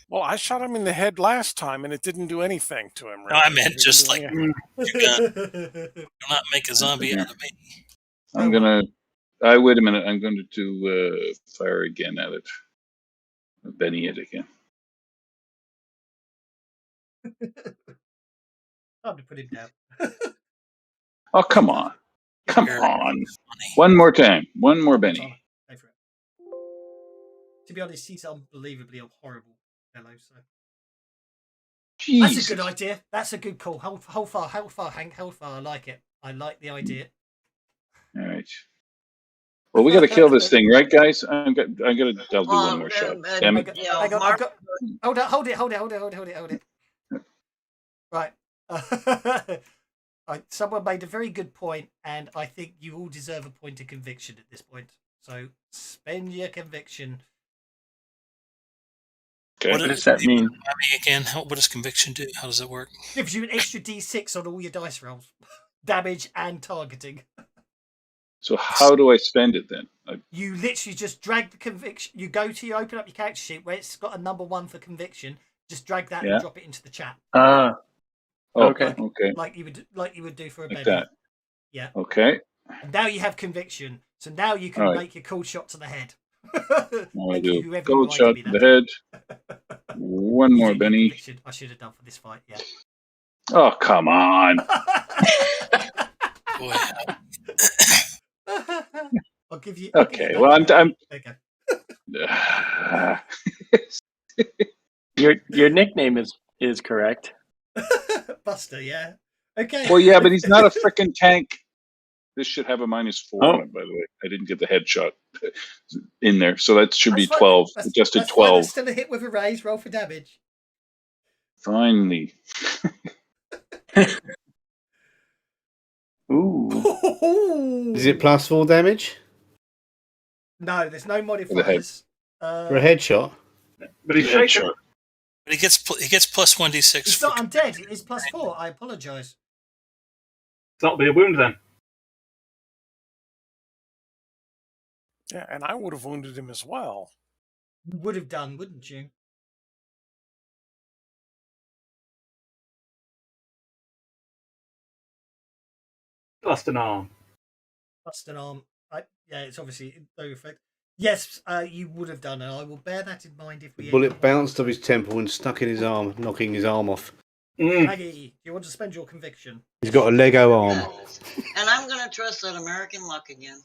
Well, I shot him in the head last time, and it didn't do anything to him. Really. No, I meant just like you're not make a zombie out of me. I'm gonna. Wait a minute. I'm going to fire again at it. Benny it again. Time to put him down. Oh, come on. Come on. One more time. One more Benny. Go for it. To be honest, he's unbelievably horrible fellow. So Jesus. That's a good idea. That's a good call. Hold far, Hank. Hold far. I like it. I like the idea. All right. Well, we got to kill this thing, right, guys? I'll do one more shot. Damn it. Hold it. Right. Someone made a very good point, and I think you all deserve a point of conviction at this point. So spend your conviction. Okay. What does that mean? Again, what does conviction do? How does it work? Gives you an extra D6 on all your dice rolls, damage and targeting. So how do I spend it then? You literally just drag the conviction. You open up your character sheet where it's got a number 1 for conviction. Just drag that and drop it into the chat. Okay. Like you would do for a like Benny. that. Yeah. Okay. And now you have conviction. So now you can make your cool shot to the head. I do a cold shot to the head. One more, Benny. I should have done for this fight. Yeah. Oh, come on. Boy. I'll give you. Okay. Well, I'm. There you go. Your nickname is correct. Buster, yeah. Okay. Well, yeah, but he's not a freaking tank. This should have a -4 on it, by the way. I didn't get the headshot in there, so that should be 12. Adjusted 12. That's still a hit with a raise. Roll for damage. Finally. Ooh. Is it +4 damage? No, there's no modifiers. For a headshot? But he's shaken. But he gets plus 1d6. It's not undead. It's +4. I apologise. That'll be a wound then. Yeah, and I would have wounded him as well. You would have done, wouldn't you? Lost an arm. Lost an arm. Yeah, it's obviously no effect. Yes, you would have done, and I will bear that in mind if we. The bullet bounced off his temple and stuck in his arm, knocking his arm off. Maggie, do you want to spend your conviction? He's got a Lego arm. And I'm going to trust that American luck again.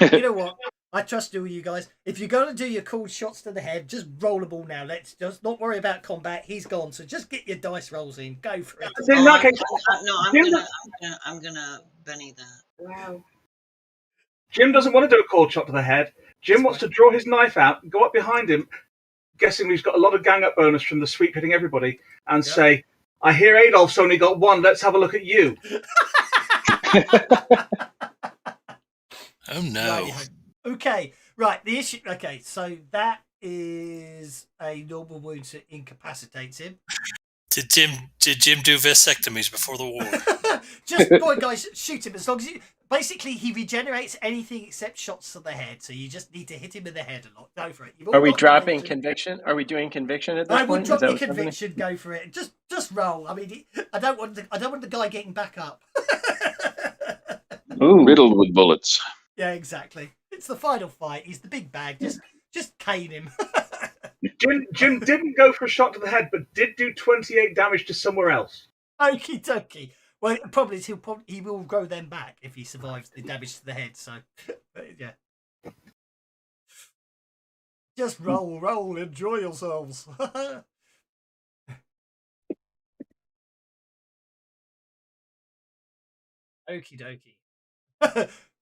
You know what? I trust all you guys. If you're going to do your cool shots to the head, just roll a ball now. Let's just not worry about combat. He's gone, so just get your dice rolls in. Go for it. I'm gonna Benny that. Wow. Jim doesn't want to do a cold shot to the head. Jim wants to draw his knife out, go up behind him, guessing he's got a lot of gang up bonus from the sweep hitting everybody, and say, "I hear Adolf's only got one. Let's have a look at you." Oh no. Right, okay, right. The issue. Okay, so that is a normal wound that incapacitates him. Did Jim do vasectomies before the war? Just go on, guys, shoot him as long as you. Basically, he regenerates anything except shots to the head, so you just need to hit him in the head a lot. Go for it. Are we dropping conviction? Are we doing conviction at this I point? would drop your conviction. Go for it. Just roll. I mean, I don't want the guy getting back up. Ooh. Riddled with bullets. Yeah, exactly. It's the final fight. He's the big bag. Just cane him. Jim didn't go for a shot to the head, but did do 28 damage to somewhere else. Okie dokie. Well, he will grow them back if he survives the damage to the head. So, yeah. Just roll, enjoy yourselves. Okie dokie.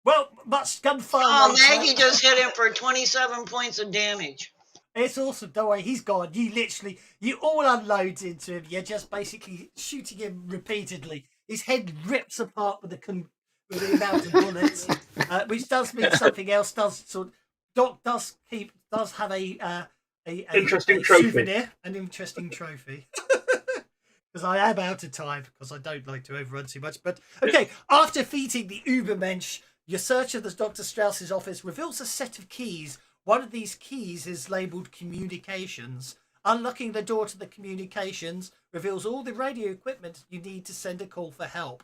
Well, much gunfire. Oh, Maggie just hit him for 27 points of damage. It's awesome. Don't worry, he's gone. You all unload into him. You're just basically shooting him repeatedly. His head rips apart with the amount of bullets, which does mean something else. Doc does have a interesting trophy. Souvenir, an interesting trophy. Because I am out of time because I don't like to overrun too much. But okay, after defeating the Ubermensch, your search of the Dr. Strauss's office reveals a set of keys. One of these keys is labelled communications. Unlocking the door to the communications reveals all the radio equipment you need to send a call for help.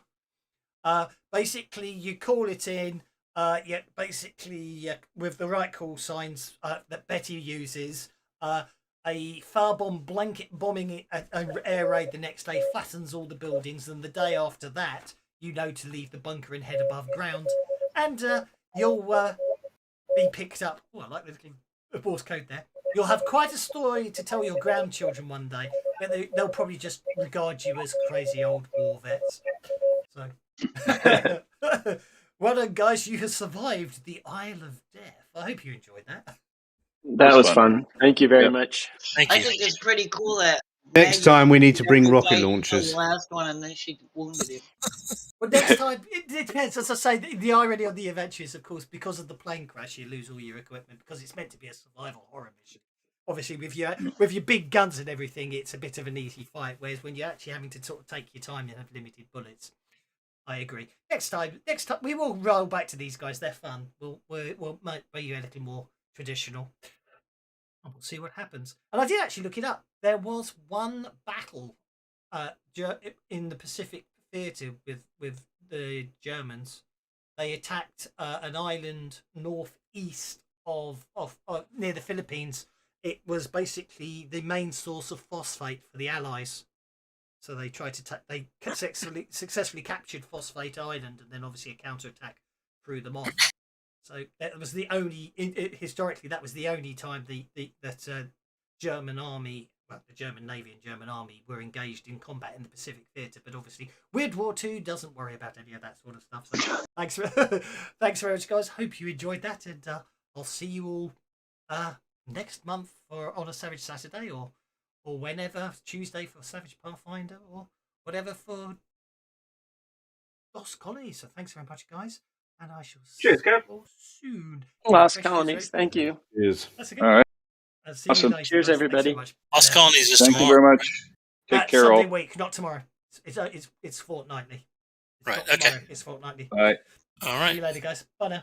Basically, you call it in. With the right call signs that Betty uses, a firebomb blanket bombing an air raid the next day flattens all the buildings, and the day after that, you know to leave the bunker and head above ground, and you'll be picked up. Oh, I like the Morse code there. You'll have quite a story to tell your grandchildren one day, but they'll probably just regard you as crazy old war vets. So, well done, guys. You have survived the Isle of Death. I hope you enjoyed that. That was fun. Thank you very much. Thank I you. think it's pretty cool that Next Maggie time we need to bring every rocket fight launchers. The last one, and then she wounded him. Well, next time, it depends. As I say, the irony of the adventure is, of course, because of the plane crash, you lose all your equipment because it's meant to be a survival horror mission. Obviously, with your big guns and everything, it's a bit of an easy fight. Whereas when you're actually having to sort of take your time and have limited bullets, I agree. Next time, we will roll back to these guys. They're fun. We'll make you a little more traditional. And we'll see what happens. And I did actually look it up. There was one battle in the Pacific Theatre with the Germans. They attacked an island northeast of near the Philippines. It was basically the main source of phosphate for the Allies. So they tried to they successfully captured Phosphate Island, and then obviously a counterattack threw them off. So that was the only historically that was the only time that German army, well, the German Navy and German army were engaged in combat in the Pacific Theatre. But obviously, World War II doesn't worry about any of that sort of stuff. So thanks very much, guys. Hope you enjoyed that, and I'll see you all next month on a Savage Saturday or whenever, Tuesday for Savage Pathfinder or whatever for Lost Colonies. So thanks very much, guys, and I shall see you all soon. Lost Colonies, thank you. Cheers. That's okay. All right. See Awesome. you later, Cheers, guys. everybody. Thanks so much. Lost Colonies is Thank you tomorrow. very much. Take care, Sunday all. week, not tomorrow. It's fortnightly. It's Right, not okay. tomorrow, it's fortnightly. Bye. All See right. you later, guys. Bye now.